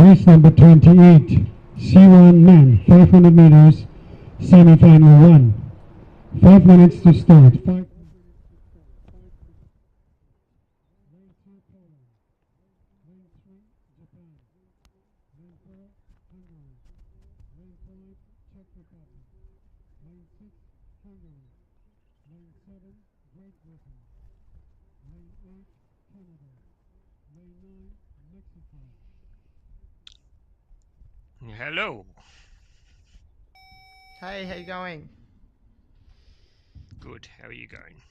Race number 28, C1 men, 500 meters, semi-final 1. 5 minutes to start. Lane 2, Poland. Lane 3, Japan. Lane 4, Hungary. Lane 5, Czech Republic. Lane 6, Hungary. Lane 7, Great Britain. Lane 8, Canada. Lane 9, Mexico. Hello. Hey, how you going? Good. How are you going?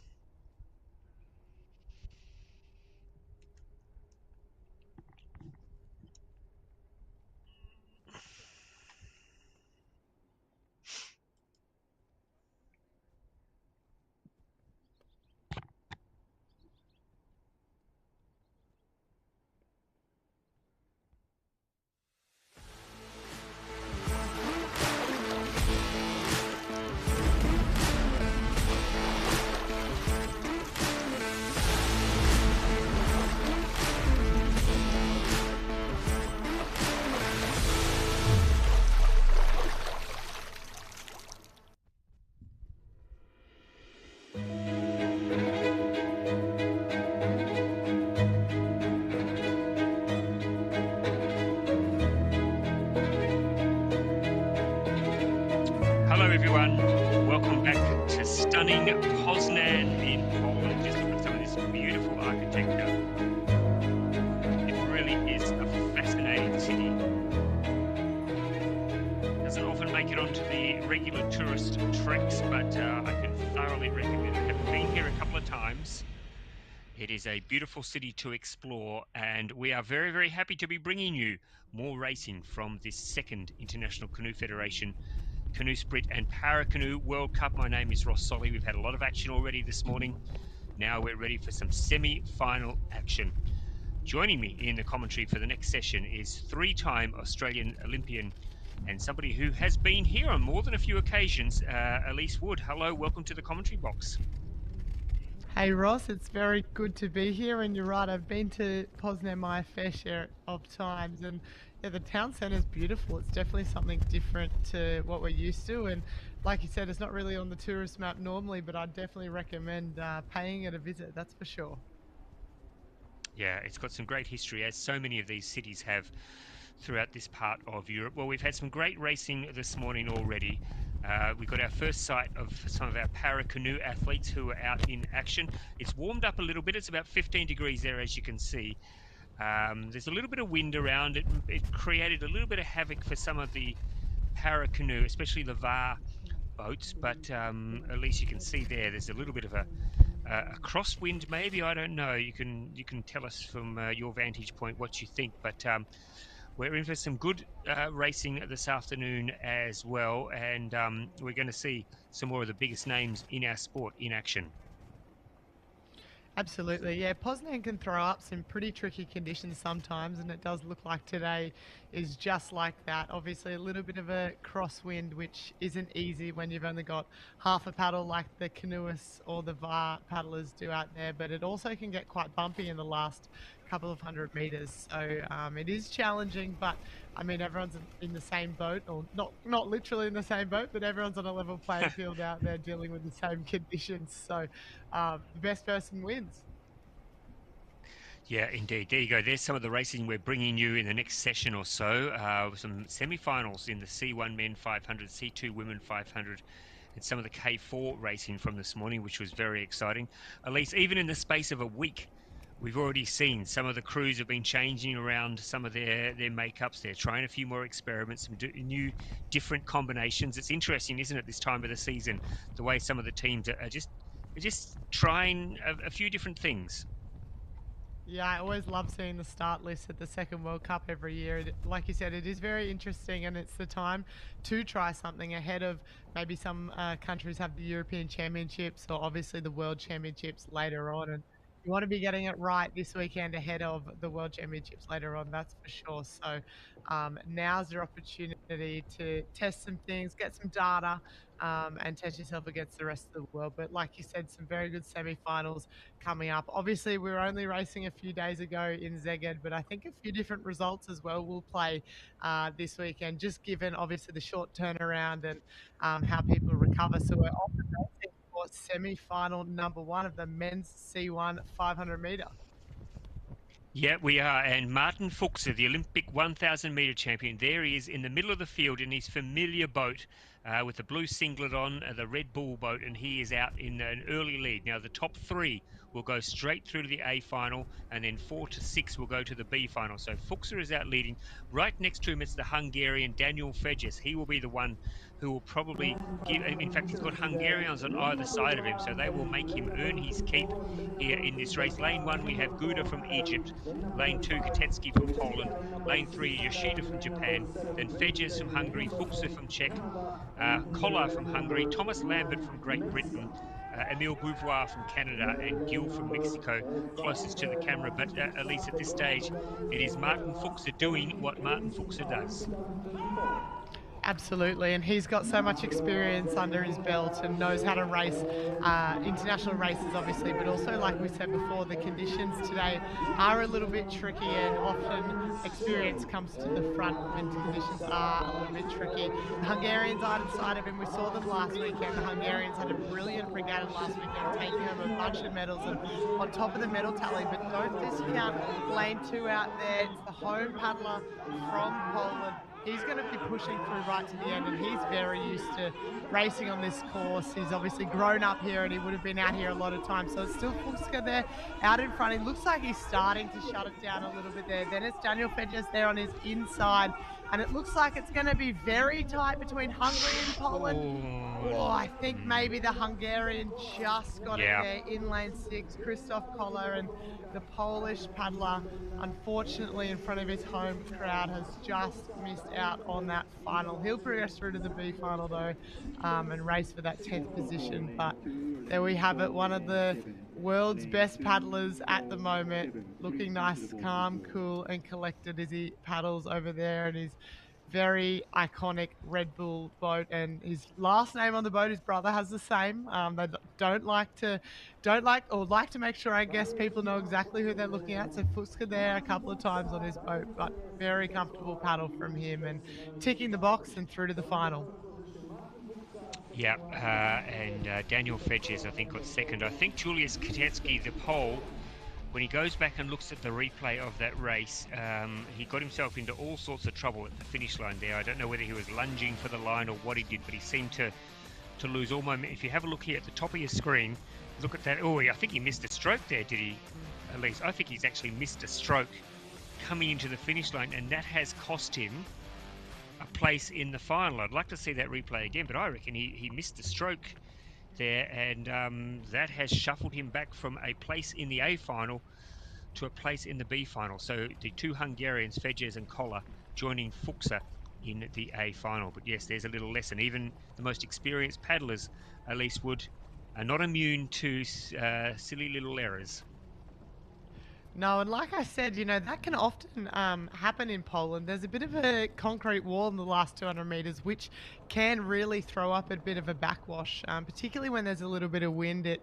Hello everyone, welcome back to stunning Poznan in Poland. Just look at some of this beautiful architecture. It really is a fascinating city. Doesn't often make it onto the regular tourist treks, but I can thoroughly recommend it. I've been here a couple of times. It is a beautiful city to explore, and we are very, very happy to be bringing you more racing from this second International Canoe Federation Canoe Sprint and Paracanowe World Cup. My name is Ross Solly. We've had a lot of action already this morning. Now we're ready for some semi-final action. Joining me in the commentary for the next session is three-time Australian Olympian and somebody who has been here on more than a few occasions, Elise Wood. Hello, welcome to the commentary box. Hey Ross, it's very good to be here, and you're right, I've been to Poznan my fair share of times, and yeah, the town centre is beautiful. It's definitely something different to what we're used to, and like you said, it's not really on the tourist map normally, but I'd definitely recommend paying it a visit, that's for sure. Yeah, it's got some great history, as so many of these cities have throughout this part of Europe. Well, we've had some great racing this morning already. We got our first sight of some of our Paracanowe athletes who are out in action. It's warmed up a little bit. It's about 15 degrees there, as you can see. There's a little bit of wind around it. It created a little bit of havoc for some of the Paracanowe, especially the VAR boats. But at least you can see there's a little bit of a crosswind, maybe. I don't know. You can tell us from your vantage point what you think. But we're in for some good racing this afternoon as well, and we're going to see some more of the biggest names in our sport in action. Absolutely, yeah. Poznan can throw up some pretty tricky conditions sometimes, and it does look like today is just like that. Obviously, a little bit of a crosswind, which isn't easy when you've only got half a paddle like the canoeists or the VAR paddlers do out there, but it also can get quite bumpy in the last couple of 100 meters. So it is challenging, but I mean, everyone's in the same boat, or not literally in the same boat, but everyone's on a level playing field out there dealing with the same conditions. So the best person wins. Yeah, indeed. There you go. There's some of the racing we're bringing you in the next session or so. Some semi-finals in the C1 men 500, C2 women 500, and some of the K4 racing from this morning, which was very exciting. Elise, even in the space of a week, we've already seen some of the crews have been changing around some of their makeups. They're trying a few more experiments, some new different combinations. It's interesting, isn't it, this time of the season, the way some of the teams are just trying a few different things. Yeah, I always love seeing the start list at the second World Cup every year. Like you said, it is very interesting, and it's the time to try something ahead of maybe some countries have the European Championships or obviously the World Championships later on. And you want to be getting it right this weekend ahead of the World Championships later on, that's for sure. So now's your opportunity to test some things, get some data, and test yourself against the rest of the world. But like you said, some very good semi-finals coming up. Obviously, we were only racing a few days ago in Szeged, but I think a few different results as well will play this weekend, just given obviously the short turnaround and how people recover. So we're off and racing for semi-final number one of the men's C1 500 meter. Yeah, we are. And Martin Fuchs, the Olympic 1,000 metre champion, there he is in the middle of the field in his familiar boat with the blue singlet on, the Red Bull boat, and he is out in an early lead. Now, the top three will go straight through to the A final, and then 4 to 6 will go to the B final. So Fuchs is out leading. Right next to him is the Hungarian Daniel Fejes. He will be the one who will probably give, in fact, he's got Hungarians on either side of him, so they will make him earn his keep here in this race. Lane 1, we have Guda from Egypt. Lane 2, Katetsky from Poland. Lane 3, Yoshida from Japan. Then Fejes from Hungary, Fuchs from Czech, Kolar from Hungary, Thomas Lambert from Great Britain, Emile Beauvoir from Canada, and Gil from Mexico closest to the camera. But Elise, at this stage, it is Martin Fuchs doing what Martin Fuchs does. Absolutely, and he's got so much experience under his belt and knows how to race international races, obviously, but also, like we said before, the conditions today are a little bit tricky, and often experience comes to the front when conditions are a little bit tricky. The Hungarians either side of him, we saw them last weekend. The Hungarians had a brilliant regatta last weekend, taking home a bunch of medals and on top of the medal tally, but don't discount lane 2 out there. It's the home paddler from Poland. He's going to be pushing through right to the end, and he's very used to racing on this course. He's obviously grown up here, and he would have been out here a lot of times. So it's still Fuchska there out in front. It looks like he's starting to shut it down a little bit there. Then it's Daniel Fejes there on his inside, and it looks like it's going to be very tight between Hungary and Poland. Oh, I think maybe the Hungarian just got it there in lane 6, Christoph Koller, and the Polish paddler, unfortunately, in front of his home crowd, has just missed out on that final. He'll progress through to the B final, though, and race for that 10th position. But there we have it, one of the world's best paddlers at the moment, looking nice, calm, cool, and collected as he paddles over there, and he's very iconic Red Bull boat, and his last name on the boat, his brother has the same. They like to make sure, I guess, people know exactly who they're looking at. So Fuchska there a couple of times on his boat, but very comfortable paddle from him and ticking the box and through to the final. Yeah, and Daniel Fejes, I think, got second. I think Julius Katetsky, the Pole, when he goes back and looks at the replay of that race, he got himself into all sorts of trouble at the finish line there. I don't know whether he was lunging for the line or what he did, but he seemed to lose all momentum. If you have a look here at the top of your screen, look at that. Oh, I think he missed a stroke there, did he, Elise? I think he's actually missed a stroke coming into the finish line, and that has cost him a place in the final. I'd like to see that replay again, but I reckon he missed a stroke there, and that has shuffled him back from a place in the A final to a place in the B final. So the two Hungarians, Fejes and Koller, joining Fuchsa in the A final. But yes, there's a little lesson. Even the most experienced paddlers, Elise Wood, are not immune to silly little errors. No, and like I said, that can often happen in Poland. There's a bit of a concrete wall in the last 200 meters, which can really throw up a bit of a backwash, particularly when there's a little bit of wind. It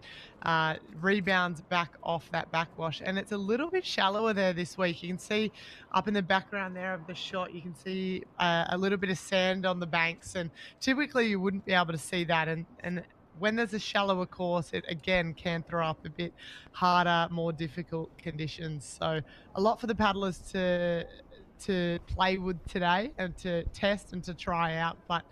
rebounds back off that backwash, and it's a little bit shallower there this week. You can see up in the background there of the shot, you can see a little bit of sand on the banks, and typically you wouldn't be able to see that. And when there's a shallower course, it again can throw up a bit harder, more difficult conditions. So a lot for the paddlers to play with today and to test and to try out. But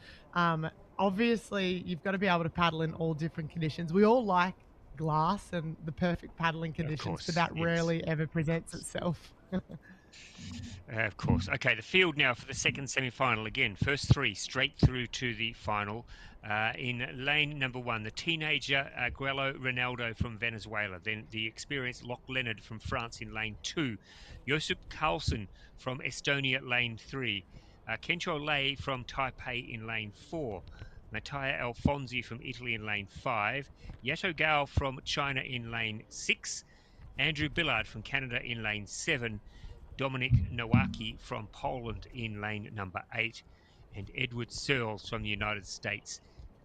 obviously, you've got to be able to paddle in all different conditions. We all like glass and the perfect paddling conditions, but that rarely ever presents itself. Of course. Okay, the field now for the second semi-final. Again, first three straight through to the final. In lane number 1, the teenager Aguelo Ronaldo from Venezuela. Then the experienced Locke Leonard from France in lane 2. Josip Carlsen from Estonia, lane 3. Kencho Lei from Taipei in lane 4. Mattia Alfonsi from Italy in lane 5. Yato Gao from China in lane 6. Andrew Billard from Canada in lane 7, Dominic Nowacki from Poland in lane number 8, and Edward Searles from the United States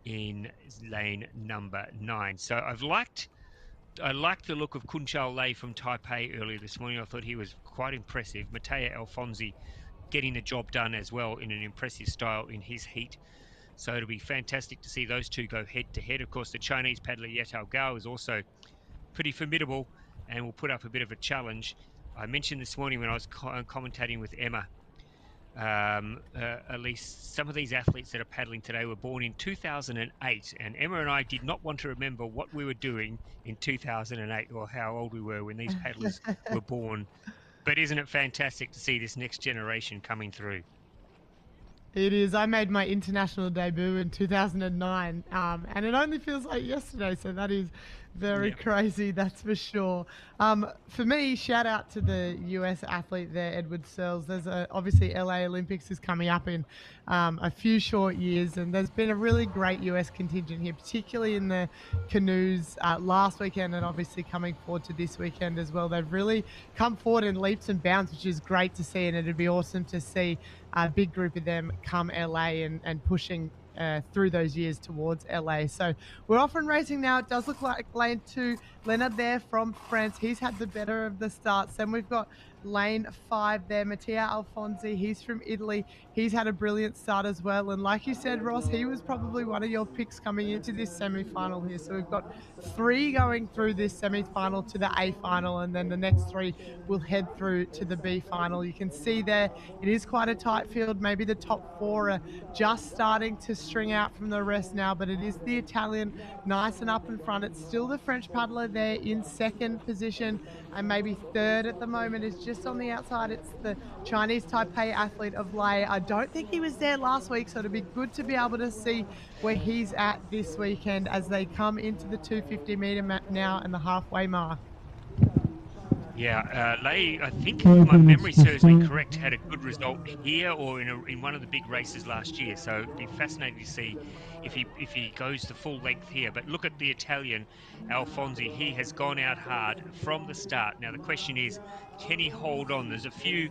in lane number 9. So I liked the look of Kunchal Lei from Taipei earlier this morning. I thought he was quite impressive. Matteo Alfonsi getting the job done as well in an impressive style in his heat. So it'll be fantastic to see those two go head to head. Of course, the Chinese paddler Yetao Gao is also pretty formidable and will put up a bit of a challenge. I mentioned this morning when I was commentating with Emma, at least some of these athletes that are paddling today were born in 2008, and Emma and I did not want to remember what we were doing in 2008 or how old we were when these paddlers were born. But isn't it fantastic to see this next generation coming through? It is. I made my international debut in 2009, and it only feels like yesterday, so that is very crazy, that's for sure. For me, shout out to the US athlete there, Edward Searles. There's obviously LA Olympics is coming up in a few short years, and there's been a really great US contingent here, particularly in the canoes last weekend, and obviously coming forward to this weekend as well. They've really come forward in leaps and bounds, which is great to see, and it'd be awesome to see a big group of them come LA and pushing through those years towards LA. So we're off and racing now. It does look like lane 2, Leonard there from France. He's had the better of the starts. Then we've got lane 5 there, Matteo Alfonsi. He's from Italy. He's had a brilliant start as well. And like you said, Ross, he was probably one of your picks coming into this semi-final here. So we've got 3 going through this semi-final to the A final, and then the next 3 will head through to the B final. You can see there, it is quite a tight field. Maybe the top 4 are just starting to string out from the rest now, but it is the Italian nice and up in front. It's still the French paddler there in second position, and maybe third at the moment is just on the outside. It's the Chinese Taipei athlete of Lei. I don't think he was there last week, so it'd be good to be able to see where he's at this weekend as they come into the 250 meter now and the halfway mark. Yeah, Lei, I think if my memory serves me correct, had a good result here or in one of the big races last year. So it'd be fascinating to see if he goes the full length here. But look at the Italian Alfonsi. He has gone out hard from the start. Now the question is, can he hold on? There's a few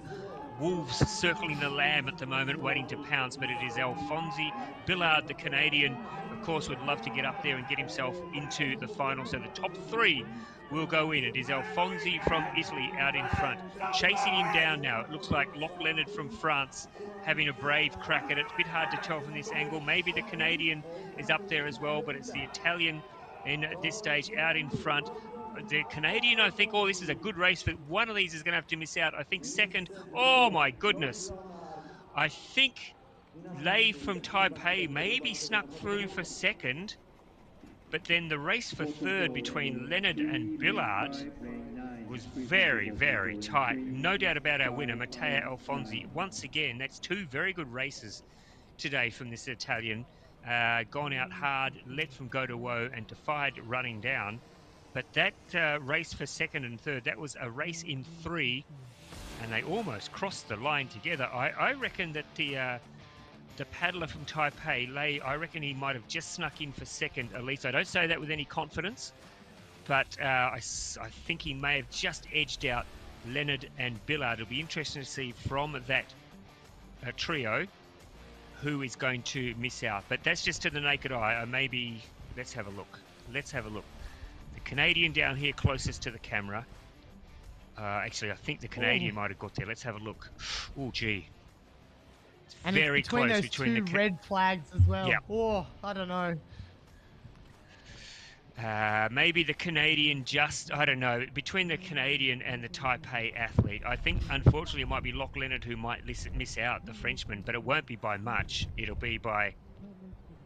wolves circling the lamb at the moment, waiting to pounce, but it is Alfonsi. Billard, the Canadian, of course, would love to get up there and get himself into the final. So the top 3 will go in. It is Alfonsi from Italy out in front. Chasing him down now, it looks like Loch Leonard from France having a brave crack at it. It's a bit hard to tell from this angle. Maybe the Canadian is up there as well, but it's the Italian in at this stage out in front. The Canadian, I think, oh, this is a good race, but one of these is going to have to miss out. I think second. Oh, my goodness. I think Lei from Taipei maybe snuck through for second, but then the race for third between Leonard and Billard was very, very tight. No doubt about our winner, Matteo Alfonsi. Once again, that's 2 very good races today from this Italian. Gone out hard, let from go to woe, and defied running down. But that race for second and third, that was a race in 3, and they almost crossed the line together. I reckon that the paddler from Taipei, Lei, I reckon he might have just snuck in for second at least. I don't say that with any confidence, but I think he may have just edged out Leonard and Billard. It'll be interesting to see from that trio who is going to miss out. But that's just to the naked eye. Maybe, let's have a look. The Canadian down here closest to the camera. Actually, I think the Canadian might have got there. Let's have a look. Oh, gee. It's and very it's between close those between 2 red flags as well. Yeah. Oh, I don't know. Maybe the Canadian I don't know, between the Canadian and the Taipei athlete. I think, unfortunately, it might be Loch Leonard who might miss out, the Frenchman, but it won't be by much. It'll be by,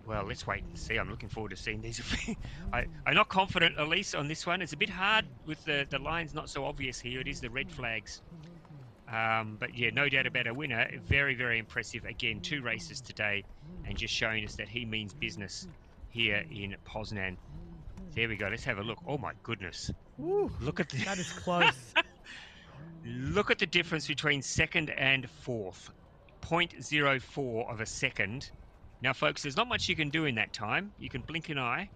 well, let's wait and see. I'm looking forward to seeing these. I'm not confident, Elise, on this one. It's a bit hard with the lines not so obvious here. It is the red flags. But yeah, no doubt about a winner. Very, very impressive. Again, 2 races today and just showing us that he means business here in Poznan. There we go. Let's have a look. Oh, my goodness. Ooh, look at that is close. Look at the difference between second and fourth. 0.04 of a second. Now, folks, there's not much you can do in that time. You can blink an eye.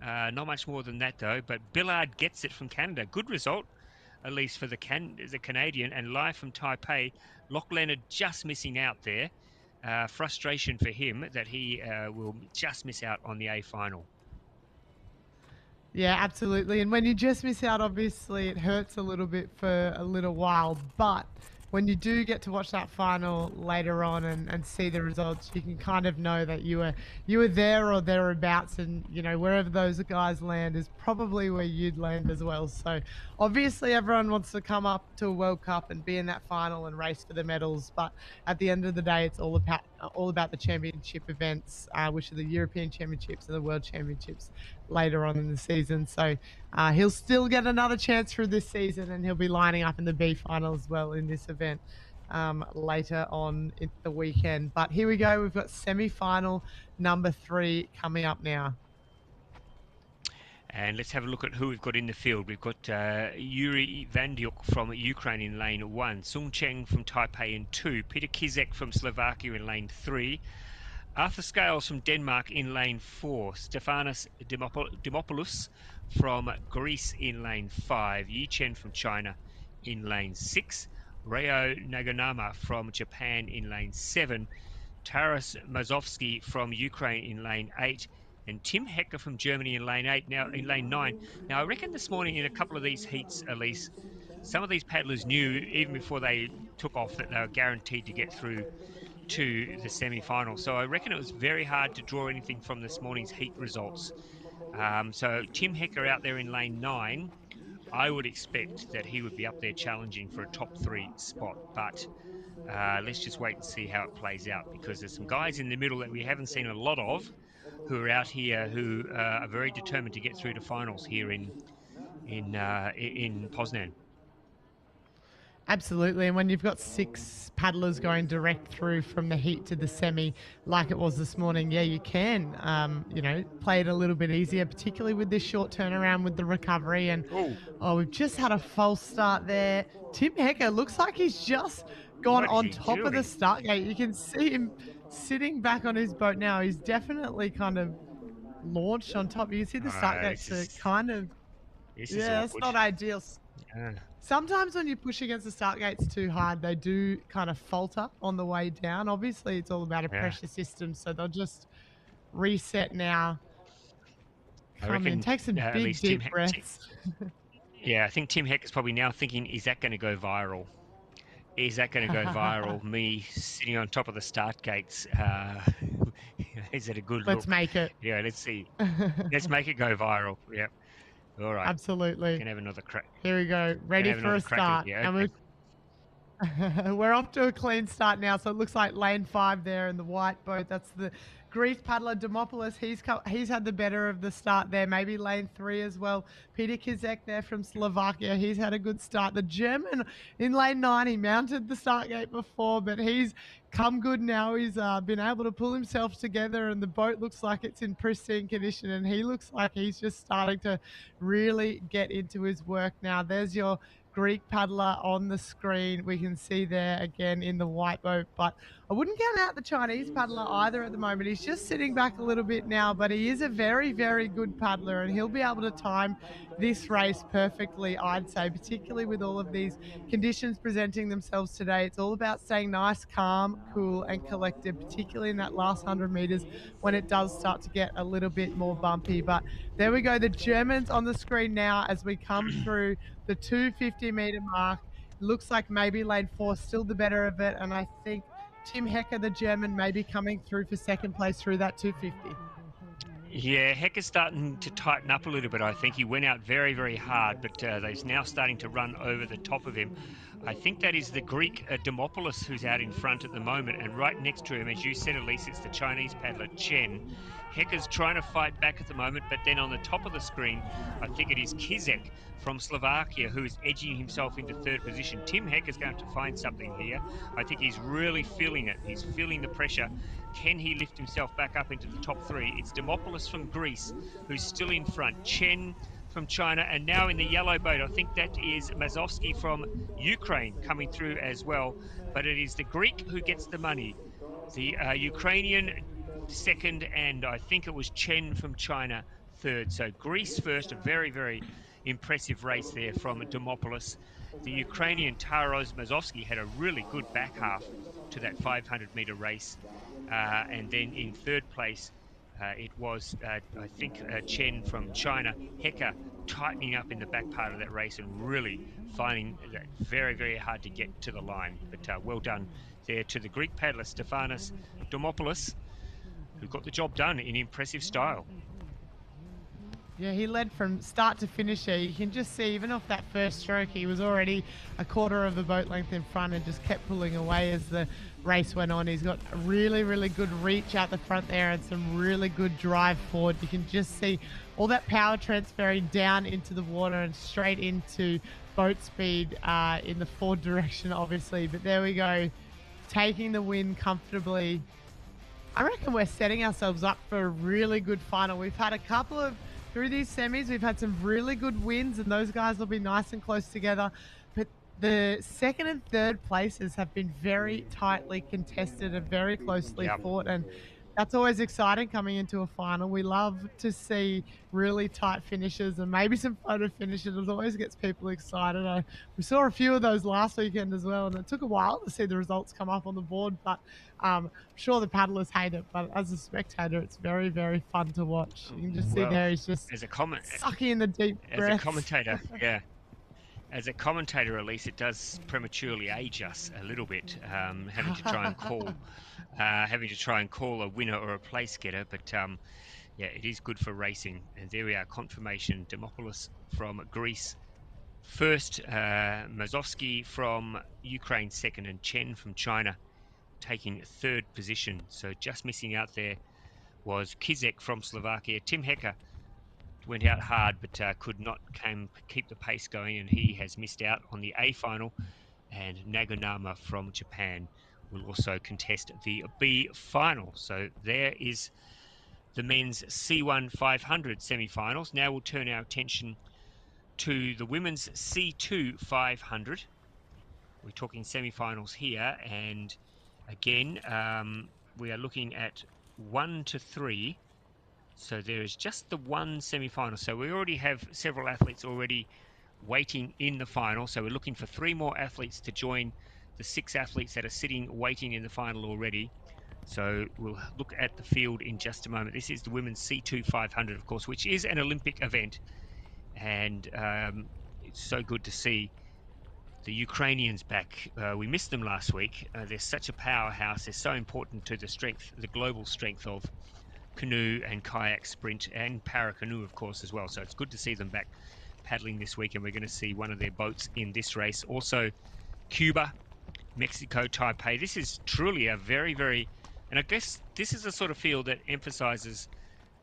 Not much more than that, though. But Billard gets it from Canada. Good result at least for the Canadian, and live from Taipei, Loch Leonard just missing out there. Frustration for him that he will just miss out on the A final. Yeah, absolutely. And when you just miss out, obviously it hurts a little bit for a little while. But when you do get to watch that final later on and see the results, you can kind of know that you were there or thereabouts, and wherever those guys land is probably where you'd land as well. So obviously everyone wants to come up to a World Cup and be in that final and race for the medals. But at the end of the day, it's all about the championship events, which are the European Championships and the World Championships later on in the season. So he'll still get another chance through this season, and he'll be lining up in the B final as well in this event later on in the weekend. But here we go. We've got semi-final number 3 coming up now. And let's have a look at who we've got in the field. We've got Yuri Vandiuk from Ukraine in lane 1, Sung Cheng from Taipei in 2, Peter Kizek from Slovakia in lane 3, Arthur Scales from Denmark in lane 4, Stefanos Dimopoulos from Greece in lane 5, Yi Chen from China in lane 6, Reo Naganama from Japan in lane 7, Taras Mazovsky from Ukraine in lane 8, and Tim Hecker from Germany in lane 8, now in lane 9. Now, I reckon this morning in a couple of these heats, Elise, some of these paddlers knew even before they took off that they were guaranteed to get through to the semi-final. So I reckon it was very hard to draw anything from this morning's heat results. So Tim Hecker out there in lane 9, I would expect that he would be up there challenging for a top 3 spot. But let's just wait and see how it plays out, because there's some guys in the middle that we haven't seen a lot of who are out here who are very determined to get through to finals here in Poznan. Absolutely. And when you've got 6 paddlers going direct through from the heat to the semi, like it was this morning, yeah, you can, play it a little bit easier, particularly with this short turnaround with the recovery. And, we've just had a false start there. Tim Hecker looks like he's just gone on top of the start gate. You can see him sitting back on his boat now. He's definitely kind of launched on top. You can see the start gates are kind of... Yeah, it's not ideal. Yeah. Sometimes when you push against the start gates too hard, they do kind of falter on the way down. Obviously, it's all about a pressure system, so they'll just reset now. Come in, take some big deep breaths. Yeah, I think Tim Heck is probably now thinking, is that going to go viral? Is that going to go viral? Me sitting on top of the start gates. Is it a good look? Let's make it. Yeah, let's see. Let's make it go viral. Yeah. All right. Absolutely. Can have another crack. Here we go. Ready for a start. Yeah, okay. And we're off to a clean start now. So it looks like lane 5 there in the white boat. That's the Greece paddler Dimopoulos. He's had the better of the start there. Maybe lane 3 as well. Peter Kizek there from Slovakia. He's had a good start. The German in lane 9, he mounted the start gate before, but he's come good now. He's been able to pull himself together, and the boat looks like it's in pristine condition, and he looks like he's just starting to really get into his work now. There's your Greek paddler on the screen. We can see there again in the white boat, but I wouldn't count out the Chinese paddler either at the moment. He's just sitting back a little bit now, but he is a very, very good paddler, and he'll be able to time this race perfectly, I'd say, particularly with all of these conditions presenting themselves today. It's all about staying nice, calm, cool, and collected, particularly in that last 100 meters when it does start to get a little bit more bumpy. But there we go, the Germans on the screen now as we come through the 250-meter mark. Looks like maybe lane 4 still the better of it, and I think Tim Hecker, the German, may be coming through for second place through that 250. Yeah, Hecker's starting to tighten up a little bit. I think he went out very, very hard, but he's now starting to run over the top of him. I think that is the Greek Dimopoulos who's out in front at the moment, and right next to him, as you said, Elise, it's the Chinese paddler Chen. Hecker's trying to fight back at the moment, but then on the top of the screen, I think it is Kizek from Slovakia who is edging himself into third position. Tim Hecker's going to find something here. I think he's really feeling it. He's feeling the pressure. Can he lift himself back up into the top 3? It's Dimopoulos from Greece who's still in front. Chen from China, and now in the yellow boat, I think that is Mazovsky from Ukraine coming through as well. But it is the Greek who gets the money. The Ukrainian second, and I think it was Chen from China third. So Greece first, a very, very impressive race there from Demopoulos. The Ukrainian Taras Mazovsky had a really good back half to that 500-meter race. And then in third place, it was, I think, Chen from China, Hecker, tightening up in the back part of that race and really finding that very, very hard to get to the line. But well done there to the Greek paddler Stefanos Demopoulos, who got the job done in impressive style. Yeah, he led from start to finish here. You can just see, even off that first stroke, he was already a quarter of the boat length in front and just kept pulling away as the race went on. He's got a really, really good reach out the front there and some really good drive forward. You can just see all that power transferring down into the water and straight into boat speed in the forward direction, obviously. But there we go, taking the win comfortably. I reckon we're setting ourselves up for a really good final. We've had a couple of, through these semis, we've had some really good wins, and those guys will be nice and close together. But the second and third places have been very tightly contested and very closely fought, and that's always exciting coming into a final. We love to see really tight finishes and maybe some photo finishes. It always gets people excited. We saw a few of those last weekend as well, and it took a while to see the results come up on the board, but I'm sure the paddlers hate it. But as a spectator, it's very, very fun to watch. You can just see there he's just sucking in the deep breaths. As a commentator, yeah. As a commentator, at least, it does prematurely age us a little bit, having to try and call a winner or a place getter. But yeah, it is good for racing. And there we are, confirmation. Demopoulos from Greece first, Mazovsky from Ukraine second, and Chen from China taking third position. So just missing out there was Kizek from Slovakia. Tim Hecker went out hard, but could not keep the pace going, and he has missed out on the A final. And Nagonama from Japan will also contest the B final. So there is the men's C1 500 semi-finals. Now we'll turn our attention to the women's C2 500. We're talking semi-finals here, and again, we are looking at 1 to 3. So there is just the one semi-final. So we already have several athletes already waiting in the final. So we're looking for 3 more athletes to join the 6 athletes that are sitting waiting in the final already. So we'll look at the field in just a moment. This is the women's C2 500, of course, which is an Olympic event. And it's so good to see the Ukrainians back. We missed them last week. They're such a powerhouse. They're so important to the strength, the global strength of canoe and kayak sprint and Paracanowe, of course, as well. So it's good to see them back paddling this week, and we're going to see one of their boats in this race. Also, Cuba, Mexico, Taipei. This is truly a very, very, and I guess this is the sort of field that emphasizes,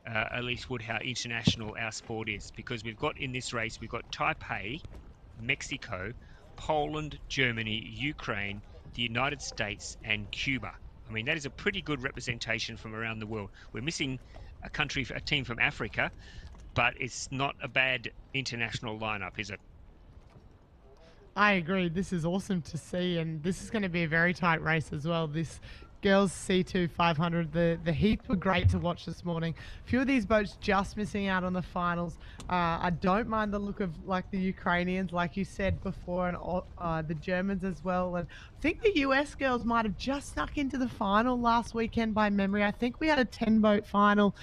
at least Wood, how international our sport is, because we've got in this race, we've got Taipei, Mexico, Poland, Germany, Ukraine, the United States, and Cuba. I mean, that is a pretty good representation from around the world. We're missing a team from Africa, but it's not a bad international lineup, is it? I agree. This is awesome to see, and this is going to be a very tight race as well. This girls C2 500, the heats were great to watch this morning. A few of these boats just missing out on the finals. I don't mind the look of like the Ukrainians, like you said before, and the Germans as well. And I think the US girls might have just snuck into the final last weekend by memory. I think we had a 10-boat final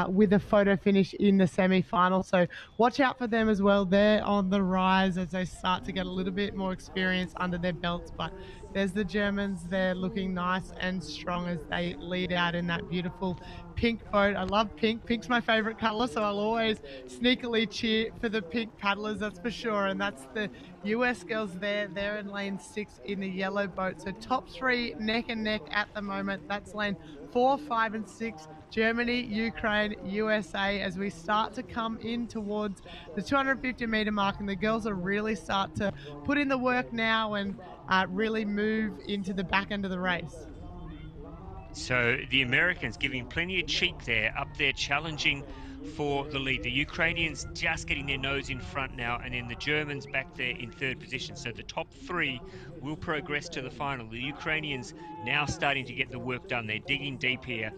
with a photo finish in the semi-final. So watch out for them as well. They're on the rise as they start to get a little bit more experience under their belts. But there's the Germans. They're looking nice and strong as they lead out in that beautiful pink boat. I love pink. Pink's my favorite color, so I'll always sneakily cheer for the pink paddlers, that's for sure. And that's the US girls there. They're in lane 6 in the yellow boat. So top 3 neck and neck at the moment. That's lane 4, 5, and 6. Germany, Ukraine, USA, as we start to come in towards the 250-meter mark, and the girls are really start to put in the work now and really move into the back end of the race. So the Americans giving plenty of cheek there, up there challenging for the lead. The Ukrainians just getting their nose in front now, and then the Germans back there in third position. So the top three will progress to the final. The Ukrainians now starting to get the work done. They're digging deep here.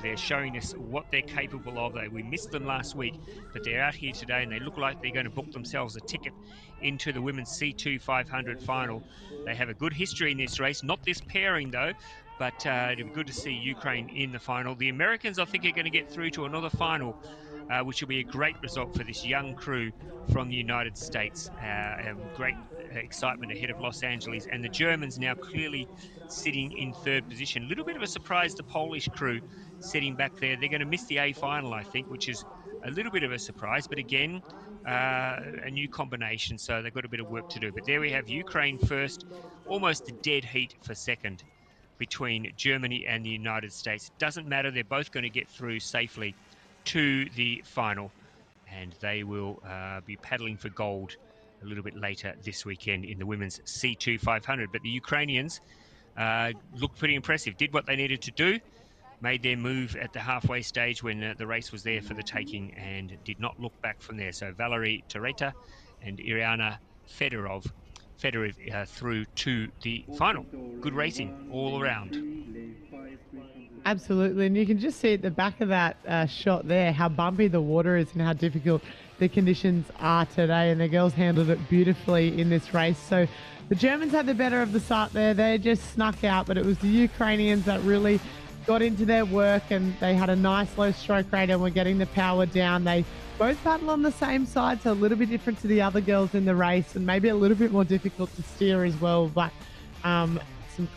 They're showing us what they're capable of. We missed them last week, but they're out here today, and they look like they're going to book themselves a ticket into the women's C2 500 final. They have a good history in this race. Not this pairing, though, but it'll be good to see Ukraine in the final. The Americans, I think, are going to get through to another final, which will be a great result for this young crew from the United States. Great excitement ahead of Los Angeles. And the Germans now clearly sitting in third position. A little bit of a surprise, the Polish crew sitting back there. They're going to miss the A final, I think, which is a little bit of a surprise. But again, a new combination, so they've got a bit of work to do. But there we have Ukraine first, almost a dead heat for second between Germany and the United States. It doesn't matter. They're both going to get through safely to the final, and they will be paddling for gold a little bit later this weekend in the women's C2 500. But the Ukrainians looked pretty impressive, did what they needed to do, made their move at the halfway stage when the race was there for the taking, and did not look back from there. So Valerie Tereta and Iriana Fedorov through to the final. Good racing all around. Absolutely, and you can just see at the back of that shot there how bumpy the water is and how difficult the conditions are today, and the girls handled it beautifully in this race. So the Germans had the better of the start there. They just snuck out, but it was the Ukrainians that really got into their work, and they had a nice low stroke rate and were getting the power down. They both paddle on the same side, so a little bit different to the other girls in the race, and maybe a little bit more difficult to steer as well, but some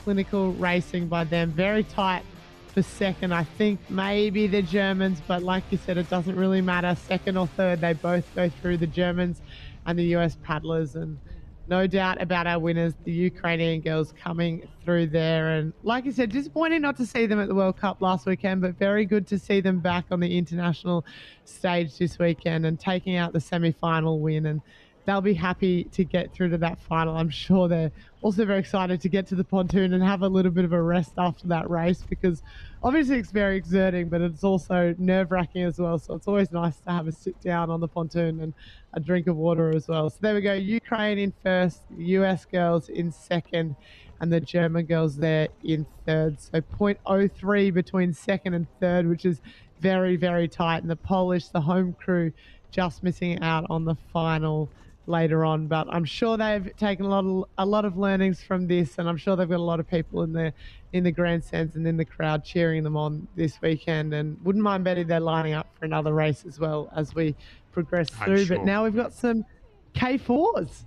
clinical racing by them. Very tight for second. I think maybe the Germans, but like you said, it doesn't really matter. Second or third, they both go through, the Germans and the US paddlers. And no doubt about our winners, the Ukrainian girls coming through there. And like you said, disappointing not to see them at the World Cup last weekend, but very good to see them back on the international stage this weekend and taking out the semi-final win. And they'll be happy to get through to that final. I'm sure they're also very excited to get to the pontoon and have a little bit of a rest after that race, because obviously it's very exerting, but it's also nerve-wracking as well. So it's always nice to have a sit down on the pontoon and a drink of water as well. So there we go. Ukraine in first, the US girls in second, and the German girls there in third. So 0.03 between second and third, which is very, very tight. And the Polish, the home crew, just missing out on the final later on, but I'm sure they've taken a lot of learnings from this, and I'm sure they've got a lot of people in the grandstands and in the crowd cheering them on this weekend, and wouldn't mind betting they're lining up for another race as well as we progress through. Sure. But now we've got some K4s.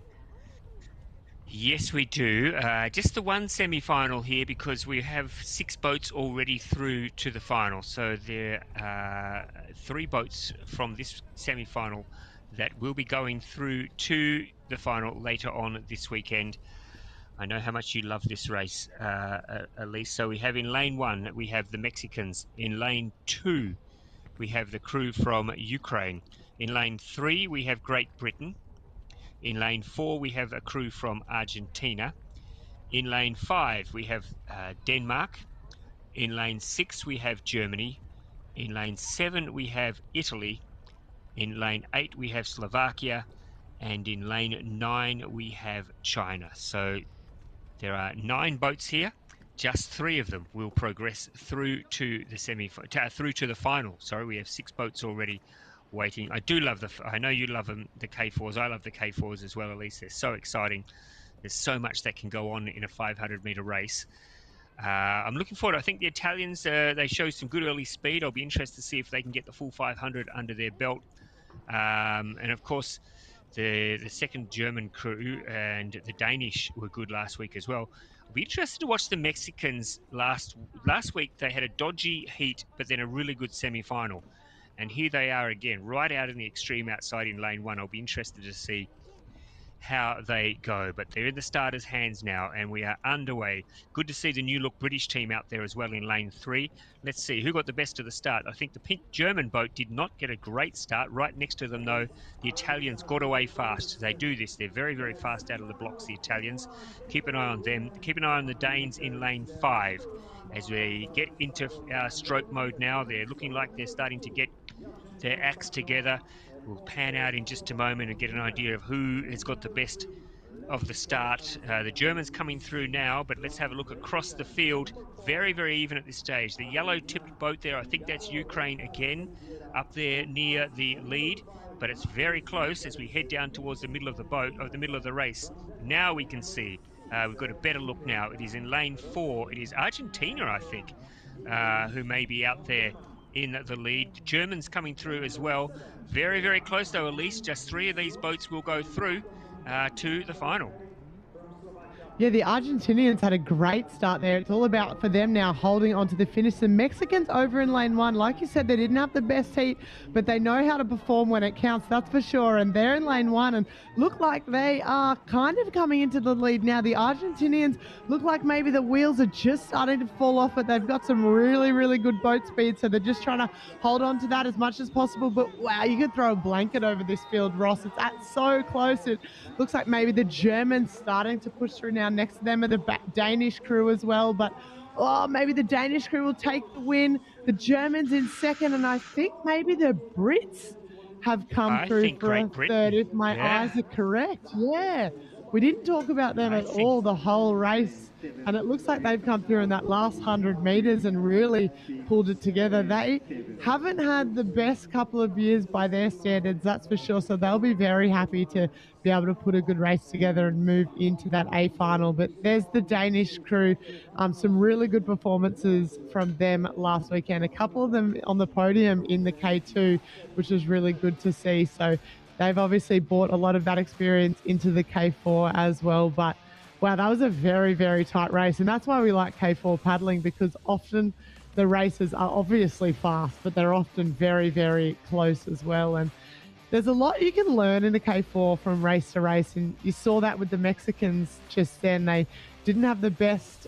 Yes, we do. Just the one semi-final here, because we have 6 boats already through to the final. So there are 3 boats from this semi-final that will be going through to the final later on this weekend. I know how much you love this race, Elise. So we have in lane 1, we have the Mexicans. In lane 2, we have the crew from Ukraine. In lane 3, we have Great Britain. In lane 4, we have a crew from Argentina. In lane 5, we have Denmark. In lane 6, we have Germany. In lane 7, we have Italy. In lane 8, we have Slovakia. And in lane 9, we have China. So there are 9 boats here. Just 3 of them will progress through to the through to the final. Sorry, we have 6 boats already waiting. I do love I know you love them, the K4s. I love the K4s as well, Elise. They're so exciting. There's so much that can go on in a 500-meter race. I'm looking forward. I think the Italians, they show some good early speed. I'll be interested to see if they can get the full 500 under their belt. And of course, the second German crew and the Danish were good last week as well. I'll be interested to watch the Mexicans. Last week they had a dodgy heat, but then a really good semi-final. And here they are again, right out in the extreme outside in lane 1. I'll be interested to see how they go, but they're in the starters' hands now, and we are underway. Good to see the new look British team out there as well in lane 3. Let's see who got the best of the start. I think the pink German boat did not get a great start. Right next to them, though, the Italians got away fast. They do this. They're very, very fast out of the blocks, the Italians. Keep an eye on them. Keep an eye on the Danes in lane 5. As we get into stroke mode now, they're looking like they're starting to get their acts together. We'll pan out in just a moment and get an idea of who has got the best of the start. The Germans coming through now, but let's have a look across the field. Very, very even at this stage. The yellow-tipped boat there, I think that's Ukraine again, up there near the lead, but it's very close as we head down towards the middle of the boat, or the middle of the race. Now we can see, we've got a better look now. It is in lane 4. It is Argentina, I think, who may be out there in the lead. The Germans coming through as well. Very, very close though, Elise. Just 3 of these boats will go through to the final. Yeah, the Argentinians had a great start there. It's all about for them now holding on to the finish. The Mexicans over in lane 1, like you said, they didn't have the best heat, but they know how to perform when it counts, that's for sure. And they're in lane 1 and look like they are kind of coming into the lead now. The Argentinians look like maybe the wheels are just starting to fall off it. They've got some really, really good boat speed, so they're just trying to hold on to that as much as possible. But wow, you could throw a blanket over this field, Ross. It's so close. It looks like maybe the Germans starting to push through now. Next to them are the Danish crew as well, but maybe the Danish crew will take the win. The Germans in second, and I think maybe the Brits have come through for a third, if my eyes are correct. Yeah, we didn't talk about them at all the whole race, and it looks like they've come through in that last 100 meters and really pulled it together. They haven't had the best couple of years by their standards, that's for sure, so they'll be very happy to be able to put a good race together and move into that A final. But there's the Danish crew, some really good performances from them last weekend, a couple of them on the podium in the K2, which was really good to see. So they've obviously brought a lot of that experience into the K4 as well. But wow, that was a very, very tight race. And that's why we like K4 paddling, because often the races are obviously fast, but they're often very, very close as well. And there's a lot you can learn in the K4 from race to race. And you saw that with the Mexicans just then. They didn't have the best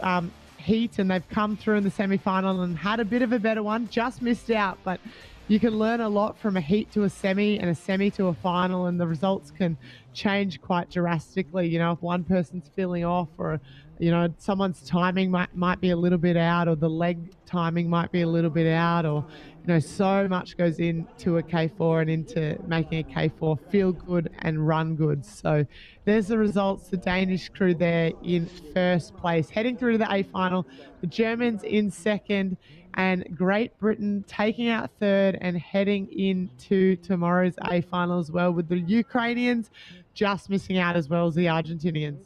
heat, and they've come through in the semi-final and had a bit of a better one, just missed out. But you can learn a lot from a heat to a semi and a semi to a final, and the results can change quite drastically. You know, if one person's feeling off, or you know, someone's timing might be a little bit out, or the leg timing might be a little bit out, or you know, so much goes into a K4 and into making a K4 feel good and run good. So there's the results. The Danish crew there in first place, heading through to the A final. The Germans in second, and Great Britain taking out third and heading into tomorrow's A final as well, with the Ukrainians just missing out as well as the Argentinians.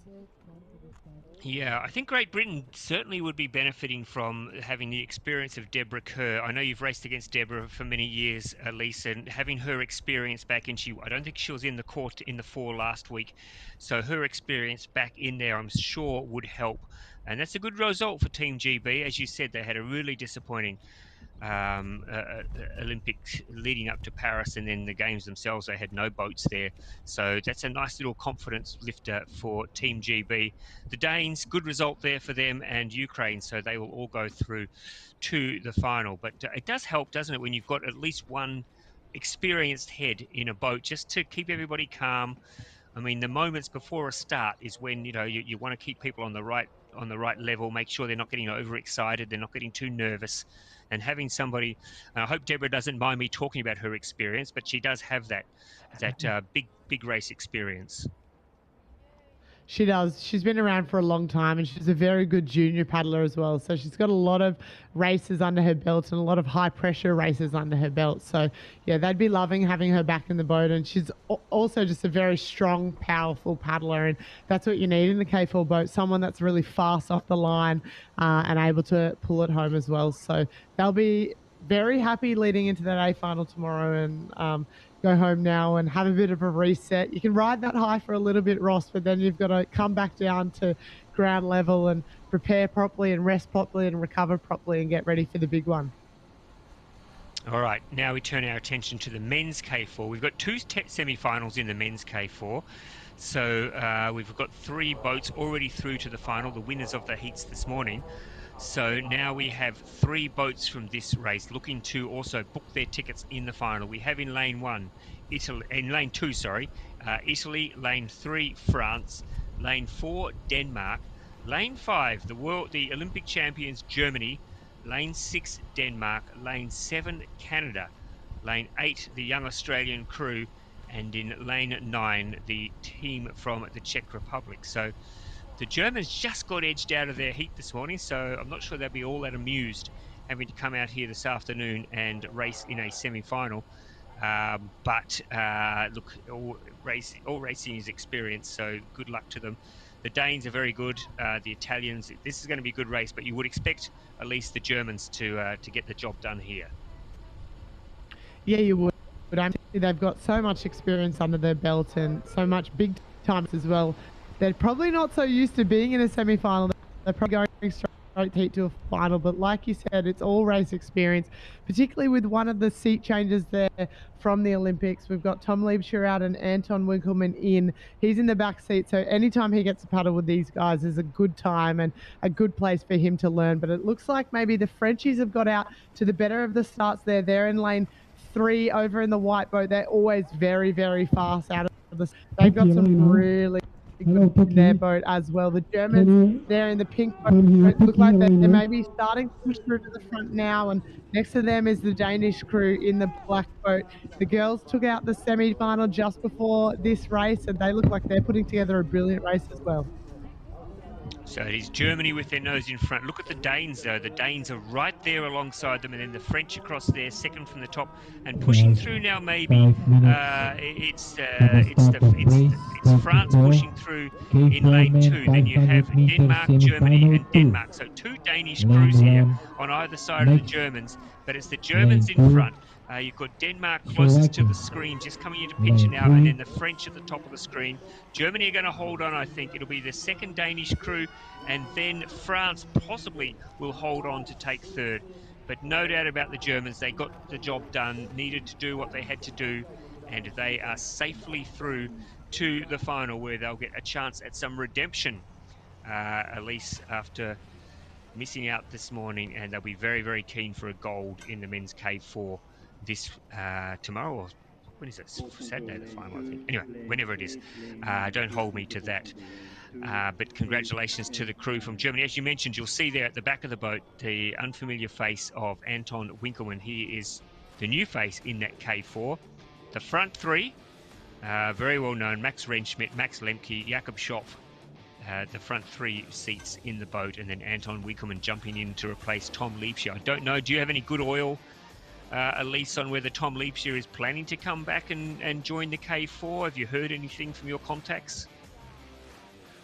Yeah, I think Great Britain certainly would be benefiting from having the experience of Deborah Kerr. I know you've raced against Deborah for many years, Lisa, and having her experience back in, I don't think she was in the court in the 4 last week, so her experience back in there, I'm sure, would help. And that's a good result for Team GB. As you said, they had a really disappointing Olympics leading up to Paris, and then the games themselves, they had no boats there. So that's a nice little confidence lifter for Team GB. The Danes, good result there for them, and Ukraine, so they will all go through to the final. But it does help, doesn't it, when you've got at least one experienced head in a boat, just to keep everybody calm. I mean, the moments before a start is when, you know, you want to keep people on the right level, make sure they're not getting overexcited, they're not getting too nervous. And having somebody, I hope Deborah doesn't mind me talking about her experience, but she does have that big race experience. She does. She's been around for a long time, and she's a very good junior paddler as well. So she's got a lot of races under her belt and a lot of high pressure races under her belt. So yeah, they'd be loving having her back in the boat. And she's also just a very strong, powerful paddler. And that's what you need in the K4 boat, someone that's really fast off the line and able to pull it home as well. So they'll be very happy leading into that A final tomorrow, and go home now and have a bit of a reset. You can ride that high for a little bit, Ross, but then you've got to come back down to ground level and prepare properly and rest properly and recover properly and get ready for the big one. All right, now we turn our attention to the men's K4. We've got 2 semi-finals in the men's K4. So we've got 3 boats already through to the final, the winners of the heats this morning. So now we have 3 boats from this race looking to also book their tickets in the final. We have in lane 1, Italy, in lane 2, sorry, Italy, lane 3, France, lane 4, Denmark, lane 5, the Olympic champions, Germany, lane 6, Denmark, lane 7, Canada, Lane 8, the young Australian crew, and in lane 9, the team from the Czech Republic. So the Germans just got edged out of their heat this morning, so I'm not sure they'll be all that amused having to come out here this afternoon and race in a semi-final. But look, all racing is experience, so good luck to them. The Danes are very good. The Italians, this is going to be a good race, but you would expect at least the Germans to get the job done here. Yeah, you would. But they've got so much experience under their belt and so much big time as well. They're probably not so used to being in a semi-final. They're probably going straight heat to a final. But like you said, it's all race experience, particularly with one of the seat changes there from the Olympics. We've got Tom Liebscher out and Anton Winkelmann in. He's in the back seat, so anytime he gets to paddle with these guys is a good time and a good place for him to learn. But it looks like maybe the Frenchies have got out to the better of the starts there. They're in lane 3 over in the white boat. They're always very, very fast out of the. They've got some really good in their boat as well. The Germans, they're in the pink boat. It looks like they're maybe starting to push through to the front now, and next to them is the Danish crew in the black boat. The girls took out the semi-final just before this race, and they look like they're putting together a brilliant race as well. So it is Germany with their nose in front. Look at the Danes, though. The Danes are right there alongside them, and then the French across there, second from the top, and pushing through now. Maybe it's France pushing through in lane 2. Then you have Denmark, Germany, and Denmark. So 2 Danish crews here on either side of the Germans, but it's the Germans in front. You've got Denmark closest to the screen, just coming into picture now, and then the French at the top of the screen. Germany are going to hold on, I think. It'll be the second Danish crew, and then France possibly will hold on to take third. But no doubt about the Germans. They got the job done, needed to do what they had to do, and they are safely through to the final, where they'll get a chance at some redemption, at least after missing out this morning, and they'll be very, very keen for a gold in the men's K4 this tomorrow, or when is it? Saturday, the final, I think. Anyway, whenever it is, don't hold me to that. But congratulations to the crew from Germany. As you mentioned, you'll see there at the back of the boat the unfamiliar face of Anton Winkelmann. He is the new face in that K4. The front 3, very well known: Max Rentschmidt, Max Lemke, Jakob Schopf. The front 3 seats in the boat, and then Anton Winkelmann jumping in to replace Tom Liebscher. I don't know, do you have any good oil, Elise, on whether Tom Liebscher is planning to come back and join the K4? Have you heard anything from your contacts?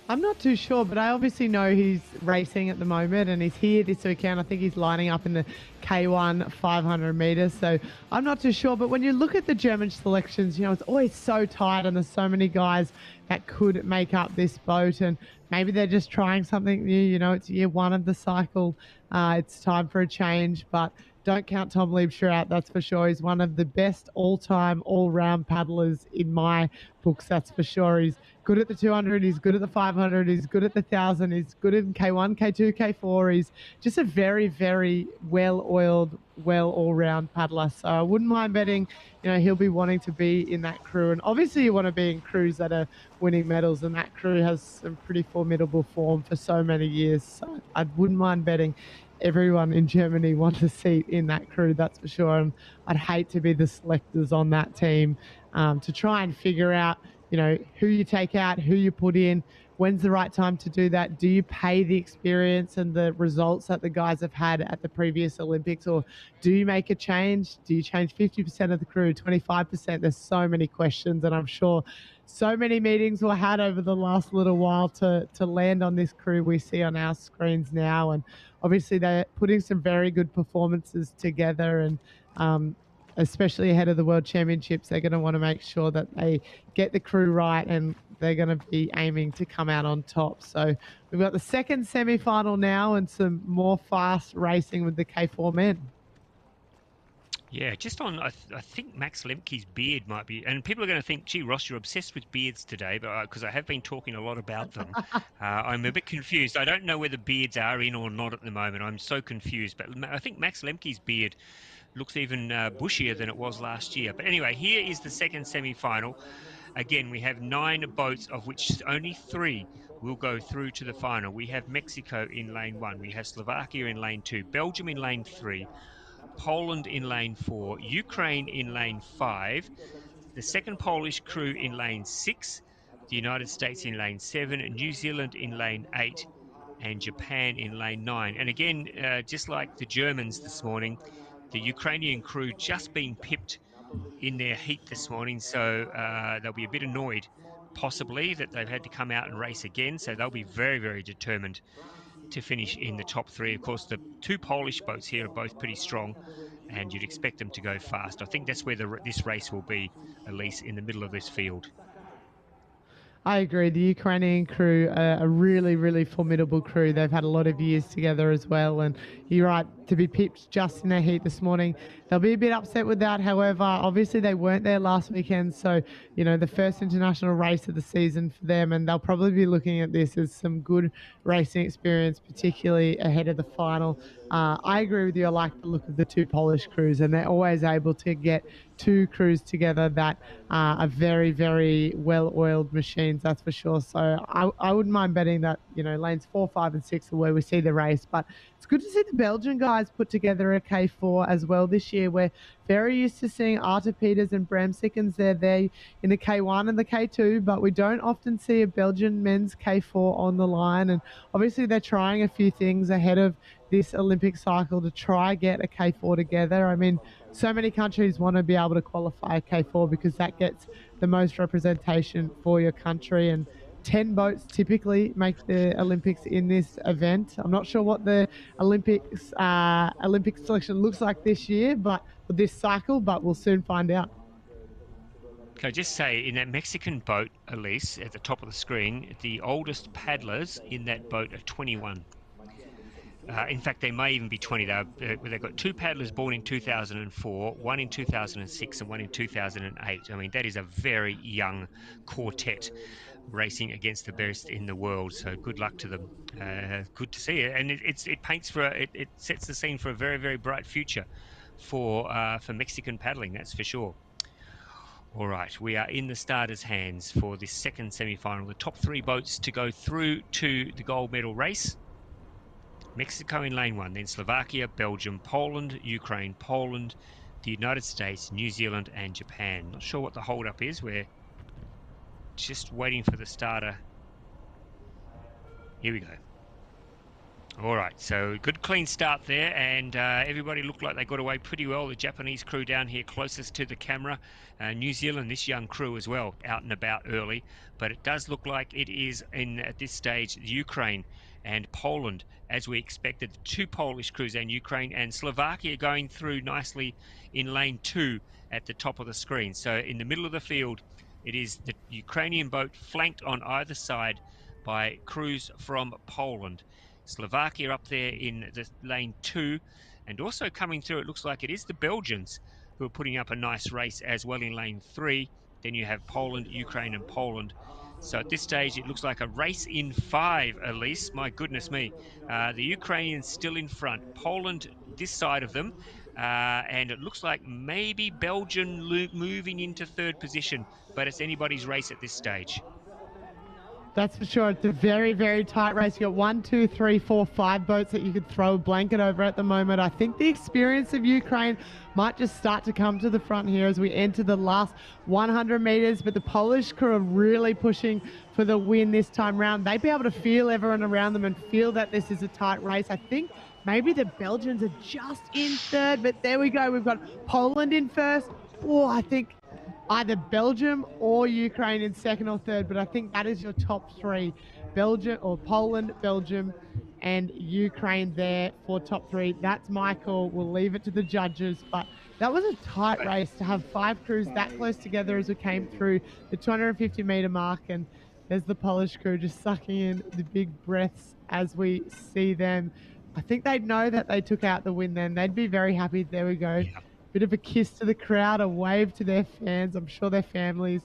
I'm not too sure, but I obviously know he's racing at the moment and he's here this weekend. I think he's lining up in the K1 500 meters. So I'm not too sure. But when you look at the German selections, you know, it's always so tight and there's so many guys that could make up this boat. And maybe they're just trying something new. You know, it's year 1 of the cycle. It's time for a change. But don't count Tom Liebscher out, that's for sure. He's one of the best all-time, all-round paddlers in my books, that's for sure. He's good at the 200, he's good at the 500, he's good at the 1,000, he's good in K1, K2, K4. He's just a very, very well-oiled, all-round paddler. So I wouldn't mind betting, you know, he'll be wanting to be in that crew. And obviously you want to be in crews that are winning medals, and that crew has some pretty formidable form for so many years. So I wouldn't mind betting everyone in Germany wants a seat in that crew, that's for sure. And I'd hate to be the selectors on that team to try and figure out, you know, who you take out, who you put in, when's the right time to do that. Do you pay the experience and the results that the guys have had at the previous Olympics, or do you make a change? Do you change 50% of the crew, 25%? There's so many questions, and I'm sure so many meetings were had over the last little while to land on this crew we see on our screens now. And obviously they're putting some very good performances together, and especially ahead of the World Championships, they're going to want to make sure that they get the crew right, and they're going to be aiming to come out on top. So we've got the second semi-final now and some more fast racing with the K4 men. Yeah, just on, I think Max Lemke's beard might be, and people are going to think, gee, Ross, you're obsessed with beards today, but because I have been talking a lot about them. I'm a bit confused. I don't know whether beards are in or not at the moment. I'm so confused, but I think Max Lemke's beard looks even bushier than it was last year. But anyway, here is the second semi-final. Again, we have 9 boats, of which only 3 will go through to the final. We have Mexico in lane 1. We have Slovakia in lane 2. Belgium in lane 3. Poland in lane 4, Ukraine in lane 5, the second Polish crew in lane 6, the United States in lane 7, New Zealand in lane 8, and Japan in lane 9. And again, just like the Germans this morning, the Ukrainian crew just being pipped in their heat this morning, so they'll be a bit annoyed, possibly, that they've had to come out and race again. So they'll be very, very determined to finish in the top 3. Of course, the 2 Polish boats here are both pretty strong, and you'd expect them to go fast. I think that's where this race will be, Elise, in the middle of this field. I agree. The Ukrainian crew are a really, really formidable crew. They've had a lot of years together as well. And you're right, to be pipped just in their heat this morning, they'll be a bit upset with that. However, obviously they weren't there last weekend. So, you know, the first international race of the season for them. And they'll probably be looking at this as some good racing experience, particularly ahead of the final. I agree with you. I like the look of the 2 Polish crews, and they're always able to get 2 crews together that are very, very well-oiled machines, that's for sure. So I wouldn't mind betting that, you know, lanes 4, 5, and 6 are where we see the race. But it's good to see the Belgian guys put together a K4 as well this year. We're very used to seeing Arthur Peters and Bram Sikkens there in the K1 and the K2, but we don't often see a Belgian men's K4 on the line. And obviously they're trying a few things ahead of this Olympic cycle to try get a K4 together. I mean, so many countries want to be able to qualify a K4 because that gets the most representation for your country, and 10 boats typically make the Olympics in this event. I'm not sure what the Olympic selection looks like this year, but for this cycle, but we'll soon find out. Can I just say, in that Mexican boat, Elise, at the top of the screen, the oldest paddlers in that boat are 21. In fact, they may even be 20. They've got 2 paddlers born in 2004, 1 in 2006, and 1 in 2008. I mean, that is a very young quartet racing against the best in the world. So good luck to them. Good to see it, and it sets the scene for a very, very bright future for Mexican paddling. That's for sure. All right, we are in the starters' hands for this second semi-final. The top 3 boats to go through to the gold medal race. Mexico in lane 1, then Slovakia, Belgium, Poland, Ukraine, Poland, the United States, New Zealand, and Japan. Not sure what the hold-up is. We're just waiting for the starter. Here we go. All right, so good clean start there, and everybody looked like they got away pretty well. The Japanese crew down here closest to the camera. New Zealand, this young crew as well, out and about early. But it does look like it is, at this stage, Ukraine and Poland, as we expected. 2 Polish crews, and Ukraine and Slovakia going through nicely in lane 2 at the top of the screen. So in the middle of the field, it is the Ukrainian boat flanked on either side by crews from Poland. Slovakia up there in the lane 2, and also coming through, it looks like it is the Belgians who are putting up a nice race as well in lane 3. Then you have Poland, Ukraine, and Poland. So at this stage, it looks like a race in 5, Elise. My goodness me. The Ukrainians still in front. Poland this side of them. And it looks like maybe Belgium moving into 3rd position, but it's anybody's race at this stage. That's for sure. It's a very, very tight race. You got 1, 2, 3, 4, 5 boats that you could throw a blanket over at the moment. I think the experience of Ukraine might just start to come to the front here as we enter the last 100 meters. But the Polish crew are really pushing for the win this time round. They'd be able to feel everyone around them and feel that this is a tight race. I think maybe the Belgians are just in 3rd, but there we go. We've got Poland in 1st. Oh, I think either Belgium or Ukraine in 2nd or 3rd, but I think that is your top 3. Belgium or Poland, Belgium, and Ukraine there for top 3. That's my call. We'll leave it to the judges, but that was a tight race to have 5 crews that close together as we came through the 250-meter mark, and there's the Polish crew just sucking in the big breaths as we see them. I think they'd know that they took out the win then. They'd be very happy. There we go. Yeah. Bit of a kiss to the crowd, a wave to their fans. I'm sure their families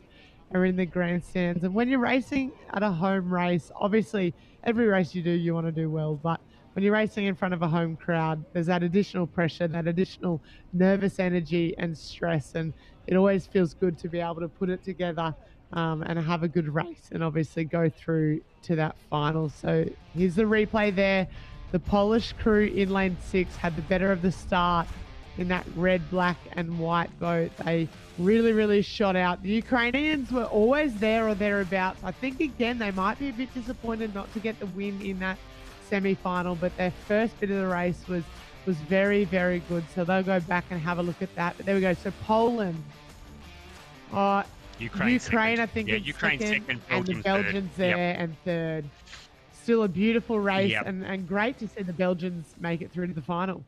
are in the grandstands. And when you're racing at a home race, obviously every race you do, you want to do well. But when you're racing in front of a home crowd, there's that additional pressure, that additional nervous energy and stress. And it always feels good to be able to put it together and have a good race and obviously go through to that final. So here's the replay there. The Polish crew in lane 6 had the better of the start. in that red, black and white boat. They really, really shot out. The Ukrainians were always there or thereabouts. I think, again, they might be a bit disappointed not to get the win in that semi-final, but their first bit of the race was very, very good. So they'll go back and have a look at that. But there we go. So Poland, Ukraine second. I think, is Ukraine second, and the Belgium Belgians third. there and third. Still a beautiful race, Yep. and great to see the Belgians make it through to the final.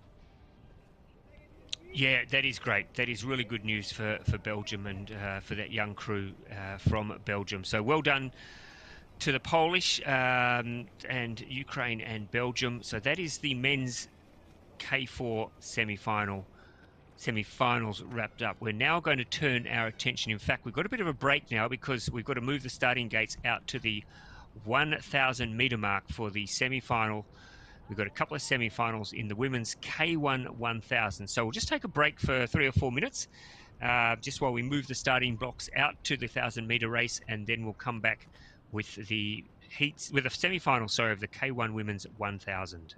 Yeah, that is great. That is really good news for Belgium and for that young crew from Belgium. So well done to the Polish and Ukraine and Belgium. So that is the men's K4 semi-finals wrapped up. We're now going to turn our attention. In fact, we've got a bit of a break now because we've got to move the starting gates out to the 1,000 meter mark for the semi-final. We've got a couple of semi-finals in the women's K1 1000. So we'll just take a break for 3 or 4 minutes, just while we move the starting blocks out to the 1,000 meter race, and then we'll come back with the semi-final, of the K1 women's 1000.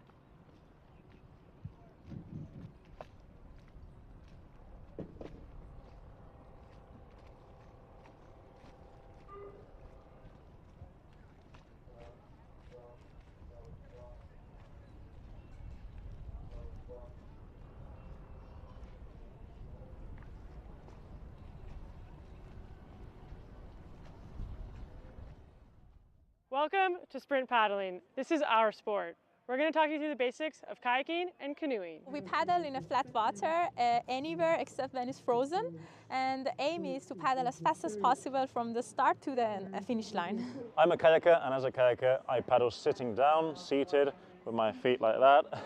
Welcome to Sprint Paddling. This is our sport. We're going to talk you through the basics of kayaking and canoeing. We paddle in a flat water anywhere except when it's frozen, and the aim is to paddle as fast as possible from the start to the finish line. I'm a kayaker, and as a kayaker I paddle sitting down, seated, with my feet like that,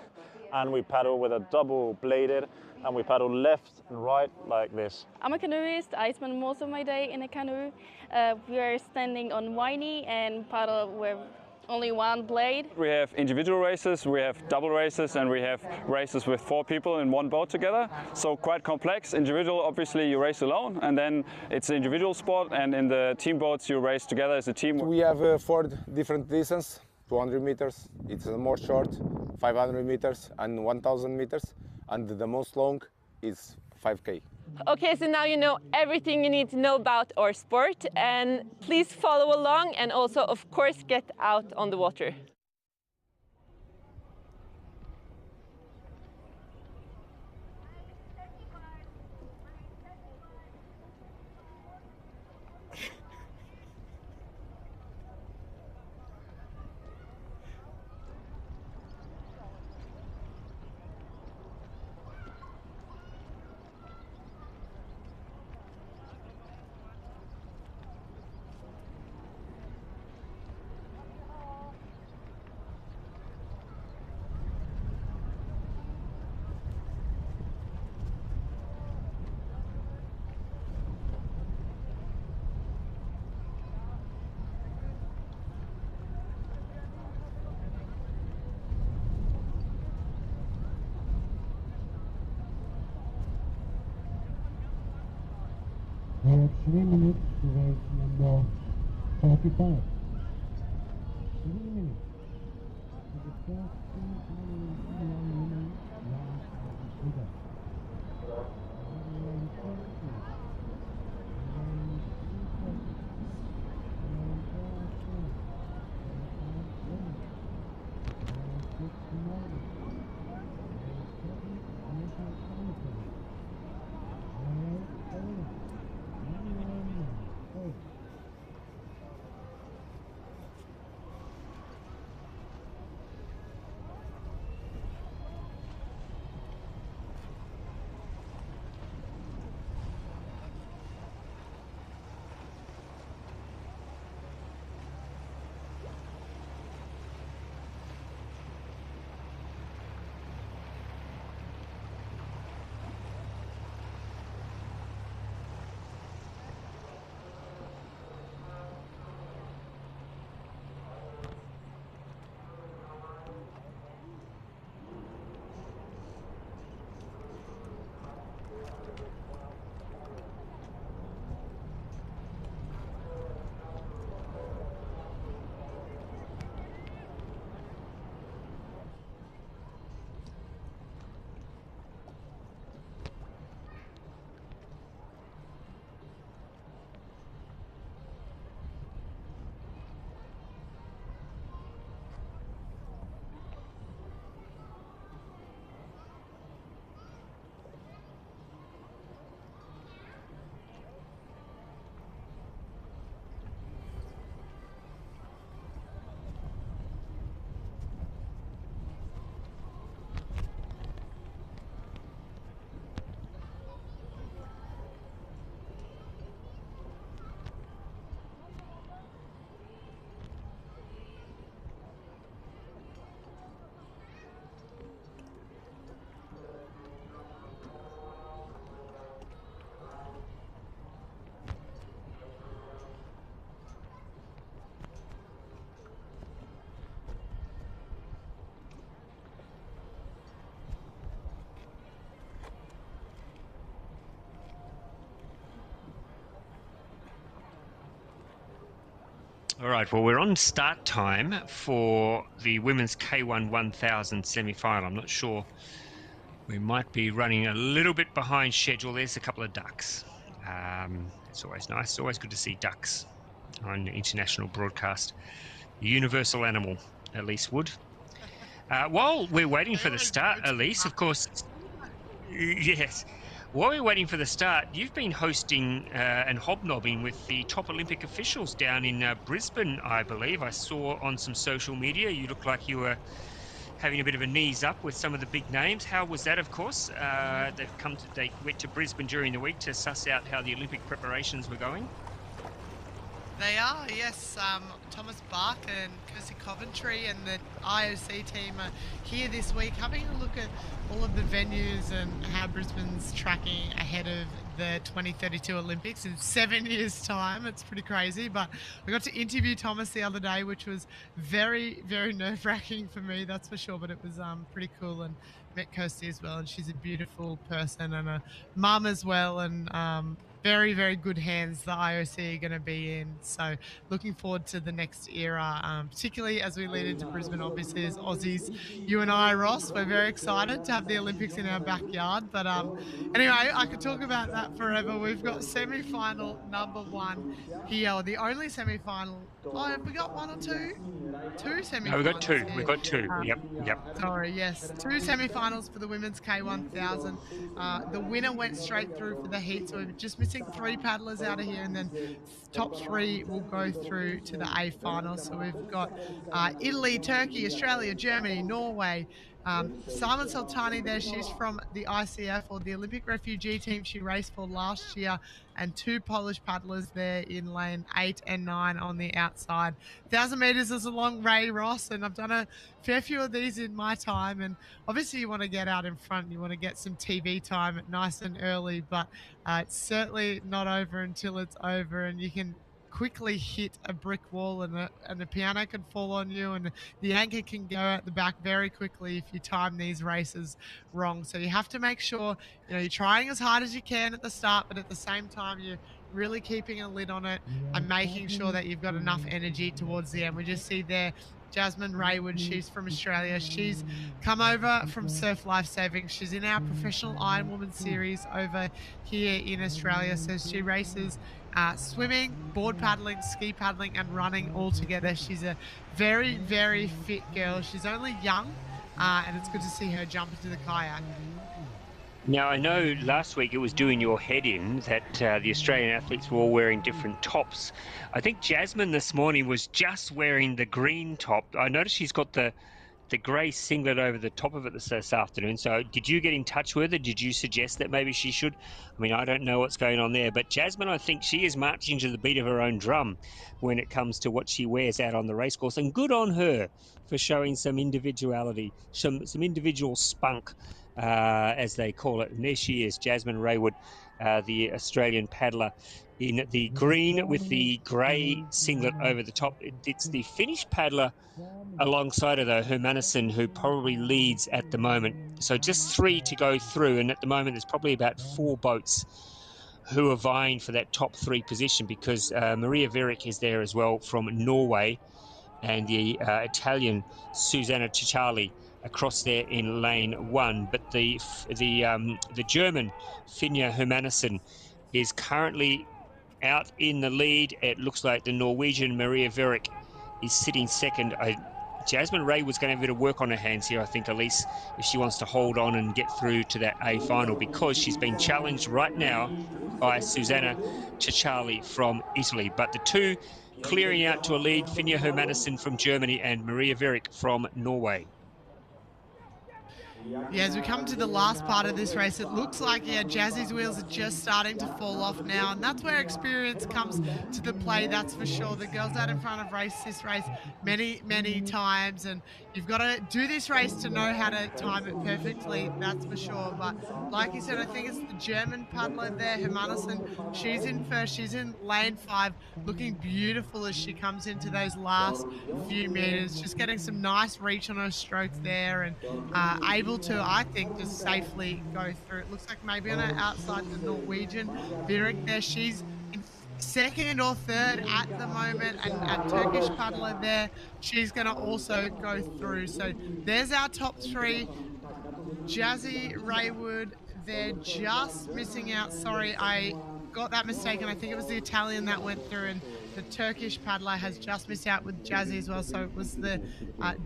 and we paddle with a double bladed, and we paddle left and right like this. I'm a canoeist. I spend most of my day in a canoe. We are standing on whiny and paddle with only one blade. We have individual races, we have double races, and we have races with 4 people in one boat together. So quite complex. Individual, obviously you race alone, and then it's an individual sport, and in the team boats you race together as a team. We have 4 different distances, 200 meters, it's more short, 500 meters and 1,000 meters, and the most long is 5K. Okay, so now you know everything you need to know about our sport, and please follow along and also, of course, get out on the water. We have 3 minutes to race number 45. 3 minutes. To the first women last figure. All right, well, we're on start time for the women's K1 1000 semi-final. I'm not sure. We might be running a little bit behind schedule. There's a couple of ducks. It's always nice. It's always good to see ducks on international broadcast. Universal animal, Elise Wood. While we're waiting for the start, Elise, of course, yes. While we're waiting for the start, you've been hosting and hobnobbing with the top Olympic officials down in Brisbane, I believe. I saw on some social media you looked like you were having a bit of a knees up with some of the big names. How was that, of course? They went to Brisbane during the week to suss out how the Olympic preparations were going. They are, yes. Thomas Bach and Kirsty Coventry and the IOC team are here this week having a look at all of the venues and how Brisbane's tracking ahead of the 2032 Olympics in 7 years' time. It's pretty crazy, but I got to interview Thomas the other day, which was very, very nerve-wracking for me, that's for sure, but it was pretty cool, and met Kirsty as well, and she's a beautiful person and a mum as well, and very, very good hands the IOC are going to be in. So looking forward to the next era, particularly as we lead into Brisbane, obviously, as Aussies. You and I, Ross, we're very excited to have the Olympics in our backyard. But anyway, I could talk about that forever. We've got semi-final number 1 here, or the only semi-final. Oh, have we got one or two? Two semi-finals. No, we've got two. We've got two. Yep. Sorry, yes. 2 semi-finals for the women's K1000. The winner went straight through for the heat, so we're just missing 3 paddlers out of here, and then top 3 will go through to the A final. So we've got Italy, Turkey, Australia, Germany, Norway. Simon Sultani there, she's from the ICF, or the Olympic refugee team she raced for last year, and 2 Polish paddlers there in lane 8 and 9 on the outside. 1,000 meters is a long ray, Ross, and I've done a fair few of these in my time, and obviously you want to get out in front, you want to get some TV time nice and early, but it's certainly not over until it's over, and you can quickly hit a brick wall, and the piano can fall on you, and the anchor can go out the back very quickly if you time these races wrong. So you have to make sure you're trying as hard as you can at the start, but at the same time you're really keeping a lid on it and making sure that you've got enough energy towards the end. We just see there Jasmine Raywood, she's from Australia. She's come over from Surf Lifesaving. She's in our professional Iron Woman series over here in Australia. So she races swimming, board paddling, ski paddling, and running all together. She's a very, very fit girl. She's only young, and it's good to see her jump into the kayak. Now, I know last week it was doing your head in that the Australian athletes were all wearing different tops. I think Jasmine this morning was just wearing the green top. I noticed she's got the grey singlet over the top of it this afternoon. So did you get in touch with her? Did you suggest that maybe she should? I mean, I don't know what's going on there. But Jasmine, I think she is marching to the beat of her own drum when it comes to what she wears out on the racecourse. And good on her for showing some individuality, some individual spunk, as they call it. And there she is, Jasmine Raywood, the Australian paddler, in the green with the grey singlet over the top. It's the Finnish paddler alongside of, though, Hermanusson, who probably leads at the moment. So just 3 to go through, and at the moment there's probably about 4 boats who are vying for that top 3 position, because Maria Verick is there as well from Norway, and the Italian Susanna Cicciali across there in lane 1. But the German Finja Hermanusson is currently out in the lead. It looks like the Norwegian Maria Verick is sitting second. Jasmine Ray was going to have a bit of work on her hands here, I think, Elise, if she wants to hold on and get through to that A final, because she's been challenged right now by Susanna Cicciali from Italy. But the 2 clearing out to a lead, Finja Hermanusson from Germany and Maria Verick from Norway. Yeah, as we come to the last part of this race, it looks like, Jazzy's wheels are just starting to fall off now, and that's where experience comes to the play, that's for sure. The girls out in front have raced this race many, many times, and you've got to do this race to know how to time it perfectly, that's for sure. But like you said, I think it's the German paddler there, Hermanusson. She's in first, she's in lane 5, looking beautiful as she comes into those last few meters, just getting some nice reach on her strokes there, and able to, I think, just safely go through. It looks like maybe on her outside, the Norwegian Verick there, she's in second or third at the moment, and a Turkish paddler there. She's going to also go through. So there's our top three. Jazzy, Raywood, they're just missing out. Sorry, I got that mistaken. I think it was the Italian that went through, and the Turkish paddler has just missed out with Jazzy as well. So it was the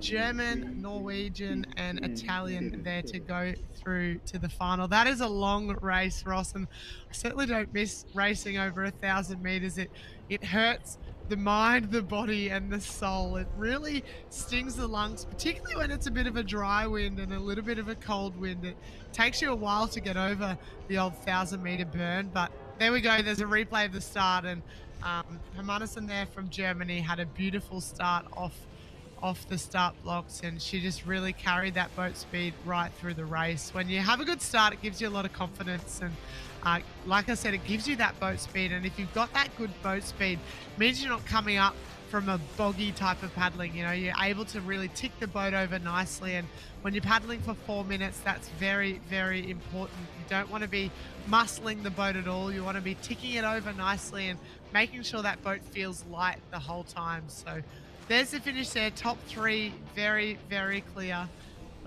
German, Norwegian, and Italian there to go through to the final. That is a long race, Ross, and I certainly don't miss racing over 1,000 meters. It hurts the mind, the body, and the soul. It really stings the lungs, particularly when it's a bit of a dry wind and a little bit of a cold wind. It takes you a while to get over the old 1,000-meter burn, but there we go. There's a replay of the start, and Hermanusson there from Germany had a beautiful start off the start blocks, and she just really carried that boat speed right through the race. When you have a good start, it gives you a lot of confidence, and like I said, it gives you that boat speed. And if you've got that good boat speed, it means you're not coming up from a boggy type of paddling. You know, you're able to really tick the boat over nicely, and when you're paddling for 4 minutes, that's very, very important. You don't want to be muscling the boat at all. You want to be ticking it over nicely and making sure that boat feels light the whole time. So there's the finish there. Top three, very, very clear.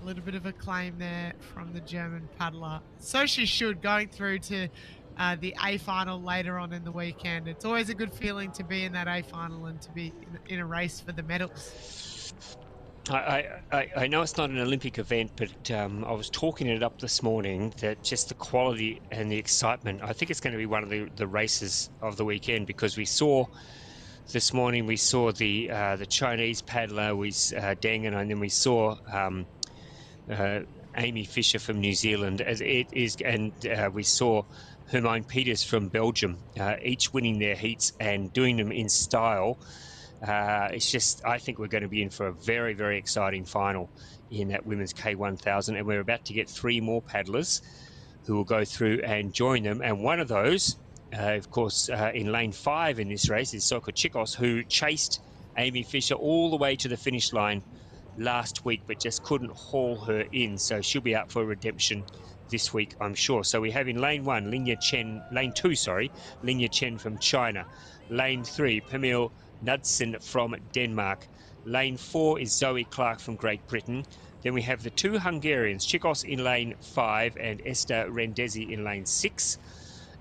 A little bit of a claim there from the German paddler. So she should, going through to the A final later on in the weekend. It's always a good feeling to be in that A final and to be in a race for the medals. I know it's not an Olympic event, but I was talking it up this morning that just the quality and the excitement, I think it's going to be one of the races of the weekend, because we saw this morning, we saw the Chinese paddler, Deng, and then we saw Amy Fisher from New Zealand, as it is, and we saw Hermine Peters from Belgium, each winning their heats and doing them in style. It's just, I think we're going to be in for a very, very exciting final in that women's K1000, and we're about to get 3 more paddlers who will go through and join them. And one of those, of course, in lane 5 in this race is Soko Chikos, who chased Amy Fisher all the way to the finish line last week, but just couldn't haul her in. So she'll be out for redemption this week, I'm sure. So we have in lane 1, lane 2, Linya Chen from China. Lane 3, Pamil Knudsen from Denmark. Lane 4 is Zoe Clark from Great Britain. Then we have the 2 Hungarians, Chikos in lane 5 and Esther Rendezi in lane 6.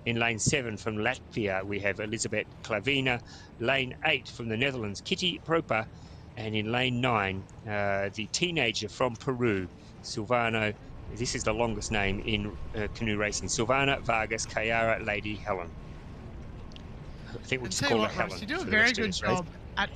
In lane 7 from Latvia, we have Elizabeth Klavina. Lane 8 from the Netherlands, Kitty Propa. And in lane 9, the teenager from Peru, Silvano, this is the longest name in canoe racing, Silvana Vargas Kayara Lady Helen. I think we'll just call her Helen. You do a very good job at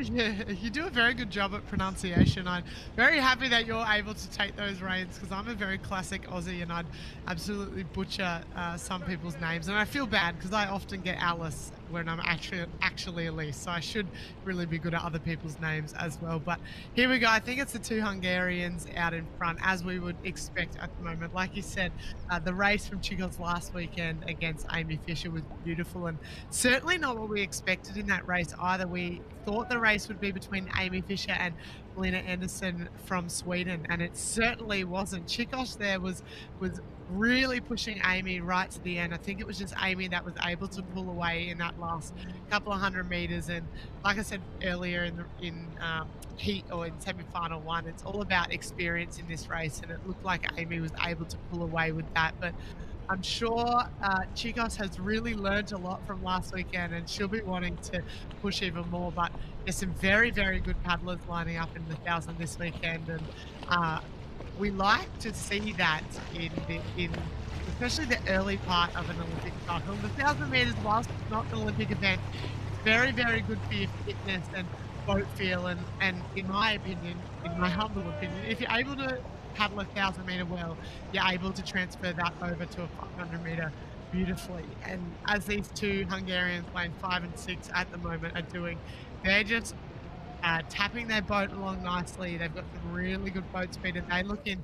you do a very good job at pronunciation. I'm very happy that you're able to take those reins, because I'm a very classic Aussie and I'd absolutely butcher some people's names, and I feel bad because I often get Alice when I'm actually Elise, so I should really be good at other people's names as well. But here we go. I think it's the 2 Hungarians out in front, as we would expect at the moment. Like you said, the race from Chikos last weekend against Amy Fisher was beautiful, and certainly not what we expected in that race either. We thought the race would be between Amy Fisher and Lena Andersson from Sweden, and it certainly wasn't. Chikos there was really pushing Amy right to the end. I think it was just Amy that was able to pull away in that last couple of 100 meters. And like I said earlier in heat or in semi-final 1, it's all about experience in this race, and it looked like Amy was able to pull away with that. But I'm sure Chikos has really learned a lot from last weekend, and she'll be wanting to push even more. But there's some very, very good paddlers lining up in the 1,000 this weekend, and we like to see that in especially the early part of an Olympic cycle. The 1,000 meters, whilst it's not an Olympic event, it's very, very good for your fitness and boat feel. And in my opinion, in my humble opinion, if you're able to paddle a 1,000 meter well, you're able to transfer that over to a 500 meter beautifully. And as these 2 Hungarians, lane 5 and 6 at the moment, are doing, they're just tapping their boat along nicely. They've got some really good boat speed, and they look in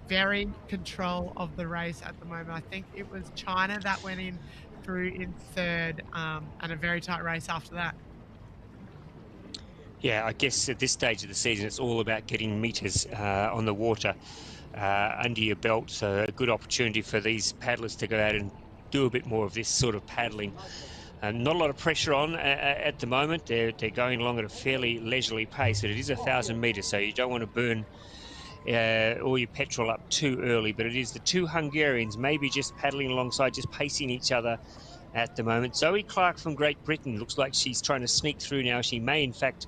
very control of the race at the moment. I think it was China that went in through in 3rd, and a very tight race after that. Yeah, I guess at this stage of the season, it's all about getting meters on the water under your belt. So a good opportunity for these paddlers to go out and do a bit more of this sort of paddling Not a lot of pressure on at the moment. They're going along at a fairly leisurely pace, but it is 1,000 metres, so you don't want to burn all your petrol up too early. But it is the two Hungarians maybe just paddling alongside, just pacing each other at the moment. Zoe Clark from Great Britain looks like she's trying to sneak through now. She may, in fact,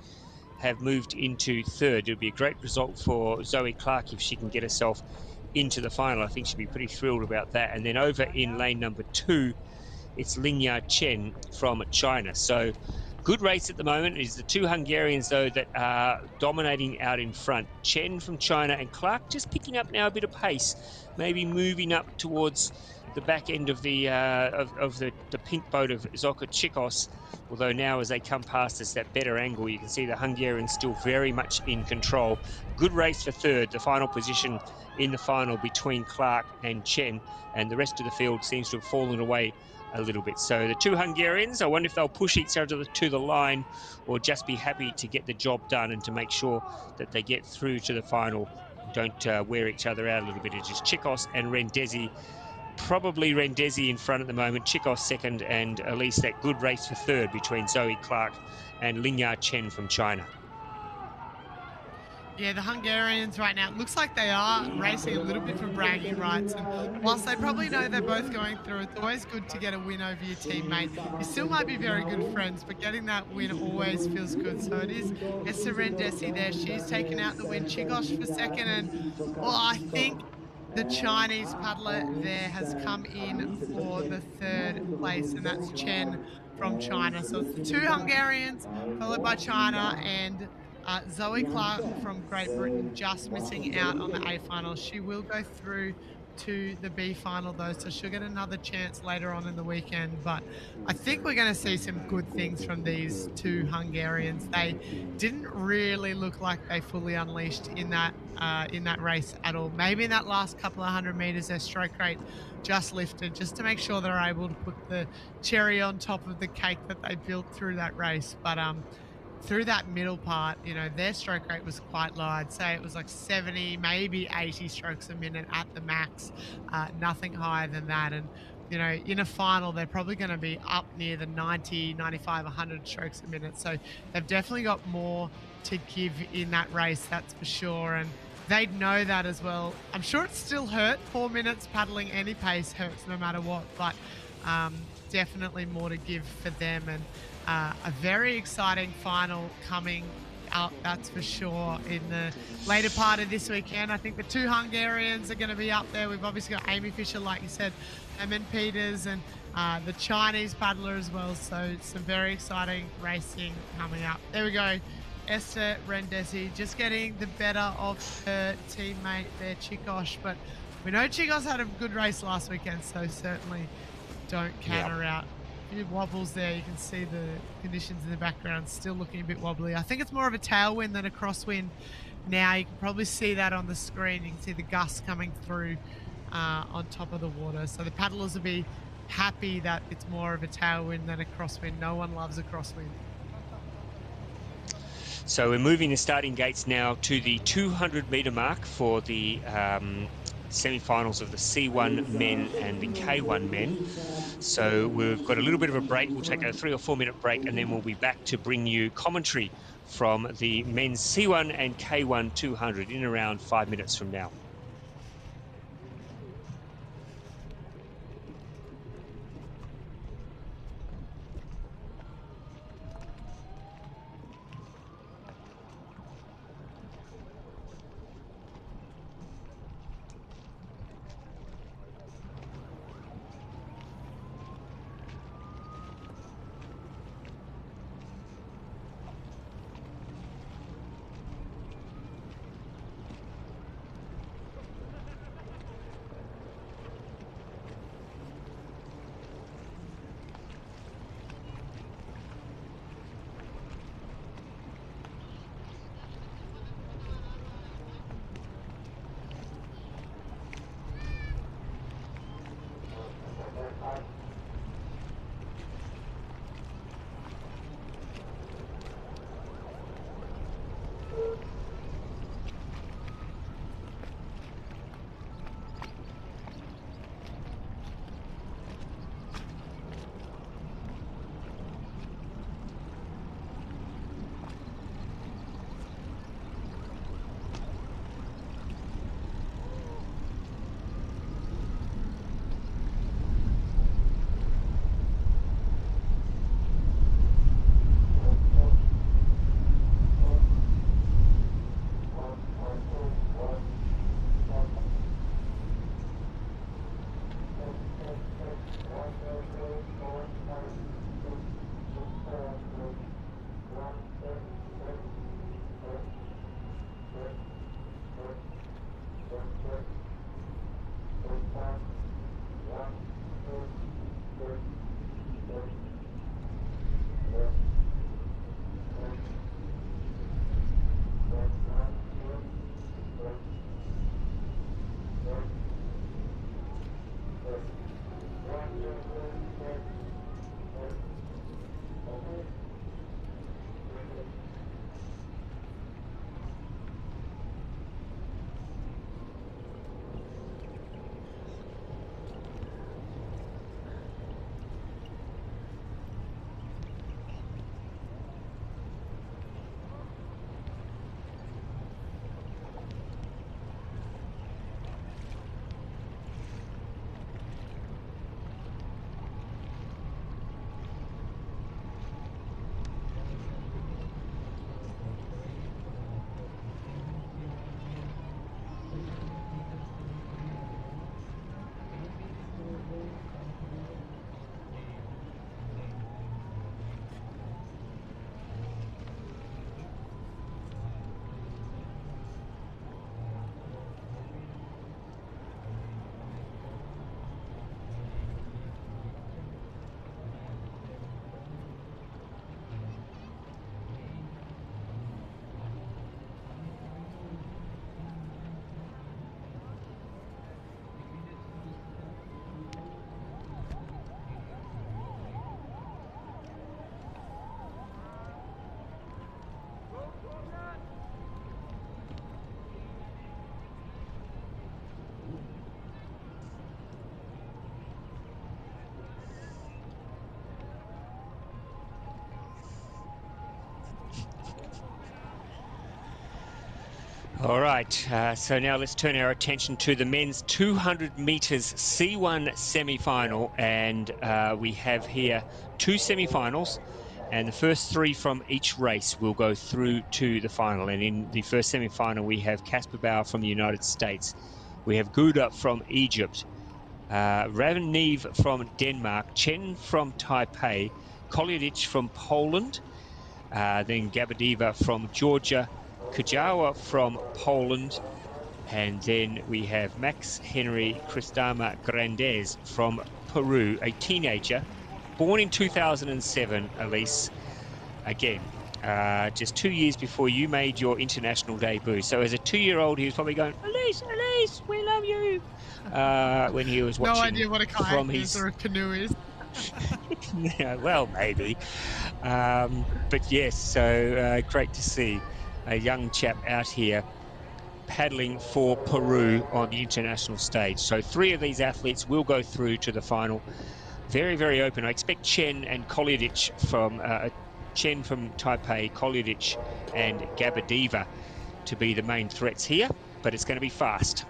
have moved into third. It would be a great result for Zoe Clark if she can get herself into the final. I think she'd be pretty thrilled about that. And then over in lane number 2, it's Lingya Chen from China. So good race at the moment. It is the two Hungarians, though, that are dominating out in front. Chen from China and Clark just picking up now a bit of pace, maybe moving up towards the back end of the the pink boat of Zoka Chikos. Although now as they come past us, that better angle, you can see the Hungarians still very much in control. Good race for third, the final position in the final between Clark and Chen, and the rest of the field seems to have fallen away a little bit. So the two Hungarians, I wonder if they'll push each other to the line or just be happy to get the job done and to make sure that they get through to the final, don't wear each other out a little bit. It's just Chikos and Rendesi. Probably Rendesi in front at the moment, Chikos second, and Elise that good race for third between Zoe Clark and Lingya Chen from China. Yeah, the Hungarians right now, it looks like they are racing a little bit for bragging rights. And whilst they probably know they're both going through, it's always good to get a win over your teammate. You still might be very good friends, but getting that win always feels good. So it is Esther Rendesi there. She's taken out the win. Chikos for second. And, well, I think the Chinese paddler there has come in for the third place, and that's Chen from China. So it's the two Hungarians, followed by China, and Zoe Clark from Great Britain just missing out on the A final. She will go through to the B final though, so she'll get another chance later on in the weekend. But I think we're going to see some good things from these two Hungarians. They didn't really look like they fully unleashed in that race at all. Maybe in that last couple of 100 meters, their stroke rate just lifted, just to make sure they're able to put the cherry on top of the cake that they built through that race. But through that middle part, you know, their stroke rate was quite low. I'd say it was like 70, maybe 80 strokes a minute at the max, nothing higher than that. And, you know, in a final, they're probably going to be up near the 90, 95, 100 strokes a minute. So they've definitely got more to give in that race, that's for sure. And they'd know that as well. I'm sure it still hurt. 4 minutes paddling any pace hurts no matter what, but definitely more to give for them. And a very exciting final coming up, that's for sure, in the later part of this weekend. I think the two Hungarians are going to be up there. We've obviously got Amy Fisher, like you said, Emin Peters, and the Chinese paddler as well. So some very exciting racing coming up. There we go. Esther Rendesi just getting the better of her teammate there, Chikos. But we know Chikos had a good race last weekend, so certainly don't count her out. A few wobbles there. You can see the conditions in the background still looking a bit wobbly. I think it's more of a tailwind than a crosswind now. You can probably see that on the screen. You can see the gusts coming through on top of the water. So the paddlers will be happy that it's more of a tailwind than a crosswind. No one loves a crosswind. So we're moving the starting gates now to the 200-metre mark for the semi-finals of the C1 men and the K1 men. So we've got a little bit of a break. We'll take a 3 or 4 minute break, and then we'll be back to bring you commentary from the men's C1 and K1 200 in around 5 minutes from now. All right, so now let's turn our attention to the men's 200 metres C1 semi-final, and we have here two semi-finals, and the first three from each race will go through to the final. And in the first semi-final, we have Kasper Bauer from the United States, we have Gouda from Egypt, Ravnev from Denmark, Chen from Taipei, Koliadic from Poland, then Gabadeva from Georgia, Kujawa from Poland, and then we have Max Henry Cristama Grandes from Peru, a teenager, born in 2007, Elise, again, just 2 years before you made your international debut. So as a 2-year-old, he was probably going, Elise, Elise, we love you, when he was watching. No idea what a kayak is or a canoe is. Yeah, well, maybe. But yes, so great to see a young chap out here paddling for Peru on the international stage. So 3 of these athletes will go through to the final. Very, very open. I expect Chen and Koliadic from Chen from Taipei, Koliadic and Gabadeva to be the main threats here, but it's going to be fast.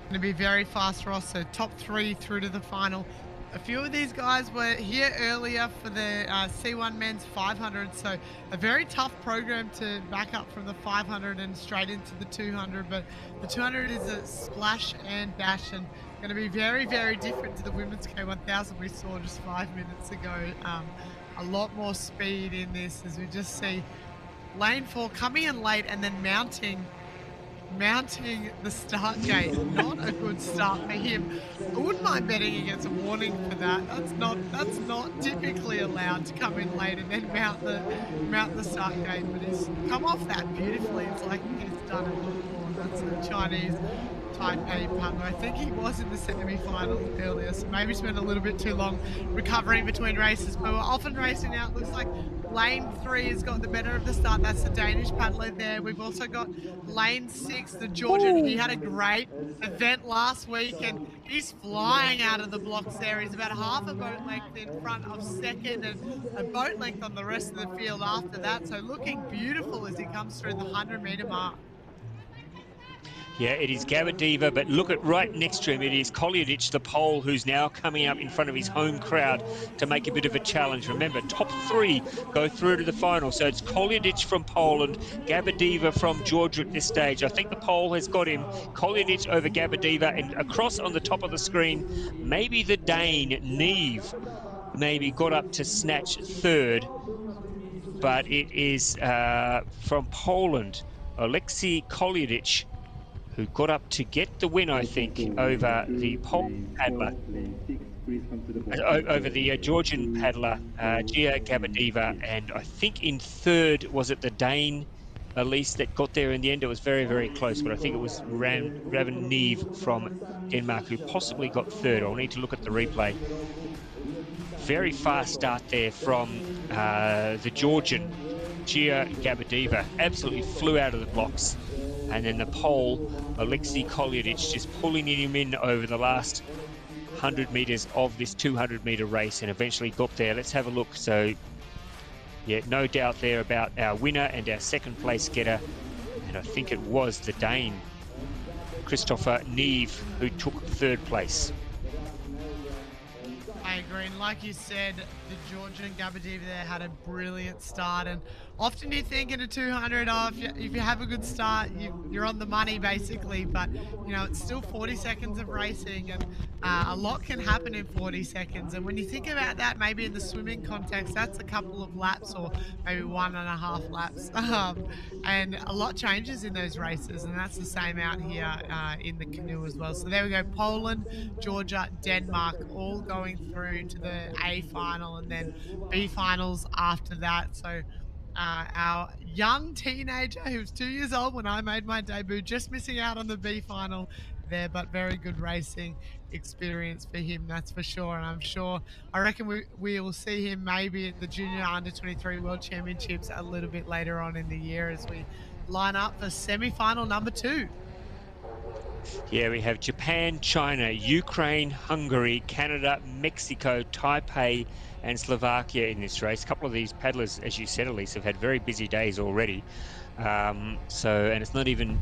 Going to be very fast, Ross. So top 3 through to the final. A few of these guys were here earlier for the C1 men's 500, so a very tough program to back up from the 500 and straight into the 200, but the 200 is a splash and dash and going to be very, very different to the women's K1000 we saw just 5 minutes ago. A lot more speed in this as we just see lane 4 coming in late and then mounting the start gate. Not a good start for him. I wouldn't mind betting he gets a warning for that. That's not typically allowed to come in late and then mount the start gate, but he's come off that beautifully. It's like he's done it before. That's the Chinese Taipei partner. I think he was in the semi-final earlier, so maybe spent a little bit too long recovering between races, but we're off and racing now. It looks like lane 3 has got the better of the start. That's the Danish paddler there. We've also got lane 6, the Georgian. He had a great event last week and he's flying out of the blocks there. He's about half a boat length in front of second and a boat length on the rest of the field after that. So looking beautiful as he comes through the 100-meter mark. Yeah, it is Gabardeva, but look at right next to him. It is Koljedic, the Pole, who's now coming up in front of his home crowd to make a bit of a challenge. Remember, top 3 go through to the final. So it's Koljedic from Poland, Gabardeva from Georgia at this stage. I think the Pole has got him. Koljedic over Gabardeva, and across on the top of the screen, maybe the Dane, Neve, maybe got up to snatch 3rd. But it is from Poland, Oleksiy Koljedic, who got up to get the win, I think, over the Polish paddler, over the Georgian paddler, Gia Gabardeva, and I think in 3rd, was it the Dane, Elise, that got there in the end? It was very, very close, but I think it was Raven Neve from Denmark who possibly got 3rd. I'll need to look at the replay. Very fast start there from the Georgian, Gia Gabardeva. Absolutely flew out of the blocks. And then the Pole, Oleksiy Koljedic, just pulling him in over the last 100 metres of this 200-metre race and eventually got there. Let's have a look. So, yeah, no doubt there about our winner and our second place getter. And I think it was the Dane, Christopher Neve, who took 3rd place. I agree, and like you said, the Georgian Gabardeva there had a brilliant start, and often you think in a 200, if you have a good start, you're on the money basically, but you know, it's still 40 seconds of racing, and a lot can happen in 40 seconds, and when you think about that, maybe in the swimming context, that's a couple of laps or maybe 1.5 laps, and a lot changes in those races, and that's the same out here in the canoe as well. So there we go, Poland, Georgia, Denmark, all going through to the A final and then B finals after that. So our young teenager who was 2 years old when I made my debut, just missing out on the B final there, but very good racing experience for him, that's for sure. And I reckon we will see him maybe at the Junior Under-23 World Championships a little bit later on in the year as we line up for semi-final number 2. Yeah, we have Japan, China, Ukraine, Hungary, Canada, Mexico, Taipei, and Slovakia in this race. A couple of these paddlers, as you said, Elise, have had very busy days already. And it's not even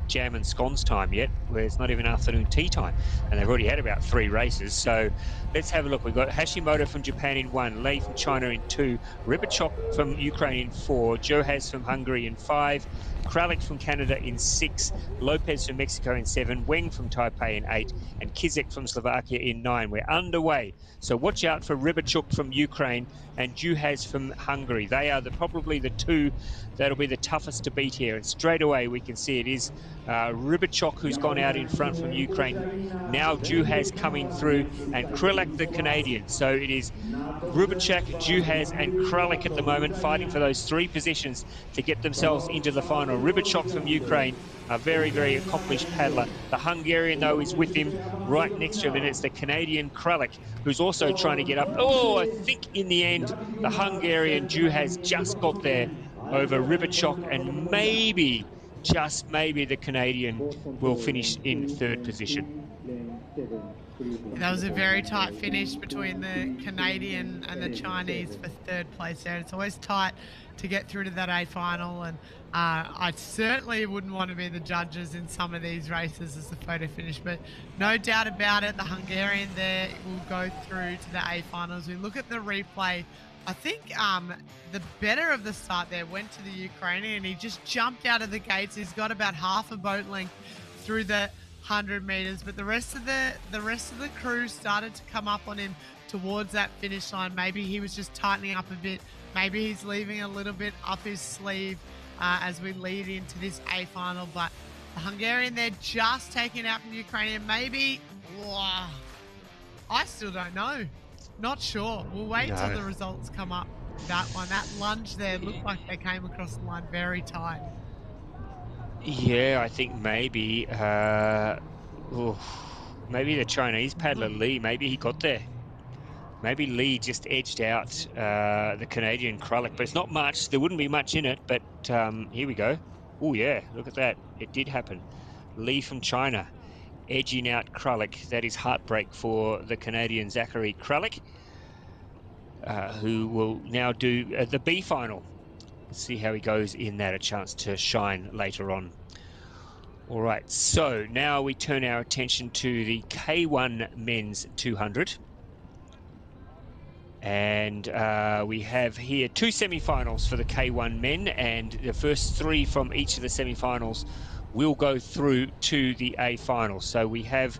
jam and scones time yet, where it's not even afternoon tea time, and they've already had about 3 races. So let's have a look. We've got Hashimoto from Japan in 1, Lei from China in 2, Rybachok from Ukraine in 4, Johas from Hungary in 5, Kralik from Canada in 6, Lopez from Mexico in 7, Weng from Taipei in 8, and Kizek from Slovakia in 9. We're underway. So watch out for Rybachuk from Ukraine and Juhas from Hungary. They are probably the 2 that'll be the toughest to beat here. And straight away we can see it is Rybachuk who's gone out in front from Ukraine. Now Juhas coming through, and Kralik the Canadian. So it is Rybachuk, Juhas and Kralik at the moment fighting for those 3 positions to get themselves into the final. Rybachuk from Ukraine, a very, very accomplished paddler. The Hungarian, though, is with him right next to him, and it's the Canadian Kralik who's also trying to get up. Oh, I think in the end, the Hungarian Juhas just got there over Rybachuk, and maybe, just maybe, the Canadian will finish in 3rd position. That was a very tight finish between the Canadian and the Chinese for 3rd place there. It's always tight to get through to that A final, and I certainly wouldn't want to be the judges in some of these races as the photo finish, but no doubt about it, the Hungarian there will go through to the A finals. We look at the replay. I think the better of the start there went to the Ukrainian. He just jumped out of the gates. He's got about half a boat length through the 100 meters, but the rest of the crew started to come up on him towards that finish line. Maybe he was just tightening up a bit. Maybe he's leaving a little bit up his sleeve as we lead into this A final. But the Hungarian there just taking out from the Ukrainian. Maybe, I still don't know. Not sure. We'll wait till the results come up. That one, that lunge there looked like they came across the line very tight. Yeah, I think maybe, maybe the Chinese paddler Lee, maybe he got there. Maybe Lee just edged out the Canadian Kralik, but it's not much. There wouldn't be much in it, but here we go. Oh yeah, look at that. It did happen. Lee from China edging out Kralik. That is heartbreak for the Canadian Zachary Kralik, who will now do the B final. See how he goes in that, a chance to shine later on. All right, so now we turn our attention to the K1 men's 200. And we have here 2 semi-finals for the K1 men, and the first 3 from each of the semi-finals will go through to the A final. So we have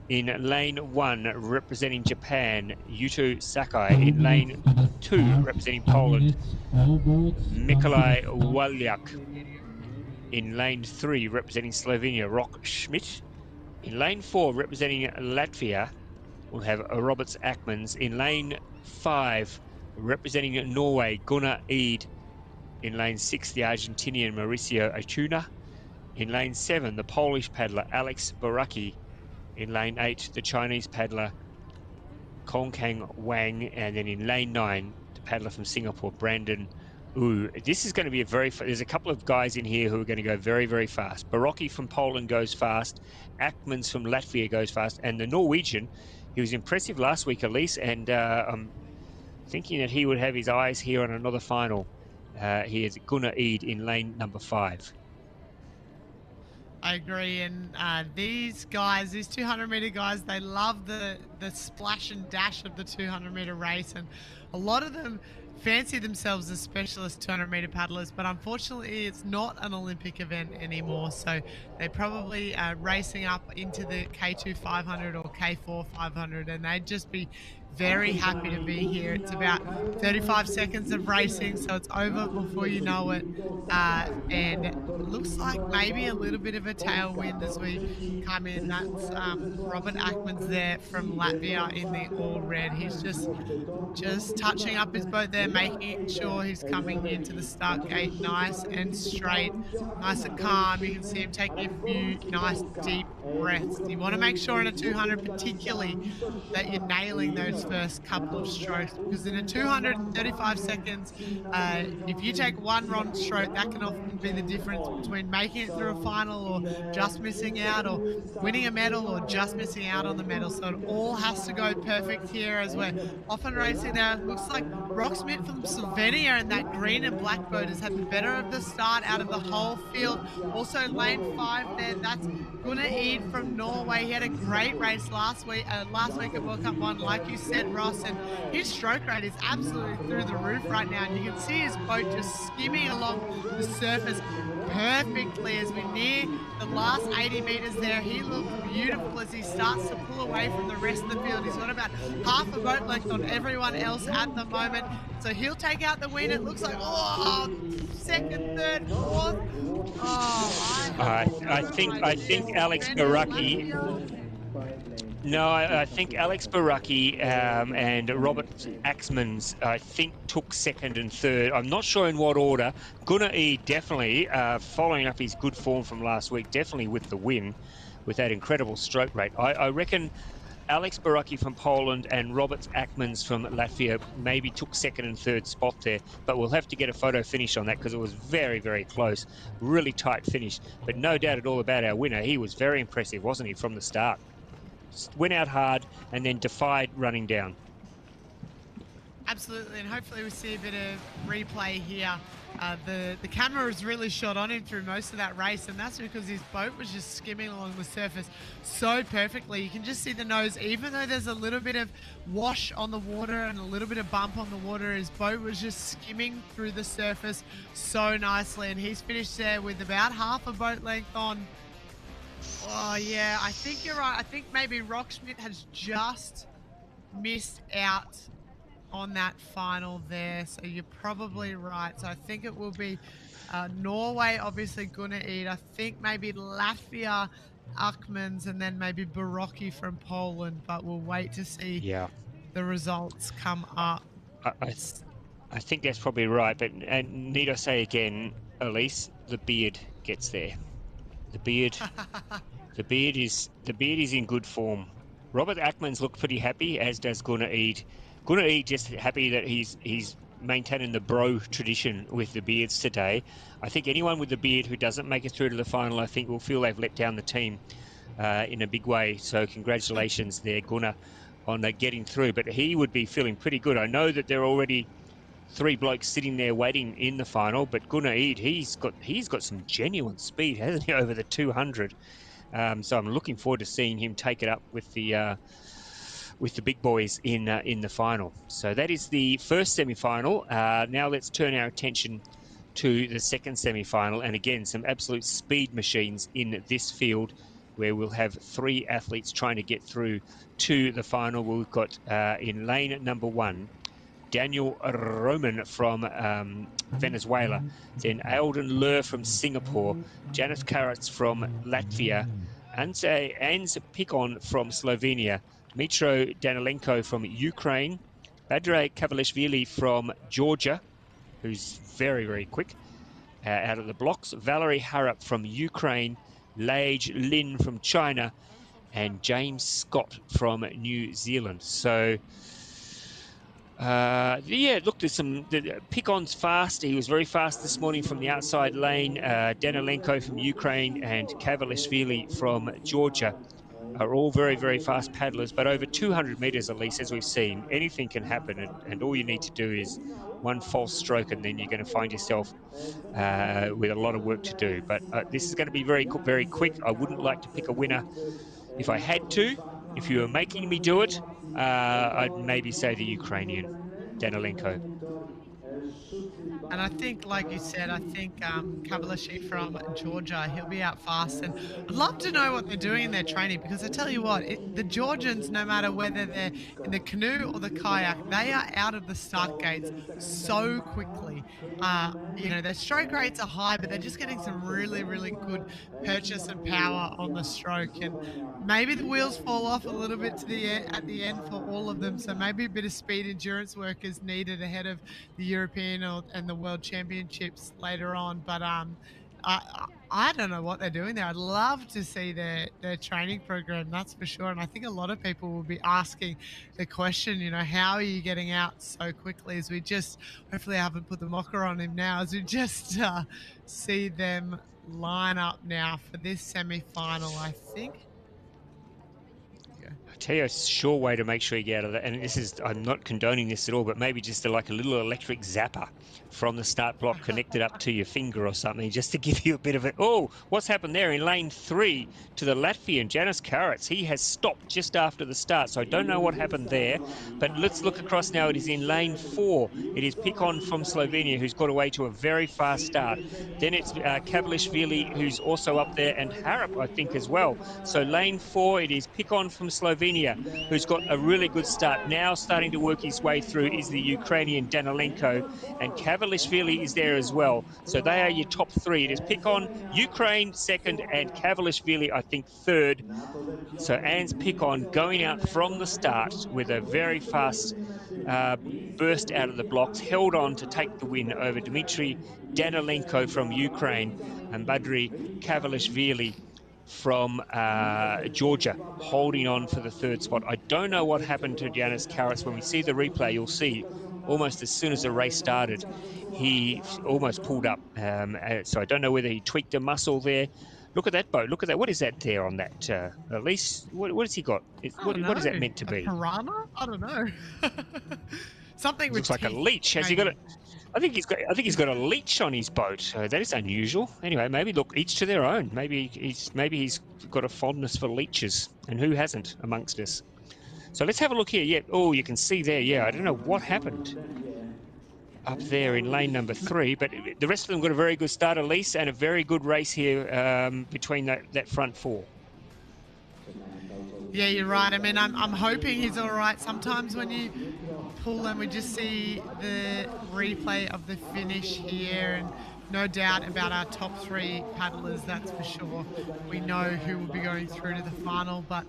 in lane 1 representing Japan, WZKaj. In lane 2 representing Poland, Mikolaj Waljak. In lane 3 representing Slovenia, Rok Schmidt. In lane 4 representing Latvia, we'll have Roberts Akmans. In lane 5 representing Norway, Gunnar Eid. In lane 6 the Argentinian Mauricio Acuna. In lane 7 the Polish paddler Alex Baraki. In lane 8 the Chinese paddler Kongkang Wang. And then in lane 9 the paddler from Singapore, Brandon Wu. This is going to be there's a couple of guys in here who are going to go very, very fast. Baraki from Poland goes fast. Akmans from Latvia goes fast. And the Norwegian, he was impressive last week, Elise, and I'm thinking that he would have his eyes here on another final. He is Gunnar Eid in lane number 5. I agree, and these guys, these 200-meter guys, they love the splash and dash of the 200-meter race, and a lot of them fancy themselves as specialist 200-meter paddlers, but unfortunately it's not an Olympic event anymore, so they're probably racing up into the K2 500 or K4 500, and they'd just be very happy to be here. It's about 35 seconds of racing, so it's over before you know it, and it looks like maybe a little bit of a tailwind as we come in. That's Robert Akmans there from Latvia in the all red. He's just touching up his boat there, making sure he's coming into the start gate nice and straight, nice and calm. You can see him taking a few nice deep breaths. You want to make sure in a 200 particularly that you're nailing those first couple of strokes, because in a 235 seconds, if you take one wrong stroke, that can often be the difference between making it through a final or just missing out, or winning a medal or just missing out on the medal. So it all has to go perfect here as we're often racing there. It looks like Rok Schmidt from Slovenia in that green and black boat has had the better of the start out of the whole field. Also lane 5 there, that's Gunnar Eid from Norway. He had a great race last week at World Cup 1, like you said, Ross, and his stroke rate is absolutely through the roof right now, and you can see his boat just skimming along the surface perfectly as we near the last 80 meters there. He looks beautiful as he starts to pull away from the rest of the field. He's got about half a boat length on everyone else at the moment, so he'll take out the win. It looks like, oh, second, third, fourth. Oh, I think Alex Baraki. No, I think Alex Baraki and Robert Akmans, I think, took second and third. I'm not sure in what order. Gunnar Eid definitely, following up his good form from last week, definitely with the win, with that incredible stroke rate. I reckon Alex Baraki from Poland and Robert Akmans from Latvia maybe took second and third spot there, but we'll have to get a photo finish on that because it was very, very close. Really tight finish, but no doubt at all about our winner. He was very impressive, wasn't he, from the start? Went out hard and then defied running down. Absolutely, and hopefully we see a bit of replay here. The camera was really shot on him through most of that race, and that's because his boat was just skimming along the surface so perfectly. You can just see the nose, even though there's a little bit of wash on the water and a little bit of bump on the water, his boat was just skimming through the surface so nicely, and he's finished there with about half a boat length on. Oh, yeah, I think you're right. I think maybe Rok Schmidt has just missed out on that final there, so you're probably right. So I think it will be Norway, obviously Gunnar Eid. I think maybe Latvia, Akmans, and then maybe Baraki from Poland, but we'll wait to see the results come up. I think that's probably right, but need I say again, Elise, the beard gets there. The beard is in good form. Robert Akmans looked pretty happy, as does Gunnar Eid. Gunnar Eid just happy that he's maintaining the bro tradition with the beards today. I think anyone with the beard who doesn't make it through to the final, I think will feel they've let down the team in a big way. So congratulations there, Gunnar, on getting through. But he would be feeling pretty good. I know that there are already three blokes sitting there waiting in the final. But Gunnar Eid, he's got some genuine speed, hasn't he, over the 200? So I'm looking forward to seeing him take it up with the big boys in the final. So that is the first semi-final. Now let's turn our attention to the second semi-final, and again, some absolute speed machines in this field, where we'll have three athletes trying to get through to the final. We've got in lane number 1, Daniel Roman from Venezuela, then Alden Lur from Singapore, Janis Karac from Latvia, Ans Pikon from Slovenia, Mitro Danilenko from Ukraine, Badre Kavalishvili from Georgia, who's very, very quick out of the blocks, Valerie Harrop from Ukraine, Lage Lin from China, and James Scott from New Zealand. So, yeah, look, there's some... Picon's fast. He was very fast this morning from the outside lane. Danilenko from Ukraine and Kavalishvili from Georgia are all very, very fast paddlers, but over 200 metres at least, as we've seen, anything can happen, and all you need to do is one false stroke, and then you're going to find yourself with a lot of work to do. But this is going to be very, very quick. I wouldn't like to pick a winner if I had to. If you were making me do it, I'd maybe say the Ukrainian, Danilenko. And I think, like you said, I think Kabalashi from Georgia, he'll be out fast. And I'd love to know what they're doing in their training, because I tell you what, the Georgians, no matter whether they're in the canoe or the kayak, they are out of the start gates so quickly. You know, their stroke rates are high, but they're just getting some really, really good purchase and power on the stroke. And maybe the wheels fall off a little bit at the end for all of them. So maybe a bit of speed endurance work is needed ahead of the European and the World Championships later on. But I don't know what they're doing there. I'd love to see their training program, that's for sure. And I think a lot of people will be asking the question, you know, how are you getting out so quickly? As we just, hopefully I haven't put the mocker on him now, as we just see them line up now for this semi-final, I think. I tell you a sure way to make sure you get out of that, and this is, I'm not condoning this at all, but maybe just like a little electric zapper from the start block connected up to your finger or something, just to give you a bit of it. Oh, what's happened there in lane 3 to the Latvian, Janis Karac? He has stopped just after the start, so I don't know what happened there, but let's look across now. It is in lane 4. It is Pikon from Slovenia, who's got away to a very fast start. Then it's Kavalishvili, who's also up there, and Harrop, I think, as well. So lane 4, it is Pikon from Slovenia, who's got a really good start. Now starting to work his way through is the Ukrainian Danilenko, and Kavalishvili is there as well. So they are your top 3. It is Pikon, Ukraine second, and Kavalishvili, I think, third. So Ans Pikon going out from the start with a very fast burst out of the blocks, held on to take the win over Dmitry Danilenko from Ukraine and Badri Kavalishvili from Georgia, holding on for the third spot. I don't know what happened to Janis Karac. When we see the replay, you'll see almost as soon as the race started, he almost pulled up. So I don't know whether he tweaked a muscle there. Look at that boat. Look at that. What is that there on that? Elise, what has he got? What is that meant to be? A piranha? I don't know. Something Looks with like teeth, a leech. Has he got it? I think he's got a leech on his boat. That is unusual. Anyway, maybe look, each to their own. Maybe he's got a fondness for leeches, and who hasn't amongst us? So let's have a look here. Yeah. Oh, you can see there. Yeah. I don't know what happened up there in lane number 3, but the rest of them got a very good start, Elise, and a very good race here between that front 4. Yeah, you're right. I mean, I'm hoping he's all right. Sometimes when you pull and we just see the replay of the finish here, and no doubt about our top 3 paddlers, that's for sure. We know who will be going through to the final. But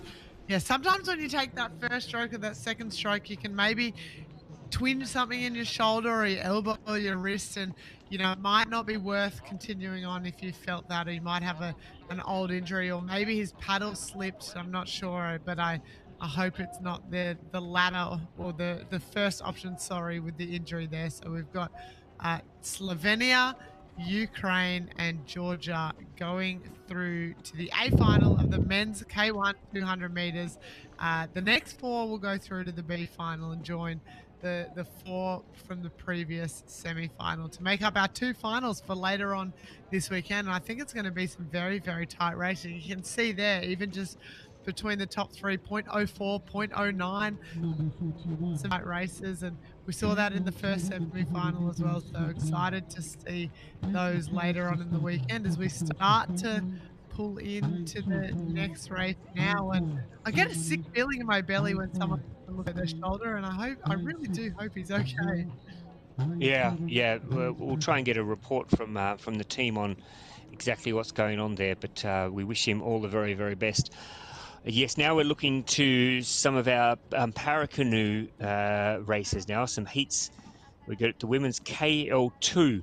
yeah, sometimes when you take that first stroke or that second stroke, you can maybe twinge something in your shoulder or your elbow or your wrist, and you know, it might not be worth continuing on if you felt that, or you might have an old injury, or maybe his paddle slipped. I'm not sure, but I hope it's not the latter or the first option, sorry, with the injury there. So we've got Slovenia Ukraine and Georgia going through to the A final of the men's K1 200 meters. The next 4 will go through to the B final and join the 4 from the previous semi-final to make up our 2 finals for later on this weekend. And I think it's going to be some very, very tight racing. You can see there, even just between the top 3, 0.04, 0.09, some tight races. And we saw that in the first semi-final as well. So excited to see those later on in the weekend as we start to pull into the next race now. And I get a sick feeling in my belly when someone looks at their shoulder, and I really do hope he's okay. Yeah. We'll try and get a report from the team on exactly what's going on there, but we wish him all the very, very best. Yes, now we're looking to some of our Paracanowe races now, some heats. We got the women's KL2,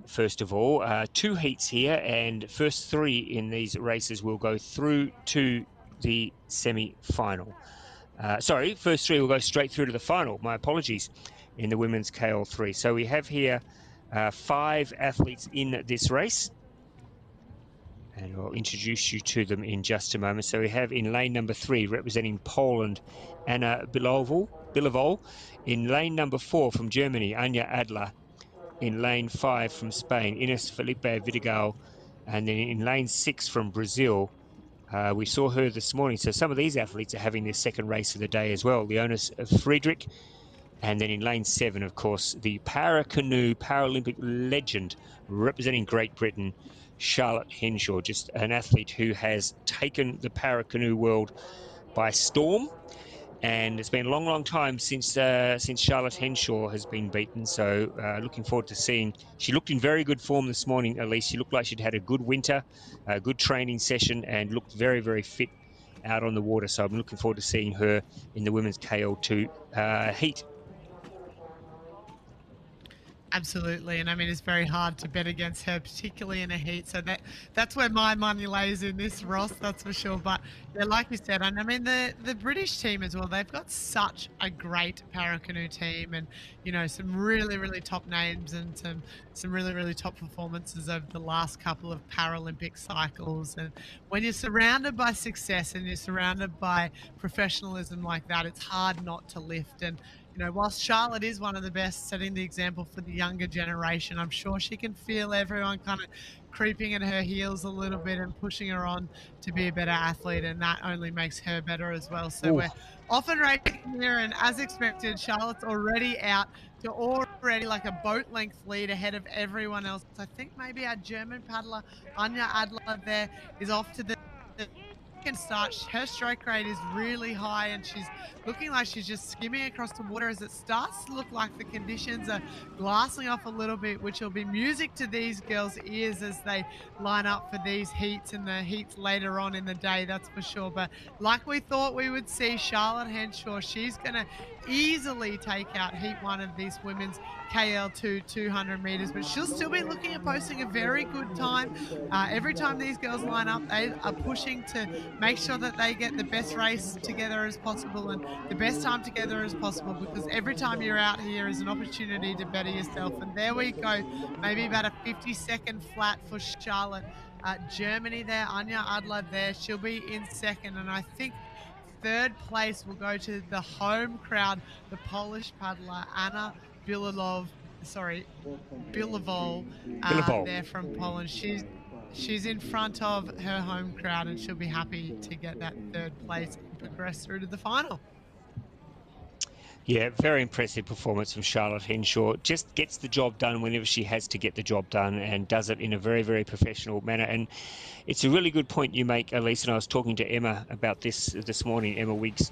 first of all. 2 heats here, and first 3 in these races will go through to the semi-final. First 3 will go straight through to the final. My apologies, in the women's KL3. So we have here 5 athletes in this race, and I'll introduce you to them in just a moment. So we have in lane number 3, representing Poland, Anna Bilovol. In lane number 4 from Germany, Anja Adler. In lane 5 from Spain, Ines Felipe Vidigal. And then in lane 6 from Brazil, we saw her this morning. So some of these athletes are having their second race of the day as well. Leonis Friedrich. And then in lane 7, of course, the Paracanowe Paralympic legend representing Great Britain, Charlotte Henshaw, just an athlete who has taken the Paracanowe world by storm. And it's been a long, long time since Charlotte Henshaw has been beaten. So looking forward to seeing. She looked in very good form this morning, at least. She looked like she'd had a good winter, a good training session, and looked very, very fit out on the water. So I'm looking forward to seeing her in the women's KL2 heat. Absolutely, and I mean it's very hard to bet against her, particularly in a heat. So that's where my money lays in this, Ross. That's for sure. But yeah, like you said, and I mean the British team as well. They've got such a great Paracanowe team, and you know some really, really top names and some really, really top performances over the last couple of Paralympic cycles. And when you're surrounded by success and you're surrounded by professionalism like that, it's hard not to lift. And you know, whilst Charlotte is one of the best, setting the example for the younger generation, I'm sure she can feel everyone kind of creeping at her heels a little bit and pushing her on to be a better athlete, and that only makes her better as well. So we're often racing here, and as expected, Charlotte's already out to already like a boat length lead ahead of everyone else. I think maybe our German paddler, Anja Adler, there is off to the second start. Her stroke rate is really high, and she's looking like she's just skimming across the water as it starts to look like the conditions are glassing off a little bit, which will be music to these girls' ears as they line up for these heats and the heats later on in the day, that's for sure. But like we thought we would see, Charlotte Henshaw, she's going to easily take out heat 1 of these women's KL2 200 meters, but she'll still be looking at posting a very good time. Every time these girls line up, they are pushing to make sure that they get the best race together as possible and the best time together as possible, because every time you're out here is an opportunity to better yourself. And there we go, maybe about a 50-second flat for Charlotte. Germany there, Anja Adler there, she'll be in second, and I think third place will go to the home crowd, the Polish paddler Anna Bilovol there from Poland. She's in front of her home crowd, and she'll be happy to get that third place and progress through to the final. Yeah, very impressive performance from Charlotte Henshaw. Just gets the job done whenever she has to get the job done, and does it in a very, very professional manner. And it's a really good point you make, Elise, and I was talking to Emma about this morning, Emma Wiggs,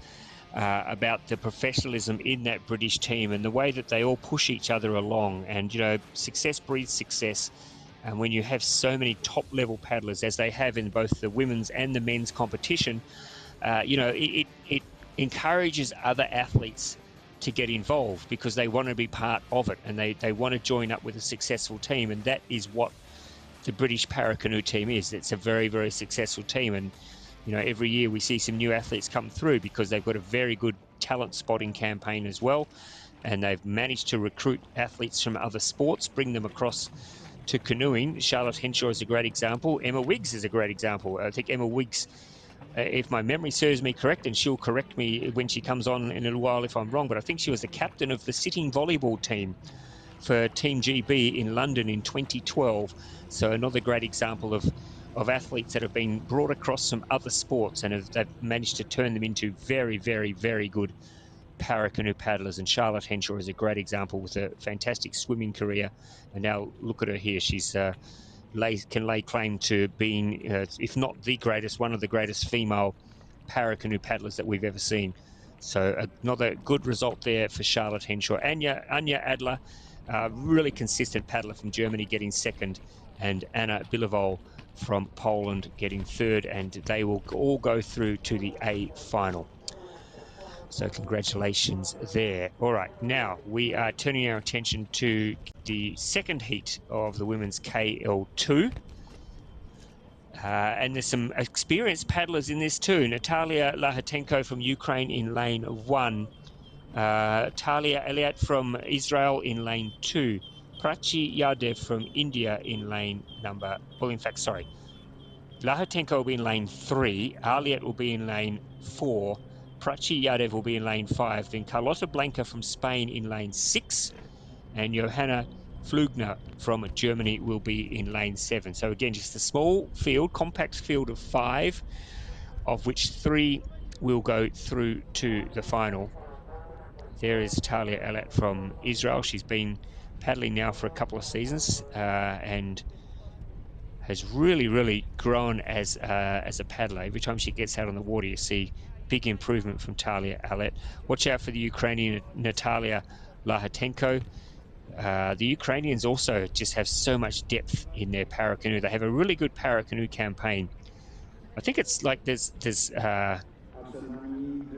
about the professionalism in that British team and the way that they all push each other along. And, you know, success breeds success. And when you have so many top-level paddlers, as they have in both the women's and the men's competition, you know, it encourages other athletes to get involved because they want to be part of it, and they want to join up with a successful team. And that is what the British Paracanowe team is. It's a very, very successful team. And, you know, every year we see some new athletes come through because they've got a very good talent spotting campaign as well. And they've managed to recruit athletes from other sports, bring them across to canoeing, Charlotte Henshaw is a great example. Emma Wiggs is a great example. I think Emma Wiggs, if my memory serves me correct, and she'll correct me when she comes on in a little while if I'm wrong, but I think she was the captain of the sitting volleyball team for Team GB in London in 2012. So another great example of athletes that have been brought across from other sports and they've managed to turn them into very, very, very good para-canoe paddlers. And Charlotte Henshaw is a great example with a fantastic swimming career. And now look at her here. She's can lay claim to being, if not the greatest, one of the greatest female para-canoe paddlers that we've ever seen. So another good result there for Charlotte Henshaw. Anya Adler, really consistent paddler from Germany, getting second, and Anna Bilivol from Poland getting third, and they will all go through to the A final. So congratulations there. All right, now we are turning our attention to the second heat of the women's KL2. And there's some experienced paddlers in this too. Natalia Lahatenko from Ukraine in lane 1. Talia Eliat from Israel in lane 2. Prachi Yadev from India in lane Lahatenko will be in lane 3. Aliat will be in lane 4. Prachi Yadev will be in lane 5. Then Carlota Blanca from Spain in lane 6. And Johanna Flugner from Germany will be in lane 7. So again, just a small field, compact field of 5, of which 3 will go through to the final. There is Talia Elat from Israel. She's been paddling now for a couple of seasons and has really grown as a paddler. Every time she gets out on the water, you see big improvement from Talia Elat. Watch out for the Ukrainian Natalia Lahatenko. The Ukrainians also just have so much depth in their para-canoe. They have a really good para-canoe campaign. I think it's like there's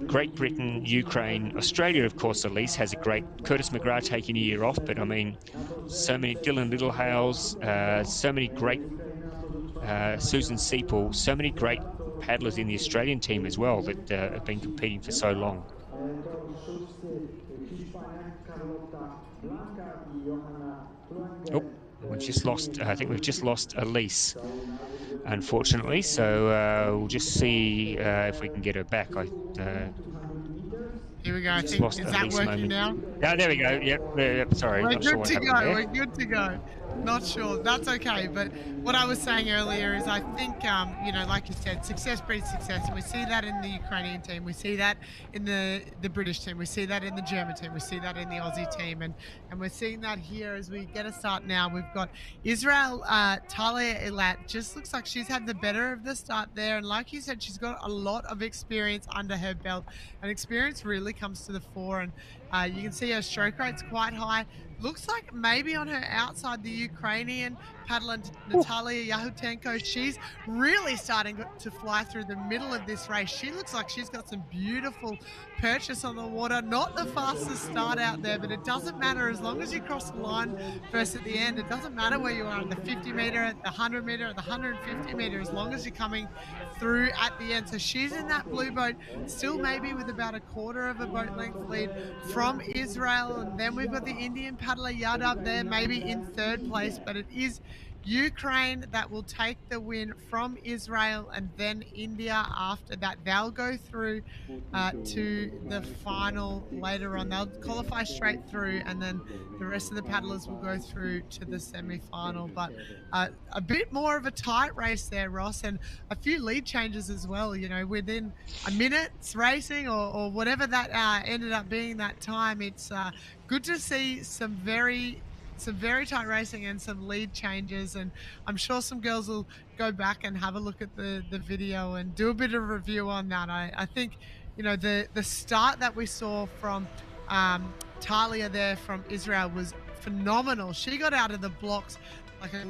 Great Britain, Ukraine, Australia, of course, at least has a great Curtis McGrath taking a year off. But I mean, so many Dylan Littlehales, so many great Susan Seipel, so many great paddlers in the Australian team as well that have been competing for so long. Oh, we've just lost. I think we've just lost Elise, unfortunately. So we'll just see if we can get her back. Here we go. I think, is that working now? Yeah, there we go. Yep. Sorry. We're good to go. We're good to go. Not sure. That's okay. But what I was saying earlier is I think, like you said, success breeds success. And we see that in the Ukrainian team. We see that in the British team. We see that in the German team. We see that in the Aussie team. And we're seeing that here as we get a start now. We've got Israel, Talia Elat. Just looks like she's had the better of the start there. And like you said, she's got a lot of experience under her belt. And experience really comes to the fore. And you can see her stroke rate's quite high. Looks like maybe on her outside, the Ukrainian paddler Natalia Yahutenko, she's really starting to fly through the middle of this race. She looks like she's got some beautiful purchase on the water. Not the fastest start out there, but it doesn't matter as long as you cross the line first at the end. It doesn't matter where you are at the 50 meter, at the 100 meter, at the 150 meter, as long as you're coming through at the end. So she's in that blue boat, still maybe with about a quarter of a boat length lead from Israel. And then we've got the Indian paddler Yadav there, maybe in third place, but it is Ukraine that will take the win from Israel, and then India after that. They'll go through to the final later on. They'll qualify straight through, and then the rest of the paddlers will go through to the semi-final. But a bit more of a tight race there, Ross, and a few lead changes as well. You know, within a minute's racing or whatever that ended up being that time, it's good to see some very tight racing and some lead changes, and I'm sure some girls will go back and have a look at the video and do a bit of review on that. I think, you know, the start that we saw from Talia there from Israel was phenomenal. She got out of the blocks like a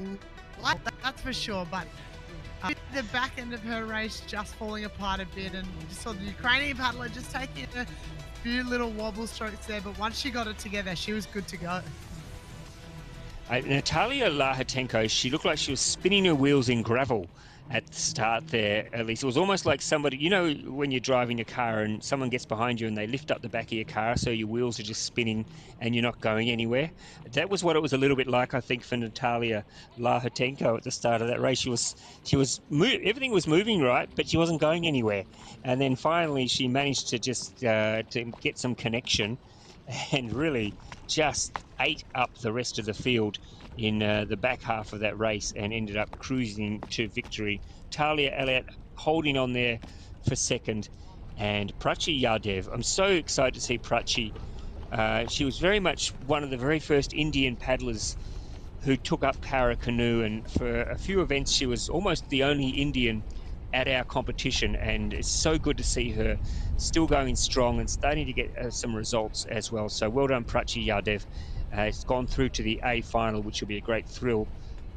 light, that's for sure, but the back end of her race just falling apart a bit, and you saw the Ukrainian paddler just taking a few little wobble strokes there, but once she got it together, she was good to go. Natalia Lahatenko, she looked like she was spinning her wheels in gravel at the start there. At least it was almost like somebody, you know, when you're driving a car and someone gets behind you and they lift up the back of your car so your wheels are just spinning and you're not going anywhere. That was what it was a little bit like, I think, for Natalia Lahotenko at the start of that race. Everything was moving right, but she wasn't going anywhere. And then finally she managed to just to get some connection and really just ate up the rest of the field in the back half of that race and ended up cruising to victory. Talia Elliott holding on there for second, and Prachi Yadev. I'm so excited to see Prachi. She was very much one of the very first Indian paddlers who took up Paracanowe, and for a few events she was almost the only Indian at our competition, and it's so good to see her still going strong and starting to get some results as well. So well done, Prachi Yadev. It's gone through to the A final, which will be a great thrill,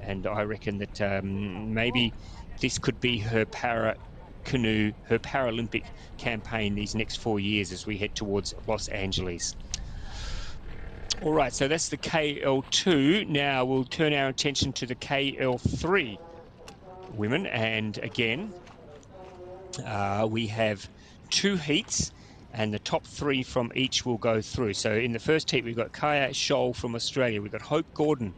and I reckon that maybe this could be her Paracanoe, her Paralympic campaign these next 4 years as we head towards Los Angeles. All right, so that's the KL2. Now we'll turn our attention to the KL3 women, and again, we have 2 heats, and the top 3 from each will go through. So in the first heat, we've got Kaya Scholl from Australia. We've got Hope Gordon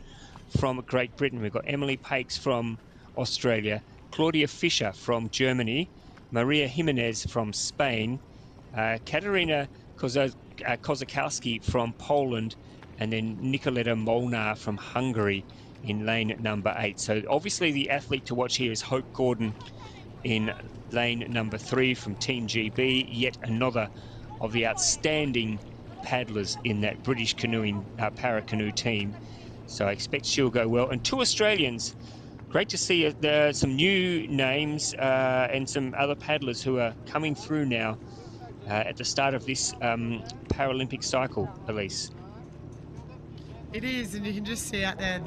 from Great Britain. We've got Emily Pakes from Australia, Claudia Fischer from Germany, Maria Jimenez from Spain, Katarina Kozakowski from Poland, and then Nicoletta Molnar from Hungary in lane number 8. So obviously the athlete to watch here is Hope Gordon in lane number 3 from Team GB, yet another of the outstanding paddlers in that British canoeing Paracanoe team. So I expect she'll go well. And 2 Australians. Great to see some new names and some other paddlers who are coming through now at the start of this Paralympic cycle, Elise. It is, and you can just see out there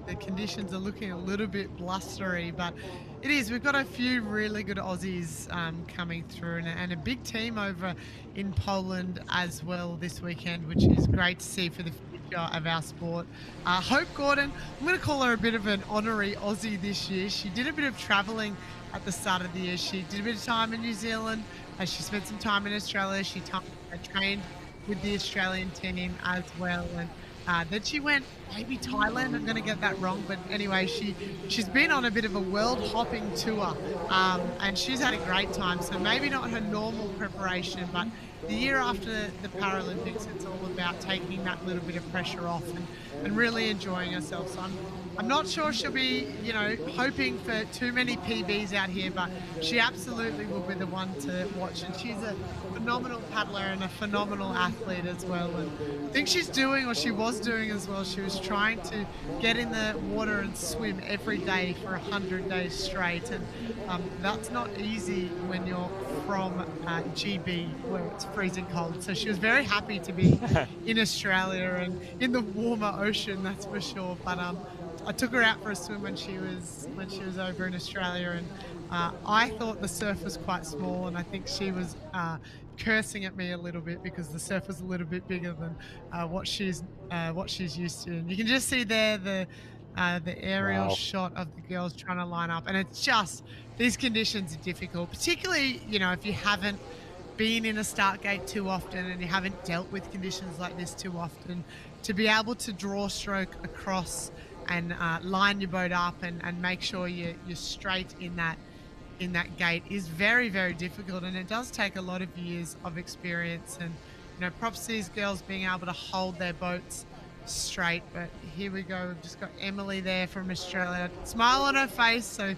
the conditions are looking a little bit blustery, but it is. We've got a few really good Aussies coming through, and a big team over in Poland as well this weekend, which is great to see for the future of our sport. Hope Gordon, I'm going to call her a bit of an honorary Aussie this year. She did a bit of travelling at the start of the year. She did a bit of time in New Zealand, and she spent some time in Australia. She trained with the Australian team as well, and then she went maybe Thailand. I'm going to get that wrong, but anyway, she's been on a bit of a world hopping tour, and she's had a great time. So maybe not her normal preparation, but the year after the Paralympics, it's all about taking that little bit of pressure off and really enjoying herself. So I'm not sure she'll be, hoping for too many PBs out here, but she absolutely will be the one to watch. And she's a phenomenal paddler and a phenomenal athlete as well. And I think she's doing, or she was doing as well, she was trying to get in the water and swim every day for 100 days straight. And that's not easy when you're from GB, where it's freezing cold. So she was very happy to be in Australia and in the warmer ocean, that's for sure. But I took her out for a swim when she was over in Australia, and I thought the surf was quite small, and I think she was cursing at me a little bit because the surf was a little bit bigger than what she's used to. And you can just see there the aerial shot of the girls trying to line up, and it's just, these conditions are difficult, particularly if you haven't been in a start gate too often and you haven't dealt with conditions like this too often. To be able to draw stroke across and line your boat up and make sure you're straight in that gate is very, very difficult, and it does take a lot of years of experience. And props to these girls being able to hold their boats straight. But here we go, we've just got Emily there from Australia, smile on her face, so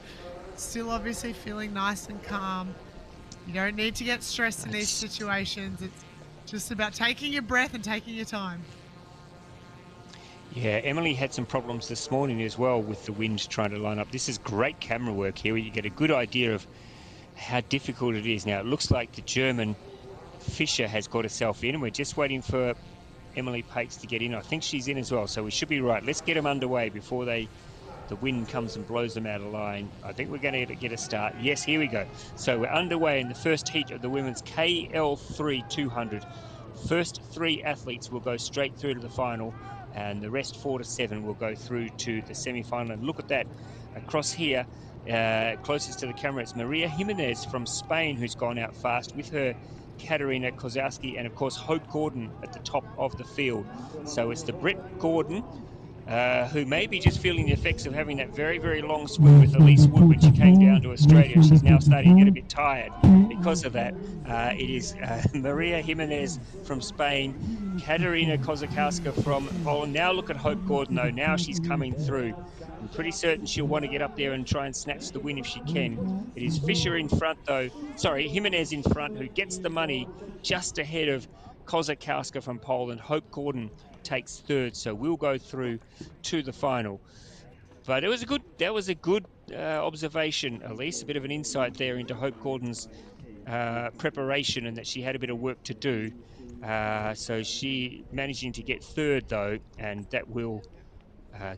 still obviously feeling nice and calm. You don't need to get stressed in these situations. It's just about taking your breath and taking your time. Yeah, Emily had some problems this morning as well with the wind trying to line up. This is great camera work here where you get a good idea of how difficult it is. Now, it looks like the German Fischer has got herself in, and we're just waiting for Emily Pakes to get in. I think she's in as well, so we should be right. Let's get them underway before the wind comes and blows them out of line. I think we're going to get a start. Yes, here we go. So we're underway in the first heat of the women's KL3 200. First 3 athletes will go straight through to the final, and the rest 4 to 7 will go through to the semi-final. And look at that, across here, closest to the camera, it's Maria Jimenez from Spain who's gone out fast with her Katerina Kozowski and, of course, Hope Gordon at the top of the field. So it's the Brit Gordon, who may be just feeling the effects of having that very, very long swim with Elise Wood when she came down to Australia. She's now starting to get a bit tired because of that. It is Maria Jimenez from Spain, Katerina Kozakowska from Poland. Now look at Hope Gordon, though. Now she's coming through. I'm pretty certain she'll want to get up there and try and snatch the win if she can. It is Fisher in front, though. Sorry, Jimenez in front, who gets the money just ahead of Kozakowska from Poland. Hope Gordon takes third, so we'll go through to the final. But it was a good observation, Elise, a bit of an insight there into Hope Gordon's preparation and that she had a bit of work to do. So she managing to get third, though, and that will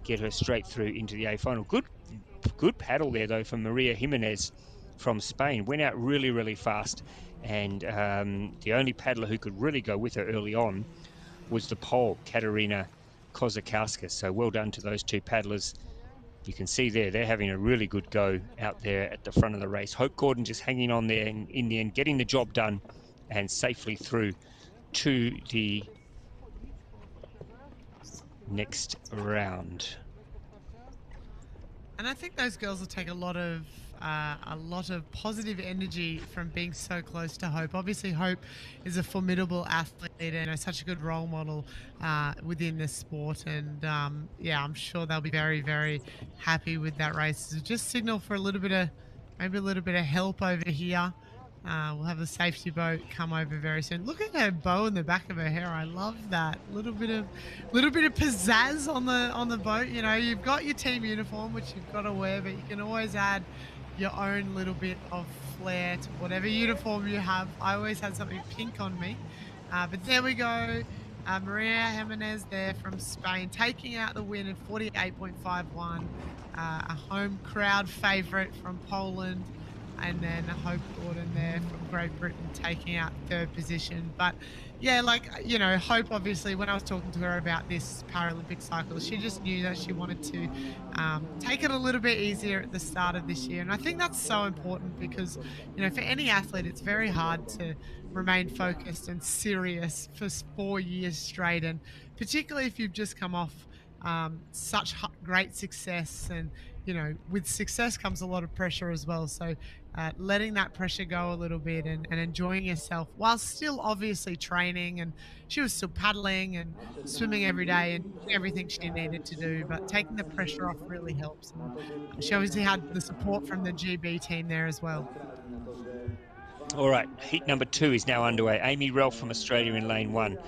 get her straight through into the A final. Good paddle there, though, from Maria Jimenez from Spain. Went out really, really fast, and the only paddler who could really go with her early on was the Pole, Katerina Kozakowska. So well done to those two paddlers. You can see there, they're having a really good go out there at the front of the race. Hope Gordon just hanging on there and in the end getting the job done and safely through to the next round. And I think those girls will take a lot of positive energy from being so close to Hope. Obviously, Hope is a formidable athlete and such a good role model within this sport. And yeah, I'm sure they'll be very, very happy with that race. So just signal for maybe a little bit of help over here. We'll have the safety boat come over very soon. Look at her bow in the back of her hair. I love that. Little bit of pizzazz on the boat. You know, you've got your team uniform, which you've got to wear, but you can always add your own little bit of flair to whatever uniform you have. I always had something pink on me. But there we go. Maria Jimenez there from Spain, taking out the win at 48.51. A home crowd favourite from Poland. And then Hope Gordon there from Great Britain taking out third position. But yeah, like, you know, Hope, obviously, when I was talking to her about this Paralympic cycle, she just knew that she wanted to take it a little bit easier at the start of this year. And I think that's so important because, you know, for any athlete, it's very hard to remain focused and serious for 4 years straight. And particularly if you've just come off such great success, and you know, with success comes a lot of pressure as well. So letting that pressure go a little bit and enjoying yourself while still obviously training, and she was still paddling and swimming every day and everything she needed to do, but taking the pressure off really helps. And she obviously had the support from the GB team there as well. All right, heat number 2 is now underway. Amy Ralph from Australia in lane 1.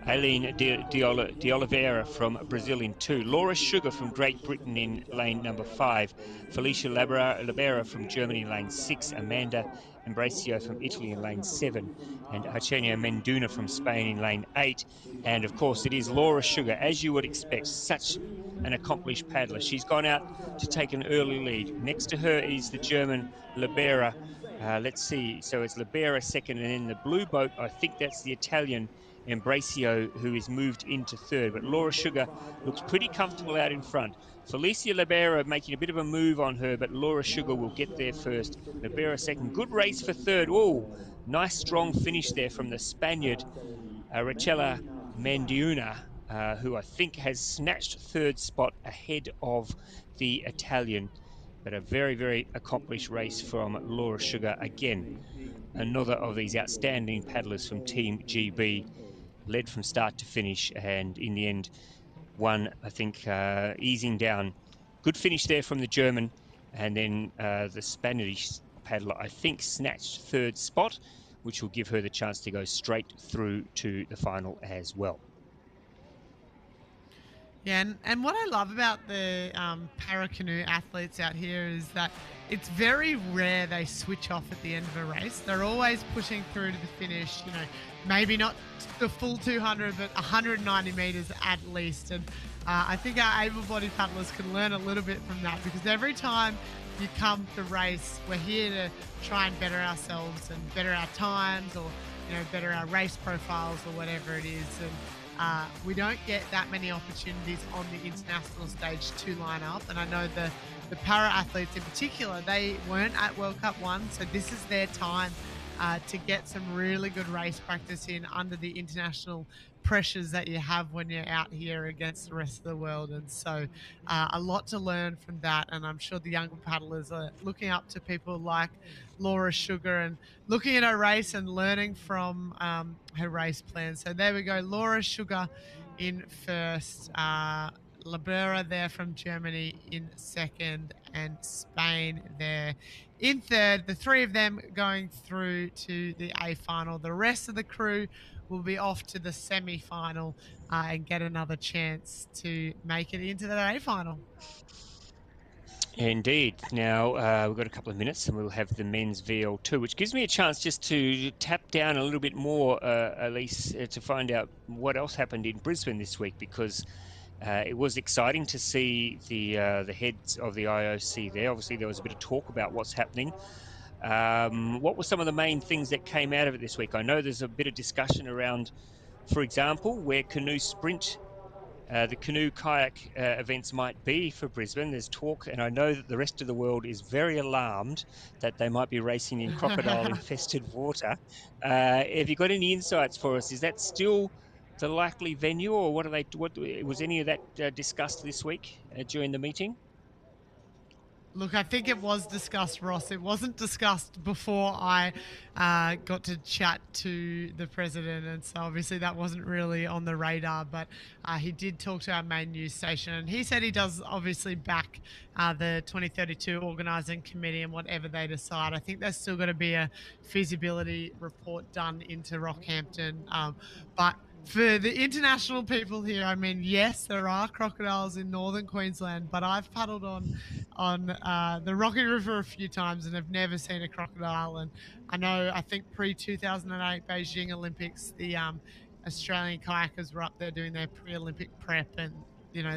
Aileen de Oliveira from Brazil in 2. Laura Sugar from Great Britain in lane number 5. Felicia Libera from Germany in lane 6. Amanda Embracio from Italy in lane 7. And Arsenio Menduna from Spain in lane 8. And of course, it is Laura Sugar, as you would expect, such an accomplished paddler. She's gone out to take an early lead. Next to her is the German Libera. Let's see, so it's Libera second, and in the blue boat, I think that's the Italian Embracio, who is moved into third. But Laura Sugar looks pretty comfortable out in front. Felicia Libera making a bit of a move on her, but Laura Sugar will get there first. Libera second. Good race for third. Oh, nice strong finish there from the Spaniard, Rachela Menduna, who I think has snatched third spot ahead of the Italian. But a very, very accomplished race from Laura Sugar. Again, another of these outstanding paddlers from Team GB, led from start to finish, and in the end won, I think, easing down. Good finish there from the German, and then the Spanish paddler, I think, snatched third spot, which will give her the chance to go straight through to the final as well. Yeah, and what I love about the Paracanowe athletes out here is that it's very rare they switch off at the end of a race. They're always pushing through to the finish, you know, maybe not the full 200, but 190 metres at least. And I think our able-bodied paddlers can learn a little bit from that, because every time you come to race, we're here to try and better ourselves and better our times, or, you know, better our race profiles or whatever it is. And we don't get that many opportunities on the international stage to line up. And I know the para athletes in particular, they weren't at World Cup 1, so this is their time to get some really good race practice in under the international pressures that you have when you're out here against the rest of the world. And so a lot to learn from that. And I'm sure the younger paddlers are looking up to people like Laura Sugar and looking at her race and learning from her race plan. So there we go. Laura Sugar in first. Libera there from Germany in second, and Spain there in third. The three of them going through to the A final. The rest of the crew will be off to the semi-final and get another chance to make it into the A final. Indeed. Now, we've got a couple of minutes and we'll have the men's VL2, which gives me a chance just to tap down a little bit more, Elise, to find out what else happened in Brisbane this week, because it was exciting to see the heads of the IOC there. Obviously, there was a bit of talk about what's happening. What were some of the main things that came out of it this week? I know there's a bit of discussion around, for example, where canoe sprint, the canoe kayak events might be for Brisbane. There's talk, and I know that the rest of the world is very alarmed that they might be racing in crocodile-infested water. Have you got any insights for us? Is that still the likely venue, or what was any of that discussed this week during the meeting? Look, I think it was discussed, Ross. It wasn't discussed before I got to chat to the president, and so obviously that wasn't really on the radar, but he did talk to our main news station, and he said he does obviously back the 2032 organising committee and whatever they decide. I think there's still got to be a feasibility report done into Rockhampton, but for the international people here, I mean, yes, there are crocodiles in northern Queensland, but I've paddled on the Rocky River a few times and have never seen a crocodile. And I think pre-2008 Beijing Olympics, the Australian kayakers were up there doing their pre-Olympic prep, and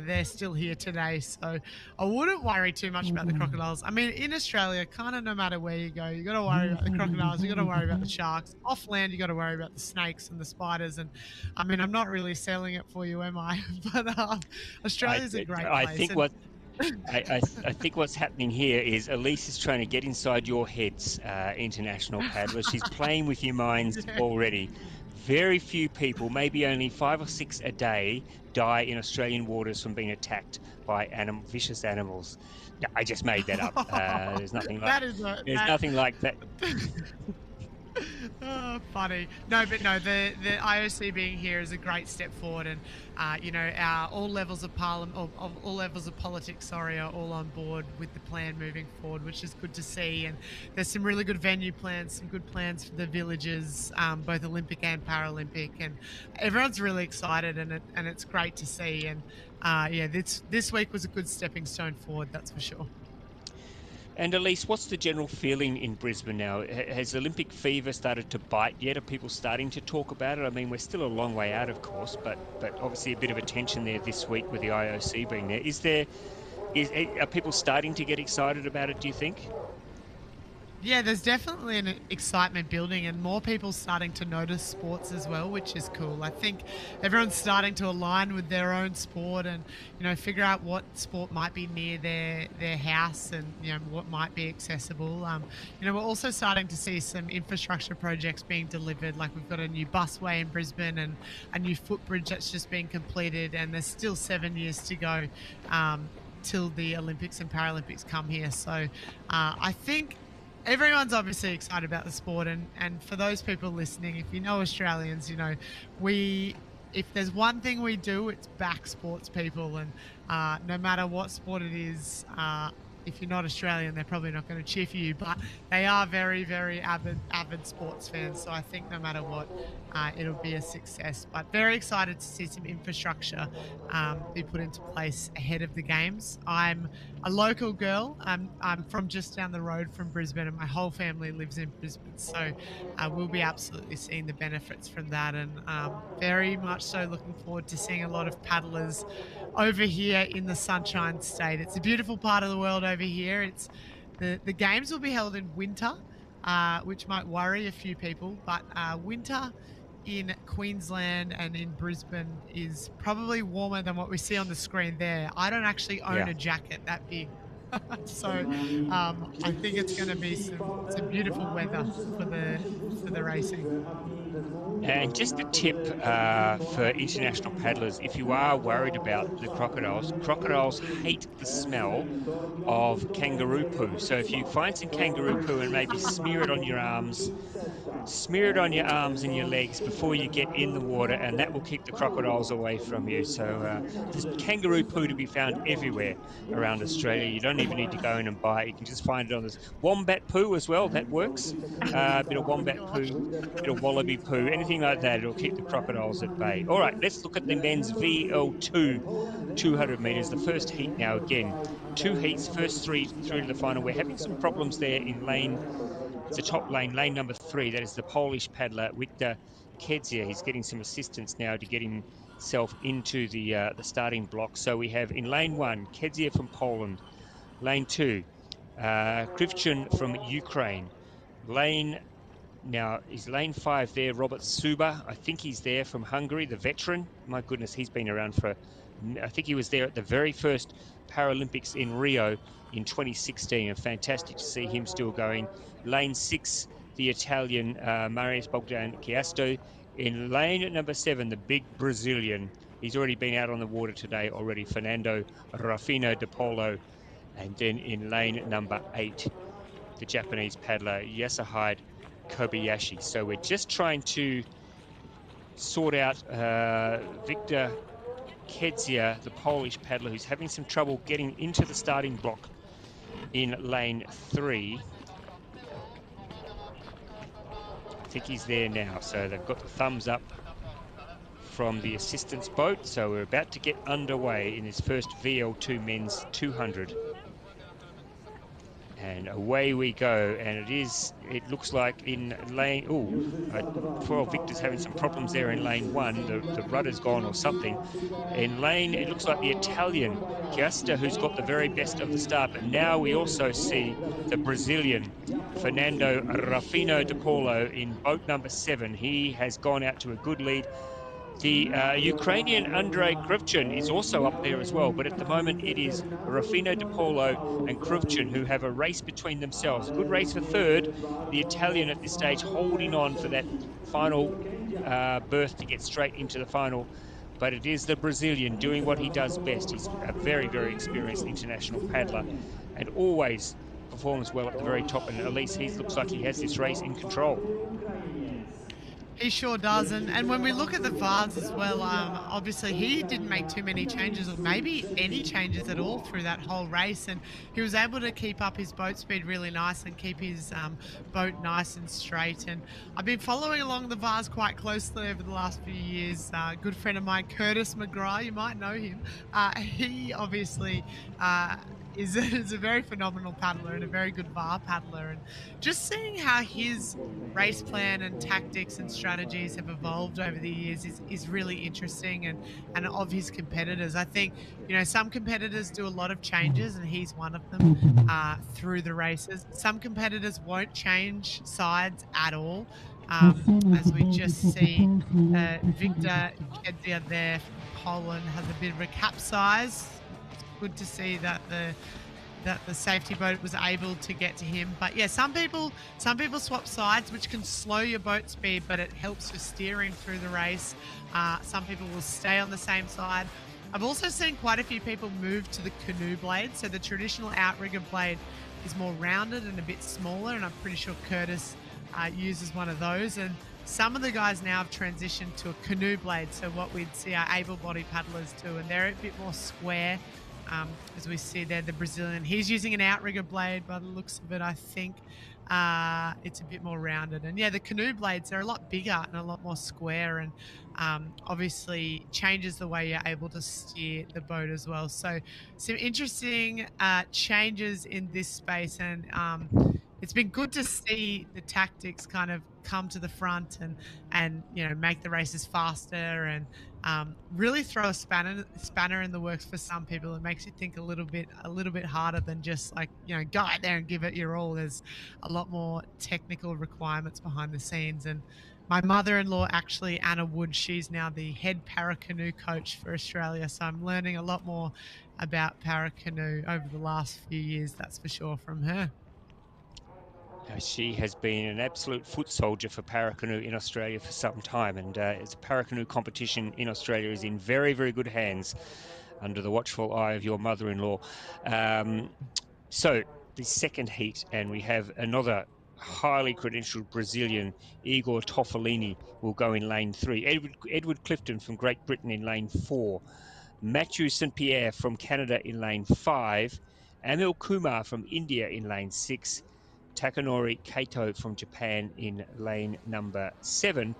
they're still here today. So I wouldn't worry too much about the crocodiles. I mean, in Australia, kind of no matter where you go, you got to worry about the crocodiles, you got to worry about the sharks. Off land, you got to worry about the snakes and the spiders. And I mean, I'm not really selling it for you, am I? But Australia's a great place. I think what's happening here is Elise is trying to get inside your heads, international paddlers. She's playing with your minds already. Very few people, maybe only 5 or 6 a day, die in Australian waters from being attacked by vicious animals. No, I just made that up. There's nothing like nothing like that. Oh, funny. No, but no, the IOC being here is a great step forward, and all levels of parliament, of all levels of politics, are all on board with the plan moving forward, which is good to see. And there's some really good venue plans, some good plans for the villages, both Olympic and Paralympic, and everyone's really excited, and it's great to see. And this week was a good stepping stone forward, that's for sure. And Elise, what's the general feeling in Brisbane now? Has Olympic fever started to bite yet? Are people starting to talk about it? I mean, we're still a long way out, of course, but obviously a bit of attention there this week with the IOC being there. Are people starting to get excited about it, do you think? Yeah, there's definitely an excitement building, and more people starting to notice sports as well, which is cool. I think everyone's starting to align with their own sport and, figure out what sport might be near their house and, what might be accessible. We're also starting to see some infrastructure projects being delivered. Like we've got a new busway in Brisbane and a new footbridge that's just being completed, and there's still 7 years to go till the Olympics and Paralympics come here. So I think everyone's obviously excited about the sport, and for those people listening, if you know Australians, if there's one thing we do, it's back sports people, and no matter what sport it is, if you're not Australian, they're probably not going to cheer for you, but they are very, very avid sports fans. So I think no matter what, it'll be a success. But very excited to see some infrastructure be put into place ahead of the games. I'm a local girl. I'm from just down the road from Brisbane, and my whole family lives in Brisbane. So we'll be absolutely seeing the benefits from that, and very much so looking forward to seeing a lot of paddlers over here in the Sunshine State. It's a beautiful part of the world over here. It's the games will be held in winter, which might worry a few people, but winter in Queensland and in Brisbane is probably warmer than what we see on the screen there. I don't actually own a jacket that big. So I think it's going to be some beautiful weather for the racing. And just a tip for international paddlers, if you are worried about the crocodiles hate the smell of kangaroo poo. So if you find some kangaroo poo and maybe smear it on your arms and your legs before you get in the water, and that will keep the crocodiles away from you. So there's kangaroo poo to be found everywhere around Australia. You don't even need to go in and buy it. You can just find it on this wombat poo as well. That works. A bit of wombat poo, bit of wallaby poo, anything like that. It'll keep the crocodiles at bay. All right, let's look at the men's VL2 200 meters. The first heat now. Again, 2 heats, first 3 through to the final. We're having some problems there in lane. It's a top lane, lane number 3. That is the Polish paddler, Victor Kedzia. He's getting some assistance now to get himself into the starting block. So we have in lane 1, Kedzia from Poland. Lane 2, Krivchun from Ukraine. Is lane 5 there, Robert Suba? I think he's there from Hungary, the veteran. My goodness, he's been around I think he was there at the very first Paralympics in Rio in 2016, and fantastic to see him still going. Lane 6, the Italian Marius Bogdan Chiasto. In lane number 7, the big Brazilian. He's already been out on the water today already, Fernando Rafino de Polo. And then in lane number 8, the Japanese paddler Yasuhide Kobayashi. So we're just trying to sort out Victor Kedzia, the Polish paddler, who's having some trouble getting into the starting block in lane 3. I think he's there now. So they've got the thumbs up from the assistance boat. So we're about to get underway in this first VL2 men's 200. And away we go, and it looks like in lane, well, Victor's having some problems there in lane 1, the rudder's gone or something. In lane, it looks like the Italian, Chiasta, who's got the very best of the start, but now we also see the Brazilian, Fernando Rafino de Polo in boat number 7. He has gone out to a good lead. The Ukrainian Andrei Krivchun is also up there as well, but at the moment it is Rafino de Polo and Krivchun who have a race between themselves. A good race for third. The Italian at this stage holding on for that final berth to get straight into the final. But it is the Brazilian doing what he does best. He's a very, very experienced international paddler and always performs well at the very top. And at least he looks like he has this race in control. He sure does, and when we look at the VARs as well, obviously he didn't make too many changes, or maybe any changes at all through that whole race, and he was able to keep up his boat speed really nice and keep his boat nice and straight. And I've been following along the VARs quite closely over the last few years. A good friend of mine, Curtis McGrath, you might know him. He obviously is a very phenomenal paddler and a very good VAR paddler, and just seeing how his race plan and tactics and strategies have evolved over the years is really interesting, and of his competitors. I think, some competitors do a lot of changes, and he's one of them through the races. Some competitors won't change sides at all, as we just see Victor Kedzia there from Poland has a bit of a capsize. Good to see that the safety boat was able to get to him. But yeah, some people swap sides, which can slow your boat speed, but it helps with steering through the race. Some people will stay on the same side. I've also seen quite a few people move to the canoe blade. So the traditional outrigger blade is more rounded and a bit smaller, and I'm pretty sure Curtis uses one of those. And some of the guys now have transitioned to a canoe blade, so what we'd see our able-bodied paddlers do, and they're a bit more square. As we see there, the Brazilian, he's using an outrigger blade by the looks of it. I think it's a bit more rounded. And yeah, the canoe blades, they're a lot bigger and a lot more square, and obviously changes the way you're able to steer the boat as well. So some interesting changes in this space, and it's been good to see the tactics kind of come to the front and make the races faster, and really throw a spanner in the works for some people. It makes you think a little bit harder than just like, go out there and give it your all. There's a lot more technical requirements behind the scenes, and my mother-in-law, actually, Anna Wood, she's now the head Paracanoe coach for Australia. So I'm learning a lot more about Paracanoe over the last few years, that's for sure, from her. She has been an absolute foot soldier for Paracanoe in Australia for some time, and the Paracanoe competition in Australia is in very, very good hands under the watchful eye of your mother-in-law. So the second heat, and we have another highly credentialed Brazilian, Igor Toffolini, will go in lane 3. Edward Clifton from Great Britain in lane 4. Matthew St. Pierre from Canada in lane 5. Amil Kumar from India in lane 6. Takanori Kato from Japan in lane number 7.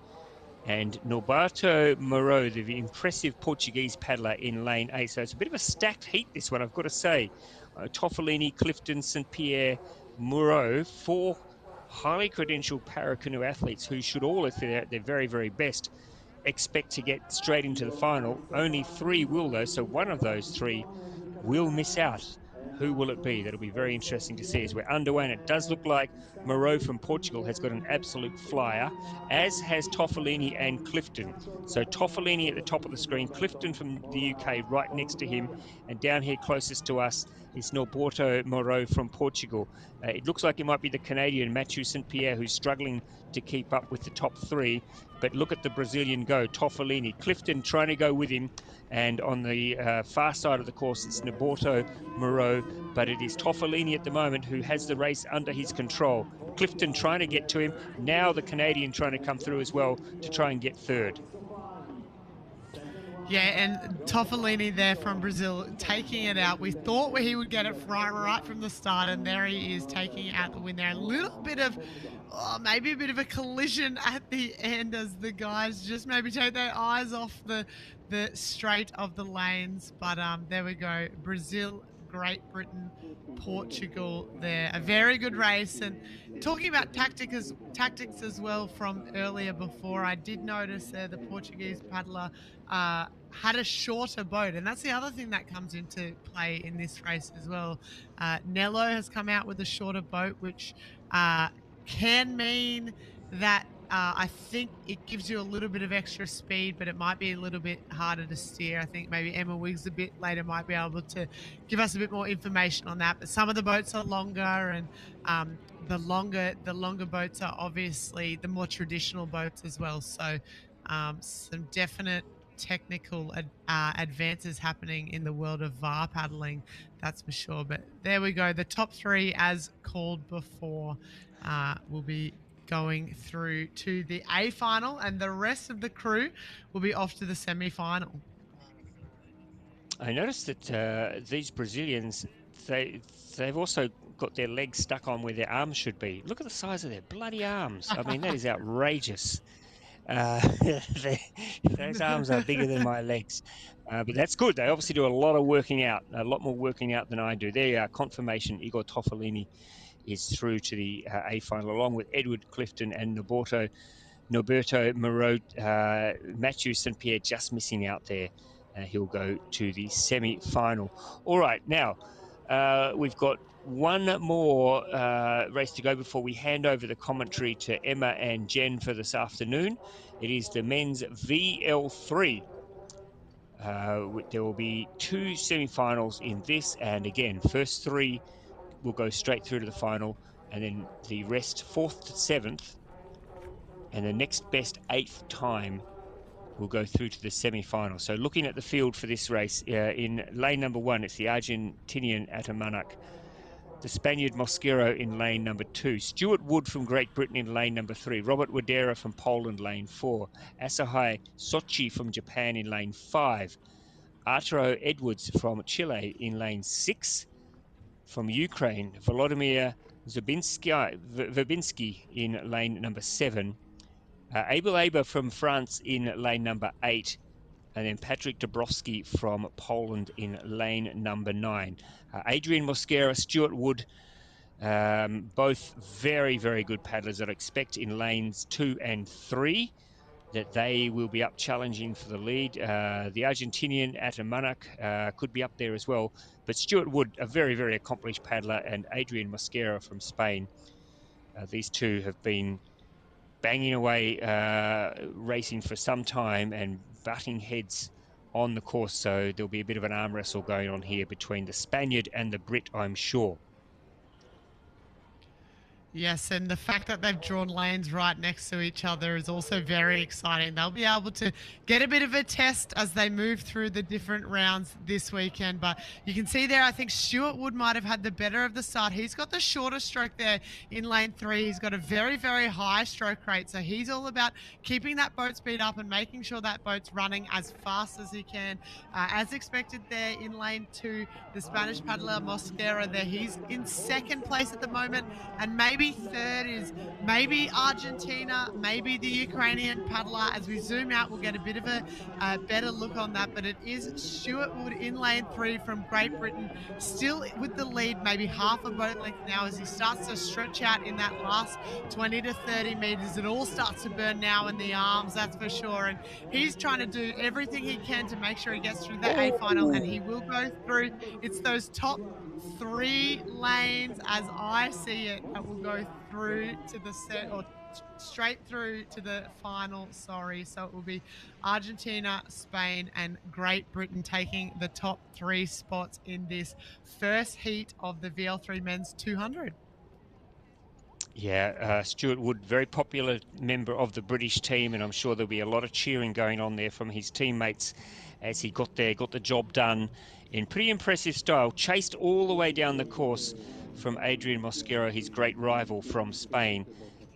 And Norberto Moreau, the impressive Portuguese paddler, in lane 8. So it's a bit of a stacked heat, this one, I've got to say. Toffolini, Clifton, St. Pierre, Moreau, 4 highly credentialed Paracanoe athletes who should all, if they're at their very, very best, expect to get straight into the final. Only 3 will, though, so one of those 3 will miss out. Who will it be? That'll be very interesting to see as we're underway. And it does look like Moreau from Portugal has got an absolute flyer, as has Toffolini and Clifton. So Toffolini at the top of the screen, Clifton from the UK right next to him, and down here closest to us is Norberto Moreau from Portugal. It looks like it might be the Canadian Matthew St. Pierre who's struggling to keep up with the top 3. But look at the Brazilian go, Toffolini. Clifton trying to go with him. And on the far side of the course, it's Norberto Moreau. But it is Toffolini at the moment who has the race under his control. Clifton trying to get to him. Now the Canadian trying to come through as well to try and get third. Yeah, and Toffolini there from Brazil taking it out. We thought he would get it right from the start, and there he is taking out the win there. A little bit of, maybe a bit of a collision at the end as the guys just maybe take their eyes off the straight of the lanes. But there we go. Brazil, Great Britain, Portugal there. A very good race. And talking about tactics as well from earlier before, I did notice there the Portuguese paddler had a shorter boat, and that's the other thing that comes into play in this race as well. Nello has come out with a shorter boat, which can mean that I think it gives you a little bit of extra speed, but it might be a little bit harder to steer. I think maybe Emma Wiggs a bit later might be able to give us a bit more information on that. But some of the boats are longer, and the longer boats are obviously the more traditional boats as well. So some definite technical advances happening in the world of VAR paddling, that's for sure. But there we go. The top 3, as called before, will be going through to the A final, and the rest of the crew will be off to the semi-final. I noticed that these Brazilians, they've also got their legs stuck on where their arms should be. Look at the size of their bloody arms. I mean, that is outrageous. Those arms are bigger than my legs. But that's good. They obviously do a lot of working out, a lot more working out than I do. There you are, confirmation. Igor Toffolini is through to the A final, along with Edward Clifton and Norberto Moreau. Matthew St. Pierre just missing out there. He'll go to the semi-final. All right, now we've got one more race to go before we hand over the commentary to Emma and Jen for this afternoon. It is the men's VL3. There will be 2 semi-finals in this, and again, first 3 will go straight through to the final, and then the rest, 4th to 7th, and the next best 8th time will go through to the semi-final. So looking at the field for this race, in lane number 1, it's the Argentinian Atamanuc, the Spaniard Mosquero in lane number 2, Stuart Wood from Great Britain in lane number 3, Robert Wadera from Poland, lane 4, Asahai Sochi from Japan in lane 5, Arturo Edwards from Chile in lane 6, from Ukraine, Volodymyr Verbinski in lane number 7, Abel Aber from France in lane number 8, and then Patrick Dabrowski from Poland in lane number 9. Adrian Mosquera, Stuart Wood, both very, very good paddlers. I'd expect in lanes 2 and 3 that they will be up challenging for the lead. The Argentinian Atamanuc could be up there as well. But Stuart Wood, a very, very accomplished paddler, and Adrian Mosquera from Spain. These two have been banging away, racing for some time and butting heads on the course. So there'll be a bit of an arm wrestle going on here between the Spaniard and the Brit, I'm sure. Yes, and the fact that they've drawn lanes right next to each other is also very exciting. They'll be able to get a bit of a test as they move through the different rounds this weekend. But you can see there, I think Stuart Wood might have had the better of the start. He's got the shorter stroke there in lane 3. He's got a very, very high stroke rate. So he's all about keeping that boat speed up and making sure that boat's running as fast as he can. As expected there in lane 2, the Spanish paddler Mosquera there, he's in second place at the moment, and maybe third is maybe Argentina, maybe the Ukrainian paddler. As we zoom out, we'll get a bit of a better look on that, but it is Stuart Wood in lane 3 from Great Britain, still with the lead, maybe half a boat length now as he starts to stretch out in that last 20 to 30 meters. It all starts to burn now in the arms, that's for sure, and he's trying to do everything he can to make sure he gets through the A final, and he will go through. It's those top 3 lanes, as I see it, that will go through to the set, or straight through to the final, sorry. So it will be Argentina, Spain, and Great Britain taking the top 3 spots in this first heat of the VL3 Men's 200. Yeah, Stuart Wood, very popular member of the British team, and I'm sure there'll be a lot of cheering going on there from his teammates as he got there, got the job done in pretty impressive style, chased all the way down the course from Adrian Mosquera, his great rival from Spain,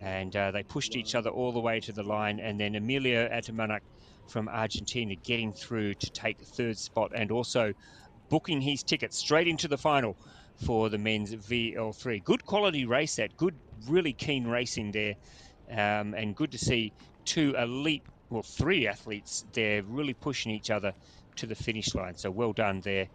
and they pushed each other all the way to the line, and then Emilio Atamanuc from Argentina getting through to take third spot and also booking his ticket straight into the final for the men's VL3. Good quality race that, good, really keen racing there, and good to see 2 elite, well, 3 athletes there really pushing each other to the finish line. So well done there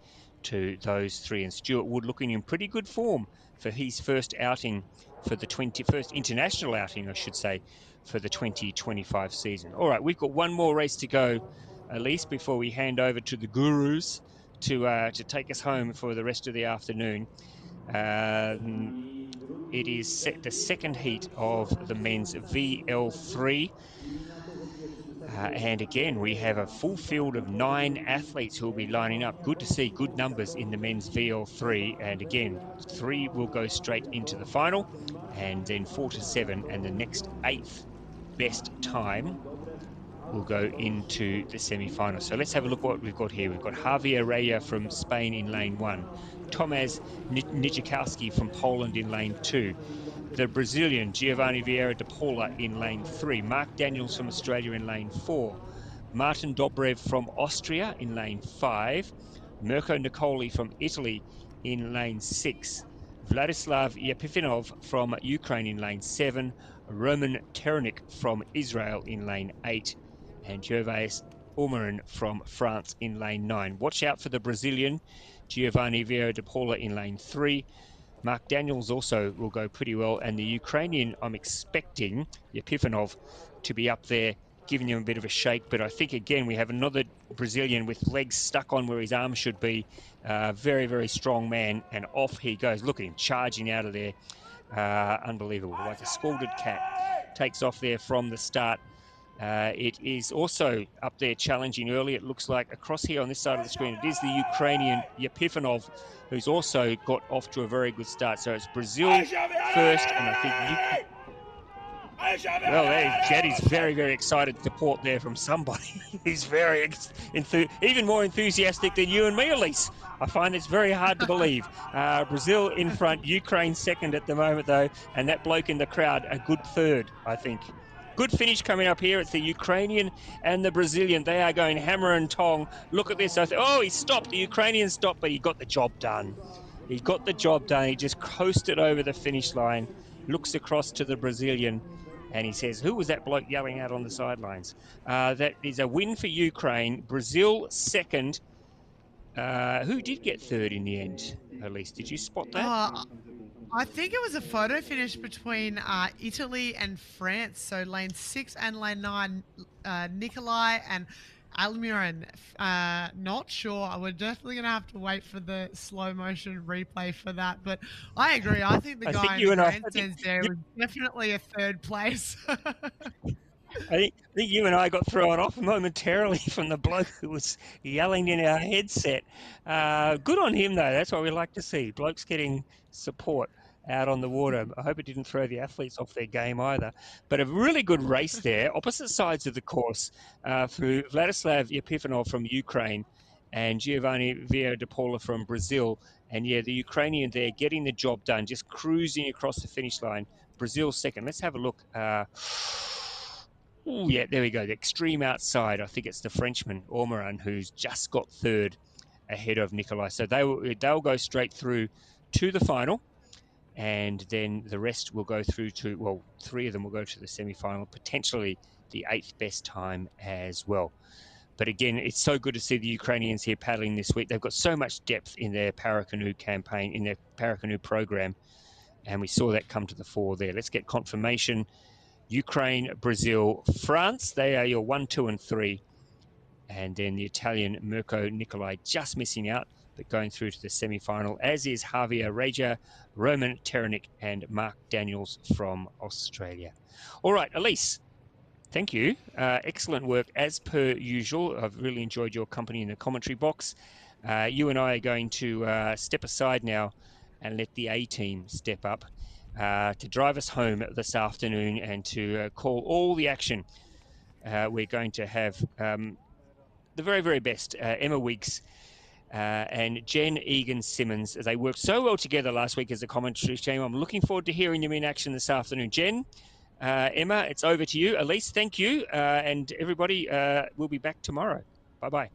to those 3. And Stuart Wood looking in pretty good form for his first outing for the first international outing, I should say, for the 2025 season. All right, we've got one more race to go, Elise, before we hand over to the gurus to take us home for the rest of the afternoon. It is the second heat of the men's VL3. And again, we have a full field of 9 athletes who will be lining up. Good to see good numbers in the men's VL3. And again, 3 will go straight into the final, and then 4 to 7, and the next 8th best time will go into the semi-final. So let's have a look what we've got here. We've got Javier Raya from Spain in lane 1, Tomasz Nidzikowski from Poland in lane 2, the Brazilian Giovanni Vieira de Paula in lane 3, Mark Daniels from Australia in lane 4, Martin Dobrev from Austria in lane 5, Mirko Nicoli from Italy in lane 6, Vladislav Yepifinov from Ukraine in lane 7, Roman Terenik from Israel in lane 8, and Gervais Omarin from France in lane 9. Watch out for the Brazilian Giovanni Vieira de Paula in lane 3. Mark Daniels also will go pretty well, and the Ukrainian, I'm expecting Yepifinov to be up there, giving him a bit of a shake. But I think, again, we have another Brazilian with legs stuck on where his arm should be. Very, very strong man, and off he goes. Look at him charging out of there. Unbelievable. Like a scalded cat. Takes off there from the start. It is also up there challenging early. It looks like across here on this side of the screen, it is the Ukrainian Yepifinov, who's also got off to a very good start. So it's Brazil first, and I think well, Jetty's very, very excited support there from somebody who's very even more enthusiastic than you and me, Elise. I find it's very hard to believe. Brazil in front, Ukraine second at the moment, though, and that bloke in the crowd, a good third, I think. Good finish coming up here. It's the Ukrainian and the Brazilian. They are going hammer and tong. Look at this. Oh, he stopped. The Ukrainian stopped, but he got the job done. He got the job done. He just coasted over the finish line, looks across to the Brazilian, and he says, who was that bloke yelling out on the sidelines? That is a win for Ukraine. Brazil second. Who did get third in the end? Elise, did you spot that? I think it was a photo finish between Italy and France. So lane 6 and lane 9, Nikolai and Almiron, not sure. We're definitely going to have to wait for the slow motion replay for that. But I agree. I think the guy in the grandstands there was definitely a third place. I think you and I got thrown off momentarily from the bloke who was yelling in our headset. Good on him, though. That's what we like to see. Blokes getting support out on the water. I hope it didn't throw the athletes off their game either. But a really good race there, opposite sides of the course, through Vladislav Epifanov from Ukraine and Giovanni Vieira de Paula from Brazil. And yeah, the Ukrainian there getting the job done, just cruising across the finish line. Brazil second. Let's have a look. Oh, yeah, there we go. The extreme outside. I think it's the Frenchman, Ormeran, who's just got third ahead of Nikolai. So they'll go straight through to the final. And then the rest will go through to, well, 3 of them will go to the semi-final, potentially the 8th best time as well. But again, it's so good to see the Ukrainians here paddling this week. They've got so much depth in their Paracanoe campaign, in their Paracanoe program. And we saw that come to the fore there. Let's get confirmation. Ukraine, Brazil, France, they are your 1, 2, and 3. And then the Italian Mirko Nicolai just missing out, but going through to the semi-final, as is Javier Reja, Roman Terenic, and Mark Daniels from Australia. All right, Elise, thank you. Excellent work as per usual. I've really enjoyed your company in the commentary box. You and I are going to step aside now and let the A-team step up to drive us home this afternoon and to call all the action. We're going to have the very, very best, Emma Weeks and Jen Egan-Simmons. They worked so well together last week as a commentary team. I'm looking forward to hearing them in action this afternoon. Jen, Emma, it's over to you. Elise, thank you. And everybody, we'll be back tomorrow. Bye-bye.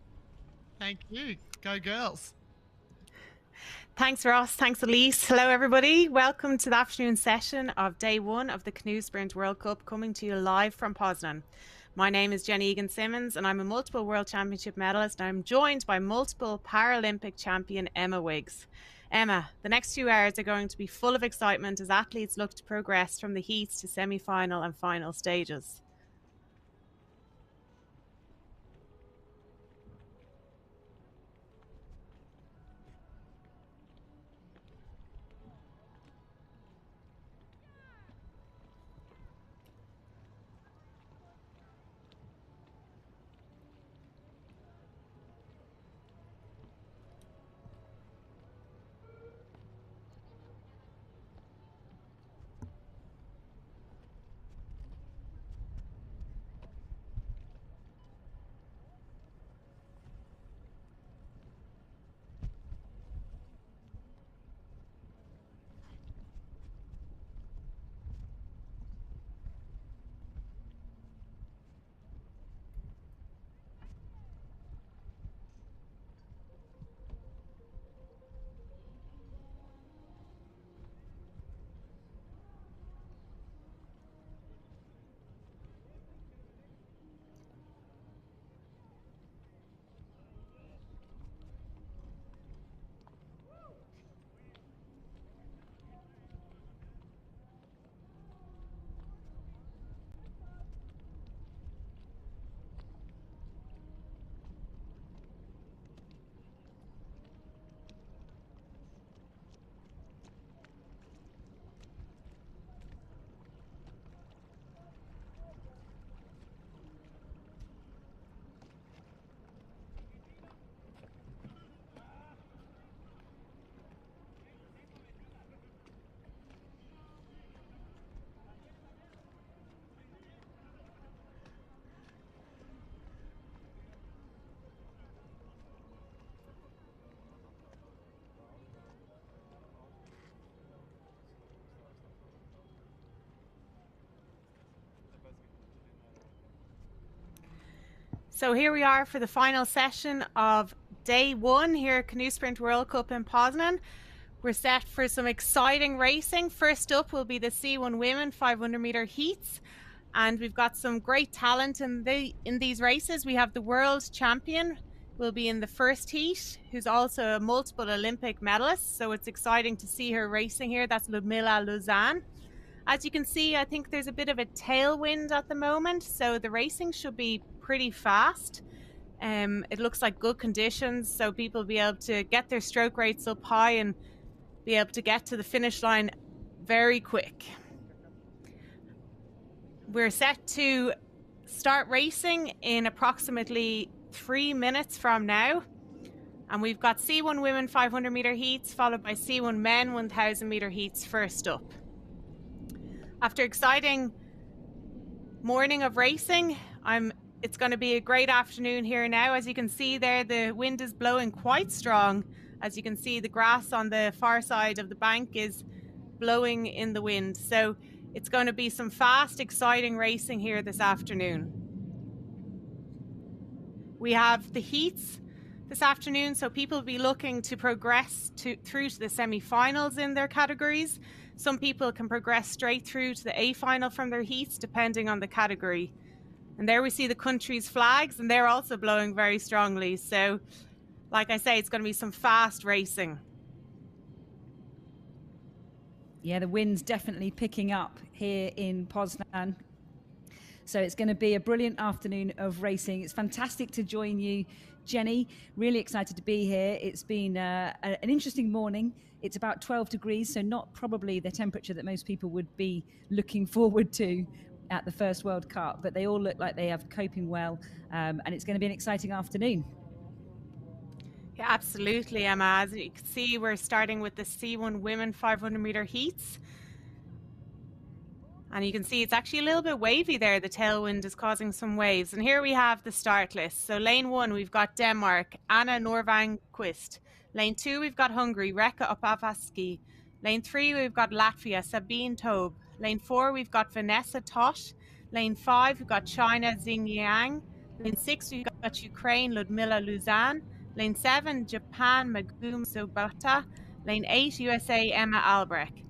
Thank you. Go girls. Thanks, Ross. Thanks, Elise. Hello, everybody. Welcome to the afternoon session of day 1 of the Canoe Sprint World Cup, coming to you live from Poznan. My name is Jenny Egan-Simmons, and I'm a multiple World Championship medalist. I'm joined by multiple Paralympic champion Emma Wiggs. Emma, the next few hours are going to be full of excitement as athletes look to progress from the heats to semi-final and final stages. So here we are for the final session of day 1 here at Canoe Sprint World Cup in Poznan. We're set for some exciting racing. First up will be the C1 Women 500 meter heats. And we've got some great talent in these races. We have the world champion will be in the first heat, who's also a multiple Olympic medalist. So it's exciting to see her racing here. That's Ludmila Luzan. As you can see, I think there's a bit of a tailwind at the moment, so the racing should be pretty fast. It looks like good conditions, so people will be able to get their stroke rates up high and be able to get to the finish line very quick. We're set to start racing in approximately 3 minutes from now. And we've got C1 women 500 meter heats, followed by C1 men 1000 meter heats first up. After exciting morning of racing, it's going to be a great afternoon here now. As you can see there, the wind is blowing quite strong. As you can see, the grass on the far side of the bank is blowing in the wind. So it's going to be some fast, exciting racing here this afternoon. We have the heats this afternoon, so people will be looking to progress through to the semi-finals in their categories. Some people can progress straight through to the A final from their heats, depending on the category. And there we see the country's flags, and they're also blowing very strongly. So, like I say, it's going to be some fast racing. Yeah, the wind's definitely picking up here in Poznan. So it's going to be a brilliant afternoon of racing. It's fantastic to join you, Jenny. Really excited to be here. It's been an interesting morning. It's about 12 degrees, so not probably the temperature that most people would be looking forward to at the first World Cup, but they all look like they are coping well, and it's going to be an exciting afternoon. Yeah, absolutely, Emma. As you can see, we're starting with the C1 women 500 meter heats. And you can see it's actually a little bit wavy there. The tailwind is causing some waves. And here we have the start list. So lane 1, we've got Denmark, Anna Norvang-Quist. Lane 2, we've got Hungary, Rekka Opavaski. Lane 3, we've got Latvia, Sabine Tobe. Lane 4, we've got Vanessa Tosh. Lane 5, we've got China, Xing Yang. Lane 6, we've got Ukraine, Ludmila Luzan. Lane 7, Japan, Magum Sobota. Lane 8, USA, Emma Albrecht.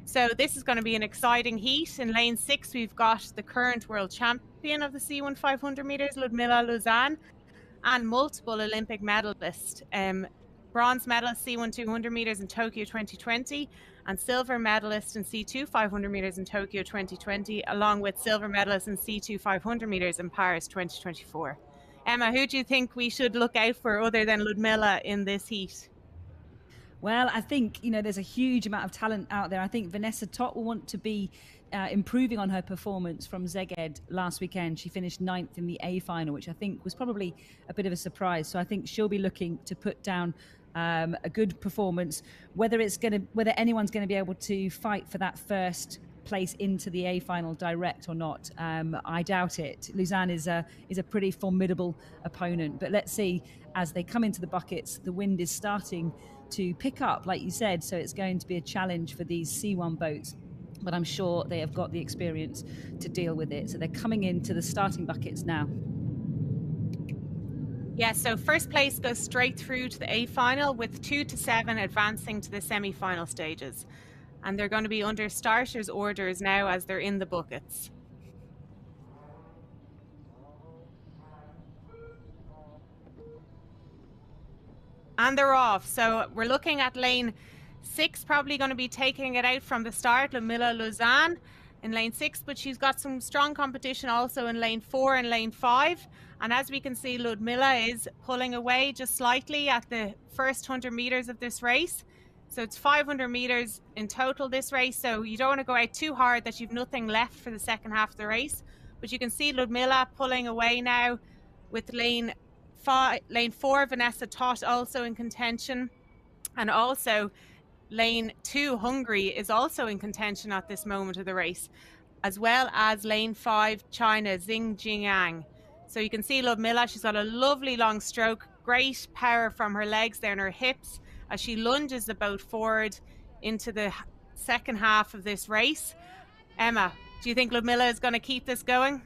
So this is going to be an exciting heat. In lane 6, we've got the current world champion of the C1 500 meters, Ludmila Luzan, and multiple Olympic medalists. Bronze medalist C1 200 meters in Tokyo 2020 and silver medalist in C2 500 meters in Tokyo 2020, along with silver medalist in C2 500 meters in Paris 2024. Emma, who do you think we should look out for other than Ludmila in this heat? Well, I think, there's a huge amount of talent out there. I think Vanessa Todt will want to be improving on her performance from Szeged last weekend. She finished 9th in the A final, which I think was probably a bit of a surprise. So I think she'll be looking to put down a good performance. Whether anyone's going to be able to fight for that first place into the A final direct or not, I doubt it. Luzan is a pretty formidable opponent, but let's see as they come into the buckets. The wind is starting to pick up, like you said, so it's going to be a challenge for these C1 boats, but I'm sure they have got the experience to deal with it. So they're coming into the starting buckets now. Yeah, so first place goes straight through to the A final, with 2 to 7 advancing to the semi-final stages. And they're going to be under starters orders now as they're in the buckets. And they're off. So we're looking at lane 6, probably going to be taking it out from the start, Ludmila Luzan in lane 6, but she's got some strong competition also in lane 4 and lane 5. And as we can see, Ludmila is pulling away just slightly at the first 100 meters of this race. So it's 500 meters in total this race. So you don't want to go out too hard that you've nothing left for the second half of the race. But you can see Ludmila pulling away now with lane 4, Vanessa Todt also in contention. And also lane 2, Hungary, is also in contention at this moment of the race, as well as lane 5, China, Xing Yang. So you can see Ludmila, she's got a lovely long stroke, great power from her legs there and her hips as she lunges the boat forward into the second half of this race. Emma, do you think Ludmila is going to keep this going?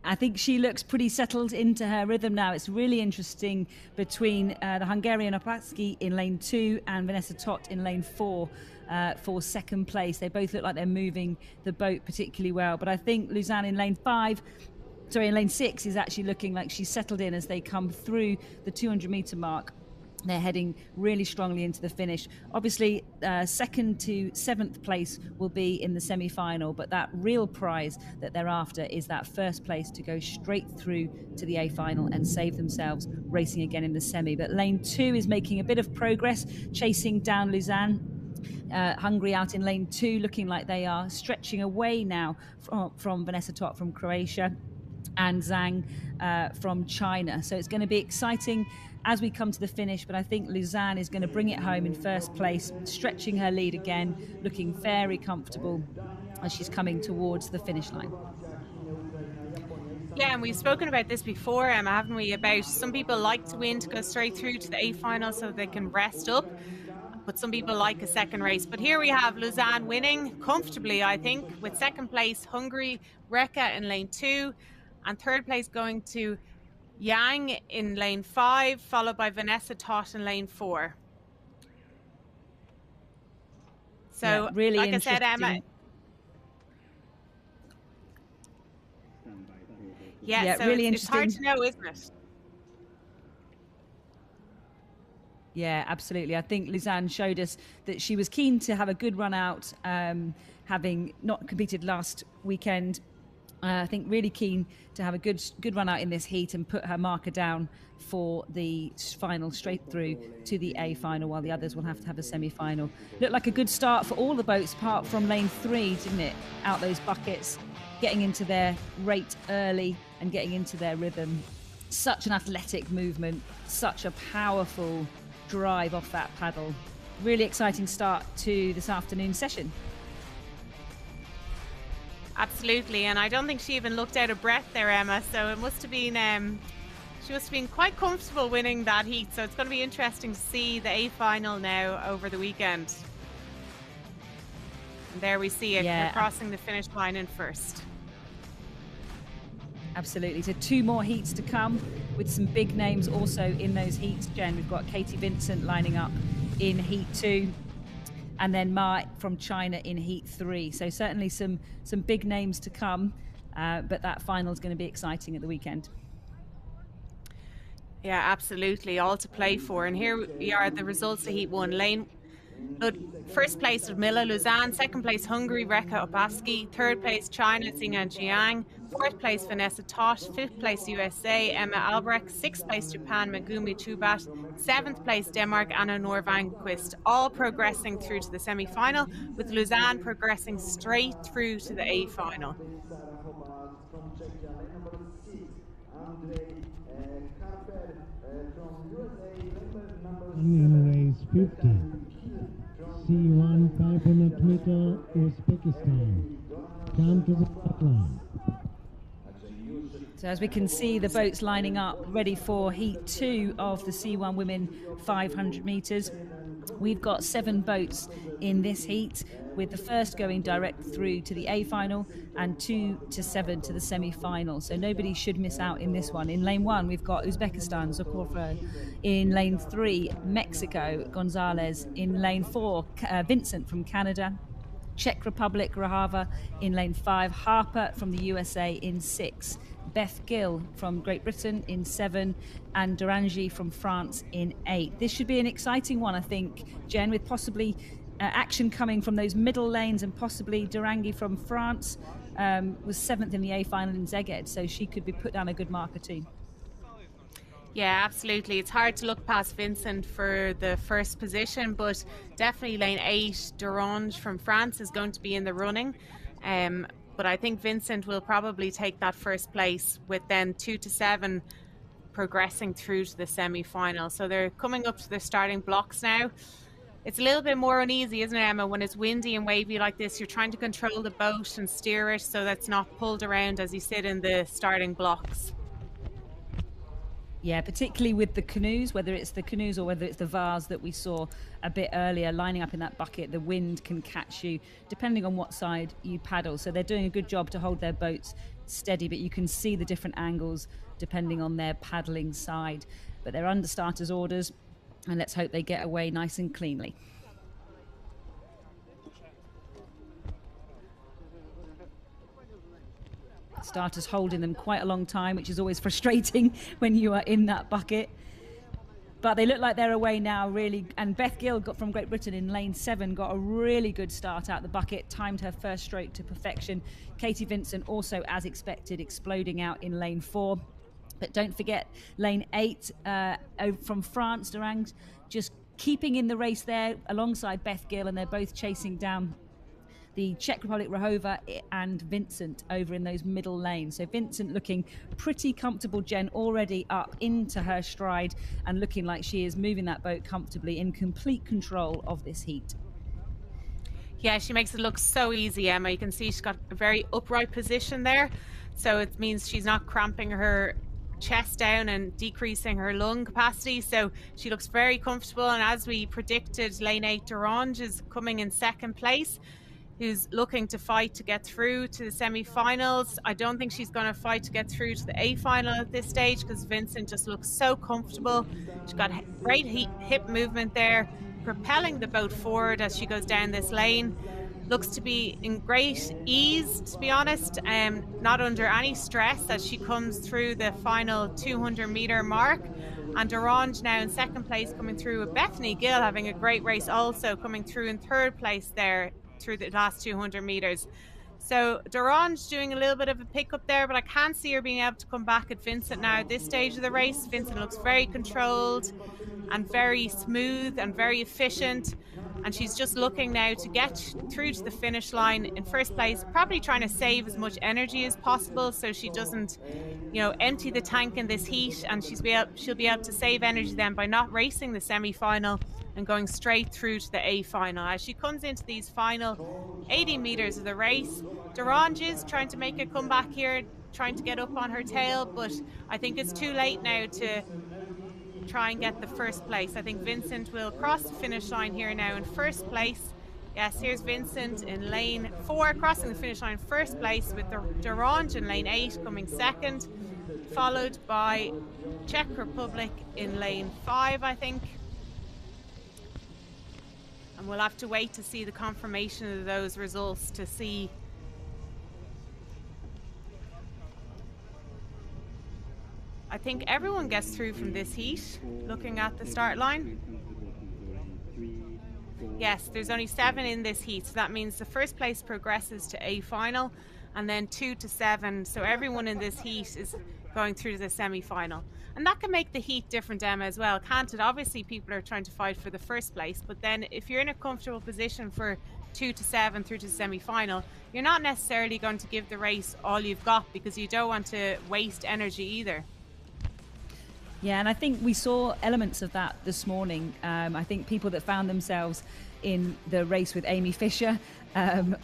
I think she looks pretty settled into her rhythm now. It's really interesting between the Hungarian Opaski in lane 2 and Vanessa Todt in lane 4 for second place. They both look like they're moving the boat particularly well. But I think Luzan in lane 6 is actually looking like she's settled in as they come through the 200 meter mark. They're heading really strongly into the finish. Obviously, 2nd to 7th place will be in the semi-final, but that real prize that they're after is that 1st place to go straight through to the A final and save themselves racing again in the semi. But lane 2 is making a bit of progress, chasing down Lausanne. Hungary out in lane 2, looking like they are stretching away now from Vanessa Todt from Croatia and Zhang from China. So it's going to be exciting as we come to the finish, but I think Lausanne is going to bring it home in 1st place, stretching her lead again, looking very comfortable as she's coming towards the finish line. Yeah, and we've spoken about this before, Emma, haven't we? About some people like to win to go straight through to the A final so they can rest up, but some people like a second race. But here we have Lausanne winning comfortably, I think, with 2nd place Hungary, Reka in lane 2, and 3rd place going to Yang in lane 5, followed by Vanessa Todt in lane 4. So, yeah, really like I said, Emma. Yeah, so really it's interesting. hard to know, isn't it? Yeah, absolutely. I think Lausanne showed us that she was keen to have a good run out, having not competed last weekend. I think really keen to have a good run out in this heat and put her marker down for the final straight through to the A final, while the others will have to have a semi-final. Looked like a good start for all the boats apart from lane 3, didn't it? Out those buckets, getting into their rate early and getting into their rhythm. Such an athletic movement, such a powerful drive off that paddle. Really exciting start to this afternoon session. Absolutely, and I don't think she even looked out of breath there, Emma, so it must have been she must have been quite comfortable winning that heat. So it's going to be interesting to see the A final now over the weekend. And there we see it, yeah, crossing the finish line in 1st. Absolutely. So 2 more heats to come with some big names also in those heats, Jen. We've got Katie Vincent lining up in heat 2, and then Ma from China in heat 3. So certainly some big names to come, but that final is going to be exciting at the weekend. Yeah, absolutely. All to play for. And here we are, the results of heat 1. Lane 1st place Ludmila Lausanne, 2nd place Hungary Reka Opaski, 3rd place China Xingan Jiang, 4th place Vanessa Todt, 5th place USA Emma Albrecht, 6th place Japan Megumi Chubat, 7th place Denmark Anna Norvanquist, all progressing through to the semi-final, with Lausanne progressing straight through to the A final. In race 50, C1 500 meter Uzbekistan. Come to the start line. So as we can see, the boats lining up ready for heat 2 of the C1 women 500 meters. We've got 7 boats in this heat, with the first going direct through to the A final and 2 to 7 to the semi-final. So nobody should miss out in this one. In lane 1, we've got Uzbekistan, Zokorfo. In lane 3, Mexico, Gonzalez. In lane 4, Vincent from Canada. Czech Republic, Rahava in lane 5. Harper from the USA in 6. Beth Gill from Great Britain in 7, and Durangi from France in 8. This should be an exciting one, I think, Jen, with possibly action coming from those middle lanes, and possibly Durangi from France was 7th in the A final in Szeged, so she could be put down a good marker too. Yeah, absolutely. It's hard to look past Vincent for the 1st position, but definitely lane 8, Durange from France is going to be in the running. But I think Vincent will probably take that 1st place, with then 2 to 7 progressing through to the semi-final. So they're coming up to the starting blocks now. It's a little bit more uneasy, isn't it, Emma? When it's windy and wavy like this, you're trying to control the boat and steer it so that's not pulled around as you sit in the starting blocks. Yeah, particularly with the canoes, whether it's the canoes or whether it's the Vars that we saw a bit earlier, lining up in that bucket, the wind can catch you depending on what side you paddle. So they're doing a good job to hold their boats steady, but you can see the different angles depending on their paddling side. But they're under starters orders, and let's hope they get away nice and cleanly. Starters holding them quite a long time, which is always frustrating when you are in that bucket. But they look like they're away now, really. And Beth Gill from Great Britain in lane 7 got a really good start out the bucket, timed her first stroke to perfection. Katie Vincent also, as expected, exploding out in lane 4. But don't forget lane 8 from France, Durand just keeping in the race there alongside Beth Gill, and they're both chasing down the Czech Republic Rahova and Vincent over in those middle lanes. So Vincent looking pretty comfortable, Jen, already up into her stride and looking like she is moving that boat comfortably, in complete control of this heat. Yeah, she makes it look so easy, Emma. You can see she's got a very upright position there. So it means she's not cramping her chest down and decreasing her lung capacity. So she looks very comfortable. And as we predicted, lane 8 Durand is coming in second place, who's looking to fight to get through to the semi-finals. I don't think she's going to fight to get through to the A final at this stage, because Vincent just looks so comfortable. She's got great hip movement there, propelling the boat forward as she goes down this lane. Looks to be in great ease, to be honest, not under any stress as she comes through the final 200-meter mark. And Durand now in second place, coming through, with Bethany Gill having a great race also, coming through in third place there through the last 200 meters. So Durand's doing a little bit of a pickup there, but I can't see her being able to come back at Vincent now at this stage of the race. Vincent looks very controlled and very smooth and very efficient, and she's just looking now to get through to the finish line in first place, probably trying to save as much energy as possible so she doesn't, you know, empty the tank in this heat, and she'll be able to save energy then by not racing the semi-final and going straight through to the A final. As she comes into these final 80 meters of the race, Durand is trying to make a comeback here, trying to get up on her tail, but I think it's too late now to try and get the first place. I think Vincent will cross the finish line here now in first place. Yes, here's Vincent in lane 4, crossing the finish line first place, with Durand in lane 8 coming second, followed by Czech Republic in lane 5, I think. And we'll have to wait to see the confirmation of those results to see I think everyone gets through from this heat, looking at the start line. Yes, there's only 7 in this heat, so that means the first place progresses to A final, and then 2 to 7. So everyone in this heat is going through to the semi-final. And that can make the heat different, Emma, as well, can't it? Obviously, people are trying to fight for the first place, but then if you're in a comfortable position for 2 to 7 through to the semi-final, you're not necessarily going to give the race all you've got, because you don't want to waste energy either. Yeah, and I think we saw elements of that this morning. I think people that found themselves in the race with Amy Fisher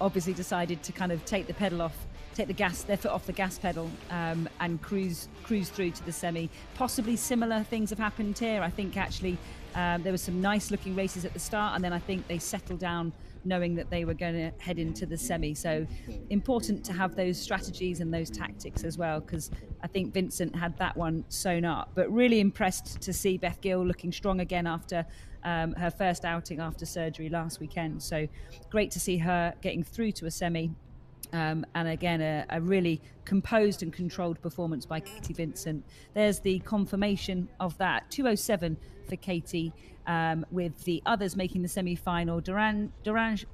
obviously decided to kind of take their foot off the gas pedal and cruise through to the semi. Possibly similar things have happened here. I think actually there were some nice looking races at the start, and then I think they settled down knowing that they were going to head into the semi. So important to have those strategies and those tactics as well, because I think Vincent had that one sewn up. But really impressed to see Beth Gill looking strong again after her first outing after surgery last weekend. So great to see her getting through to a semi. And again, a really composed and controlled performance by Katie Vincent. There's the confirmation of that. 2:07 for Katie, with the others making the semi-final. Durand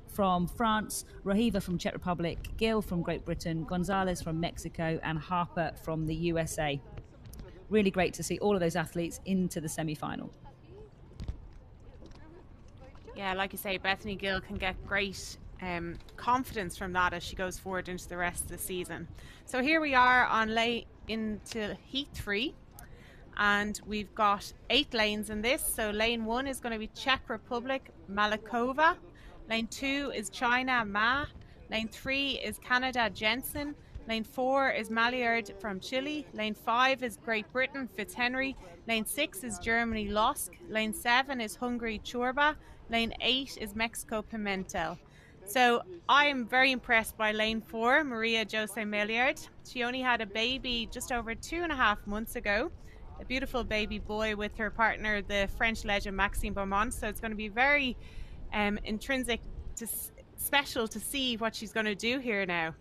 from France, Rahova from Czech Republic, Gill from Great Britain, Gonzalez from Mexico, and Harper from the USA. Really great to see all of those athletes into the semi-final. Yeah, like you say, Bethany Gill can get great confidence from that as she goes forward into the rest of the season. So here we are on into heat 3, and we've got 8 lanes in this. So lane 1 is going to be Czech Republic, Malikova. Lane 2 is China, Ma. Lane 3 is Canada, Jensen. Lane 4 is Maillard from Chile. Lane 5 is Great Britain, Fitzhenry. Lane 6 is Germany, Losk. Lane 7 is Hungary, Churba. Lane 8 is Mexico, Pimentel. So I am very impressed by lane 4, Maria Jose Maillard. She only had a baby just over 2.5 months ago, a beautiful baby boy with her partner, the French legend Maxime Beaumont. So it's going to be very special to see what she's going to do here now.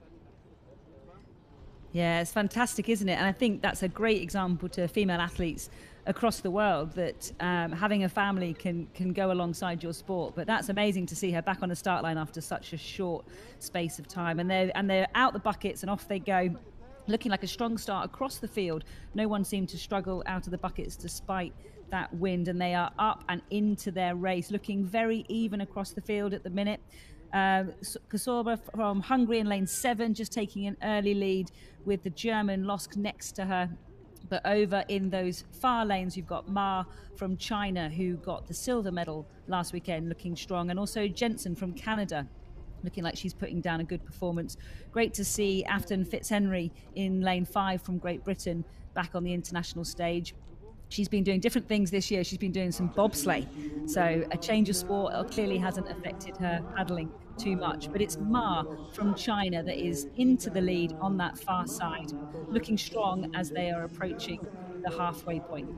Yeah, it's fantastic, isn't it? And I think that's a great example to female athletes across the world that having a family can go alongside your sport. But that's amazing to see her back on the start line after such a short space of time. And they're out the buckets and off they go, looking like a strong start across the field. No one seemed to struggle out of the buckets despite that wind, and they are up and into their race, looking very even across the field at the minute. Kosoba from Hungary in lane 7, just taking an early lead with the German Losk next to her. But over in those far lanes, you've got Ma from China, who got the silver medal last weekend, looking strong. And also Jensen from Canada, looking like she's putting down a good performance. Great to see Afton Fitzhenry in lane 5 from Great Britain back on the international stage. She's been doing different things this year. She's been doing some bobsleigh. So a change of sport clearly hasn't affected her paddling too much. But it's Ma from China that is into the lead on that far side, looking strong as they are approaching the halfway point.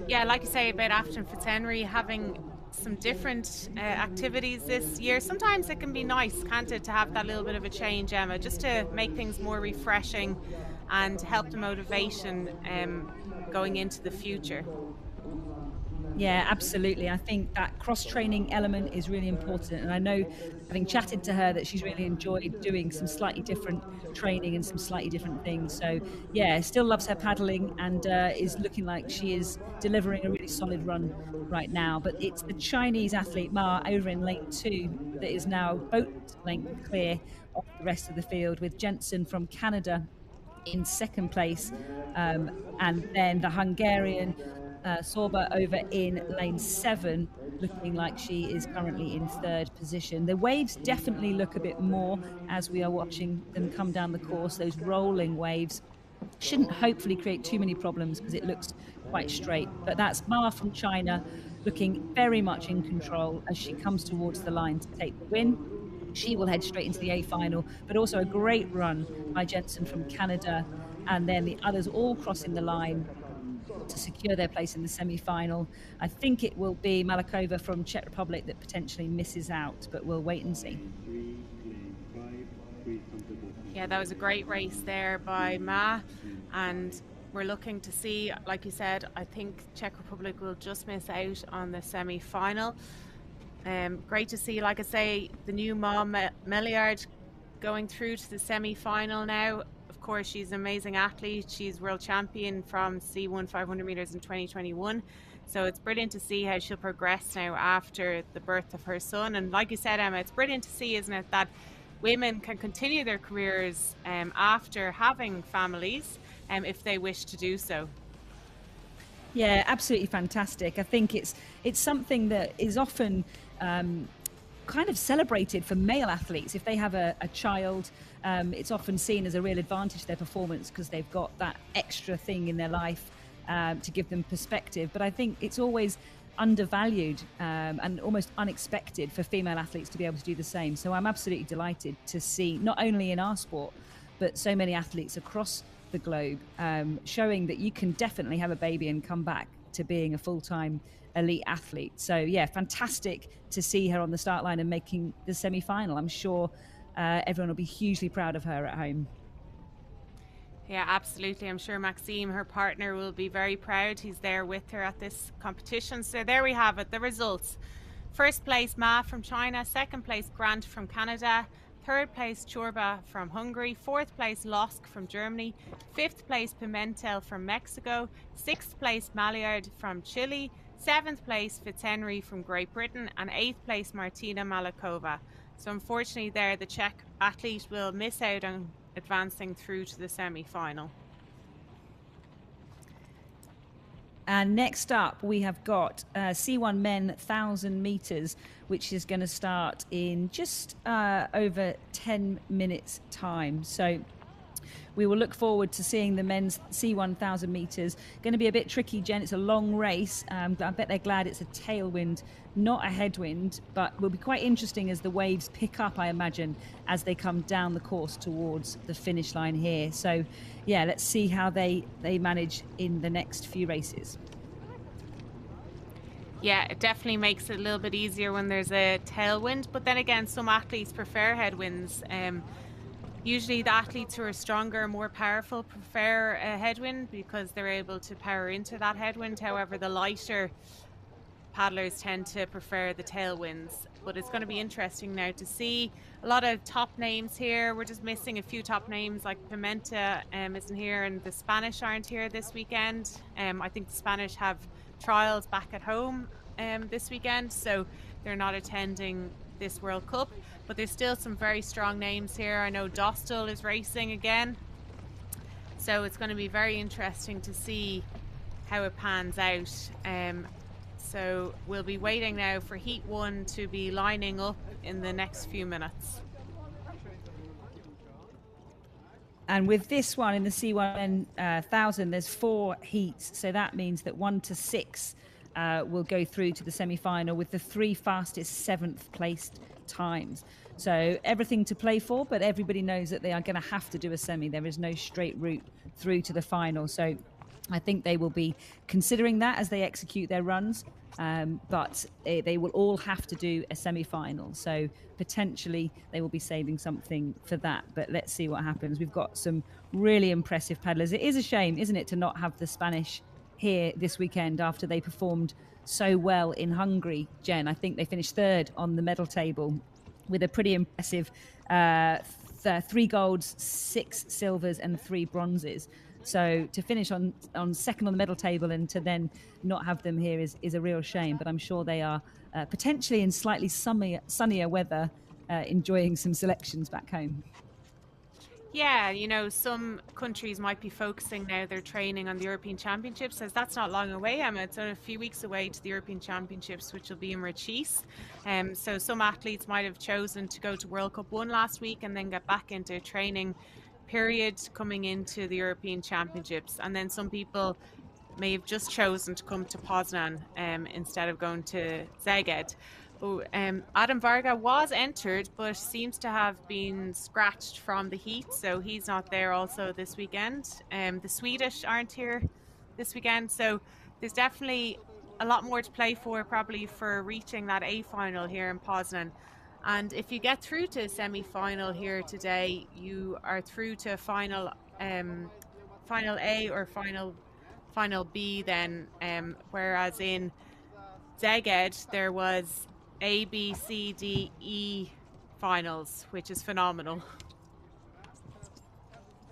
Yeah, like you say about Afton Fitzhenry having some different activities this year. Sometimes it can be nice, can't it, to have that little bit of a change, Emma, just to make things more refreshing and help the motivation going into the future. Yeah, absolutely. I think that cross-training element is really important. And I know, having chatted to her, that she's really enjoyed doing some slightly different training and some slightly different things. So, yeah, still loves her paddling and is looking like she is delivering a really solid run right now. But it's the Chinese athlete, Ma, over in lane 2 that is now boat length clear of the rest of the field, with Jensen from Canada in second place. And then the Hungarian Sorba over in lane 7, looking like she is currently in third position. The waves definitely look a bit more as we are watching them come down the course. Those rolling waves shouldn't hopefully create too many problems because it looks quite straight. But that's Ma from China looking very much in control as she comes towards the line to take the win. She will head straight into the A final, but also a great run by Jensen from Canada, and then the others all crossing the line to secure their place in the semi-final. I think it will be Malakova from Czech Republic that potentially misses out, but we'll wait and see. Yeah, that was a great race there by Ma, and we're looking to see, like you said, I think Czech Republic will just miss out on the semi-final. Great to see, like I say, the new Ma Meliard going through to the semi-final now. Of course, she's an amazing athlete. She's world champion from C1 500 meters in 2021. So it's brilliant to see how she'll progress now after the birth of her son. And like you said, Emma, it's brilliant to see, isn't it, that women can continue their careers after having families if they wish to do so. Yeah, absolutely fantastic. I think it's something that is often kind of celebrated for male athletes. If they have a child, it's often seen as a real advantage to their performance because they've got that extra thing in their life to give them perspective. But I think it's always undervalued and almost unexpected for female athletes to be able to do the same. So I'm absolutely delighted to see, not only in our sport, but so many athletes across the globe showing that you can definitely have a baby and come back to being a full-time elite athlete. So yeah, fantastic to see her on the start line and making the semi-final. I'm sure everyone will be hugely proud of her at home. Yeah, absolutely. I'm sure Maxime, her partner, will be very proud. He's there with her at this competition. So there we have it, the results. First place, Ma from China. Second place, Grant from Canada. Third place, Chorba from Hungary. Fourth place, Losk from Germany. Fifth place, Pimentel from Mexico. Sixth place, Maliard from Chile. Seventh place, Fitzhenry from Great Britain. And eighth place, Martina Malakova. So unfortunately there, the Czech athlete will miss out on advancing through to the semi-final. And next up, we have got C1 men 1,000 meters, which is going to start in just over 10 minutes time. So we will look forward to seeing the men's C1 1,000 meters. Going to be a bit tricky, Jen. It's a long race. I bet they're glad it's a tailwind, not a headwind, but will be quite interesting as the waves pick up, I imagine, as they come down the course towards the finish line here. So yeah, let's see how they manage in the next few races. Yeah, it definitely makes it a little bit easier when there's a tailwind, but then again, some athletes prefer headwinds. Usually the athletes who are stronger, more powerful, prefer a headwind because they're able to power into that headwind. However, the lighter paddlers tend to prefer the tailwinds. But it's going to be interesting now to see a lot of top names here. We're just missing a few top names, like Pimenta isn't here, and the Spanish aren't here this weekend. I think the Spanish have trials back at home this weekend, so they're not attending this World Cup. But there's still some very strong names here. I know Dostal is racing again, so it's going to be very interesting to see how it pans out. So we'll be waiting now for Heat 1 to be lining up in the next few minutes. And with this one in the C1 1000, there's 4 heats. So that means that 1 to 6 will go through to the semi-final with the 3 fastest 7th placed times. So everything to play for, but everybody knows that they are going to have to do a semi. There is no straight route through to the final. So I think they will be considering that as they execute their runs, but they will all have to do a semi-final. So potentially they will be saving something for that. But let's see what happens. We've got some really impressive paddlers. It is a shame, isn't it, to not have the Spanish here this weekend after they performed so well in Hungary, Jen. I think they finished 3rd on the medal table with a pretty impressive 3 golds, 6 silvers and 3 bronzes. So to finish on 2nd on the medal table and to then not have them here is a real shame. But I'm sure they are potentially in slightly sunnier weather, enjoying some selections back home. Yeah, you know, some countries might be focusing now their training on the European Championships, as that's not long away. It's only a few weeks away to the European Championships, which will be in Rachis. So some athletes might have chosen to go to World Cup 1 last week and then get back into a training period coming into the European Championships. And then some people may have just chosen to come to Poznan instead of going to Szeged. Adam Varga was entered, but seems to have been scratched from the heat, so he's not there also this weekend. The Swedish aren't here this weekend, so there's definitely a lot more to play for, probably, for reaching that A final here in Poznan. And if you get through to a semi-final here today, you are through to final A or final B then, whereas in Szeged there was A, B, C, D, E finals, which is phenomenal.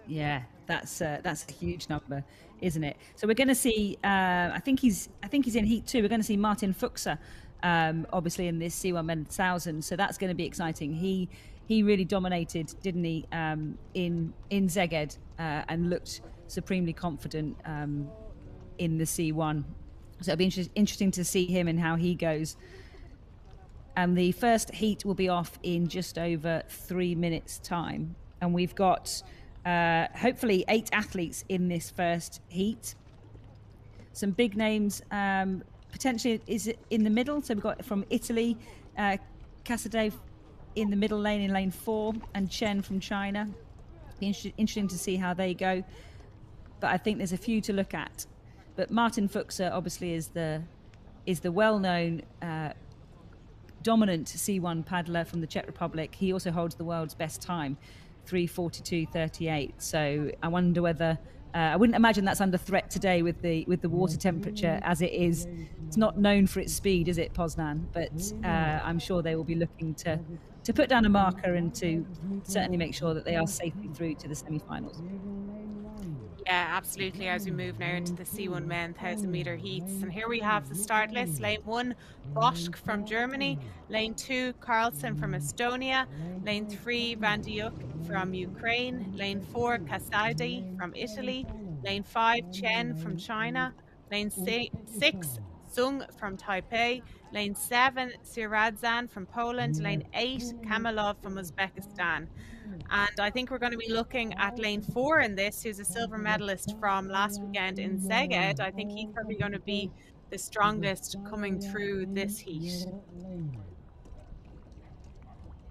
Yeah, that's a huge number, isn't it? So we're going to see. I think he's in Heat 2. We're going to see Martin Fuchser, obviously in this C1 Men's 1000. So that's going to be exciting. He really dominated, didn't he, in Szeged, and looked supremely confident in the C1. So it'll be interesting to see him and how he goes. And the first heat will be off in just over 3 minutes' time. And we've got hopefully 8 athletes in this first heat. Some big names potentially is in the middle. So we've got from Italy, Casadei in the middle lane in lane 4, and Chen from China. Be interesting to see how they go. But I think there's a few to look at. But Martin Fuchser obviously is the well-known dominant C1 paddler from the Czech Republic. He also holds the world's best time, 3:42.38. So I wonder whether I wouldn't imagine that's under threat today with the water temperature as it is. It's not known for its speed, is it, Poznan? But I'm sure they will be looking to put down a marker and to certainly make sure that they are safely through to the semi-finals. Yeah, absolutely, as we move now into the C1 men 1000 meter heats. And here we have the start list. Lane 1, Boschk from Germany. Lane 2, Carlsen from Estonia. Lane 3, Van Dijk from Ukraine. Lane 4, Casaldi from Italy. Lane 5, Chen from China. Lane 6, Sung from Taipei. Lane 7, Siradzan from Poland. Lane 8, Kamalov from Uzbekistan. And I think we're going to be looking at lane 4 in this, who's a silver medalist from last weekend in Szeged. I think he's probably going to be the strongest coming through this heat.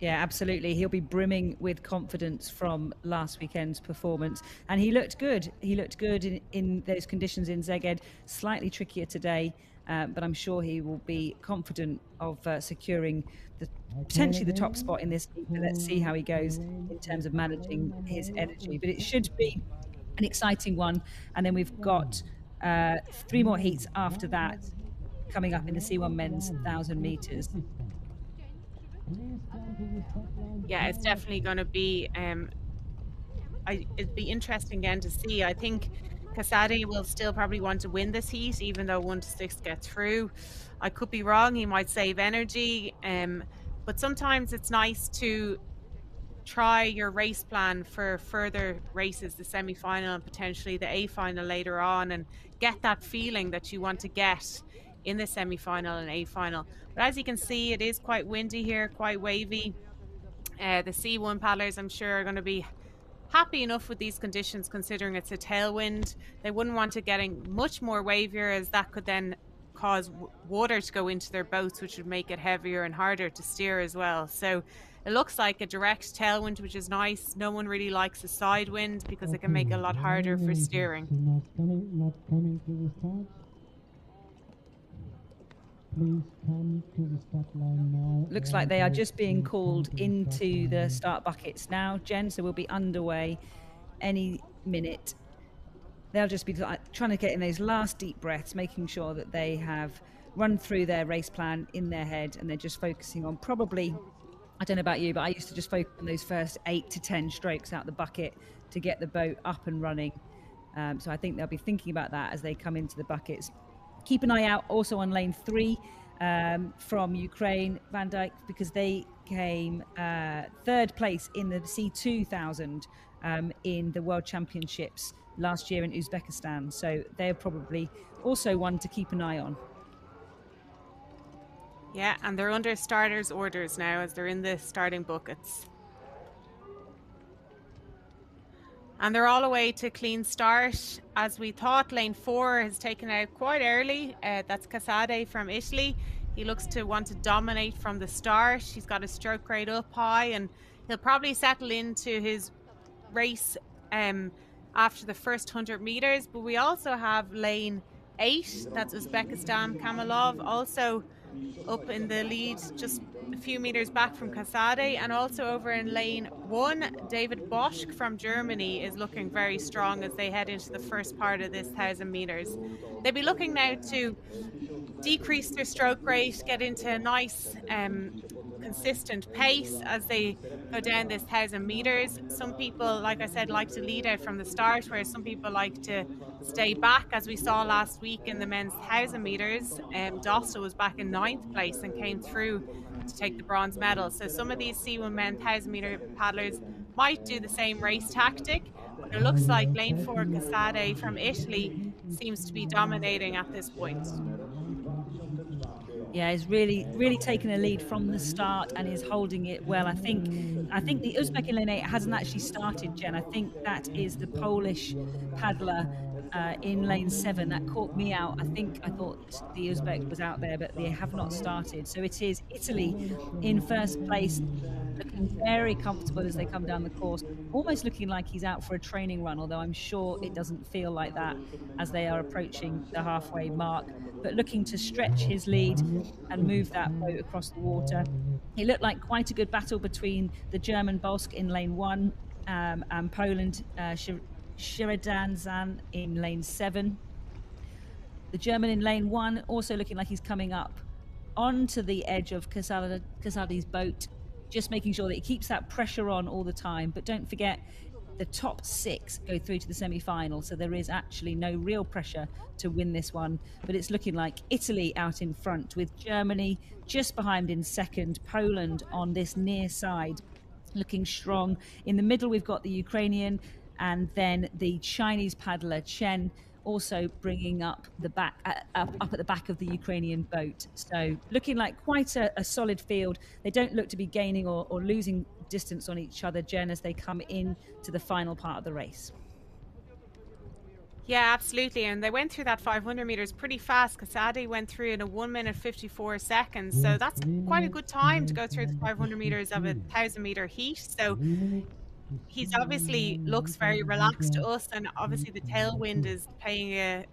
Yeah, absolutely. He'll be brimming with confidence from last weekend's performance. And he looked good. He looked good in those conditions in Szeged. Slightly trickier today. but I'm sure he will be confident of securing potentially the top spot in this heat. But let's see how he goes in terms of managing his energy. But it should be an exciting one. And then we've got 3 more heats after that coming up in the C1 men's 1,000 meters. Yeah, it's definitely going to be it'd be interesting again to see. I think Casade will still probably want to win this heat, even though 1 to 6 get through. I could be wrong. He might save energy, but sometimes it's nice to try your race plan for further races, the semi-final and potentially the A-final later on, and get that feeling that you want to get in the semi-final and A-final. But as you can see, it is quite windy here, quite wavy. The C1 paddlers, I'm sure, are going to be happy enough with these conditions, considering it's a tailwind. They wouldn't want it getting much more wavier, as that could then cause water to go into their boats, which would make it heavier and harder to steer as well. So it looks like a direct tailwind, which is nice. No one really likes a side wind because it can make it a lot harder for steering. Not coming to the start. Please come to the start line now. Looks like they are just being called into the start buckets now, Jen, so we'll be underway any minute. They'll just be trying to get in those last deep breaths, making sure that they have run through their race plan in their head, and they're just focusing on probably, I don't know about you, but I used to just focus on those first 8 to 10 strokes out the bucket to get the boat up and running. So I think they'll be thinking about that as they come into the buckets. Keep an eye out also on lane 3 from Ukraine, Van Dijk, because they came 3rd place in the C2000 in the World Championships last year in Uzbekistan. So they're probably also one to keep an eye on. Yeah, and they're under starters orders now as they're in the starting buckets. And they're all away to clean start. As we thought, lane 4 has taken out quite early. That's Casade from Italy. He looks to want to dominate from the start. He's got his stroke rate up high, and he'll probably settle into his race after the first 100 meters. But we also have lane 8, that's Uzbekistan Kamilov, also up in the lead, just a few meters back from Casade. And also over in lane 1, David Bosch from Germany is looking very strong as they head into the first part of this 1,000 meters. They'll be looking now to decrease their stroke rate, get into a nice consistent pace as they go down this 1,000 meters. Some people, like I said, like to lead out from the start, whereas some people like to stay back, as we saw last week in the men's 1,000 meters. Dosta was back in 9th place and came through to take the bronze medal. So some of these C1 men 1,000 meter paddlers might do the same race tactic. But it looks like lane 4 Casade from Italy seems to be dominating at this point. Yeah, he's really taken a lead from the start and is holding it well. I think the Uzbek in lane 8 hasn't actually started, Jen. I think that is the Polish paddler in lane 7 that caught me out. I thought the Uzbek was out there, but they have not started. So it is Italy in first place, looking very comfortable as they come down the course, almost looking like he's out for a training run, although I'm sure it doesn't feel like that as they are approaching the halfway mark, but looking to stretch his lead and move that boat across the water. It looked like quite a good battle between the German Bolsk in lane 1 and Poland Sheridanzan in lane 7. The German in lane 1 also looking like he's coming up onto the edge of Casade's boat, just making sure that he keeps that pressure on all the time. But don't forget, the top 6 go through to the semi-final, so there is actually no real pressure to win this one. But it's looking like Italy out in front, with Germany just behind in second, Poland on this near side looking strong. In the middle we've got the Ukrainian, and then the Chinese paddler Chen also bringing up the back up at the back of the Ukrainian boat. So looking like quite a solid field. They don't look to be gaining or losing distance on each other, Jen, as they come in to the final part of the race. Yeah, absolutely. And they went through that 500 meters pretty fast. Casade went through in a 1 minute 54 seconds. So that's quite a good time to go through the 500 meters of a 1,000 meter heat. So he's obviously looks very relaxed to us, and obviously the tailwind is playing a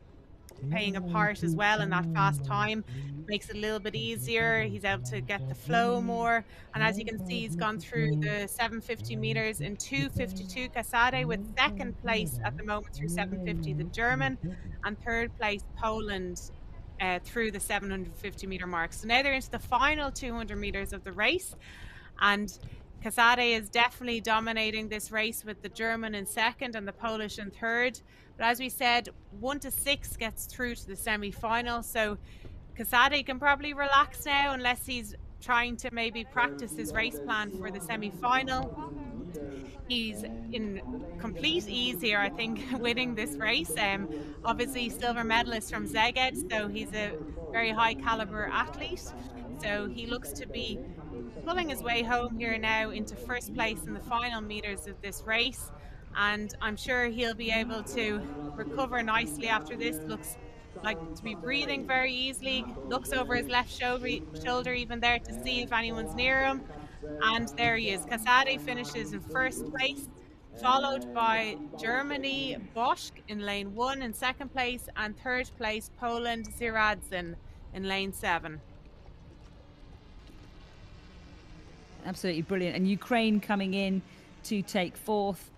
playing a part as well in that fast time. Makes it a little bit easier. He's able to get the flow more. And as you can see, he's gone through the 750 meters in 2:52 Casade, with second place at the moment through 750, the German, and third place Poland through the 750 meter mark. So now they're into the final 200 meters of the race, and Casade is definitely dominating this race with the German in second and the Polish in third. But as we said, 1 to 6 gets through to the semi-final. So Casade can probably relax now, unless he's trying to maybe practice his race plan for the semi-final. He's in complete ease here, I think, winning this race. Obviously, silver medalist from Szeged, so he's a very high caliber athlete. So he looks to be pulling his way home here now into first place in the final meters of this race. And I'm sure he'll be able to recover nicely after this. Looks like to be breathing very easily. Looks over his left shoulder even there to see if anyone's near him. And there he is. Casade finishes in first place, followed by Germany, Bosch in lane 1 in second place, and third place Poland, Ziradzin in lane 7. Absolutely brilliant. And Ukraine coming in to take fourth,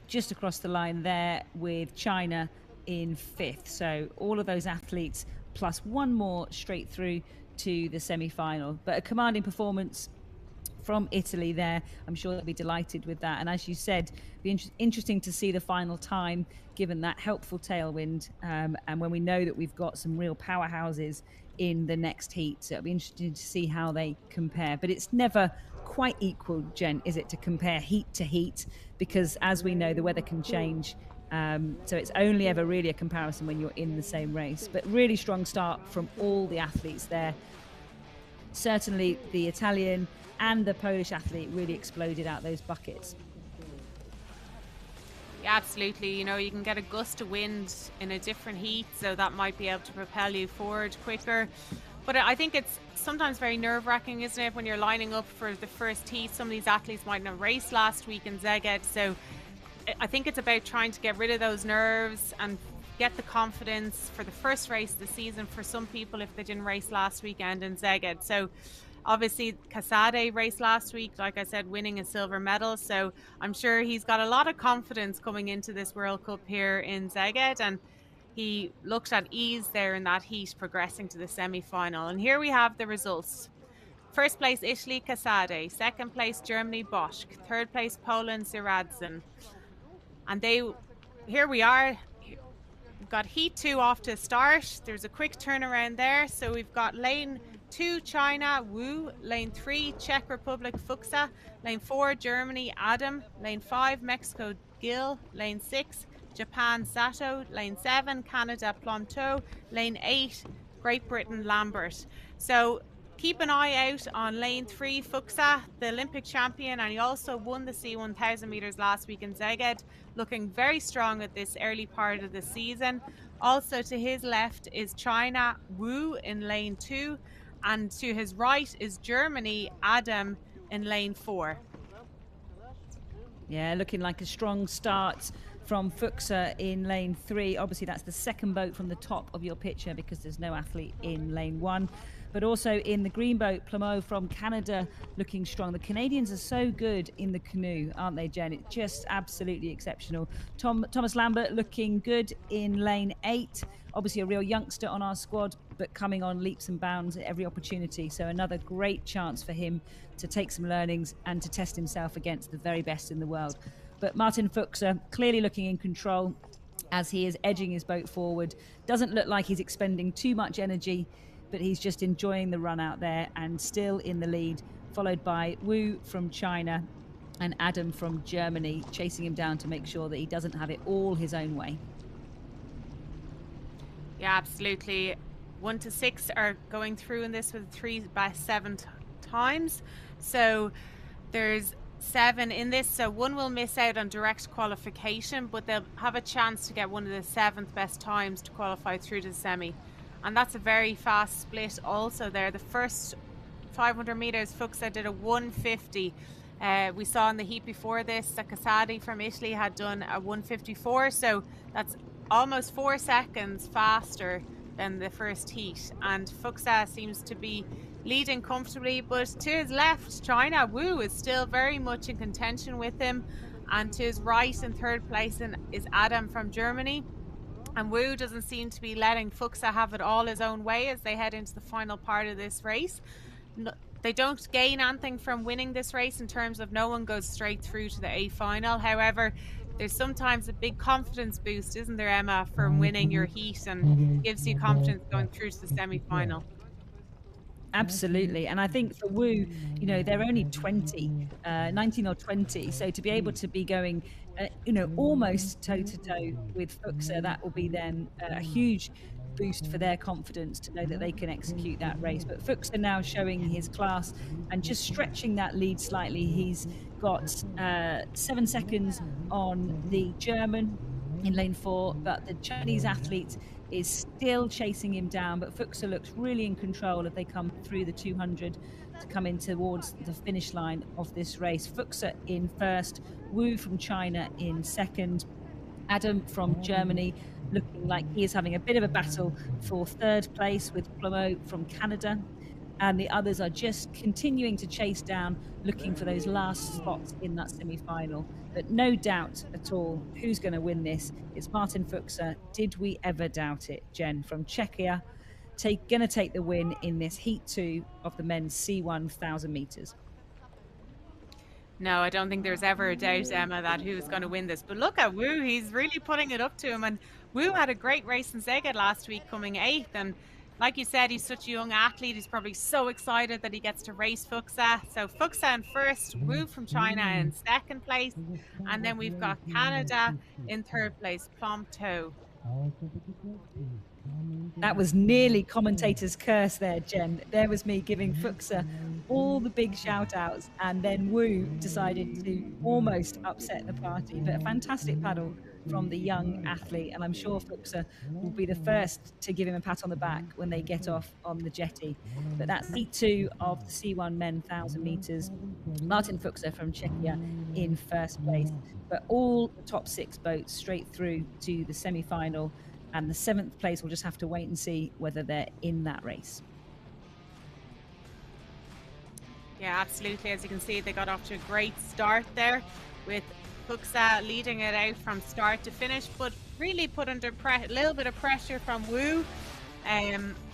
just across the line there, with China in fifth. So all of those athletes plus one more straight through to the semi-final. But a commanding performance from Italy there. I'm sure they'll be delighted with that. And as you said, it'll be interesting to see the final time, given that helpful tailwind, and when we know that we've got some real powerhouses in the next heat. So it'll be interesting to see how they compare. But it's never quite equal, Jen, is it, to compare heat to heat? Because as we know, the weather can change. So it's only ever really a comparison when you're in the same race. But really strong start from all the athletes there. Certainly the Italian and the Polish athlete really exploded out those buckets. Yeah, absolutely. You know, you can get a gust of wind in a different heat, so that might be able to propel you forward quicker. But I think it's sometimes very nerve-wracking, isn't it, when you're lining up for the first heat? Some of these athletes might not have raced last week in Szeged, so I think it's about trying to get rid of those nerves and get the confidence for the first race of the season for some people if they didn't race last weekend in Szeged. So obviously Casade raced last week, like I said, winning a silver medal, so I'm sure he's got a lot of confidence coming into this World Cup here in Szeged, and he looked at ease there in that heat, progressing to the semi-final. And here we have the results. First place Italy, Casade. Second place Germany, Bosch. Third place Poland, Ziradzin. And here we are. We've got heat 2 off to start. There's a quick turnaround there. So we've got lane 2 China, Wu. Lane 3 Czech Republic, Fuchsa. Lane 4 Germany, Adam. Lane 5 Mexico, Gil. Lane 6 Japan, Sato. Lane 7 Canada, Plonteau. Lane 8 Great Britain, Lambert. So keep an eye out on lane 3 Fuchsa, the Olympic champion, and he also won the C1000 meters last week in Szeged, looking very strong at this early part of the season. Also to his left is China, Wu in lane 2, and to his right is Germany, Adam in lane 4. Yeah, looking like a strong start from Fuchsa in lane 3. Obviously that's the second boat from the top of your picture because there's no athlete in lane 1. But also in the green boat, Plamo from Canada looking strong. The Canadians are so good in the canoe, aren't they, Jen? It's just absolutely exceptional. Thomas Lambert looking good in lane 8. Obviously a real youngster on our squad, but coming on leaps and bounds at every opportunity. So another great chance for him to take some learnings and to test himself against the very best in the world. But Martin Fuchsa clearly looking in control as he is edging his boat forward. Doesn't look like he's expending too much energy, but he's just enjoying the run out there and still in the lead, followed by Wu from China and Adam from Germany, chasing him down to make sure that he doesn't have it all his own way. Yeah, absolutely. 1 to 6 are going through in this with 3 by 7 times. So there's 7 in this, so 1 will miss out on direct qualification, but they'll have a chance to get one of the 7th best times to qualify through to the semi. And that's a very fast split also there. The first 500 meters, Fuchsa did a 150. We saw in the heat before this that Casade from Italy had done a 154, so that's almost 4 seconds faster than the first heat, and Fuxa seems to be leading comfortably, but to his left, China, Wu is still very much in contention with him, and to his right in third place is Adam from Germany. And Wu doesn't seem to be letting Fuxa have it all his own way as they head into the final part of this race. No, they don't gain anything from winning this race in terms of no one goes straight through to the A final. However, there's sometimes a big confidence boost, isn't there, Emma, from winning your heat, and gives you confidence going through to the semi-final. Absolutely. And I think for Wu, you know, they're only 19 or 20. So to be able to be going, you know, almost toe-to-toe with Fuxa, that will be then a huge boost for their confidence to know that they can execute that race. But Fuxa now showing his class and just stretching that lead slightly. He's got 7 seconds on the German in lane 4, but the Chinese athlete is still chasing him down, but Fuxa looks really in control as they come through the 200 to come in towards the finish line of this race. Fuxa in first, Wu from China in second, Adam from Germany looking like he is having a bit of a battle for third place with Plomo from Canada, and the others are just continuing to chase down, looking for those last spots in that semi-final. But no doubt at all who's going to win this. It's Martin Fuxa. Did we ever doubt it? Jen from Czechia going to take the win in this Heat 2 of the men's C1 1,000 metres. No, I don't think there's ever a doubt, Emma, that who's going to win this. But look at Wu. He's really putting it up to him. And Wu had a great race in Szeged last week, coming 8th. And like you said, he's such a young athlete. He's probably so excited that he gets to race Fuxa. So Fuxa in first, Wu from China in second place. And then we've got Canada in third place, Plomto. That was nearly commentator's curse there, Jen. There was me giving Fuxa all the big shout outs, and then Wu decided to almost upset the party. But a fantastic paddle from the young athlete, and I'm sure Fuxa will be the first to give him a pat on the back when they get off on the jetty. But that's Heat 2 of the C1 men 1,000 metres. Martin Fuxa from Czechia in first place. But all the top 6 boats straight through to the semi-final, and the 7th place will just have to wait and see whether they're in that race. Yeah, absolutely. As you can see, they got off to a great start there with Fuxa leading it out from start to finish, but really put under a little bit of pressure from Wu,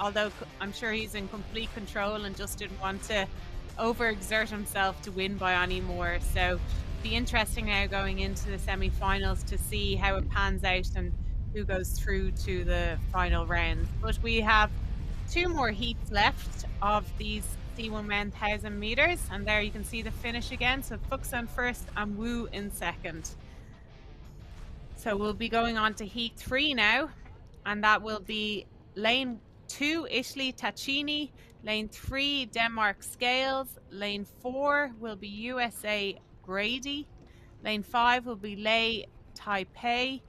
although I'm sure he's in complete control and just didn't want to overexert himself to win by any more. So it'll be interesting now going into the semi-finals to see how it pans out and who goes through to the final round. But we have 2 more heats left of these C1 men 1,000 metres, and there you can see the finish again. So Fuxa in first and Wu in second. So we'll be going on to Heat 3 now, and that will be lane 2 Italy Taccini, lane 3 Denmark Scales, lane 4 will be USA Grady, lane 5 will be Lei Taipei,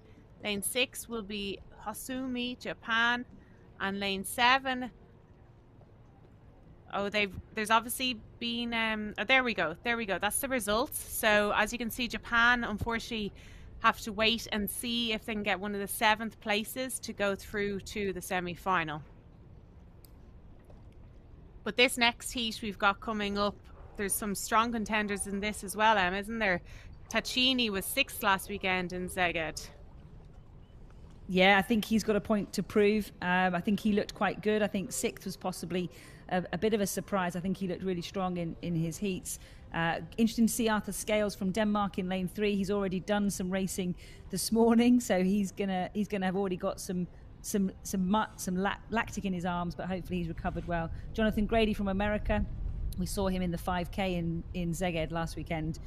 lane 6 will be Hasumi Japan, and lane 7 there's obviously been there we go, that's the results. So as you can see, Japan unfortunately have to wait and see if they can get one of the 7th places to go through to the semi-final. But this next heat we've got coming up, there's some strong contenders in this as well, Em, isn't there? Taccini was 6th last weekend in Szeged. Yeah, I think he's got a point to prove. I think he looked quite good. I think 6th was possibly a bit of a surprise. I think he looked really strong in his heats. Interesting to see Arthur Scales from Denmark in lane 3. He's already done some racing this morning, so he's gonna have already got some lactic in his arms, but hopefully he's recovered well. Jonathan Grady from America, we saw him in the 5K in Szeged last weekend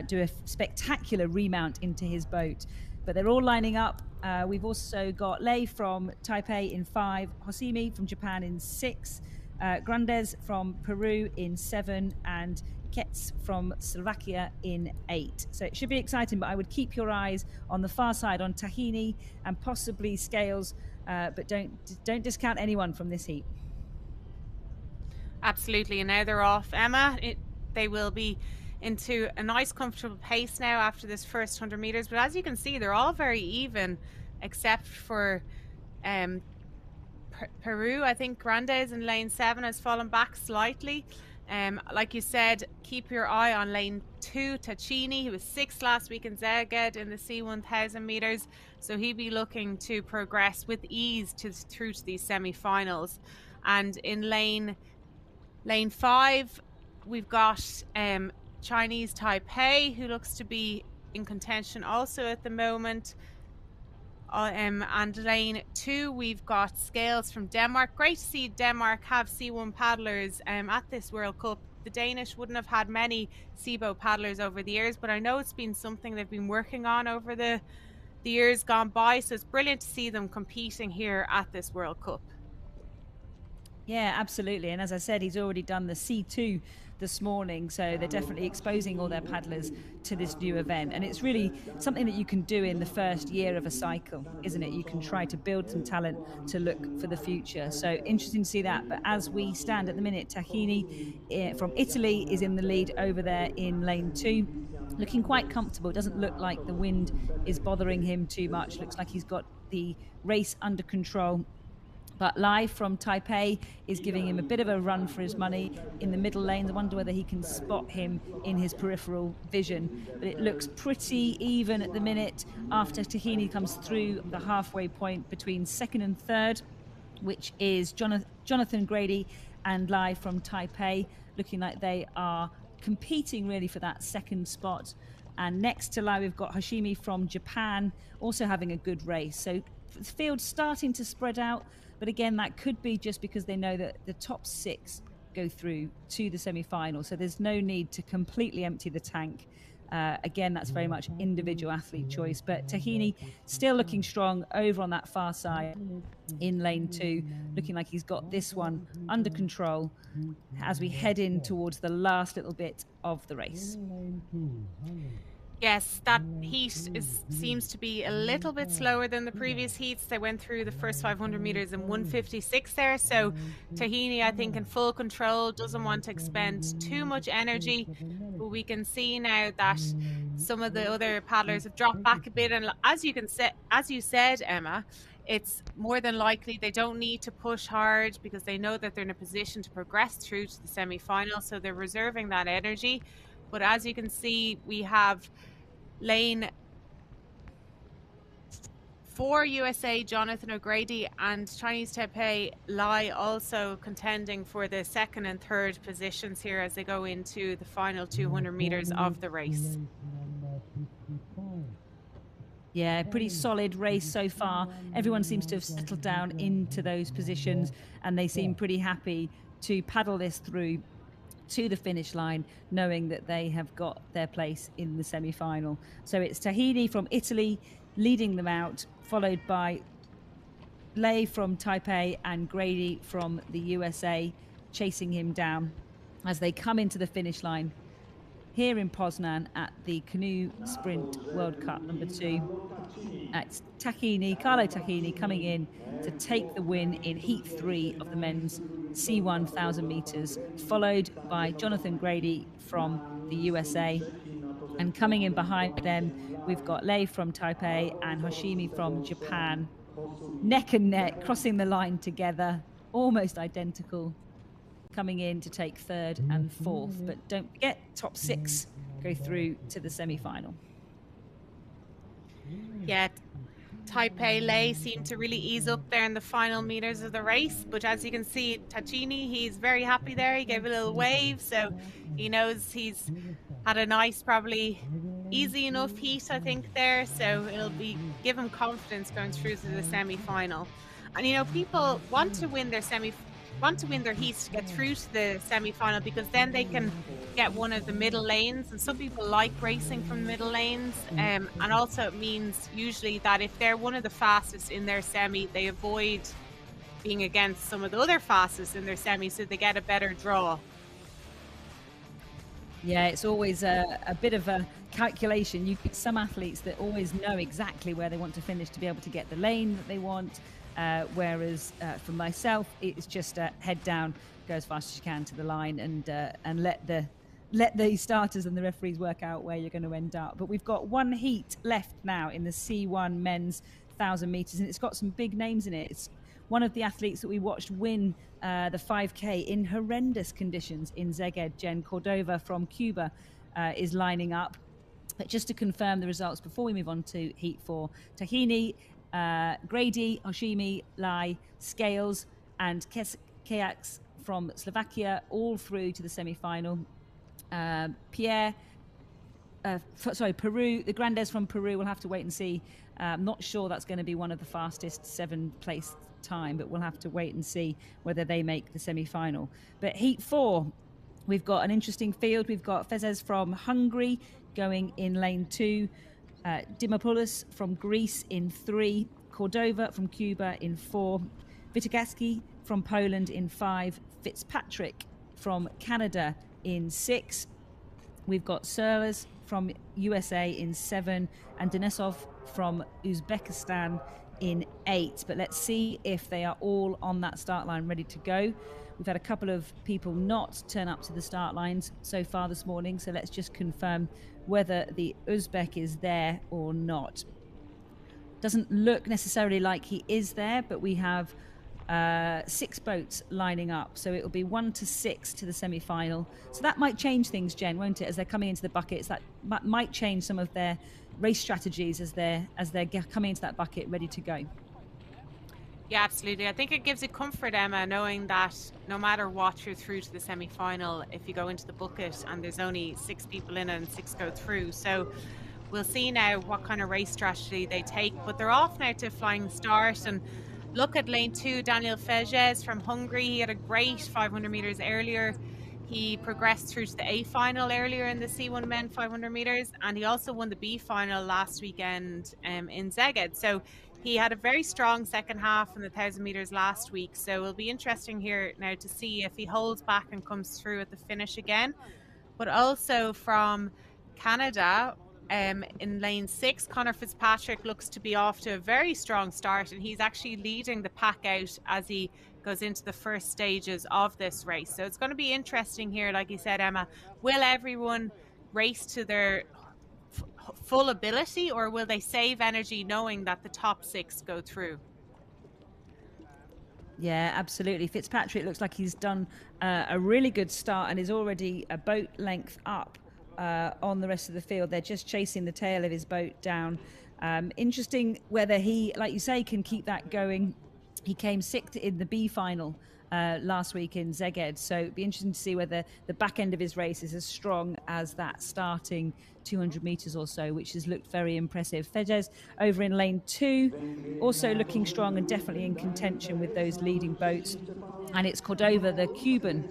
do a spectacular remount into his boat. But they're all lining up. We've also got Lei from Taipei in 5, Hosimi from Japan in 6, Grandes from Peru in 7, and Ketz from Slovakia in 8. So it should be exciting, but I would keep your eyes on the far side on Tahini and possibly Scales, but don't discount anyone from this heat. Absolutely, and now they're off, Emma. They will be into a nice comfortable pace now after this first 100 meters, but as you can see, they're all very even except for Peru. I think Grandes in lane 7 has fallen back slightly. Like you said, keep your eye on lane 2, Tacchini. He was 6th last week in Szeged in the C1000 meters, so he'd be looking to progress with ease through to these semi-finals. And in lane 5, we've got Chinese Taipei, who looks to be in contention also at the moment. And lane 2, we've got Scales from Denmark. Great to see Denmark have C1 paddlers at this World Cup. The Danish wouldn't have had many SIBO paddlers over the years, but I know it's been something they've been working on over the years gone by, so it's brilliant to see them competing here at this World Cup. Yeah, absolutely. And as I said, he's already done the C2 this morning, so they're definitely exposing all their paddlers to this new event. And it's really something that you can do in the first year of a cycle, isn't it? You can try to build some talent to look for the future. So interesting to see that. But as we stand at the minute, Tacchini from Italy is in the lead over there in lane 2. Looking quite comfortable. It doesn't look like the wind is bothering him too much. Looks like he's got the race under control. But Lai from Taipei is giving him a bit of a run for his money in the middle lanes. I wonder whether he can spot him in his peripheral vision. But it looks pretty even at the minute after Tacchini comes through the halfway point between 2nd and 3rd, which is Jonathan Grady and Lai from Taipei, looking like they are competing really for that 2nd spot. And next to Lai, we've got Hashimi from Japan, also having a good race. So the field's starting to spread out. But again, that could be just because they know that the top 6 go through to the semi-final. So there's no need to completely empty the tank. Again, that's very much individual athlete choice. But Tacchini still looking strong over on that far side in lane 2, looking like he's got this one under control as we head in towards the last little bit of the race. Yes, that heat seems to be a little bit slower than the previous heats. They went through the first 500 meters in 1:56 there. So Tacchini, I think, in full control, doesn't want to expend too much energy. But we can see now that some of the other paddlers have dropped back a bit. And as you said, Emma, it's more than likely they don't need to push hard because they know that they're in a position to progress through to the semi-final. So they're reserving that energy. But as you can see, we have lane 4 USA, Jonathan O'Grady, and Chinese Taipei Lai also contending for the 2nd and 3rd positions here as they go into the final 200 meters of the race. Yeah, pretty solid race so far. Everyone seems to have settled down into those positions and they seem pretty happy to paddle this through to the finish line, knowing that they have got their place in the semi-final. So it's Tacchini from Italy leading them out, followed by Lai from Taipei and Grady from the USA chasing him down as they come into the finish line here in Poznan at the Canoe Sprint World Cup number 2. It's Carlo Tacchini coming in to take the win in Heat 3 of the men's C1000 meters, followed by Jonathan Grady from the USA. And coming in behind them, we've got Lai from Taipei and Hashimi from Japan. Neck and neck, crossing the line together, almost identical, coming in to take 3rd and 4th. But don't forget, top 6 go through to the semi-final. Yeah, Taipei Lai seemed to really ease up there in the final meters of the race, but as you can see, Tacchini, he's very happy there. He gave a little wave, so he knows he's had a nice, probably easy enough heat, I think, there, so it'll give him confidence going through to the semi-final. And you know, people want to win their heats to get through to the semi-final because then they can get one of the middle lanes, and some people like racing from the middle lanes, and also it means usually that if they're one of the fastest in their semi, they avoid being against some of the other fastest in their semi, so they get a better draw. Yeah, it's always a bit of a calculation. You get some athletes that always know exactly where they want to finish to be able to get the lane that they want. Whereas for myself, it's just head down, go as fast as you can to the line, and let the starters and the referees work out where you're going to end up. But we've got one heat left now in the C1 men's 1,000 meters, and it's got some big names in it. It's one of the athletes that we watched win the 5K in horrendous conditions in Szeged. Jen Cordova from Cuba is lining up. But just to confirm the results before we move on to Heat 4, Tahini, Grady, Hoshimi, Lai, Scales, and Kejaks from Slovakia all through to the semi-final. Peru, the Grandes from Peru, we'll have to wait and see. I'm not sure that's going to be one of the fastest 7th-place time, but we'll have to wait and see whether they make the semi-final. But Heat 4, we've got an interesting field. We've got Fezes from Hungary going in lane 2, Dimopoulos from Greece in 3, Cordova from Cuba in 4, Witogacki from Poland in 5, Fitzpatrick from Canada in 6. We've got Serles from USA in 7 and Denisov from Uzbekistan in 8. But let's see if they are all on that start line ready to go. We've had a couple of people not turn up to the start lines so far this morning, so let's just confirm whether the Uzbek is there or not. Doesn't look necessarily like he is there, but we have 6 boats lining up, so it'll be 1 to 6 to the semi-final. So that might change things, Jen, won't it? As they're coming into the buckets, that might change some of their race strategies as they're coming into that bucket ready to go. Yeah, absolutely. I think it gives you comfort, Emma, knowing that no matter what, you're through to the semi-final if you go into the bucket and there's only 6 people in and 6 go through. So we'll see now what kind of race strategy they take, but they're off now to flying start. And look at lane 2, Daniel Fejes from Hungary. He had a great 500 meters earlier. He progressed through to the A final earlier in the C1 men 500 meters, and he also won the B final last weekend in Szeged. So he had a very strong second half in the 1,000 meters last week. So it'll be interesting here now to see if he holds back and comes through at the finish again. But also from Canada, in lane 6, Conor Fitzpatrick looks to be off to a very strong start, and he's actually leading the pack out as he goes into the first stages of this race. So it's going to be interesting here, like you said, Emma. Will everyone race to their full ability, or will they save energy knowing that the top 6 go through? Yeah, absolutely. Fitzpatrick looks like he's done a really good start and is already a boat length up on the rest of the field. They're just chasing the tail of his boat down. Interesting whether he, like you say, can keep that going. He came 6th in the B final last week in Szeged, so it'd be interesting to see whether the back end of his race is as strong as that starting 200 meters or so, which has looked very impressive. Fejes over in lane 2, also looking strong and definitely in contention with those leading boats. And it's Cordova, the Cuban,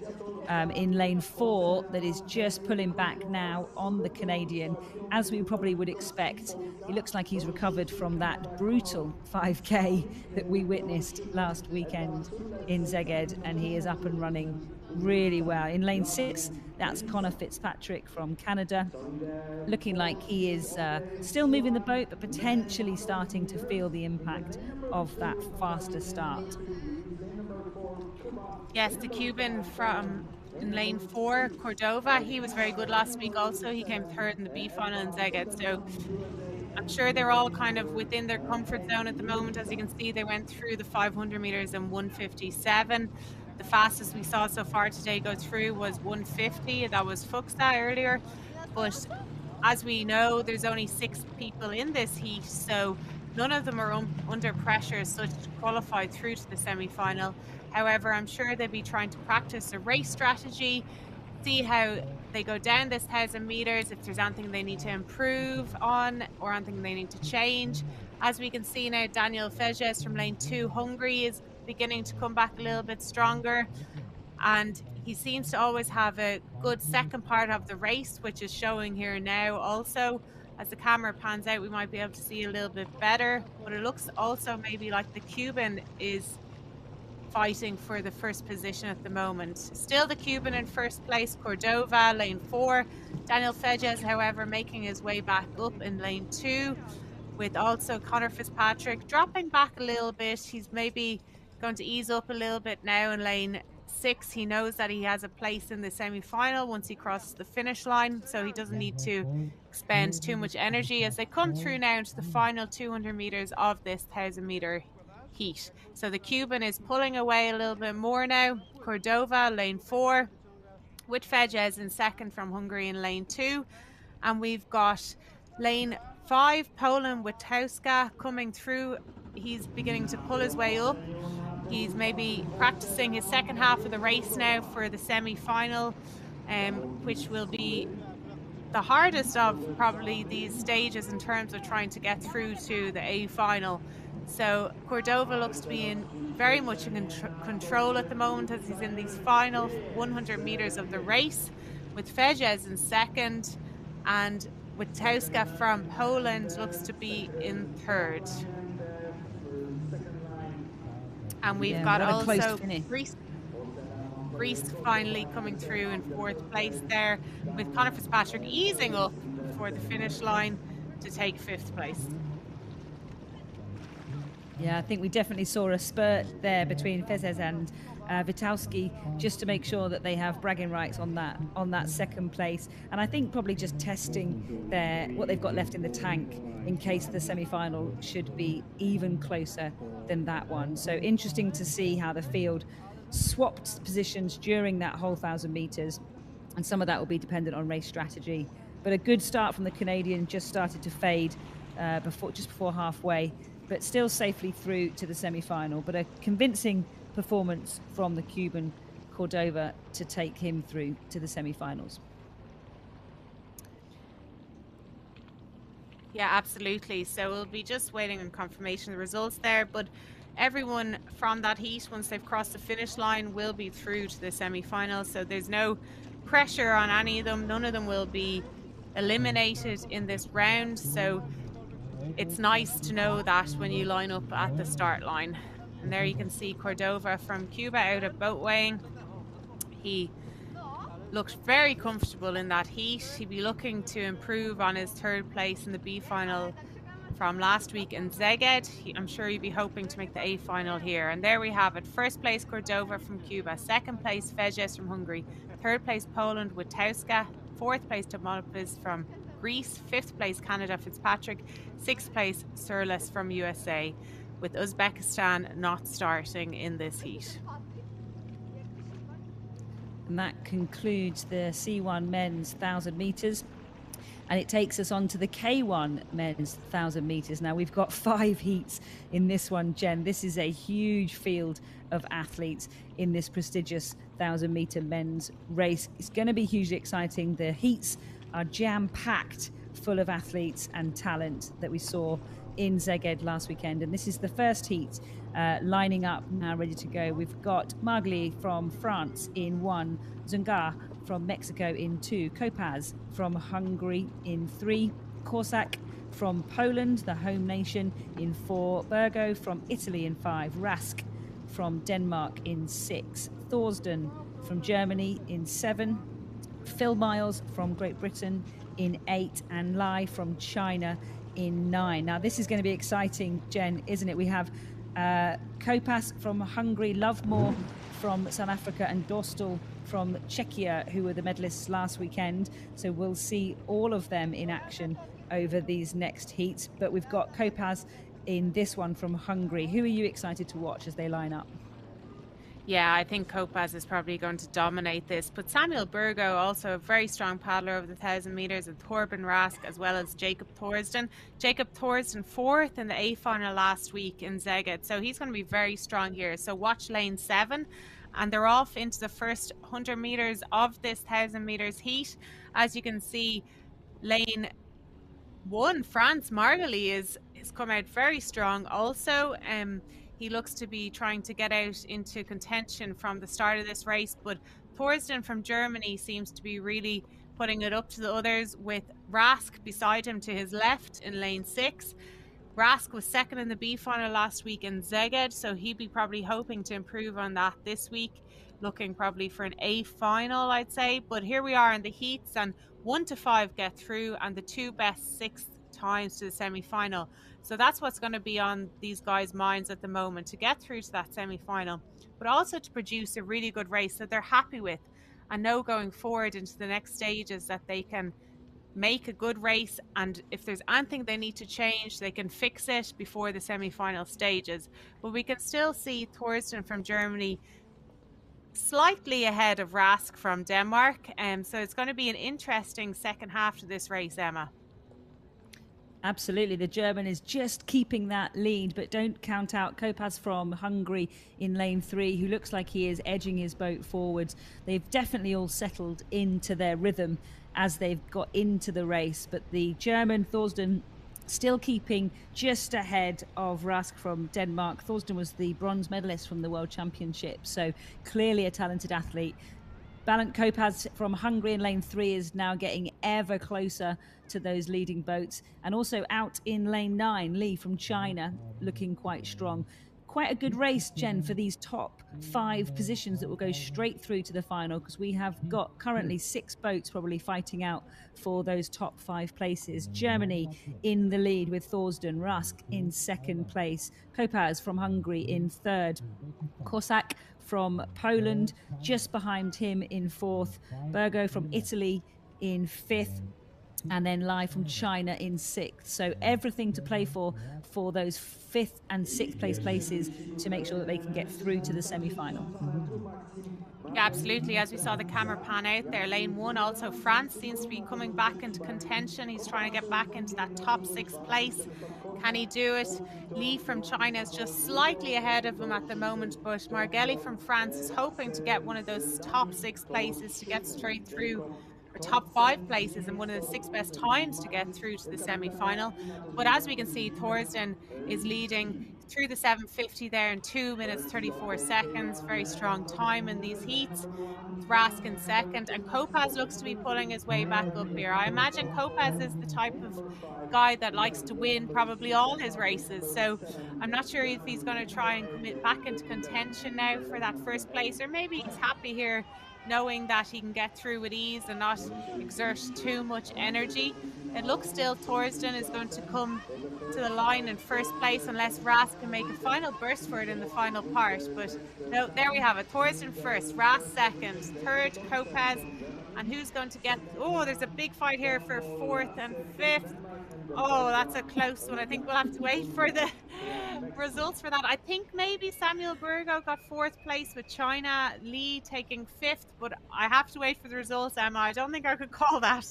in lane 4 that is just pulling back now on the Canadian, as we probably would expect. It looks like he's recovered from that brutal 5K that we witnessed last weekend in Szeged, and he is up and running really well. In lane 6, that's Conor Fitzpatrick from Canada, looking like he is still moving the boat, but potentially starting to feel the impact of that faster start. Yes, the Cuban from in lane 4, Cordova, he was very good last week also. He came 3rd in the B final in Szeged. So I'm sure they're all kind of within their comfort zone at the moment. As you can see, they went through the 500 meters in 1:57. The fastest we saw so far today go through was 1:50. That was Fuchsa earlier. But as we know, there's only 6 people in this heat, so none of them are under pressure as such to qualify through to the semi-final. However, I'm sure they'll be trying to practice a race strategy, see how they go down this 1,000 meters, if there's anything they need to improve on or anything they need to change. As we can see now, Daniel Fejes from lane 2, Hungary, is beginning to come back a little bit stronger, and he seems to always have a good second part of the race, which is showing here now. Also, as the camera pans out, we might be able to see a little bit better, but it looks also maybe like the Cuban is fighting for the first position at the moment. Still the Cuban in first place, Cordova, lane 4. Daniel Fejes, however, making his way back up in lane 2, with also Conor Fitzpatrick dropping back a little bit. He's maybe going to ease up a little bit now in lane 6, he knows that he has a place in the semi-final once he crosses the finish line, so he doesn't need to expend too much energy as they come through now into the final 200 meters of this 1,000-meter heat. So the Cuban is pulling away a little bit more now. Cordova, lane 4, with Fejez in second from Hungary in lane 2. And we've got lane 5, Poland with Tauska coming through. He's beginning to pull his way up. He's maybe practicing his second half of the race now for the semi-final, which will be the hardest of probably these stages in terms of trying to get through to the A final. So Cordova looks to be in very much in control at the moment as he's in these final 100 meters of the race, with Fejez in second, and with Tauska from Poland looks to be in third. And we've got also Greece finally coming through in fourth place there, with Conor Fitzpatrick easing up before the finish line to take fifth place. Yeah, I think we definitely saw a spurt there between Fejez and Witkowski, just to make sure that they have bragging rights on that second place. And I think probably just testing what they've got left in the tank in case the semi-final should be even closer than that one. So interesting to see how the field swapped positions during that whole 1,000 meters, and some of that will be dependent on race strategy. But a good start from the Canadian, just started to fade just before halfway, but still safely through to the semi-final. But a convincing performance from the Cuban Cordova to take him through to the semi-finals. Yeah, absolutely. So we'll be just waiting on confirmation of the results there, but everyone from that heat, once they've crossed the finish line, will be through to the semi-final. So there's no pressure on any of them. None of them will be eliminated in this round. So it's nice to know that when you line up at the start line. And there you can see Cordova from Cuba out at boat weighing. He looked very comfortable in that heat. He'd be looking to improve on his third place in the B final from last week in Szeged. I'm sure he'd be hoping to make the A final here. And there we have it. First place Cordova from Cuba, second place Fejez from Hungary, third place Poland with Tauska, fourth place Tomopoulos from Greece, fifth place Canada Fitzpatrick, sixth place Surles from USA, with Uzbekistan not starting in this heat. And that concludes the C1 men's 1,000 metres. And it takes us on to the K1 men's 1,000 metres. Now, we've got 5 heats in this one, Jen. This is a huge field of athletes in this prestigious 1,000-metre men's race. It's going to be hugely exciting. The heats are jam-packed full of athletes and talent that we saw in Szeged last weekend. And this is the first heat lining up now, ready to go. We've got Margli from France in 1, Zunga from Mexico in 2, Kopacz from Hungary in 3, Korsak from Poland, the home nation, in 4, Burgo from Italy in 5, Rask from Denmark in 6, Thorsden from Germany in 7, Phil Miles from Great Britain in 8, and Lai from China in 9. Now this is going to be exciting, Jen, isn't it? We have Kopacz from Hungary, Lovemore from South Africa, and Dostal from Czechia, who were the medalists last weekend. So we'll see all of them in action over these next heats. But we've got Kopacz in this one from Hungary. Who are you excited to watch as they line up? Yeah, I think Kopacz is probably going to dominate this. But Samuel Burgo, also a very strong paddler over the 1,000 metres, and Torben Rask, as well as Jacob Thorsden. Jacob Thorsden 4th in the A final last week in Szeged. So he's going to be very strong here. So watch lane 7. And they're off into the first 100 metres of this 1,000 metres heat. As you can see, lane 1, France, Margli is come out very strong also. He looks to be trying to get out into contention from the start of this race, but Thorsden from Germany seems to be really putting it up to the others, with Rask beside him to his left in lane 6. Rask was second in the B final last week in Szeged, so he'd be probably hoping to improve on that this week, looking probably for an A final, I'd say. But here we are in the heats, and 1 to 5 get through, and the 2 best 6th times to the semi-final. So that's what's going to be on these guys' minds at the moment, to get through to that semi-final, but also to produce a really good race that they're happy with and know going forward into the next stages that they can make a good race, and if there's anything they need to change, they can fix it before the semi-final stages. But we can still see Thorsten from Germany slightly ahead of Rask from Denmark, so it's going to be an interesting second half to this race, Emma. Absolutely, the German is just keeping that lead, but don't count out Kopacz from Hungary in lane 3, who looks like he is edging his boat forwards. They've definitely all settled into their rhythm as they've got into the race, but the German Thorsten still keeping just ahead of Rask from Denmark. Thorsten was the bronze medalist from the World Championship, so clearly a talented athlete. Balint Kopacz from Hungary in lane 3 is now getting ever closer to those leading boats. And also out in lane 9, Li from China looking quite strong. Quite a good race, Jen, for these top 5 positions that will go straight through to the final, because we have got currently 6 boats probably fighting out for those top 5 places. Germany in the lead with Thorsten, Rask in 2nd place, Kopacz from Hungary in 3rd, Korsak from Poland just behind him in 4th, Burgo from Italy in 5th, and then Lai from China in 6th. So everything to play for those 5th and 6th place places to make sure that they can get through to the semi-final. Yeah, absolutely. As we saw the camera pan out there, lane 1 also, France seems to be coming back into contention. He's trying to get back into that top 6th place. Can he do it? Li from China is just slightly ahead of him at the moment, but Margelli from France is hoping to get one of those top 6 places to get straight through, or top 5 places, and one of the 6 best times to get through to the semi-final. But as we can see, Thorsten is leading through the 750 there in 2 minutes 34 seconds. Very strong time in these heats. Rask in 2nd, and Kopacz looks to be pulling his way back up here. I imagine Kopacz is the type of guy that likes to win probably all his races, so I'm not sure if he's going to try and commit back into contention now for that 1st place, or maybe he's happy here knowing that he can get through with ease and not exert too much energy. It looks still Thorsten is going to come to the line in 1st place unless Rask can make a final burst for it in the final part. But no, there we have it. Thorsten 1st, Rask 2nd, 3rd Kopacz, and who's going to get... Oh, there's a big fight here for 4th and 5th. Oh, that's a close one. I think we'll have to wait for the results for that. I think maybe Samuel Burgo got 4th place with China, Li taking 5th, but I have to wait for the results, Emma. I don't think I could call that.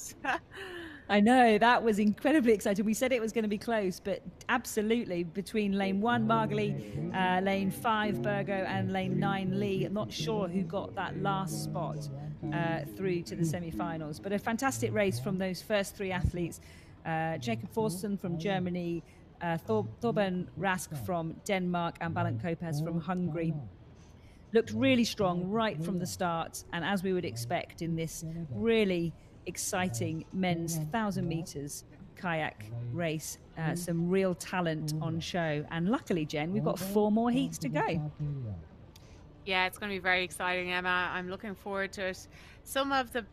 I know, that was incredibly exciting. We said it was going to be close, but absolutely between lane 1, Margelli, lane 5, Burgo, and lane 9, Li. I'm not sure who got that last spot through to the semi-finals, but a fantastic race from those first 3 athletes. Jakob Thorsten from Germany, Thorben Rask from Denmark, and Balint Kopacz from Hungary. Looked really strong right from the start, and as we would expect in this really exciting men's 1,000 meters kayak race, some real talent on show. And luckily, Jen, we've got 4 more heats to go. Yeah, it's going to be very exciting, Emma. I'm looking forward to it. Some of the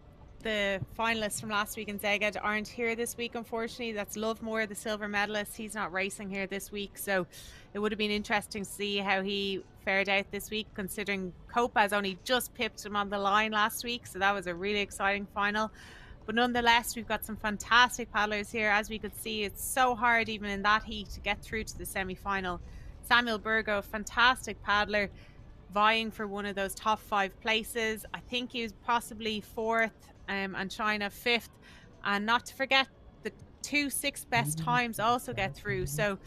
finalists from last week in Szeged aren't here this week, unfortunately. That's Lovemore, the silver medalist. He's not racing here this week, so it would have been interesting to see how he fared out this week, considering Kopacz only just pipped him on the line last week, so that was a really exciting final. But nonetheless, we've got some fantastic paddlers here. As we could see, it's so hard even in that heat to get through to the semi-final. Samuel Burgo, fantastic paddler, vying for one of those top 5 places. I think he was possibly 4th, and China 5th. And not to forget, the 2 6th best times also get through. So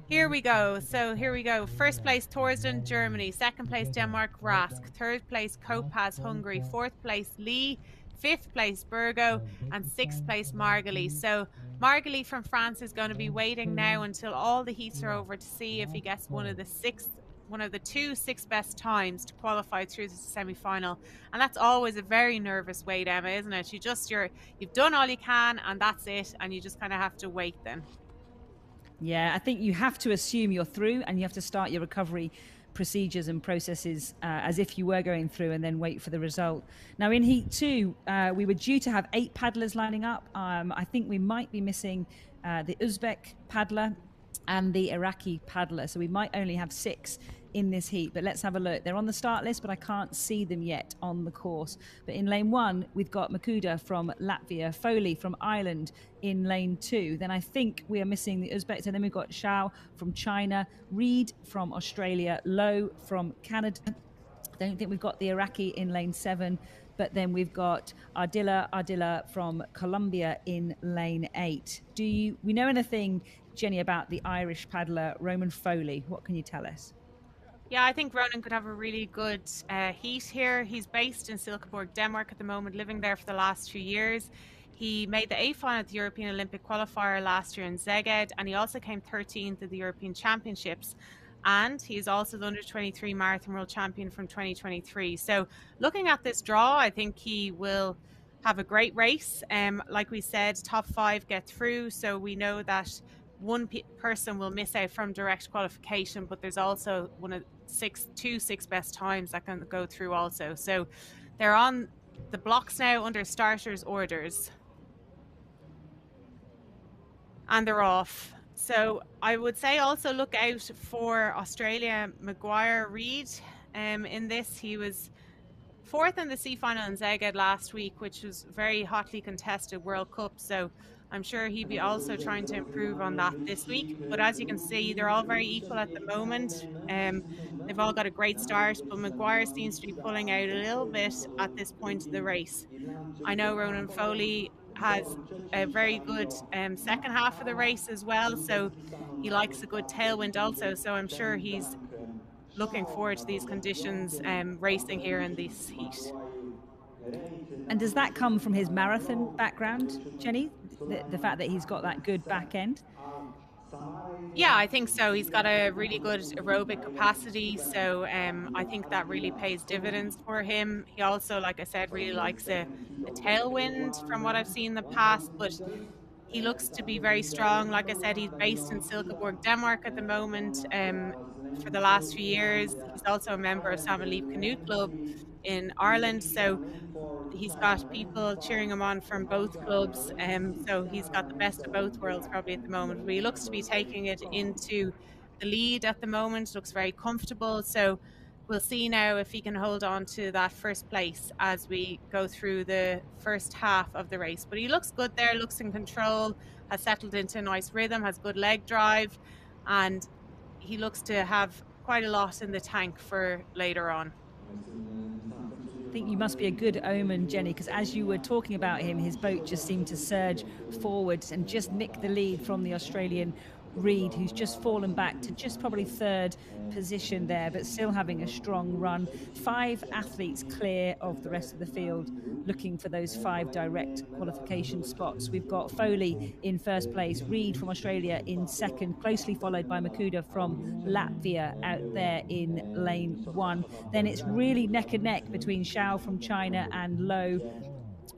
here we go. 1st place, Thorsten, Germany. 2nd place, Denmark, Rask. 3rd place, Kopacz, Hungary. 4th place, Li. 5th place, Burgo, and 6th place, Margelli. So Margelli from France is going to be waiting now until all the heats are over to see if he gets one of the 2 6th best times to qualify through the semi-final. And that's always a very nervous wait, Emma, isn't it? You've done all you can, and that's it, and you just kind of have to wait then. Yeah, I think you have to assume you're through, and you have to start your recovery procedures and processes as if you were going through, and then wait for the result. Now in Heat 2, we were due to have 8 paddlers lining up. I think we might be missing the Uzbek paddler, and the Iraqi paddler. So we might only have 6 in this heat, but let's have a look. They're on the start list, but I can't see them yet on the course. But in lane 1, we've got Makuda from Latvia, Foley from Ireland in lane 2. Then I think we are missing the Uzbeks, and then we've got Shao from China, Reed from Australia, Lowe from Canada. I don't think we've got the Iraqi in lane 7, but then we've got Ardila from Colombia in lane 8. We know anything, Jenny, about the Irish paddler Roman Foley? What can you tell us? Yeah, I think Ronan could have a really good heat here. He's based in Silkeborg, Denmark at the moment, living there for the last 2 years. He made the A final at the European Olympic qualifier last year in Szeged, and he also came 13th at the European Championships. And he's also the under-23 marathon world champion from 2023. So looking at this draw, I think he will have a great race. Like we said, top 5 get through. So we know that one person will miss out from direct qualification, but there's also two six best times that can go through also. So they're on the blocks now under starters orders. And they're off. So I would say also look out for Australia, Maguire Reed. In this, he was 4th in the C final in Szeged last week, which was very hotly contested World Cup. So I'm sure he'd be also trying to improve on that this week. But as you can see, they're all very equal at the moment. They've all got a great start, but Maguire seems to be pulling out a little bit at this point of the race. I know Ronan Foley has a very good second half of the race as well, so he likes a good tailwind also. So I'm sure he's looking forward to these conditions racing here in this heat. And does that come from his marathon background, Jenny? The fact that he's got that good back end? Yeah, I think so. He's got a really good aerobic capacity, so I think that really pays dividends for him. He also, like I said, really likes a tailwind from what I've seen in the past, but he looks to be very strong. Like I said, he's based in Silkeborg, Denmark at the moment for the last few years. He's also a member of Salmon Leap Canoe Club in Ireland, so he's got people cheering him on from both clubs, so he's got the best of both worlds probably at the moment. But he looks to be taking it into the lead at the moment, looks very comfortable, so we'll see now if he can hold on to that first place as we go through the first half of the race. But he looks good there, looks in control, has settled into a nice rhythm, has good leg drive, and he looks to have quite a lot in the tank for later on. I think you must be a good omen, Jenny, because as you were talking about him, his boat just seemed to surge forwards and just nick the lead from the Australian Reed, who's just fallen back to just probably 3rd position there, but still having a strong run. 5 athletes clear of the rest of the field, looking for those 5 direct qualification spots. We've got Foley in 1st place, Reed from Australia in 2nd, closely followed by Makuda from Latvia out there in lane 1. Then it's really neck and neck between Shao from China and Lowe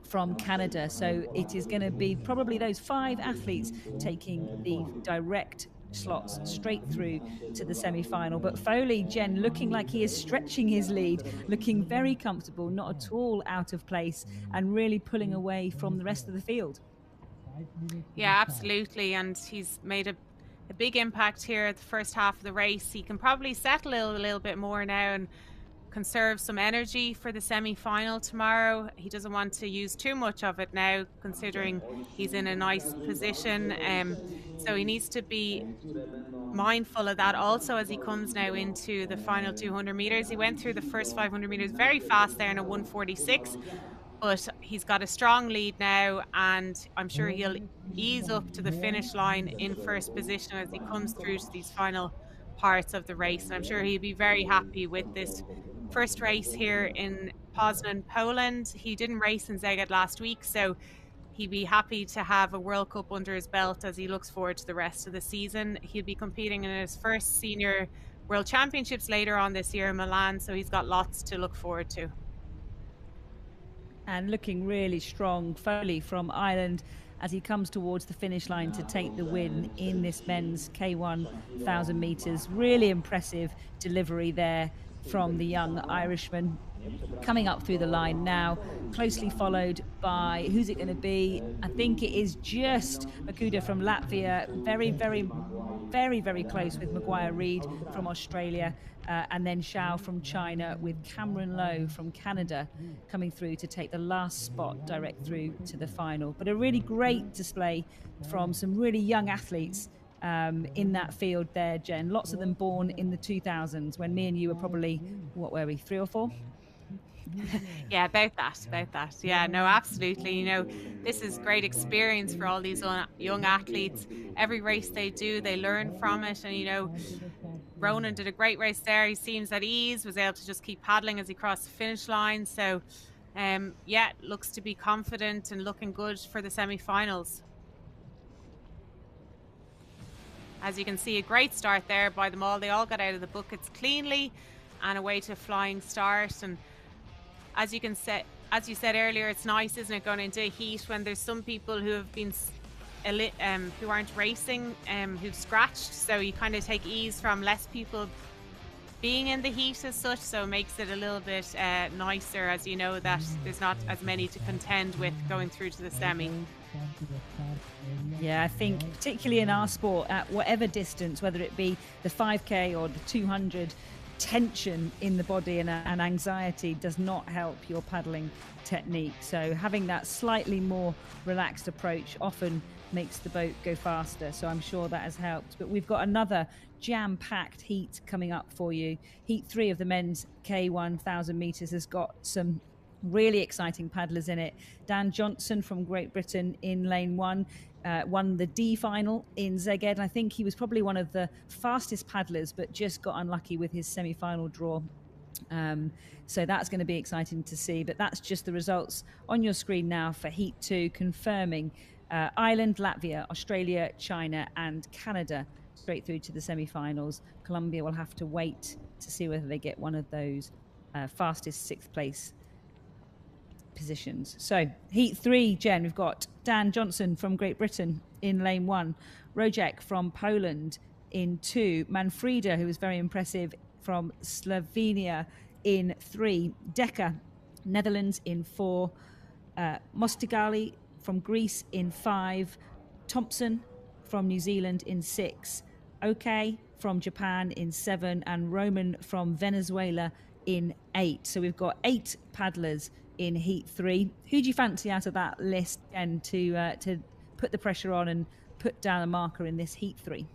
from Canada. So it is going to be probably those 5 athletes taking the direct slots straight through to the semi-final. But Foley, Jen, looking like he is stretching his lead, looking very comfortable, not at all out of place, and really pulling away from the rest of the field. Yeah, absolutely. And he's made a big impact here at the first half of the race. He can probably settle a little bit more now and conserve some energy for the semi-final tomorrow. He doesn't want to use too much of it now, considering he's in a nice position. So he needs to be mindful of that also as he comes now into the final 200 meters. He went through the first 500 meters very fast there in a 1:46, but he's got a strong lead now, and I'm sure he'll ease up to the finish line in first position as he comes through to these final parts of the race. And I'm sure he'll be very happy with this first race here in Poznan, Poland. He didn't race in Szeged last week, so he'd be happy to have a World Cup under his belt as he looks forward to the rest of the season. He'll be competing in his first senior World Championships later on this year in Milan, so he's got lots to look forward to. And looking really strong, Foley from Ireland, as he comes towards the finish line to take the win in this men's K1 1,000 meters. Really impressive delivery there from the young Irishman. coming up through the line now, closely followed by, who's it going to be? I think it is just Makuda from Latvia, very close with Maguire Reid from Australia, and then Xiao from China, with Cameron Lowe from Canada coming through to take the last spot direct through to the final. But a really great display from some really young athletes in that field there, Jen. Lots of them born in the 2000s, when me and you were probably, what were we, 3 or 4? Yeah, about that. Yeah, no, absolutely. You know, this is great experience for all these young athletes. Every race they do, they learn from it. And, you know, Ronan did a great race there. He seems at ease, was able to just keep paddling as he crossed the finish line. So, yeah, looks to be confident and looking good for the semi-finals. As you can see, a great start there by them all. They all got out of the buckets cleanly and away to a flying start. And as you said earlier, it's nice, isn't it, going into a heat when there's some people who have been who aren't racing, who've scratched. So you kind of take ease from less people being in the heat as such. So it makes it a little bit nicer, as you know, that there's not as many to contend with going through to the semi. Yeah, I think particularly in our sport, at whatever distance, whether it be the 5K or the 200, tension in the body and anxiety does not help your paddling technique. So having that slightly more relaxed approach often makes the boat go faster. So I'm sure that has helped. But we've got another jam-packed heat coming up for you. Heat 3 of the men's K1000 meters has got some really exciting paddlers in it. Dan Johnson from Great Britain in lane 1 won the D final in Szeged. I think he was probably one of the fastest paddlers, but just got unlucky with his semi-final draw. So that's going to be exciting to see. But that's just the results on your screen now for Heat 2, confirming Ireland, Latvia, Australia, China and Canada straight through to the semi-finals. Colombia will have to wait to see whether they get one of those fastest 6th place positions. So Heat 3, Jen, we've got Dan Johnson from Great Britain in lane 1, Rojek from Poland in 2, Manfreda, who was very impressive, from Slovenia in 3, Decker, Netherlands in 4, Mostigali from Greece in 5, Thompson from New Zealand in 6, OK from Japan in 7, and Roman from Venezuela in 8. So we've got 8 paddlers in Heat 3. Who do you fancy out of that list, and to put the pressure on and put down a marker in this Heat 3?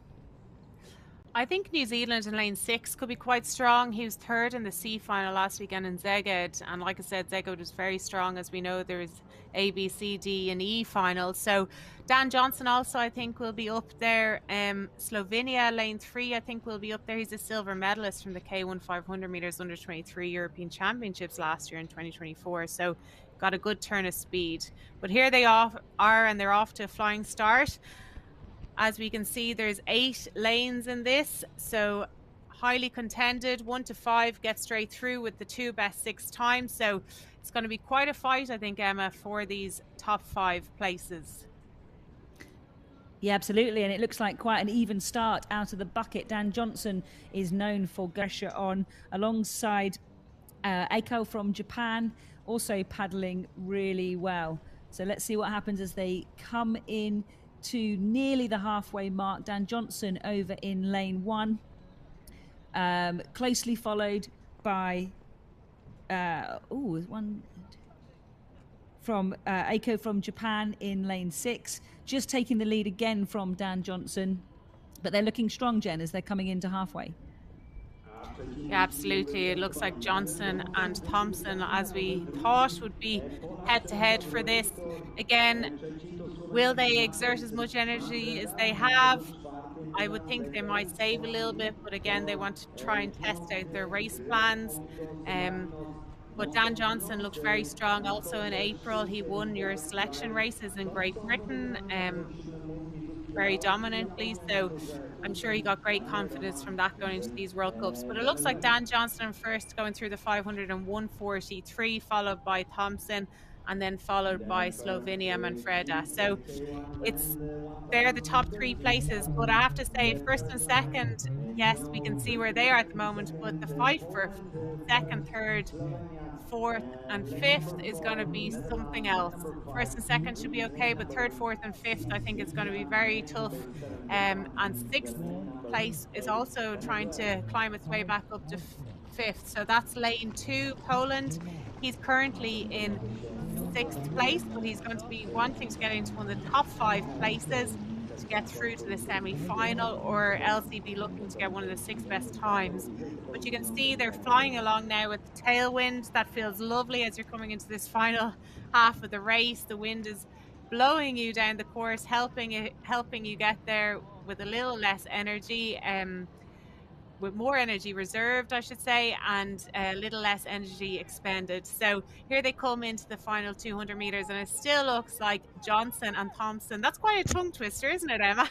I think New Zealand in lane 6 could be quite strong. He was 3rd in the C final last weekend in Szeged, and like I said, Szeged was very strong. As we know, there's A, B, C, D and E finals. So Dan Johnson also, I think, will be up there. Slovenia lane 3, I think, will be up there. He's a silver medalist from the K1 500 meters under 23 European Championships last year in 2024. So got a good turn of speed. But here they are, and they're off to a flying start. As we can see, there's 8 lanes in this, so highly contended. 1 to 5 get straight through with the 2 best 6 times. So it's going to be quite a fight, I think, Emma, for these top 5 places. Yeah, absolutely. And it looks like quite an even start out of the bucket. Dan Johnson is known for Gersha on, alongside Eiko from Japan, also paddling really well. So let's see what happens as they come in to nearly the halfway mark. Dan Johnson over in lane 1, closely followed by one from Eiko from Japan in lane 6, just taking the lead again from Dan Johnson. But they're looking strong, Jen, as they're coming into halfway. Yeah, absolutely. It looks like Johnson and Thompson, as we thought, would be head-to-head for this. Again, will they exert as much energy as they have? I would think they might save a little bit, but again, they want to try and test out their race plans. But Dan Johnson looked very strong also in April. He won your selection races in Great Britain very dominantly. So I'm sure he got great confidence from that going into these World Cups. But it looks like Dan Johnson first, going through the 500 and 143, followed by Thompson. and then followed by Slovenia Manfreda. So they're the top three places. But I have to say, first and second, yes, we can see where they are at the moment, but the fight for second, third, fourth and fifth is going to be something else. First and second should be okay, but third, fourth and fifth, I think it's going to be very tough. And sixth place is also trying to climb its way back up to fifth. So that's lane 2, Poland. He's currently in sixth place, but he's going to be wanting to get into one of the top 5 places to get through to the semi-final, or else he'd be looking to get one of the 6 best times. But you can see they're flying along now with the tailwind. That feels lovely as you're coming into this final half of the race. The wind is blowing you down the course, helping you get there with a little less energy, with more energy reserved, I should say, and a little less energy expended. So here they come into the final 200 meters, and it still looks like Johnson and Thompson. That's quite a tongue twister, isn't it, Emma?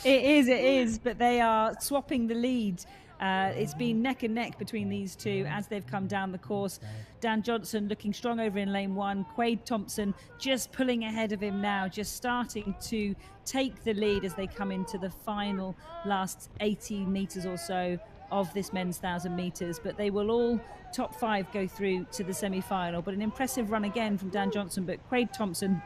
It is, but they are swapping the lead. It's been neck and neck between these two as they've come down the course. Dan Johnson looking strong over in lane 1. Quade Thompson just pulling ahead of him now, just starting to take the lead as they come into the final last 80 meters or so of this men's 1,000 meters. But they will all top 5 go through to the semi-final. But an impressive run again from Dan Johnson, but Quade Thompson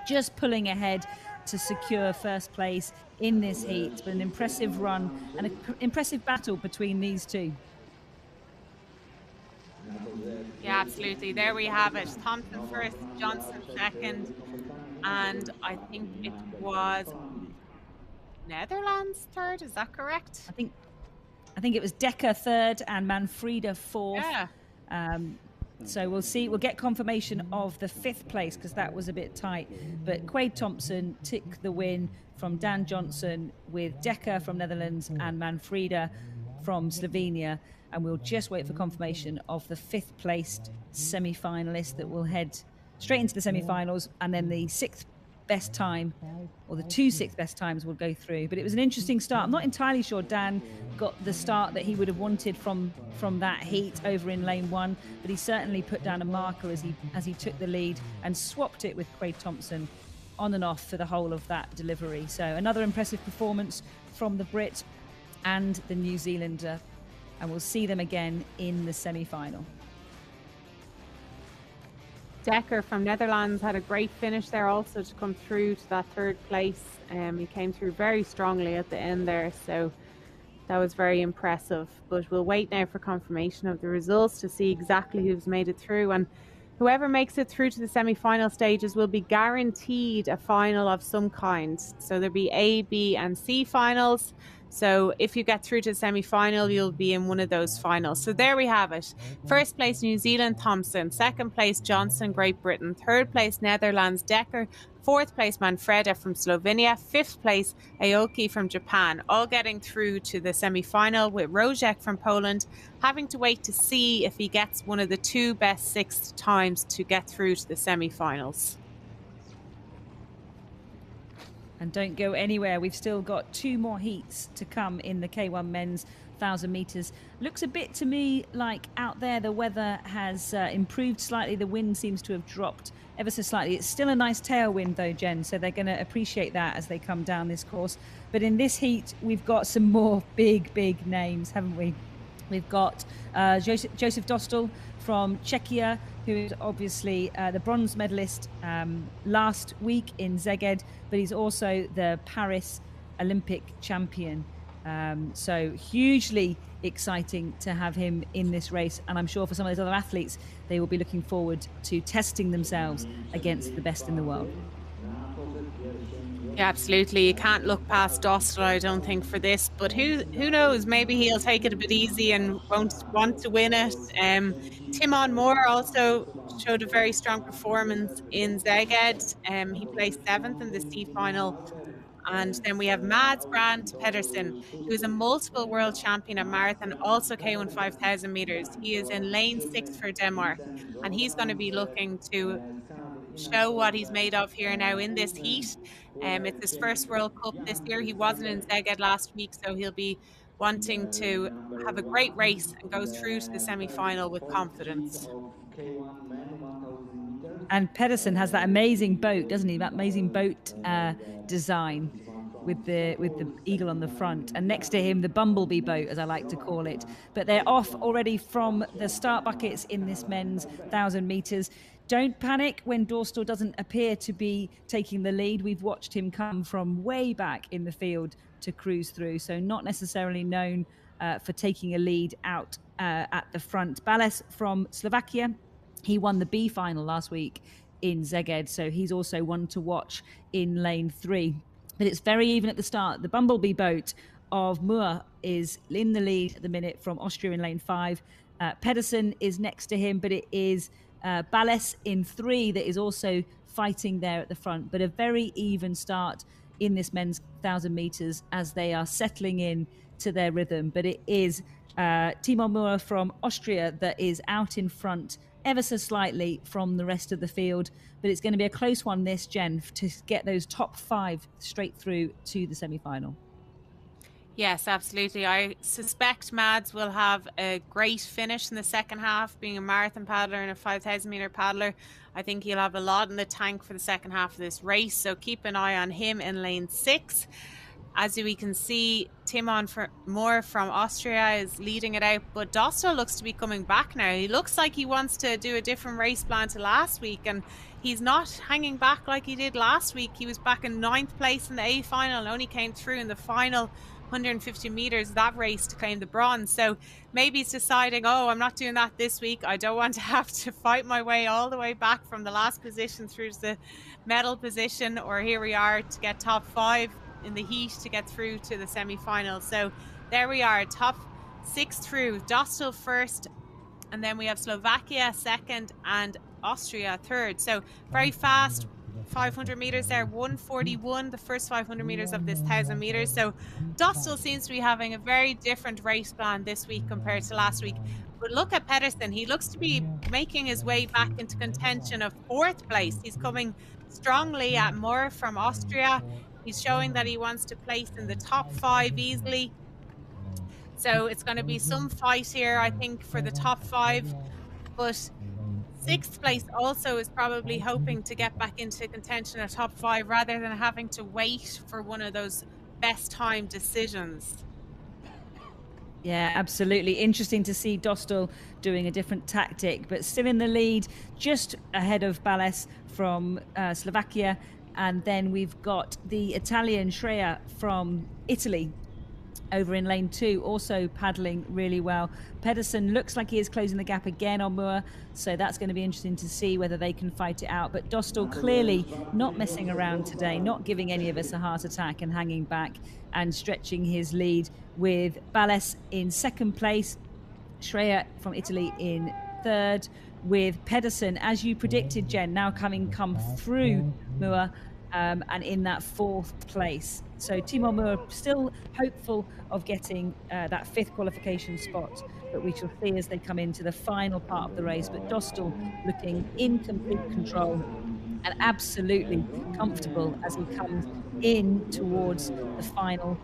just pulling ahead to secure first place in this heat. But an impressive run and an impressive battle between these two. Yeah, absolutely. There we have it. Thompson first, Johnson second, and I think it was Netherlands third. Is that correct? I think it was Decker third and Manfreda fourth. Yeah. So we'll see. We'll get confirmation of the 5th place because that was a bit tight. But Quade Thompson took the win from Dan Johnson with Decker from Netherlands and Manfreda from Slovenia. And we'll just wait for confirmation of the 5th placed semi-finalist that will head straight into the semi-finals, and then the 6th best time, or the 2 6th best times will go through. But it was an interesting start. I'm not entirely sure Dan got the start that he would have wanted from that heat over in lane 1, but he certainly put down a marker as he took the lead and swapped it with Quade Thompson on and off for the whole of that delivery. So another impressive performance from the Brit and the New Zealander, and we'll see them again in the semi-final. Decker from Netherlands had a great finish there also to come through to that 3rd place. He came through very strongly at the end there, so that was very impressive. But we'll wait now for confirmation of the results to see exactly who's made it through, and whoever makes it through to the semi-final stages will be guaranteed a final of some kind. So there'll be A, B and C finals. So if you get through to the semi-final, you'll be in one of those finals. So there we have it. 1st place, New Zealand, Thompson. 2nd place, Johnson, Great Britain. 3rd place, Netherlands, Decker. 4th place, Manfreda from Slovenia. 5th place, Aoki from Japan. All getting through to the semi-final, with Rojek from Poland having to wait to see if he gets one of the 2 best 6th times to get through to the semi-finals. And don't go anywhere. We've still got 2 more heats to come in the K1 men's 1,000 meters. Looks a bit to me like out there the weather has improved slightly. The wind seems to have dropped ever so slightly. It's still a nice tailwind though, Jen, so they're going to appreciate that as they come down this course. But in this heat, we've got some more big names, haven't we? We've got Josef Dostal from Czechia, who is obviously the bronze medalist last week in Szeged, but he's also the Paris Olympic champion. So hugely exciting to have him in this race. And I'm sure for some of those other athletes, they will be looking forward to testing themselves against the best in the world. Yeah, absolutely. You can't look past Dostal, I don't think, for this. But who knows? Maybe he'll take it a bit easy and won't want to win it. Timon Moore also showed a very strong performance in Szeged. He placed 7th in the C final. And then we have Mads Brandt Pedersen, who is a multiple world champion at marathon, also K1 5,000 meters. He is in lane 6 for Denmark, and he's going to be looking to show what he's made of here now in this heat. It's his first World Cup this year. He wasn't in Szeged last week, so he'll be wanting to have a great race and go through to the semi-final with confidence. And Pedersen has that amazing boat, doesn't he? That amazing boat design with the eagle on the front, and next to him the bumblebee boat, as I like to call it. But they're off already from the start buckets in this men's 1,000 meters. Don't panic when Dorstal doesn't appear to be taking the lead. We've watched him come from way back in the field to cruise through, so not necessarily known for taking a lead out at the front. Bales from Slovakia, he won the B final last week in Szeged, so he's also one to watch in lane 3. But it's very even at the start. The bumblebee boat of Moore is in the lead at the minute from Austria in lane 5. Pedersen is next to him, but it is Bales in 3 that is also fighting there at the front. But a very even start in this men's 1,000 meters as they are settling in to their rhythm. But it is Timo Moore from Austria that is out in front ever so slightly from the rest of the field. But it's going to be a close one, this, Jen, to get those top 5 straight through to the semi-final. Yes, absolutely. I suspect Mads will have a great finish in the second half. Being a marathon paddler and a 5,000 meter paddler, I think he'll have a lot in the tank for the second half of this race. So keep an eye on him in lane 6. As we can see, Timon Moore from Austria is leading it out, but Dostal looks to be coming back now. He looks like he wants to do a different race plan to last week, and he's not hanging back like he did last week. He was back in 9th place in the A final and only came through in the final 150 meters of that race to claim the bronze. So maybe he's deciding, oh, I'm not doing that this week. I don't want to have to fight my way all the way back from the last position through to the medal position, or here we are to get top 5 in the heat to get through to the semi-final. So there we are, top 6 through. Dostal first, and then we have Slovakia second and Austria third. So very fast 500 meters there, 1:41 the first 500 meters of this 1,000 meters. So Dostal seems to be having a very different race plan this week compared to last week. But look at Pedersen, he looks to be making his way back into contention of 4th place. He's coming strongly at Moore from Austria. He's showing that he wants to place in the top 5 easily. So it's going to be some fight here, I think, for the top 5. But 6th place also is probably hoping to get back into contention at top 5 rather than having to wait for one of those best time decisions. Yeah, absolutely. Interesting to see Dostal doing a different tactic, but still in the lead, just ahead of Bales from Slovakia. And then we've got the Italian Shreya from Italy over in lane 2, also paddling really well. Pedersen looks like he is closing the gap again on Moore, so that's going to be interesting to see whether they can fight it out. But Dostal clearly not messing around today, not giving any of us a heart attack and hanging back and stretching his lead, with Bales in 2nd place, Shreya from Italy in 3rd, with Pedersen, as you predicted, Jen, now come through Moore and in that 4th place. So Timo Moore still hopeful of getting that 5th qualification spot, but we shall see as they come into the final part of the race. But Dostal looking in complete control and absolutely comfortable as he comes in towards the final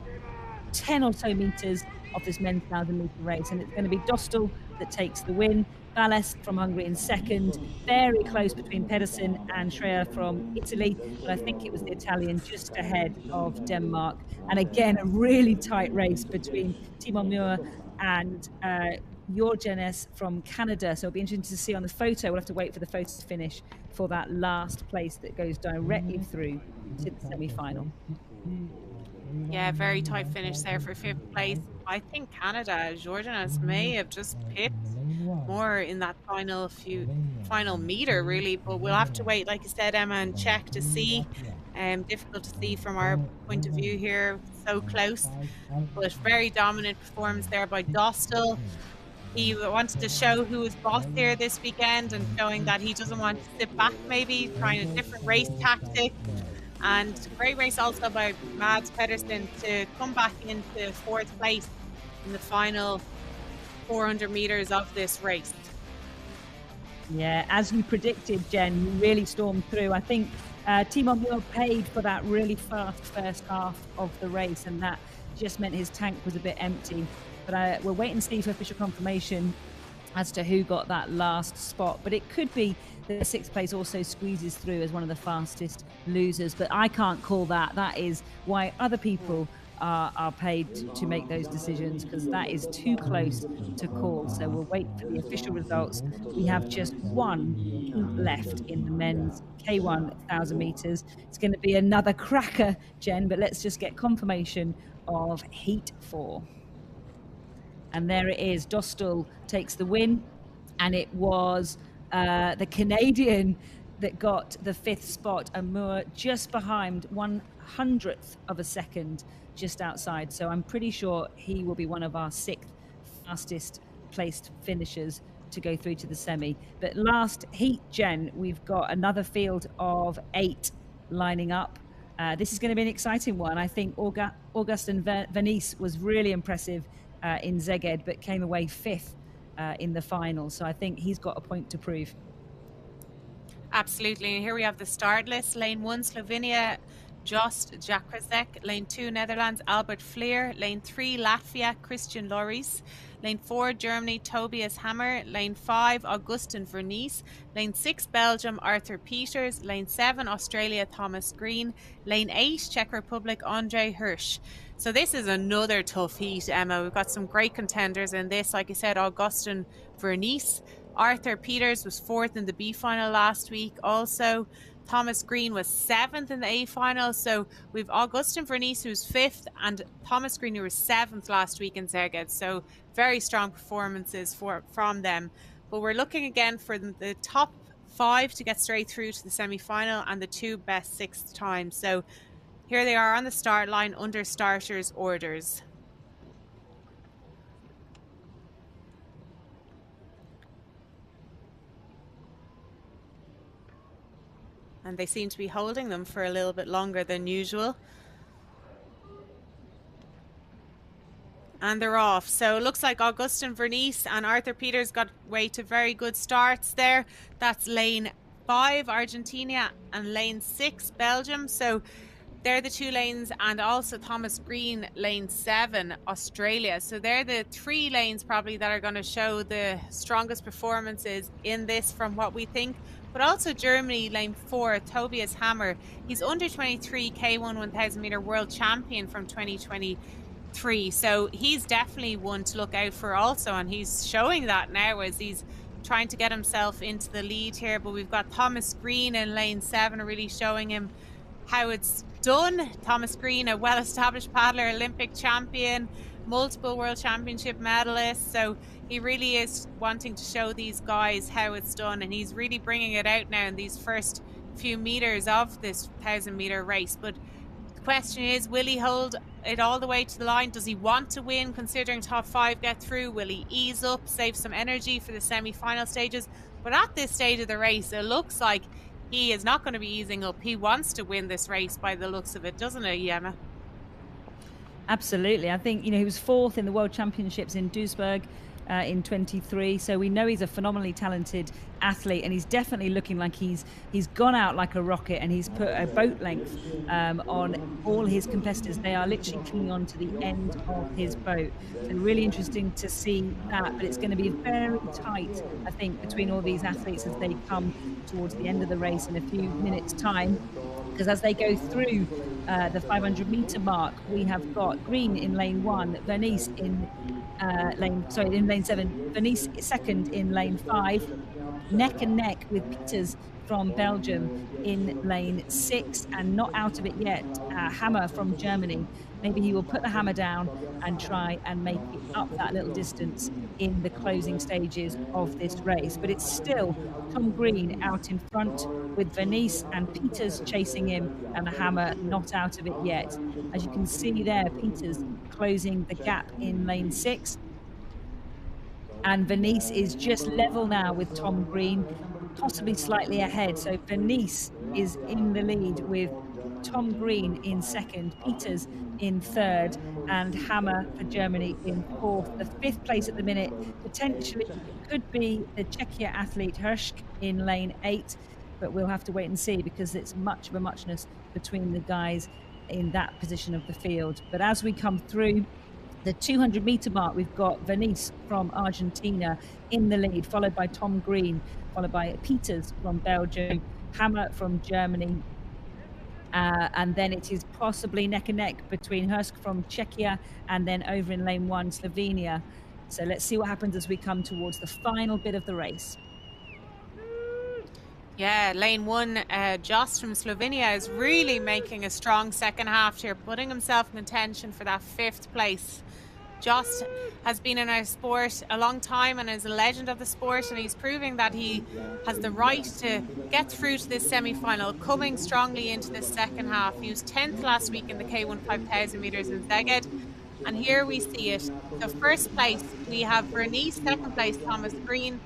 10 or so meters of this men's 1,000 meter race, and it's going to be Dostal that takes the win. Bales from Hungary in 2nd, very close between Pedersen and Shreya from Italy, but I think it was the Italian just ahead of Denmark. And again, a really tight race between Timo Moore and Jorgenes from Canada. So it'll be interesting to see on the photo. We'll have to wait for the photo to finish for that last place that goes directly through to the semi-final. Yeah, very tight finish there for 5th place. I think Canada, Jorgenes may have just pipped more in that final meter, really, but we'll have to wait, like you said, Emma, and check to see. Difficult to see from our point of view here, so close, but very dominant performance there by Dostal. He wanted to show who was boss here this weekend and showing that he doesn't want to sit back, maybe trying a different race tactic. And great race also by Mads Pedersen to come back into 4th place in the final 400 meters of this race. Yeah, as we predicted, Jen, he really stormed through. I think Timo Moore paid for that really fast first half of the race, and that just meant his tank was a bit empty. But we'll wait and see for official confirmation as to who got that last spot, but it could be that the 6th place also squeezes through as one of the fastest losers, but I can't call that. That is why other people are paid to make those decisions, because that is too close to call. So we'll wait for the official results. We have just one heat left in the men's K1 1,000 meters. It's going to be another cracker, Jen, but let's just get confirmation of heat 4. And there it is. Dostal takes the win, and it was the Canadian that got the 5th spot, and Moore just behind 1/100th of a second just outside. So I'm pretty sure he will be one of our 6th fastest placed finishers to go through to the semi. But last heat, Jen, we've got another field of 8 lining up. This is going to be an exciting one. I think Augustin Venice was really impressive in Szeged, but came away 5th in the final. So I think he's got a point to prove. Absolutely. And here we have the start list. Lane 1, Slovenia, Jost Jakrasek. Lane 2, Netherlands, Albert Fleer. Lane 3, Latvia, Christian Loris. Lane 4, Germany, Tobias Hammer. Lane 5, Augustin Vernies. Lane 6, Belgium, Arthur Peters. Lane 7, Australia, Thomas Green. Lane 8, Czech Republic, Andrei Hirsch. So this is another tough heat, Emma. We've got some great contenders in this. Like I said, Augustin Vernies. Arthur Peters was 4th in the B final last week. Also, Thomas Green was 7th in the A final. So we've Augustin Vernies, who's 5th, and Thomas Green, who was 7th last week in Szeged. So very strong performances from them. But we're looking again for the top 5 to get straight through to the semi-final, and the 2 best 6th times. So here they are on the start line under starters' orders. And they seem to be holding them for a little bit longer than usual. And they're off. So it looks like Augustin Vernies and Arthur Peters got way to very good starts there. That's lane 5, Argentina, and lane 6, Belgium. So they're the 2 lanes, and also Thomas Green, lane 7, Australia. So they're the 3 lanes probably that are going to show the strongest performances in this from what we think. But also Germany, lane 4, Tobias Hammer. He's under 23 K1 1,000 meter world champion from 2023. So he's definitely one to look out for also. And he's showing that now as he's trying to get himself into the lead here. But we've got Thomas Green in lane 7 really showing him how it's done. Thomas Green, a well-established paddler, Olympic champion, multiple world championship medalist. So he really is wanting to show these guys how it's done, and he's really bringing it out now in these first few meters of this 1,000 meter race. But the question is, will he hold it all the way to the line? Does he want to win, considering top 5 get through? Will he ease up, save some energy for the semi-final stages? But at this stage of the race, it looks like he is not going to be easing up. He wants to win this race by the looks of it, doesn't he, Emma? Absolutely. I think, he was 4th in the World Championships in Duisburg in 23. So we know he's a phenomenally talented athlete, and he's definitely looking like he's gone out like a rocket, and he's put a boat length on all his competitors. They are literally clinging on to the end of his boat. So really interesting to see that, but it's going to be very tight, I think, between all these athletes as they come towards the end of the race in a few minutes' time. Because as they go through the 500 meter mark, we have got Green in lane 1, Vernies in lane 7, Vernies 2nd in lane 5, neck and neck with Peters from Belgium in lane 6, and not out of it yet, Hammer from Germany. Maybe he will put the hammer down and try and make it up that little distance in the closing stages of this race. But it's still Tom Green out in front with Vernies and Peters chasing him, and the hammer not out of it yet. As you can see there, Peters closing the gap in lane 6. And Vernies is just level now with Tom Green, possibly slightly ahead. So Vernies is in the lead with Tom Green in 2nd, Peters in 3rd, and Hammer for Germany in 4th. The 5th place at the minute potentially could be the Czechia athlete Hirsch in lane 8, but we'll have to wait and see, because it's much of a muchness between the guys in that position of the field. But as we come through The 200-meter mark, we've got Venice from Argentina in the lead, followed by Tom Green, followed by Peters from Belgium, Hammer from Germany, and then it is possibly neck and neck between Hursk from Czechia and then over in lane 1, Slovenia. So let's see what happens as we come towards the final bit of the race. Yeah, lane 1, Jost from Slovenia is really making a strong second half here, putting himself in contention for that 5th place. Jost has been in our sport a long time and is a legend of the sport, and he's proving that he has the right to get through to this semi-final, coming strongly into the second half. He was 10th last week in the K1 5000 metres in Szeged, and here we see it. So first place, we have Bernice, second place, Thomas Green,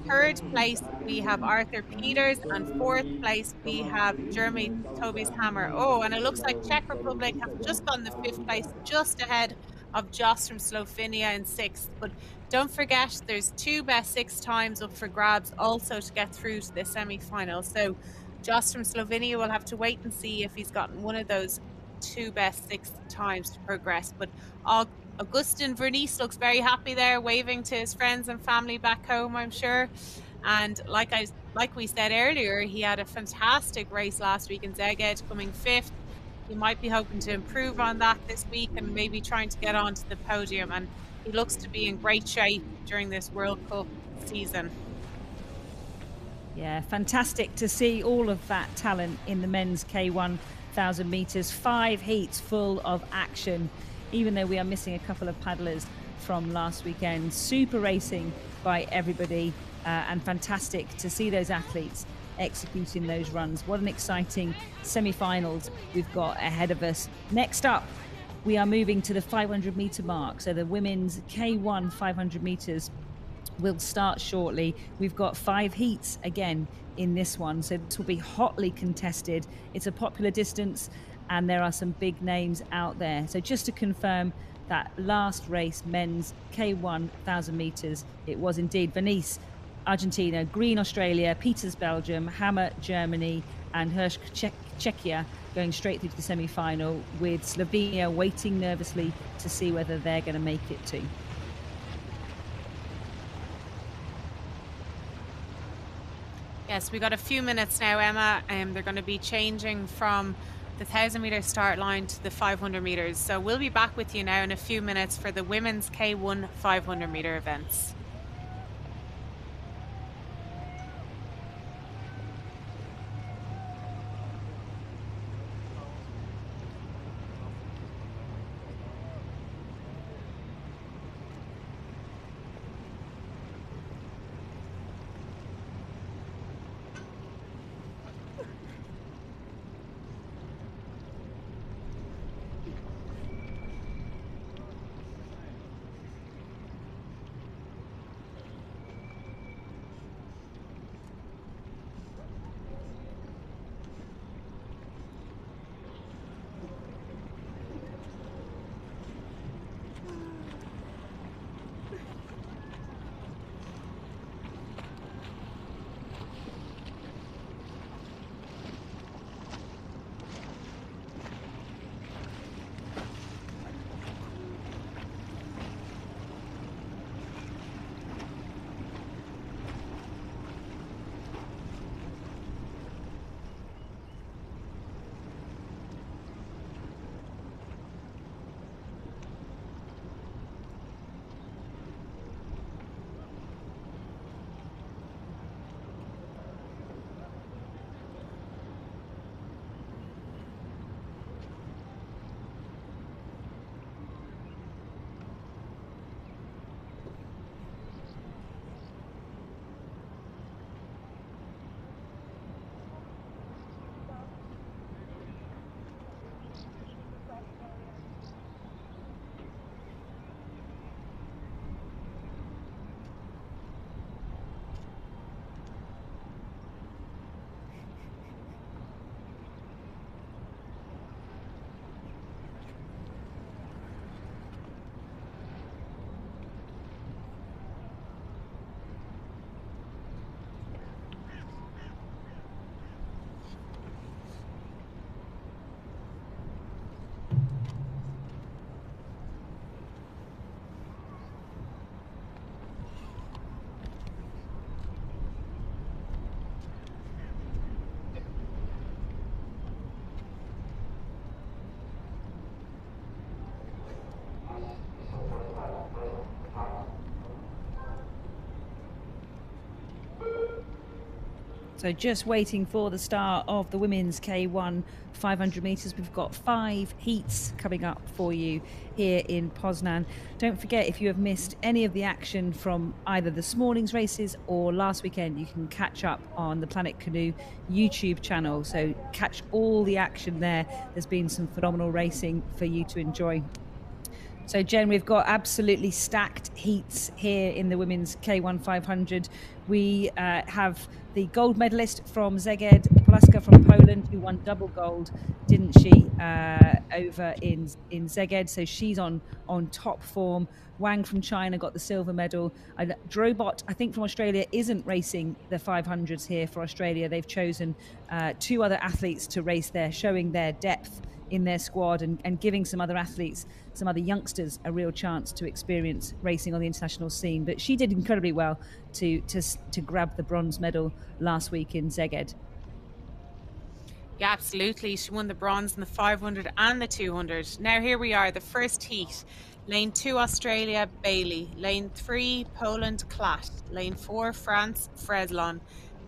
third place, we have Arthur Peters, and fourth place, we have Jeremy Toby's Hammer. Oh, and it looks like Czech Republic have just gone the 5th place, just ahead of Jost from Slovenia in 6th. But don't forget, there's 2 best 6 times up for grabs also to get through to the semi-final. So Jost from Slovenia will have to wait and see if he's gotten one of those 2 best 6 times to progress. But Augustin Vernice looks very happy there, waving to his friends and family back home, I'm sure. And like we said earlier, he had a fantastic race last week in Szeged, coming 5th. He might be hoping to improve on that this week and maybe trying to get onto the podium. And he looks to be in great shape during this World Cup season. Yeah, fantastic to see all of that talent in the men's K1 1000 metres. 5 heats full of action, even though we are missing a couple of paddlers from last weekend. Super racing by everybody, and fantastic to see those athletes executing those runs. What an exciting semi-finals we've got ahead of us. Next up, we are moving to the 500-meter mark. So the women's K1 500 meters will start shortly. We've got 5 heats again in this one, so this will be hotly contested. It's a popular distance and there are some big names out there. So just to confirm, that last race, men's K1 1000 meters, it was indeed Venice, Argentina, Green, Australia, Peters, Belgium, Hammer, Germany, and Hursk, Czechia, going straight through to the semi-final, with Slovenia waiting nervously to see whether they're going to make it too. Yes, we got a few minutes now, Emma. They're going to be changing from the 1,000-meter start line to the 500 meters. So we'll be back with you now in a few minutes for the women's K1 500-meter events. So just waiting for the start of the women's K1 500 metres. We've got 5 heats coming up for you here in Poznan. Don't forget, if you have missed any of the action from either this morning's races or last weekend, you can catch up on the Planet Canoe YouTube channel. So catch all the action there. There's been some phenomenal racing for you to enjoy. So, Jen, we've got absolutely stacked heats here in the women's K1 500. We have the gold medalist from Szeged, Polaska from Poland, who won double gold, didn't she, over in Szeged. So she's on top form. Wang from China got the silver medal. Drobot, I think, from Australia, isn't racing the 500s here for Australia. They've chosen 2 other athletes to race there, showing their depth in their squad and giving some other athletes, some other youngsters, a real chance to experience racing on the international scene. But she did incredibly well to grab the bronze medal last week in Szeged. Yeah, absolutely. She won the bronze in the 500 and the 200. Now here we are, the first heat. Lane 2, Australia, Bailey. Lane 3, Poland, Klatt. Lane 4, France, Freslon.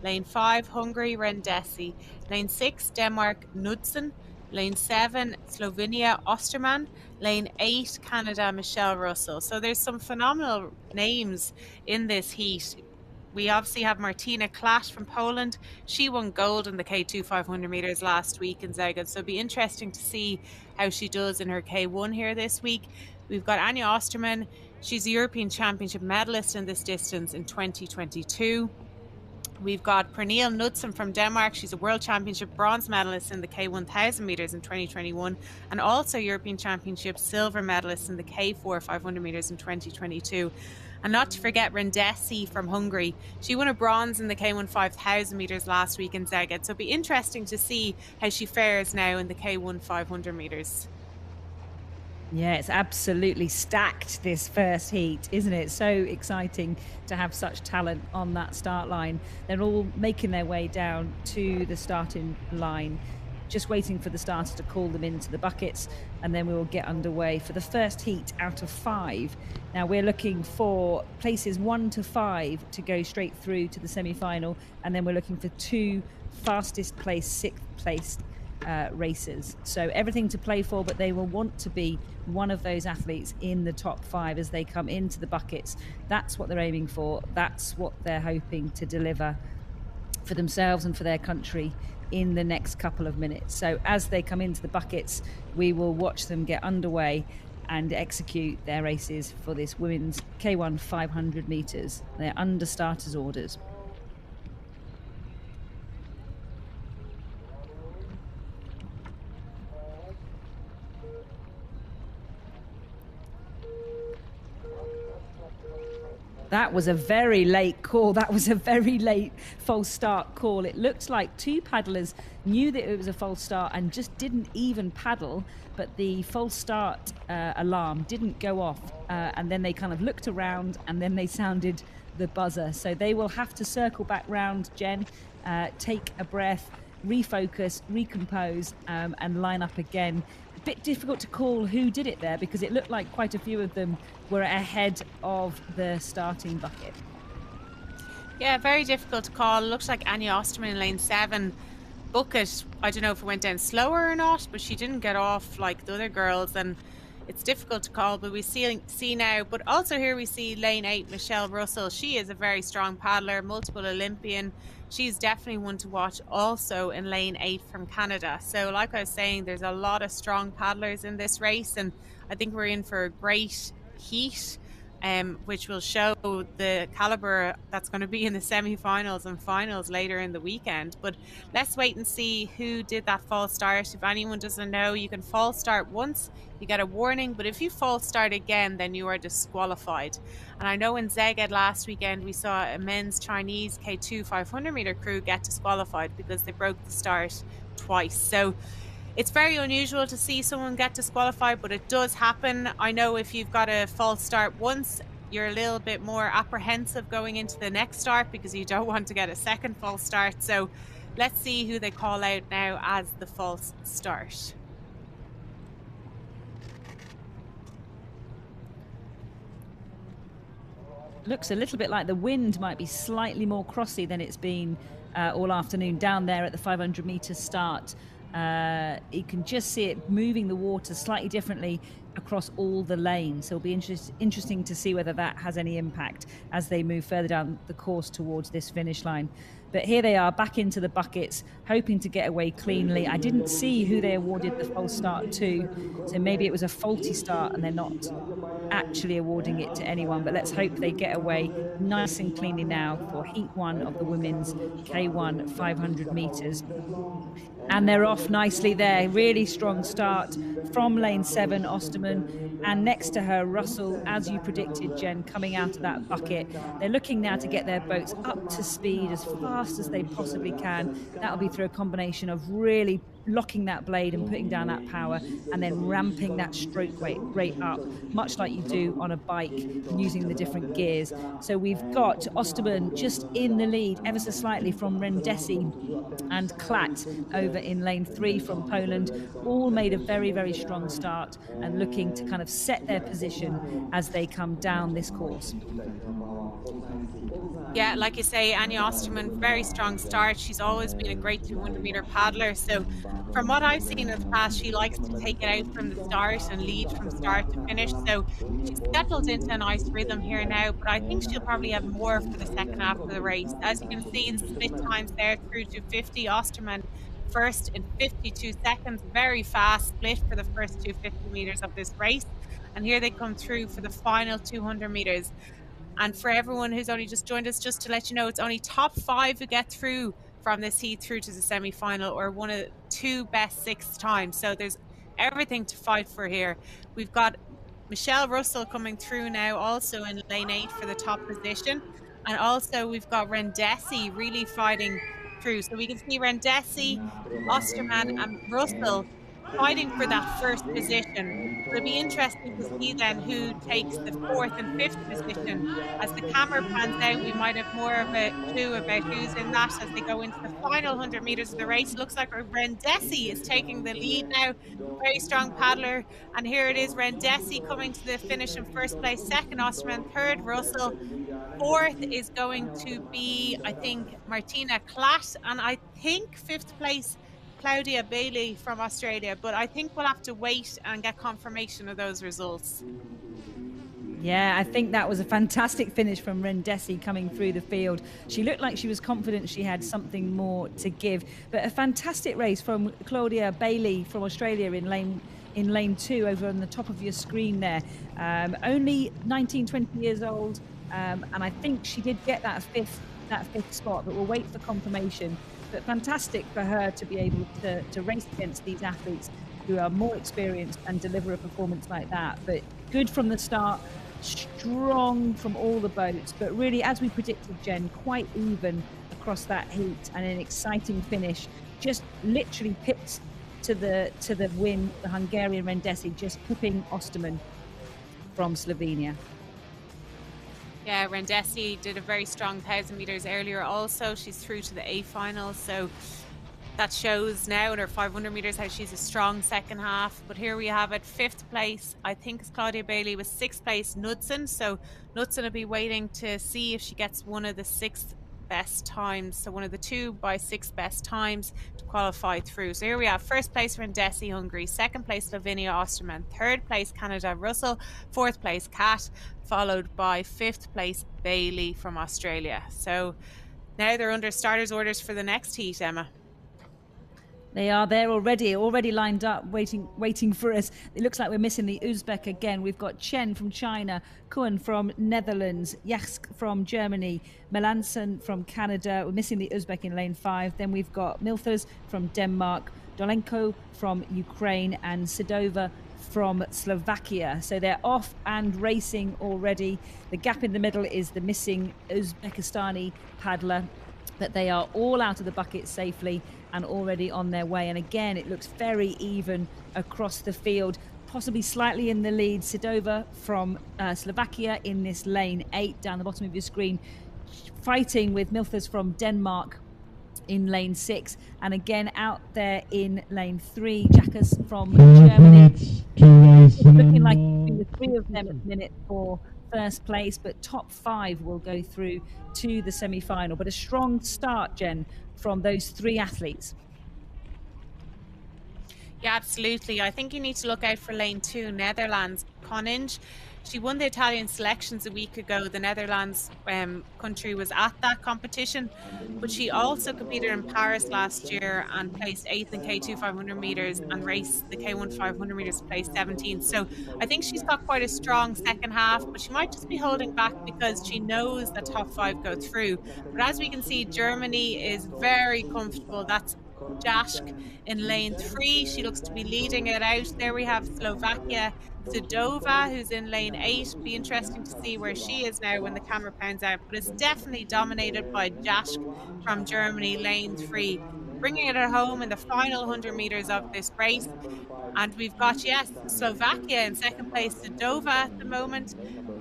Lane 5, Hungary, Rendesi. Lane 6, Denmark, Knudsen. Lane 7, Slovenia, Osterman. Lane 8, Canada, Michelle Russell. So there's some phenomenal names in this heat. We obviously have Martina Klatt from Poland. She won gold in the K2 500 metres last week in Szeged. So it'll be interesting to see how she does in her K1 here this week. We've got Anja Osterman. She's a European Championship medalist in this distance in 2022. We've got Pernille Knudsen from Denmark. She's a World Championship bronze medalist in the K1000 metres in 2021 and also European Championship silver medalist in the K4 500 metres in 2022. And not to forget Rendesi from Hungary. She won a bronze in the K1 5000 metres last week in Szeged. So it'll be interesting to see how she fares now in the K1 500 metres. Yeah, it's absolutely stacked, this first heat, isn't it? So exciting to have such talent on that start line. They're all making their way down to the starting line, just waiting for the starter to call them into the buckets, and then we will get underway for the first heat out of 5. Now we're looking for places 1 to 5 to go straight through to the semi-final, and then we're looking for 2 fastest placed, 6th placed racers. So everything to play for, but they will want to be one of those athletes in the top 5 as they come into the buckets. That's what they're aiming for. That's what they're hoping to deliver for themselves and for their country in the next couple of minutes. So as they come into the buckets, we will watch them get underway and execute their races for this women's K1 500 metres. They're under starters' orders. That was a very late call. That was a very late false start call. It looked like 2 paddlers knew that it was a false start and just didn't even paddle, but the false start alarm didn't go off. And then they kind of looked around and then they sounded the buzzer. So they will have to circle back round, Jen, take a breath, refocus, recompose, and line up again. Bit difficult to call who did it there because it looked like quite a few of them were ahead of the starting bucket. Yeah, very difficult to call. Looks like Anja Osterman in lane 7. Bucket, I don't know if it went down slower or not, but she didn't get off like the other girls, and it's difficult to call, but we see now. But also here we see lane 8, Michelle Russell. She is a very strong paddler, multiple Olympian. She's definitely one to watch also in lane 8 from Canada. So like I was saying, there's a lot of strong paddlers in this race, and I think we're in for a great heat, which will show the caliber that's going to be in the semi-finals and finals later in the weekend. But let's wait and see who did that false start. If anyone doesn't know, you can false start once, you get a warning, but if you false start again, then you are disqualified. And I know in Szeged last weekend we saw a men's Chinese K2 500 meter crew get disqualified because they broke the start twice. So it's very unusual to see someone get disqualified, but it does happen. I know if you've got a false start once, you're a little bit more apprehensive going into the next start because you don't want to get a second false start. So let's see who they call out now as the false start. Looks a little bit like the wind might be slightly more crossy than it's been all afternoon down there at the 500-meter start. You can just see it moving the water slightly differently across all the lanes. So it'll be interesting to see whether that has any impact as they move further down the course towards this finish line. But here they are back into the buckets, hoping to get away cleanly. I didn't see who they awarded the false start to, so maybe it was a faulty start and they're not actually awarding it to anyone. But let's hope they get away nice and cleanly now for Heat 1 of the women's K1 500 metres. And they're off nicely there. Really strong start from lane 7, Osterman. And next to her, Russell, as you predicted, Jen, coming out of that bucket. They're looking now to get their boats up to speed as fast as they possibly can. That'll be through a combination of really locking that blade and putting down that power, and then ramping that stroke rate up, much like you do on a bike using the different gears. So we've got Osterman just in the lead ever so slightly from Rendesi and Klat over in lane 3 from Poland. All made a very, very strong start and looking to kind of set their position as they come down this course. Yeah, like you say, Anya Osterman, very strong start. She's always been a great 200-meter paddler. So from what I've seen in the past, she likes to take it out from the start and lead from start to finish. So she's settled into a nice rhythm here now, but I think she'll probably have more for the second half of the race. As you can see, the split times there through to 50. Osterman first in 52 seconds. Very fast split for the first 250 meters of this race. And here they come through for the final 200 meters. And for everyone who's only just joined us, just to let you know, it's only top 5 who get through from this heat through to the semi-final, or one of 2 best 6 times. So there's everything to fight for here. We've got Michelle Russell coming through now, also in lane 8 for the top position. And also we've got Rendesi really fighting through. So we can see Rendesi, Osterman and Russell fighting for that first position. It'll be interesting to see then who takes the 4th and 5th position. As the camera pans out, we might have more of a clue about who's in that as they go into the final 100 meters of the race. It looks like Rendesi is taking the lead now. Very strong paddler. And here it is, Rendesi coming to the finish in first place, 2nd Osterman, 3rd Russell. 4th is going to be, I think, Martina Klat, and I think 5th place Claudia Bailey from Australia, but I think we'll have to wait and get confirmation of those results. Yeah, I think that was a fantastic finish from Rendesi coming through the field. She looked like she was confident she had something more to give, but a fantastic race from Claudia Bailey from Australia in lane 2 over on the top of your screen there. Only 19, 20 years old, and I think she did get that fifth spot, but we'll wait for confirmation. But fantastic for her to be able to race against these athletes who are more experienced and deliver a performance like that. But good from the start, strong from all the boats, but really, as we predicted, Jen, quite even across that heat, and an exciting finish. Just literally pipped to the win, the Hungarian Rendesi, just pipping Osterman from Slovenia. Yeah, Rendesi did a very strong 1,000 meters earlier also. She's through to the A final, so that shows now in her 500 meters how she's a strong second half. But here we have it, 5th place, I think it's Claudia Bailey, with 6th place Knudsen. So Knudsen will be waiting to see if she gets one of the 6th best times, so one of the 2 by 6 best times to qualify through. So here we have 1st place Rendesi, Hungary, 2nd place Slovenia, Osterman, 3rd place Canada, Russell, 4th place Kat, followed by 5th place Bailey from Australia. So now they're under starters orders for the next heat, Emma. They are there already lined up, waiting for us. It looks like we're missing the Uzbek again. We've got Chen from China, Kuhn from Netherlands, Yask from Germany, Melanson from Canada. We're missing the Uzbek in lane 5. Then we've got Milthers from Denmark, Dolenko from Ukraine, and Sidova from Slovakia. So they're off and racing already. The gap in the middle is the missing Uzbekistani paddler, but they are all out of the bucket safely and already on their way. And again, it looks very even across the field, possibly slightly in the lead. Sidova from Slovakia in this lane 8 down the bottom of your screen, fighting with Milthers from Denmark in lane 6, and again out there in lane 3, Jackas from Germany. It's looking like the 3 of them at the minute for first place, but top 5 will go through to the semi-final. But a strong start, Jen, from those three athletes. Yeah, absolutely. I think you need to look out for lane 2, Netherlands. Koninge, she won the Italian selections a week ago. The Netherlands country was at that competition, but she also competed in Paris last year and placed 8th in K2 500 meters and raced the K1 500 meters, placed 17th. So I think she's got quite a strong second half, but she might just be holding back because she knows that top 5 go through. But as we can see, Germany is very comfortable. That's Jask in lane 3. She looks to be leading it out. There we have Slovakia, Sedova, who's in lane 8. Be interesting to see where she is now when the camera pans out. But it's definitely dominated by Jask from Germany, lane 3. Bringing it at home in the final 100 meters of this race. And we've got, yes, Slovakia in second place, Sedova at the moment.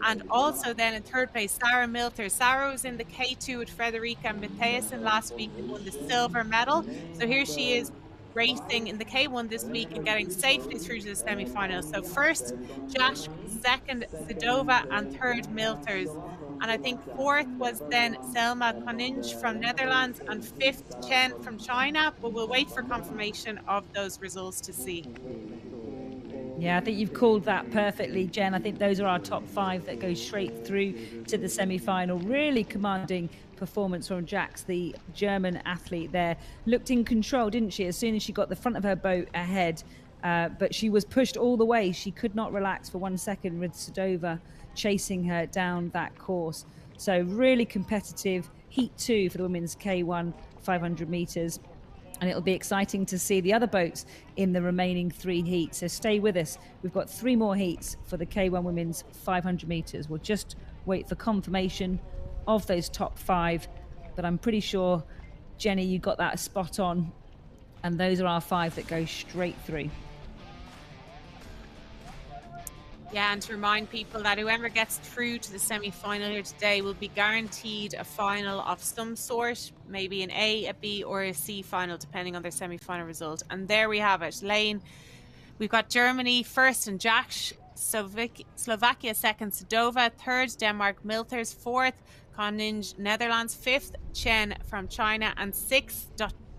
And also then in third place, Sarah Milter. Sarah was in the K2 with Frederica Mathiasen last week and won the silver medal. So here she is racing in the K1 this week and getting safely through to the semi-finals. So first, Jask, second, Sedova, and third, Milters. And I think fourth was then Selma Koninge from Netherlands and fifth, Chen from China. But we'll wait for confirmation of those results to see. Yeah, I think you've called that perfectly, Jen. I think those are our top 5 that go straight through to the semi-final. Really commanding performance from Jax, the German athlete there. Looked in control, didn't she, as soon as she got the front of her boat ahead. But she was pushed all the way. She could not relax for 1 second with Sedova chasing her down that course. So really competitive. Heat 2 for the women's K1 500 meters. And it'll be exciting to see the other boats in the remaining 3 heats. So stay with us. We've got 3 more heats for the K1 women's 500 meters. We'll just wait for confirmation of those top 5. But I'm pretty sure, Jenny, you got that spot on. And those are our 5 that go straight through. Yeah, and to remind people that whoever gets through to the semi-final here today will be guaranteed a final of some sort, maybe an A, a B, or a C final, depending on their semi-final result. And there we have it. Lane, we've got Germany first and Jax, Slovakia second, Sedova, third, Denmark, Milters, fourth, Koninge, Netherlands, fifth, Chen from China, and sixth,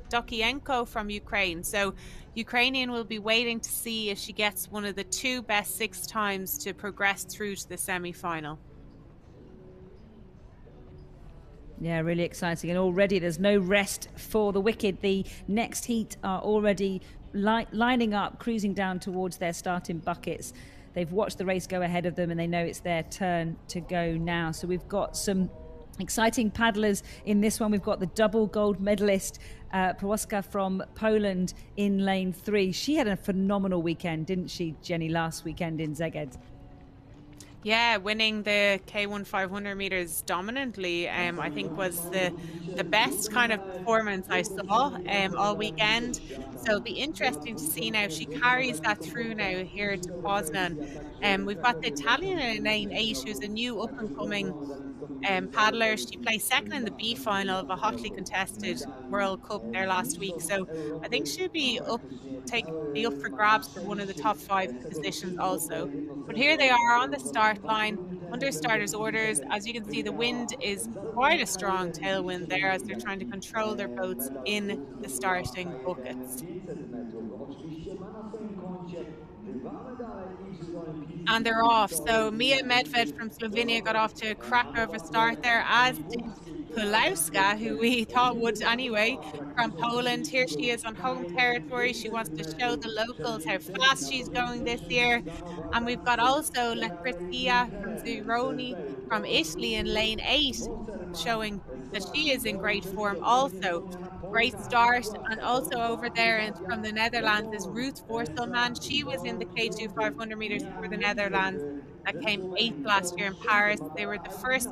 Dokienko from Ukraine. So Ukrainian will be waiting to see if she gets one of the 2 best 6 times to progress through to the semi-final. Yeah, really exciting. And already there's no rest for the wicked. The next heat are already lining up, cruising down towards their starting buckets. They've watched the race go ahead of them and they know it's their turn to go now. So we've got some exciting paddlers in this one. We've got the double gold medalist, Płaska from Poland in lane 3. She had a phenomenal weekend, didn't she, Jenny, last weekend in Szeged? Yeah, winning the K1 500 meters dominantly, I think was the best kind of performance I saw all weekend. So it'll be interesting to see now. She carries that through now here to Poznan. We've got the Italian in lane 8, who's a new up-and-coming paddler. She placed second in the B final of a hotly contested World Cup there last week. So I think she'll be up for grabs for one of the top 5 positions also. But here they are on the start line under starters orders. As you can see, the wind is quite a strong tailwind there as they're trying to control their boats in the starting buckets. And they're off. So Mia Medved from Slovenia got off to a cracker of a start there, as did Płaska, who we thought would anyway, from Poland. Here she is on home territory. She wants to show the locals how fast she's going this year. And we've got also Lucrezia from Zironi from Italy in lane 8, showing that she is in great form also. Great start. And also over there and from the Netherlands is Ruth Voorselman. She was in the K2 500 meters for the Netherlands that came 8th last year in Paris. They were the first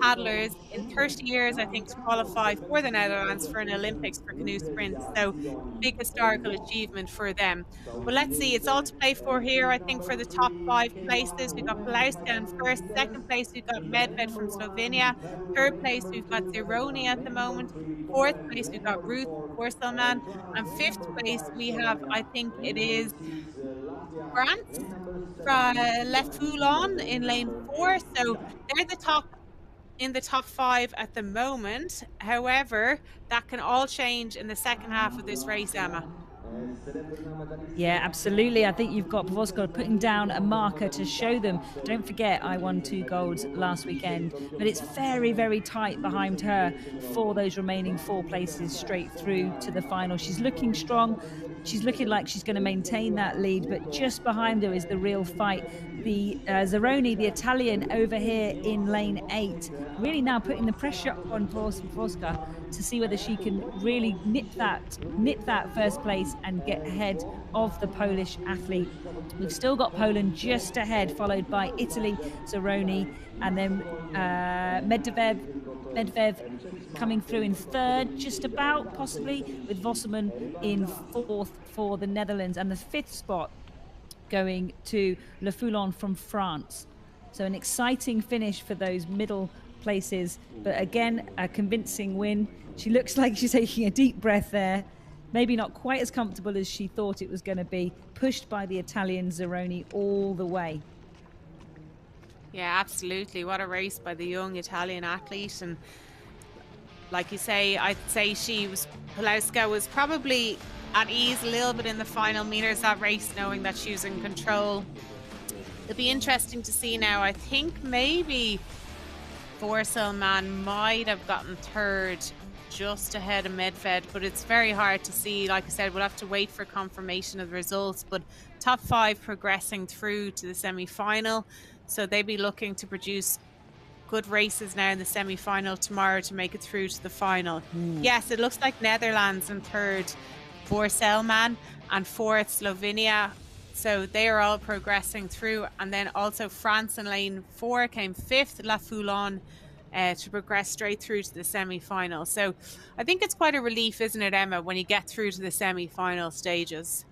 paddlers in 30 years, I think, to qualify for the Netherlands for an Olympics for canoe sprint. So big historical achievement for them. But let's see, it's all to play for here, I think, for the top 5 places. We've got Płaska in first. Second place, we've got Medved from Slovenia. Third place, we've got Zironi at the moment. Fourth place, we've got Ruth Voorselman. And fifth place, we have, I think it is France from Le Foulon in lane 4. So they're the top in the top 5 at the moment. However, that can all change in the second half of this race, Emma. Yeah, absolutely. I think you've got Poznan putting down a marker to show them. Don't forget, I won 2 golds last weekend, but it's very, very tight behind her for those remaining 4 places straight through to the final. She's looking strong. She's looking like she's going to maintain that lead, but just behind her is the real fight. The Zeroni, the Italian, over here in lane 8, really now putting the pressure on Poznan to see whether she can really nip that first place and get ahead of the Polish athlete. We've still got Poland just ahead, followed by Italy, Zeroni, and then Medvedev coming through in 3rd, just about, possibly, with Vosselman in 4th for the Netherlands, and the 5th spot going to Le Foulon from France. So an exciting finish for those middle places, but again, a convincing win. She looks like she's taking a deep breath there. Maybe not quite as comfortable as she thought it was going to be, pushed by the Italian Zeroni all the way. Yeah, absolutely. What a race by the young Italian athlete. And like you say, I'd say Pulowska was probably at ease a little bit in the final meters of that race, knowing that she was in control. It'll be interesting to see now. I think maybe Vorselman might have gotten 3rd, just ahead of Medved, but it's very hard to see. Like I said, we'll have to wait for confirmation of the results, but top 5 progressing through to the semi-final, so they'll be looking to produce good races now in the semi-final tomorrow to make it through to the final. Yes, it looks like Netherlands in 3rd, Vorselman, and 4th Slovenia, so they are all progressing through. And then also France in lane 4 came 5th, La Foulon, to progress straight through to the semi-final. So I think it's quite a relief, isn't it, Emma, when you get through to the semi-final stages?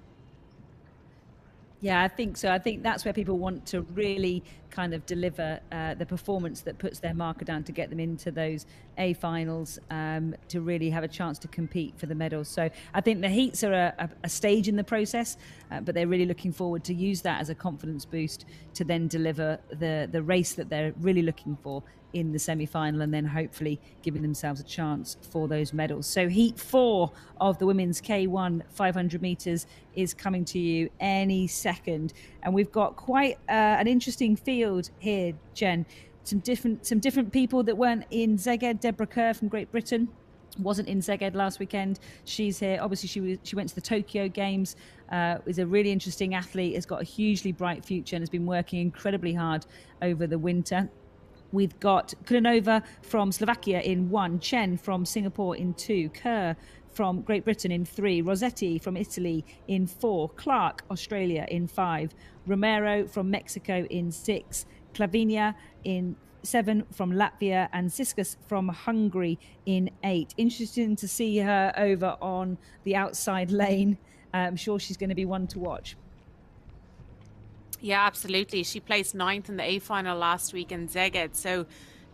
Yeah, I think so. I think that's where people want to really kind of deliver the performance that puts their marker down to get them into those A finals, to really have a chance to compete for the medals. So I think the heats are a stage in the process, but they're really looking forward to use that as a confidence boost to then deliver the race that they're really looking for in the semi-final, and then hopefully giving themselves a chance for those medals. So heat 4 of the women's K1 500 meters is coming to you any second, and we've got quite an interesting field here, Jen. Some different people that weren't in Szeged. Deborah Kerr from Great Britain wasn't in Szeged last weekend. She's here. Obviously, she went to the Tokyo Games. Is a really interesting athlete. Has got a hugely bright future and has been working incredibly hard over the winter. We've got Kulinova from Slovakia in 1, Chen from Singapore in 2, Kerr from Great Britain in 3, Rossetti from Italy in 4, Clark, Australia in 5, Romero from Mexico in 6, Klavinia in 7 from Latvia, and Siskas from Hungary in 8. Interesting to see her over on the outside lane. I'm sure she's going to be one to watch. Yeah, absolutely. She placed 9th in the A final last week in Szeged, so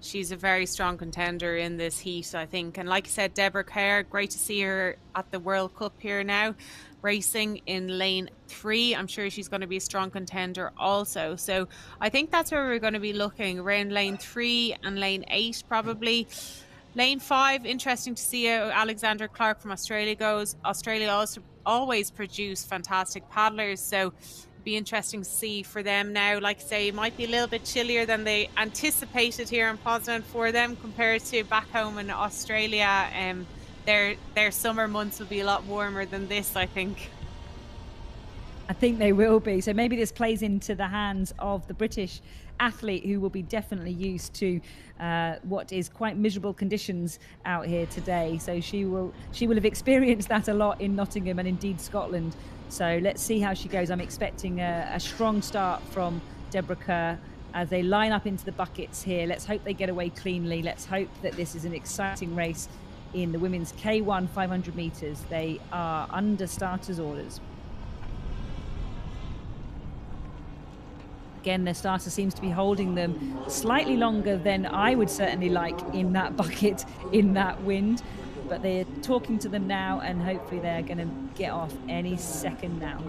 she's a very strong contender in this heat, I think. And like I said, Deborah Kerr, great to see her at the World Cup here now, racing in lane 3. I'm sure she's going to be a strong contender also. So I think that's where we're going to be looking, around lane 3 and lane 8 probably. Lane 5, interesting to see how Alexander Clark from Australia goes. Australia also always produce fantastic paddlers, so be interesting to see for them now. Like I say, it might be a little bit chillier than they anticipated here in Poznan for them compared to back home in Australia. Their summer months will be a lot warmer than this, I think. I think they will be. So maybe this plays into the hands of the British athlete, who will be definitely used to what is quite miserable conditions out here today. So she will have experienced that a lot in Nottingham and indeed Scotland. So let's see how she goes. I'm expecting a strong start from Deborah Kerr as they line up into the buckets here. Let's hope they get away cleanly. Let's hope that this is an exciting race in the women's K1 500 meters. They are under starters' orders. Again, their starter seems to be holding them slightly longer than I would certainly like in that bucket, in that wind. But they're talking to them now, and hopefully they're going to get off any second now.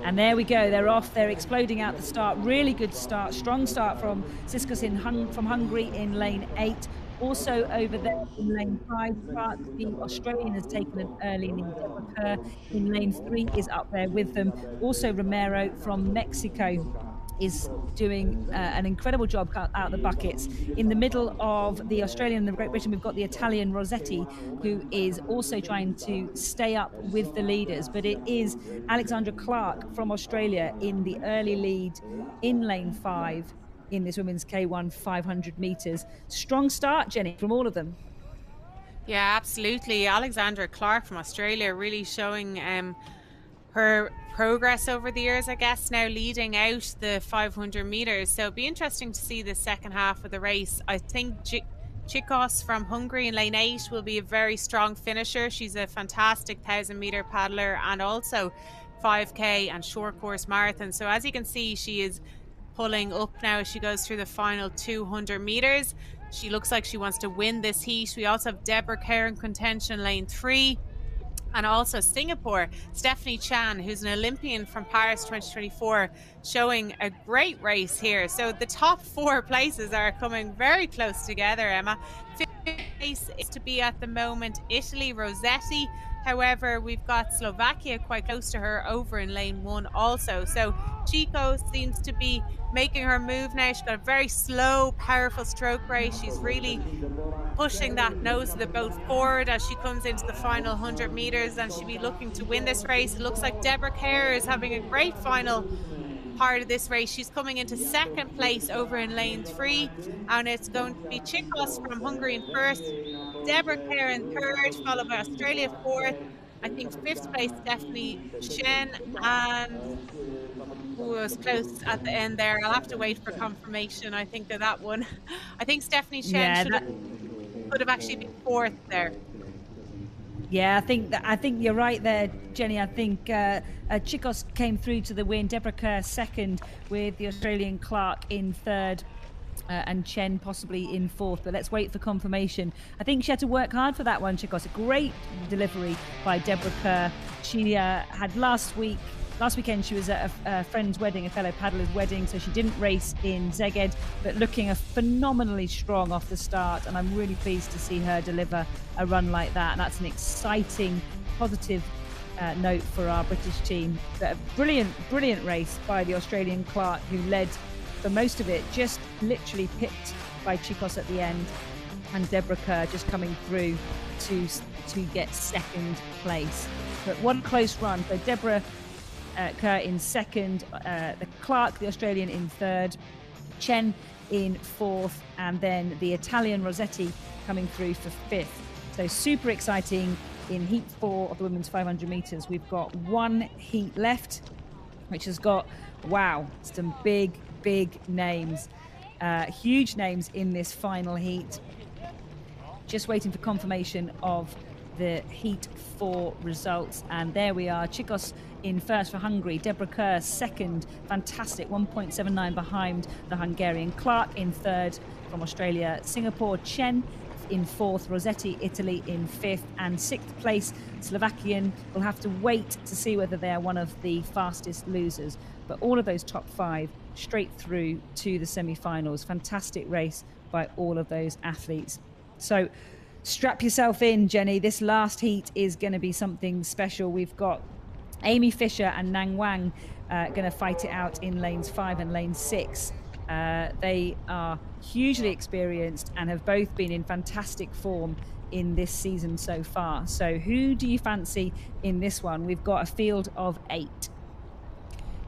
And there we go, they're off, they're exploding out the start. Really good start, strong start from Siskos from Hungary in lane 8. Also over there in lane 5, Clark, the Australian, has taken an early lead. Deborah Kerr in lane 3 is up there with them. Also Romero from Mexico is doing an incredible job out the buckets. In the middle of the Australian and the Great Britain, we've got the Italian Rossetti, who is also trying to stay up with the leaders. But it is Alexandra Clark from Australia in the early lead in lane 5 in this women's K1 500 meters. Strong start, Jenny, from all of them. Yeah, absolutely. Alexandra Clark from Australia really showing her progress over the years, I guess, now leading out the 500 meters. So it'll be interesting to see the second half of the race. I think Chikos from Hungary in lane 8 will be a very strong finisher. She's a fantastic 1,000-meter paddler and also 5K and short course marathon. So as you can see, she is pulling up now as she goes through the final 200 meters. She looks like she wants to win this heat. We also have Deborah Kerr in contention, lane 3. And also Singapore, Stephanie Chan, who's an Olympian from Paris 2024, showing a great race here. So the top 4 places are coming very close together, Emma. Fifth place is to be at the moment Italy, Rossetti. However, we've got Slovakia quite close to her over in lane 1 also. So Chico seems to be making her move now. She's got a very slow, powerful stroke race. She's really pushing that nose of the boat forward as she comes into the final 100 meters, and she'll be looking to win this race. It looks like Deborah Kerr is having a great final part of this race. She's coming into second place over in lane 3, and it's going to be Chikos from Hungary in first, Deborah Kerr in third, followed by Australia fourth. I think fifth place Stephanie Chen, and who was close at the end there. I'll have to wait for confirmation, I think, of that one. I think Stephanie Chen could have actually been fourth there. Yeah, I think you're right there, Jenny. I think Chikos came through to the win. Deborah Kerr second, with the Australian Clark in third, and Chen possibly in fourth. But let's wait for confirmation. I think she had to work hard for that one, Chikos. A great delivery by Deborah Kerr. She had last weekend she was at a friend's wedding, a fellow paddler's wedding, so she didn't race in Szeged, but looking phenomenally strong off the start, and I'm really pleased to see her deliver a run like that. And that's an exciting, positive note for our British team. But a brilliant race by the Australian Clark, who led for most of it, just literally pipped by Chikos at the end, and Deborah Kerr just coming through to get second place. But what a close run. So Deborah Kerr in second, the Clark, the Australian, in third, Chen in fourth, and then the Italian Rossetti coming through for fifth. So super exciting in heat 4 of the women's 500 meters. We've got one heat left, which has got, wow, some big names, huge names in this final heat. Just waiting for confirmation of the heat 4 results, and there we are. Chikos in first for Hungary, Deborah Kerr second, fantastic, 1.79 behind the Hungarian Clark. In third from Australia, Singapore, Chen in fourth, Rossetti, Italy in fifth, and sixth place Slovakian. We'll have to wait to see whether they are one of the fastest losers, but all of those top 5 straight through to the semi-finals. Fantastic race by all of those athletes. So strap yourself in, Jenny. This last heat is going to be something special. We've got Amy Fisher and Nang Wang going to fight it out in lanes 5 and lane 6. They are hugely experienced and have both been in fantastic form in this season so far. So who do you fancy in this one? We've got a field of 8.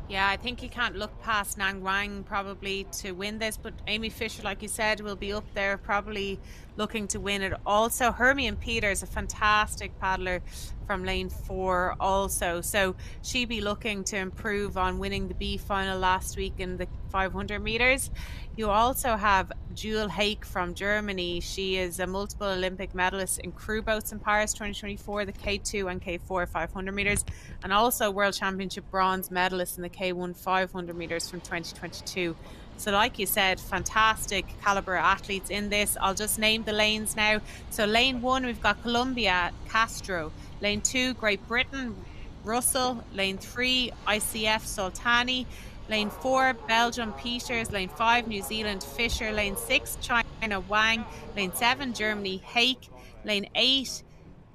Yeah, I think you can't look past Nang Wang probably to win this, but Amy Fisher, like you said, will be up there probably looking to win it. Also, Hermione Peters, a fantastic paddler from lane 4 also. So she'd be looking to improve on winning the B final last week in the 500 meters. You also have Jule Hake from Germany. She is a multiple Olympic medalist in crew boats in Paris 2024, the K2 and K4 500 meters, and also World Championship bronze medalist in the K1 500 meters from 2022. So like you said, fantastic caliber athletes in this. I'll just name the lanes now. So lane 1, we've got Colombia, Castro. Lane 2, Great Britain, Russell. Lane 3, ICF Soltani. Lane 4, Belgium Peters. Lane 5, New Zealand Fisher. Lane 6, China Wang. Lane 7, Germany Hake. Lane 8,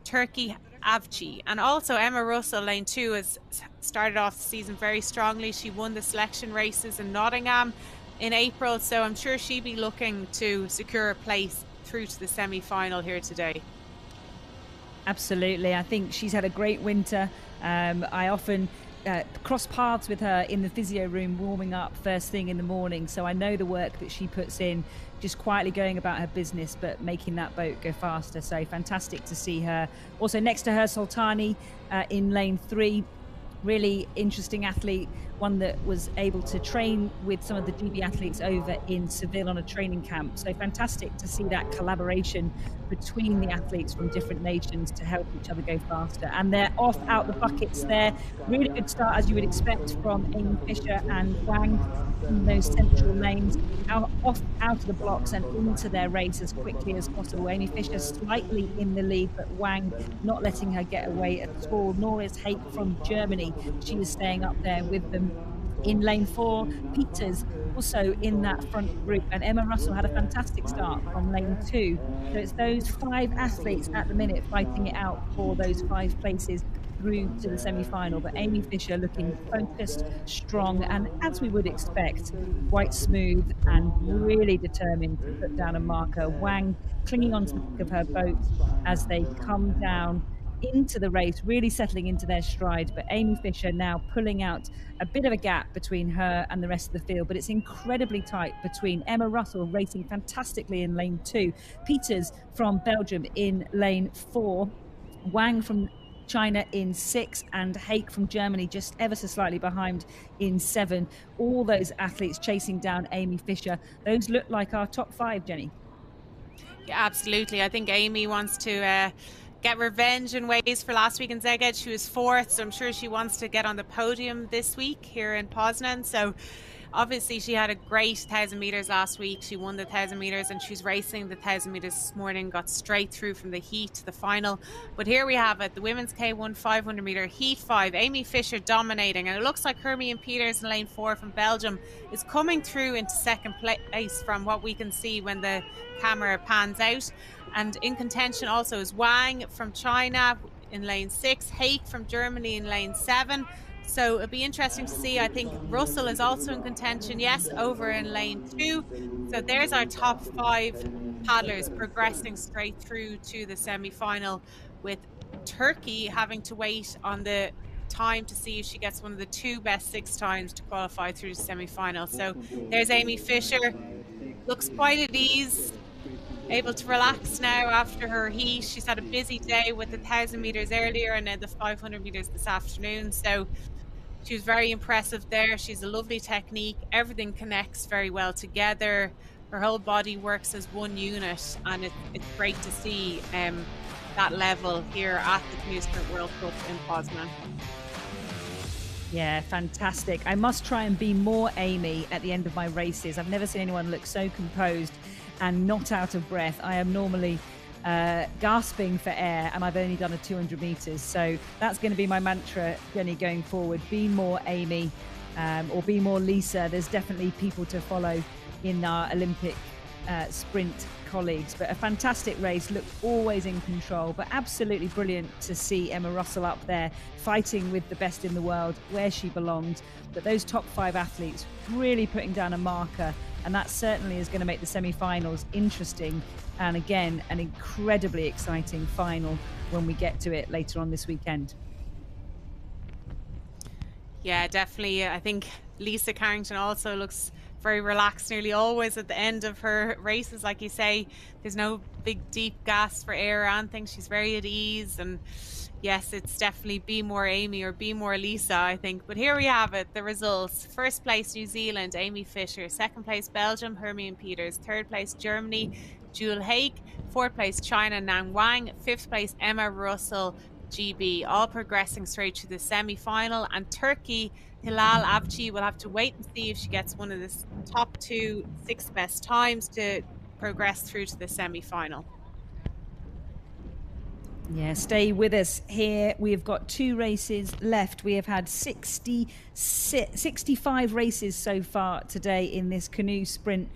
Turkey Avci. And also Emma Russell, lane 2, has started off the season very strongly. She won the selection races in Nottingham in April, so I'm sure she'll be looking to secure a place through to the semi-final here today. Absolutely. I think she's had a great winter. I often cross paths with her in the physio room warming up first thing in the morning, so I know the work that she puts in, just quietly going about her business but making that boat go faster. So fantastic to see her. Also next to her, Soltani in lane 3, really interesting athlete, one that was able to train with some of the GB athletes over in Seville on a training camp. So fantastic to see that collaboration between the athletes from different nations to help each other go faster. And they're off out the buckets there. Really good start, as you would expect, from Amy Fisher and Wang in those central lanes, off out of the blocks and into their race as quickly as possible. Amy Fisher slightly in the lead, but Wang not letting her get away at all, nor is Hake from Germany. She is staying up there with them. In lane 4, Peters also in that front group, and Emma Russell had a fantastic start from lane 2. So it's those 5 athletes at the minute fighting it out for those 5 places through to the semi-final. But Amy Fisher looking focused, strong, and as we would expect, quite smooth and really determined to put down a marker. Wang clinging onto the back of her boat as they come down into the race, really settling into their stride. But Amy Fisher now pulling out a bit of a gap between her and the rest of the field, but it's incredibly tight between Emma Russell racing fantastically in lane 2, Peters from Belgium in lane 4, Wang from China in 6, and Hake from Germany just ever so slightly behind in 7. All those athletes chasing down Amy Fisher. Those look like our top 5, Jenny. Yeah, absolutely. I think Amy wants to get revenge in ways for last week in Szeged. She was 4th, so I'm sure she wants to get on the podium this week here in Poznan. So obviously she had a great 1,000 meters last week. She won the 1,000 meters and she's racing the 1,000 meters this morning, got straight through from the heat to the final. But here we have it, the women's K1 500 meter heat 5, Amy Fisher dominating, and it looks like Hermine Peters in lane 4 from Belgium is coming through into second place from what we can see when the camera pans out. And in contention also is Wang from China in lane 6, Hake from Germany in lane 7. So it'll be interesting to see. I think Russell is also in contention, yes, over in lane 2. So there's our top 5 paddlers progressing straight through to the semi-final, with Turkey having to wait on the time to see if she gets one of the 2 best 6 times to qualify through the semi-final. So there's Amy Fisher, looks quite at ease, able to relax now after her heat. She's had a busy day with the 1,000 meters earlier and then the 500 meters this afternoon. So she was very impressive there. She's a lovely technique. Everything connects very well together. Her whole body works as one unit, and it's great to see that level here at the Canoe Sprint World Cup in Poznan. Yeah, fantastic. I must try and be more Amy at the end of my races. I've never seen anyone look so composed and not out of breath. I am normally gasping for air, and I've only done a 200 meters. So that's going to be my mantra, Jenny, going forward. Be more Amy, or be more Lisa. There's definitely people to follow in our Olympic sprint colleagues. But a fantastic race, looked always in control, but absolutely brilliant to see Emma Russell up there fighting with the best in the world where she belonged. But those top 5 athletes really putting down a marker, and that certainly is going to make the semi-finals interesting, and again an incredibly exciting final when we get to it later on this weekend. Yeah, definitely. I think Lisa Carrington also looks very relaxed nearly always at the end of her races. Like you say, there's no big deep gasp for air or anything. She's very at ease, and yes, it's definitely be more Amy or be more Lisa, I think. But here we have it, the results. First place New Zealand, Amy Fisher. Second place Belgium, Hermine Peters. Third place Germany, Jewel Hake. Fourth place China, Nan Wang. Fifth place Emma Russell, GB, all progressing straight to the semi-final. And Turkey, Hilal Avci, will have to wait and see if she gets one of the top 2 6 best times to progress through to the semi-final. Yeah, stay with us here. We've got 2 races left. We have had 65 races so far today in this canoe sprint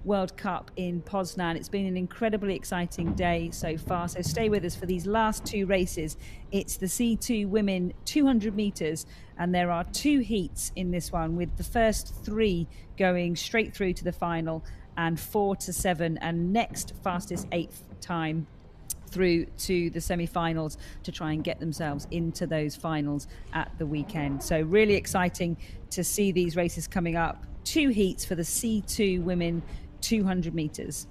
World Cup in Poznan. It's been an incredibly exciting day so far. So stay with us for these last 2 races. It's the C2 women 200 meters, and there are 2 heats in this one, with the first 3 going straight through to the final, and 4 to 7, and next fastest 8th time through to the semi-finals to try and get themselves into those finals at the weekend. So really exciting to see these races coming up. 2 heats for the C2 women 200 meters.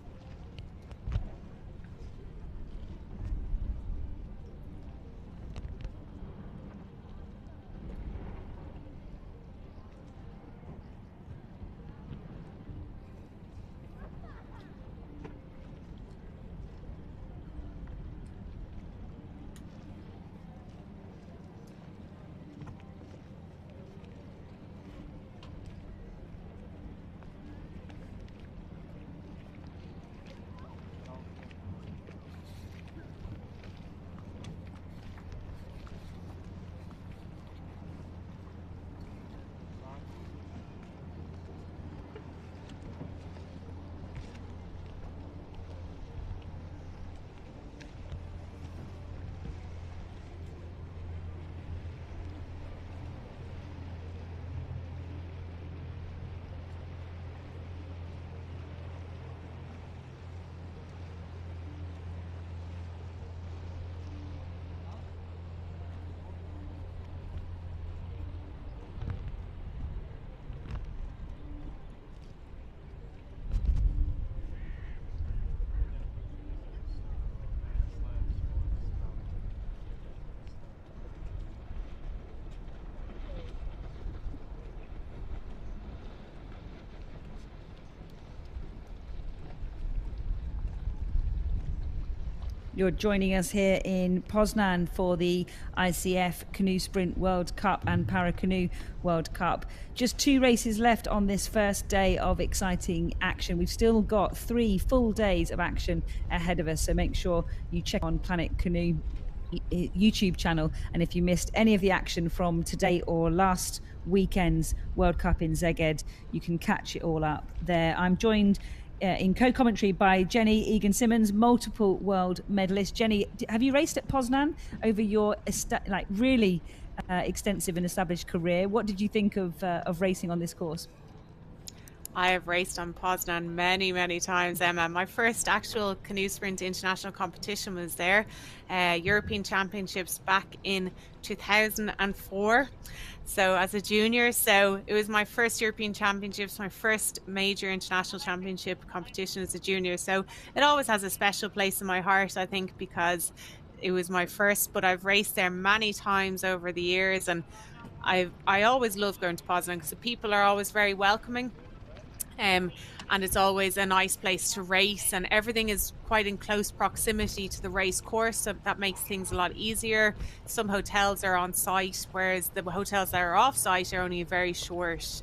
You're joining us here in Poznan for the ICF Canoe Sprint World Cup and Paracanowe World Cup. Just 2 races left on this first day of exciting action. We've still got 3 full days of action ahead of us, so make sure you check on Planet Canoe YouTube channel, and if you missed any of the action from today or last weekend's World Cup in Szeged, you can catch it all up there. I'm joined in co-commentary by Jenny Egan-Simmons, multiple world medalist. Jenny, have you raced at Poznan over your really extensive and established career? What did you think of racing on this course? I have raced on Poznan many, many times, Emma. My first actual canoe sprint international competition was there, European Championships back in 2004. So as a junior, so it was my first European Championships, my first major international championship competition as a junior. So it always has a special place in my heart, I think, because it was my first, but I've raced there many times over the years, and I always love going to Poznan because the people are always very welcoming. And it's always a nice place to race, and everything is quite in close proximity to the race course, so that makes things a lot easier. Some hotels are on site, whereas the hotels that are off site are only a very short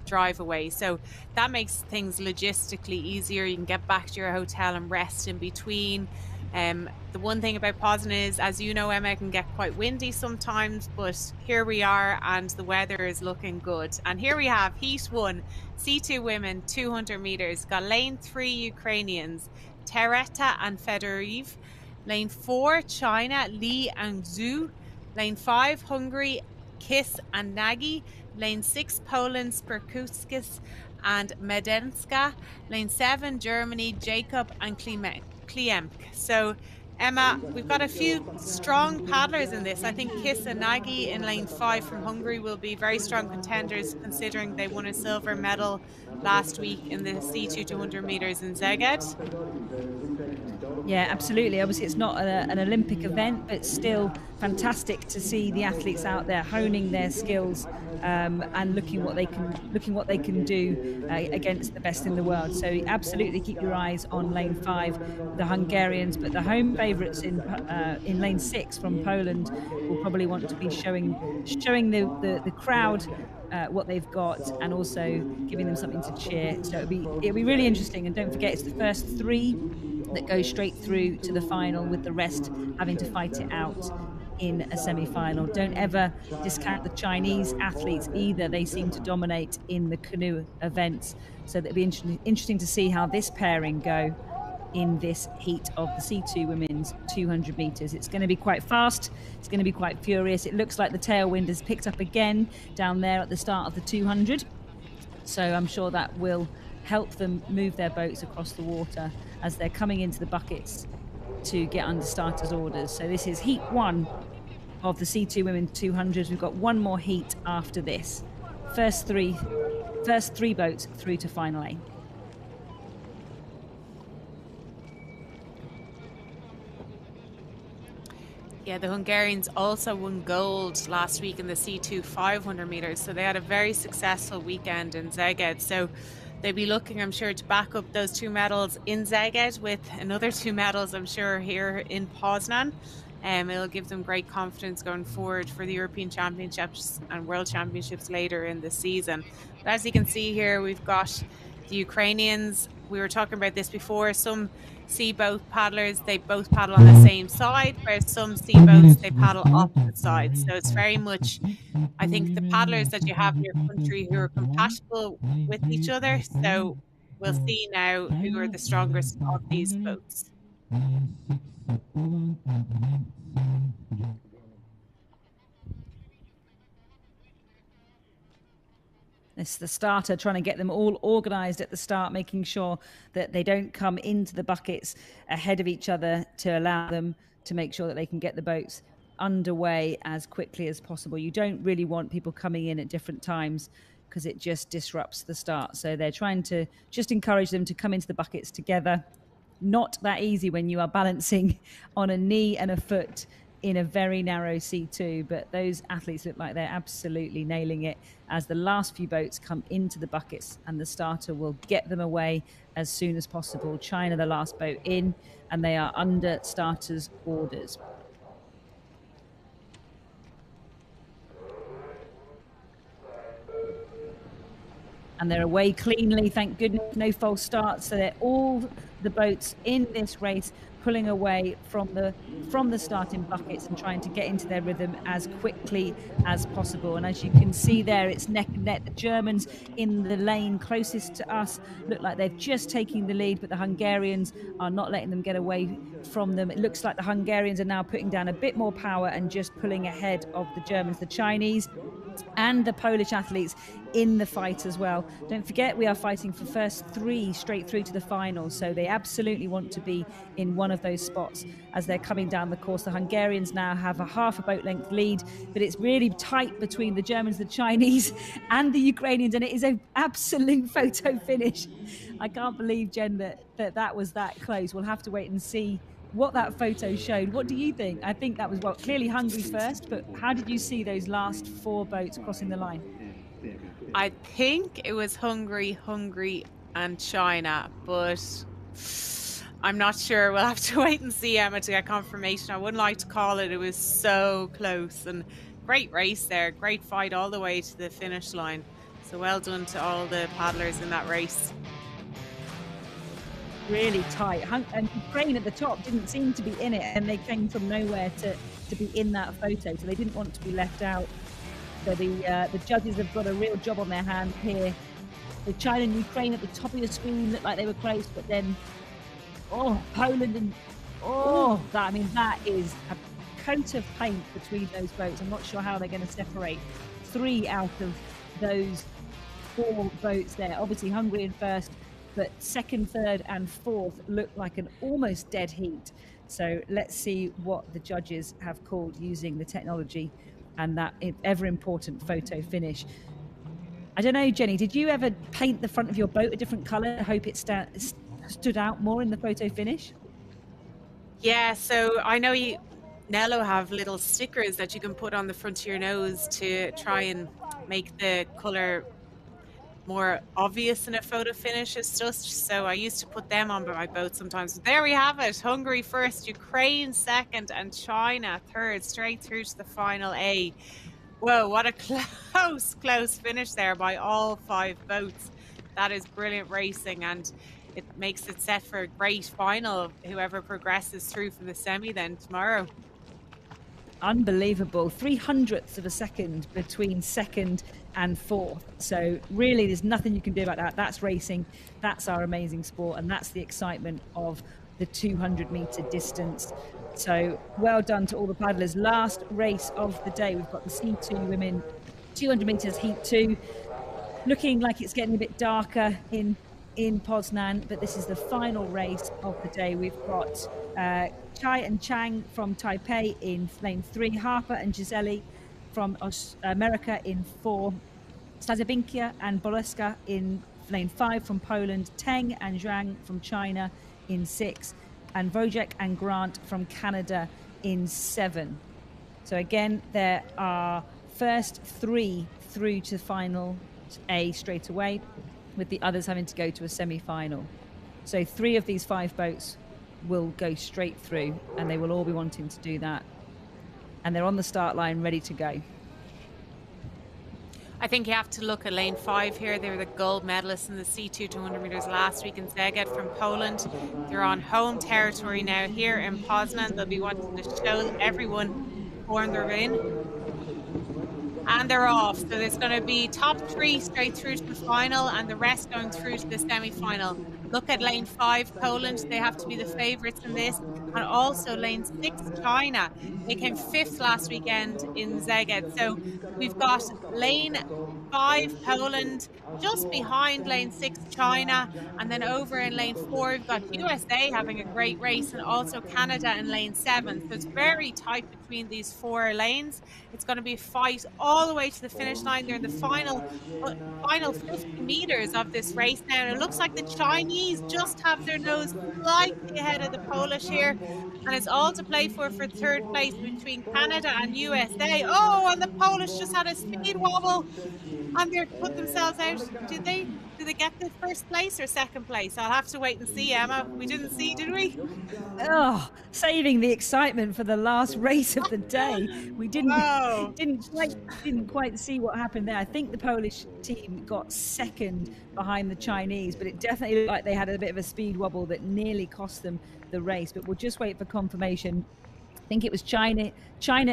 drive away, so that makes things logistically easier. You can get back to your hotel and rest in between. The one thing about Poznan is, as you know, Emma, it can get quite windy sometimes, but here we are and the weather is looking good. And here we have Heat 1, C2 women, 200 meters. Got lane 3 Ukrainians, Tereta and Fedoriv. Lane 4, China, Li and Zhu. Lane 5, Hungary, Kiss and Nagy. Lane 6, Poland, Spirkuskis and Medenska. Lane 7, Germany, Jacob and Kliemk. So Emma, we've got a few strong paddlers in this. I think Kiss and Nagy in lane 5 from Hungary will be very strong contenders, considering they won a silver medal last week in the C2 200 meters in Szeged. Yeah, absolutely. Obviously, it's not an Olympic event, but still fantastic to see the athletes out there honing their skills and looking what they can do against the best in the world. So absolutely keep your eyes on lane 5, the Hungarians, but the home favourites in lane 6 from Poland will probably want to be showing the crowd what they've got, and also giving them something to cheer. So it'll be really interesting. And don't forget, it's the first 3 that go straight through to the final, with the rest having to fight it out in a semi-final. Don't ever discount the Chinese athletes either. They seem to dominate in the canoe events. So it'll be interesting to see how this pairing go in this heat of the C2 women's 200 meters. It's going to be quite fast. It's going to be quite furious. It looks like the tailwind has picked up again down there at the start of the 200. So I'm sure that will help them move their boats across the water as they're coming into the buckets to get under starters orders. So this is heat 1 of the C2 women's 200. We've got one more heat after this. First three boats through to final A. Yeah, the Hungarians also won gold last week in the C2 500 meters, so they had a very successful weekend in Szeged. So they'll be looking, I'm sure, to back up those 2 medals in Szeged with another 2 medals, I'm sure, here in Poznan. It'll give them great confidence going forward for the European Championships and World Championships later in the season. But as you can see here, we've got the Ukrainians. We were talking about this before. Some sea boat paddlers, they both paddle on the same side, whereas some sea boats, they paddle opposite sides. So it's very much, I think, the paddlers that you have in your country who are compatible with each other. So we'll see now who are the strongest of these boats. It's the starter trying to get them all organised at the start, making sure that they don't come into the buckets ahead of each other to allow them to make sure that they can get the boats underway as quickly as possible. You don't really want people coming in at different times because it just disrupts the start. So they're trying to just encourage them to come into the buckets together. Not that easy when you are balancing on a knee and a foot in a very narrow C2, but those athletes look like they're absolutely nailing it as the last few boats come into the buckets, and the starter will get them away as soon as possible. China, the last boat in, and they are under starters' orders. And they're away cleanly, thank goodness, no false starts. So they're all the boats in this race pulling away from the starting buckets and trying to get into their rhythm as quickly as possible. And as you can see there, it's neck and neck. The Germans in the lane closest to us look like they're just taking the lead, but the Hungarians are not letting them get away from them. It looks like the Hungarians are now putting down a bit more power and just pulling ahead of the Germans, the Chinese and the Polish athletes in the fight as well. Don't forget, we are fighting for first 3 straight through to the final, so they absolutely want to be in one of those spots as they're coming down the course. The Hungarians now have a half a boat length lead, but it's really tight between the Germans, the Chinese and the Ukrainians, and it is an absolute photo finish. I can't believe, Jen, that was that close. We'll have to wait and see what that photo showed. What do you think? I think that was, well, clearly Hungary first, but how did you see those last 4 boats crossing the line? I think it was Hungary, and China, but I'm not sure. We'll have to wait and see, Emma, to get confirmation. I wouldn't like to call it. It was so close, and great race there. Great fight all the way to the finish line. So well done to all the paddlers in that race. Really tight. And Ukraine at the top didn't seem to be in it, and they came from nowhere to be in that photo, so they didn't want to be left out. So the judges have got a real job on their hands here. The China and Ukraine at the top of the screen looked like they were close, but then Poland and that is a coat of paint between those boats. I'm not sure how they're going to separate 3 out of those 4 boats there. Obviously Hungary in first, but second, third and fourth look like an almost dead heat. So let's see what the judges have called using the technology and that ever important photo finish. I don't know, Jenny, did you ever paint the front of your boat a different colour to hope it stood out more in the photo finish? Yeah, so I know Nello have little stickers that you can put on the front of your nose to try and make the colour more obvious in a photo finish. It's just, so I used to put them on my boat sometimes. There we have it. Hungary first, Ukraine second, and China third, straight through to the final A. Whoa, what a close finish there by all 5 boats. That is brilliant racing, and it makes it set for a great final, whoever progresses through from the semi then tomorrow. Unbelievable. 0.03 of a second between second and fourth. So really there's nothing you can do about that. That's racing. That's our amazing sport. And that's the excitement of the 200-meter distance. So well done to all the paddlers. Last race of the day. We've got the C2 women 200 meters heat 2. Looking like it's getting a bit darker in Poznan, but this is the final race of the day. We've got Chai and Chang from Taipei in lane 3, Harper and Gisele from America in 4, Stazabinkia and Boleska in lane 5 from Poland, Teng and Zhang from China in 6, and Wojek and Grant from Canada in 7. So again, there are first 3 through to final A straight away, with the others having to go to a semi-final. So 3 of these 5 boats will go straight through, and they will all be wanting to do that. And they're on the start line ready to go. I think you have to look at lane 5 here. They were the gold medalists in the C2 200 meters last week in Szeged from Poland. They're on home territory now here in Poznan. They'll be wanting to show everyone form they're in. And they're off. So there's going to be top 3 straight through to the final and the rest going through to the semi-final. Look at lane 5, Poland. They have to be the favourites in this. And also lane 6, China. They came 5th last weekend in Szeged. So we've got lane 5, Poland, just behind lane 6, China. And then over in lane 4, we've got USA having a great race, and also Canada in lane 7. So it's very tight between these 4 lanes. It's going to be a fight all the way to the finish line. They're in the final 50 meters of this race now. And it looks like the Chinese just have their nose slightly ahead of the Polish here. And it's all to play for third place between Canada and USA. Oh, and the Polish just had a speed wobble and they put themselves out. Did they get the first place or second place? I'll have to wait and see, Emma. We didn't see, did we? Oh, saving the excitement for the last race of the day. We didn't quite see what happened there. I think the Polish team got second behind the Chinese, but it definitely looked like they had a bit of a speed wobble that nearly cost them the race. But we'll just wait for confirmation. I think it was China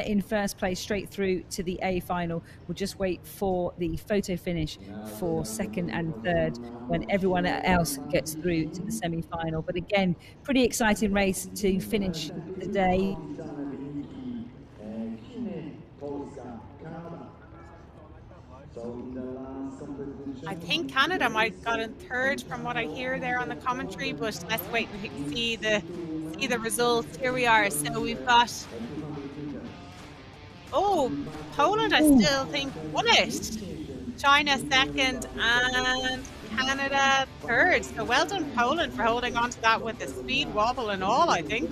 in first place straight through to the A final. We'll just wait for the photo finish for second and third when everyone else gets through to the semi-final. But again, pretty exciting race to finish the day. I think Canada might have gotten third from what I hear there on the commentary, but let's wait and see the results. Here we are. So we've got Poland, I still think, won it. China second and Canada third. So well done, Poland, for holding on to that with the speed wobble and all, I think.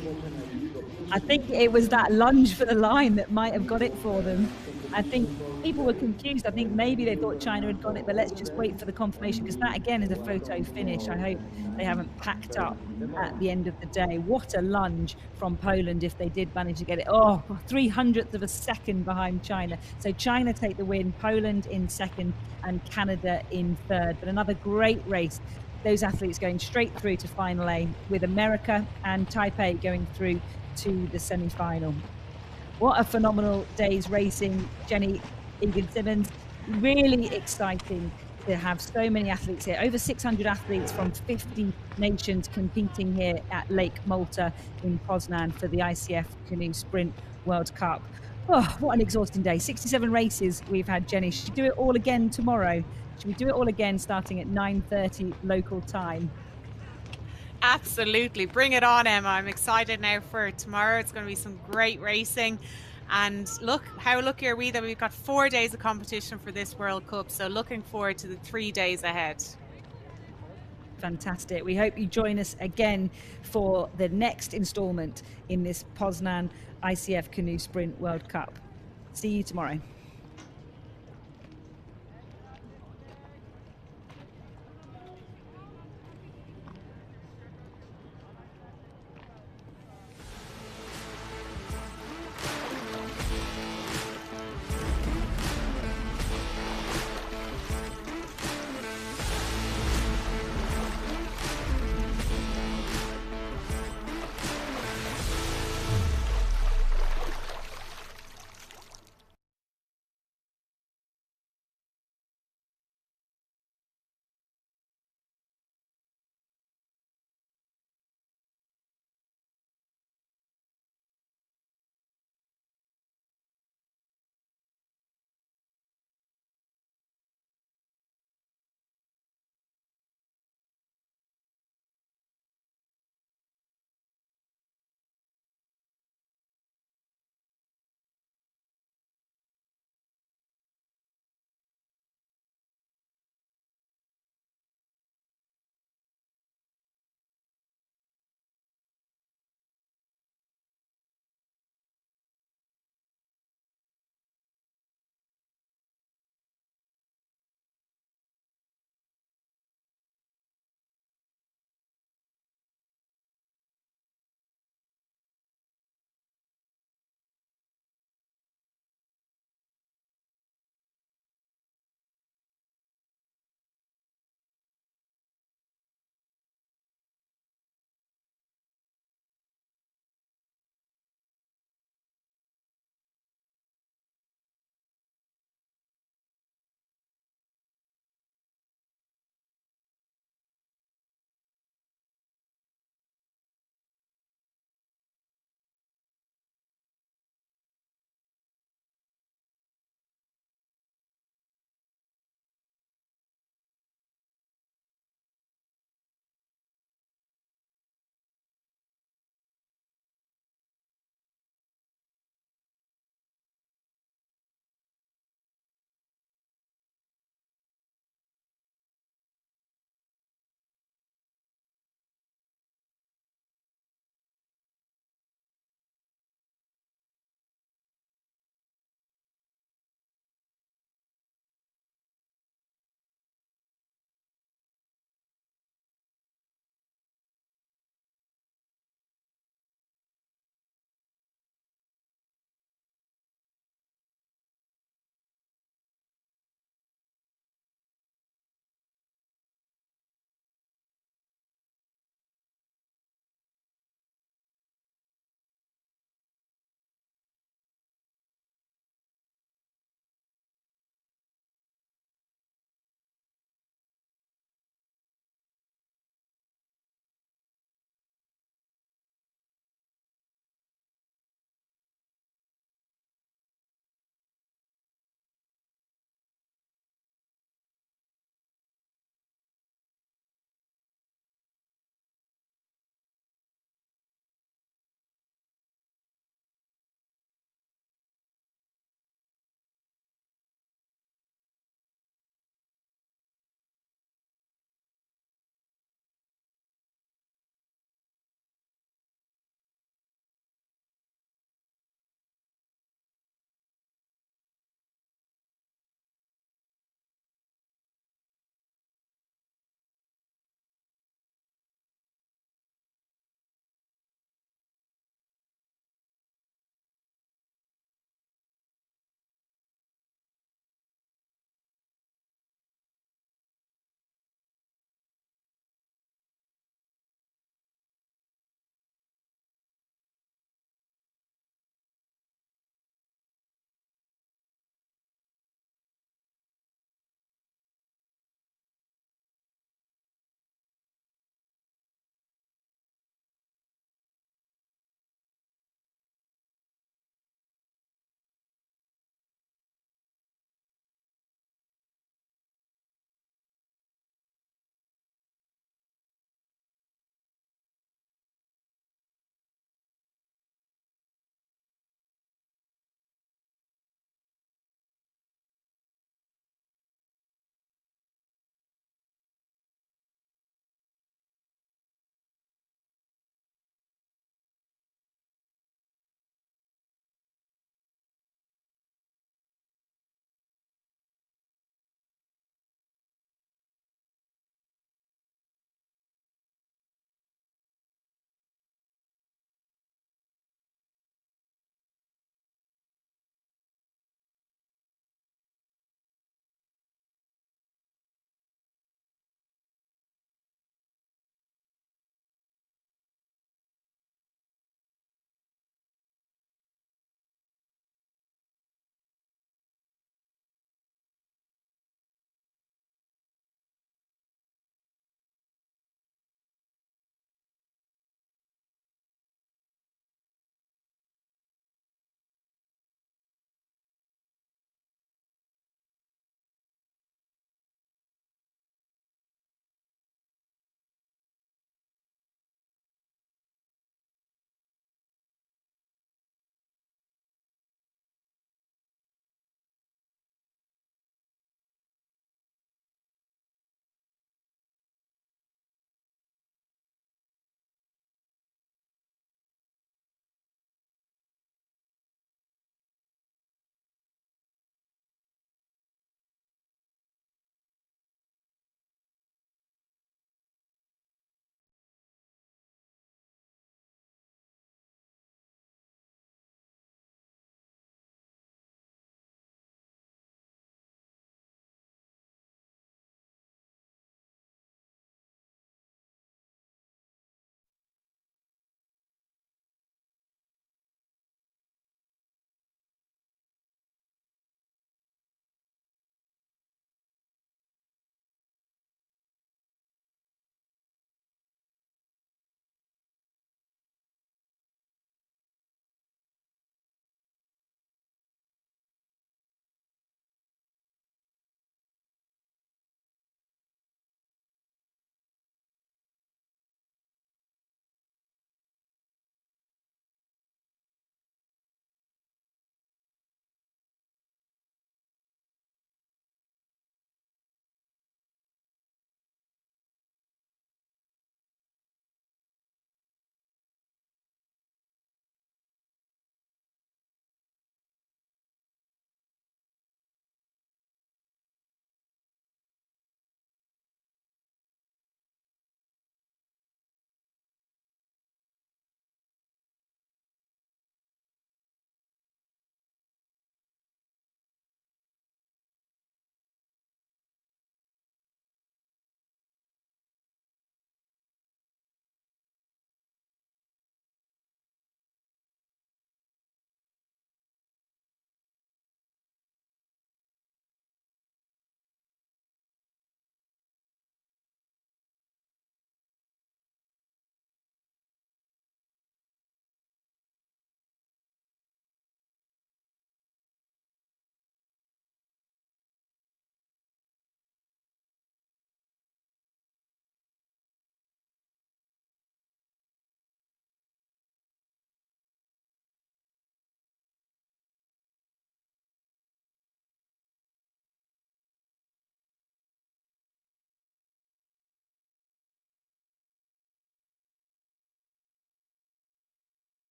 I think it was that lunge for the line that might have got it for them. I think people were confused. I think maybe they thought China had got it, but let's just wait for the confirmation, because that again is a photo finish. I hope they haven't packed up at the end of the day. What a lunge from Poland if they did manage to get it. Oh, 0.03 of a second behind China. So China take the win, Poland in second and Canada in third. But another great race. Those athletes going straight through to final A, with America and Taipei going through to the semi-final. What a phenomenal day's racing, Jenny Egan-Simmons. Really exciting to have so many athletes here. Over 600 athletes from 50 nations competing here at Lake Malta in Poznan for the ICF Canoe Sprint World Cup. Oh, what an exhausting day. 67 races we've had, Jenny. Should we do it all again tomorrow? Should we do it all again starting at 9:30 local time? Absolutely. Bring it on, Emma. I'm excited now for tomorrow. It's going to be some great racing. And look, how lucky are we that we've got 4 days of competition for this World Cup. So looking forward to the 3 days ahead. Fantastic. We hope you join us again for the next instalment in this Poznan ICF Canoe Sprint World Cup. See you tomorrow.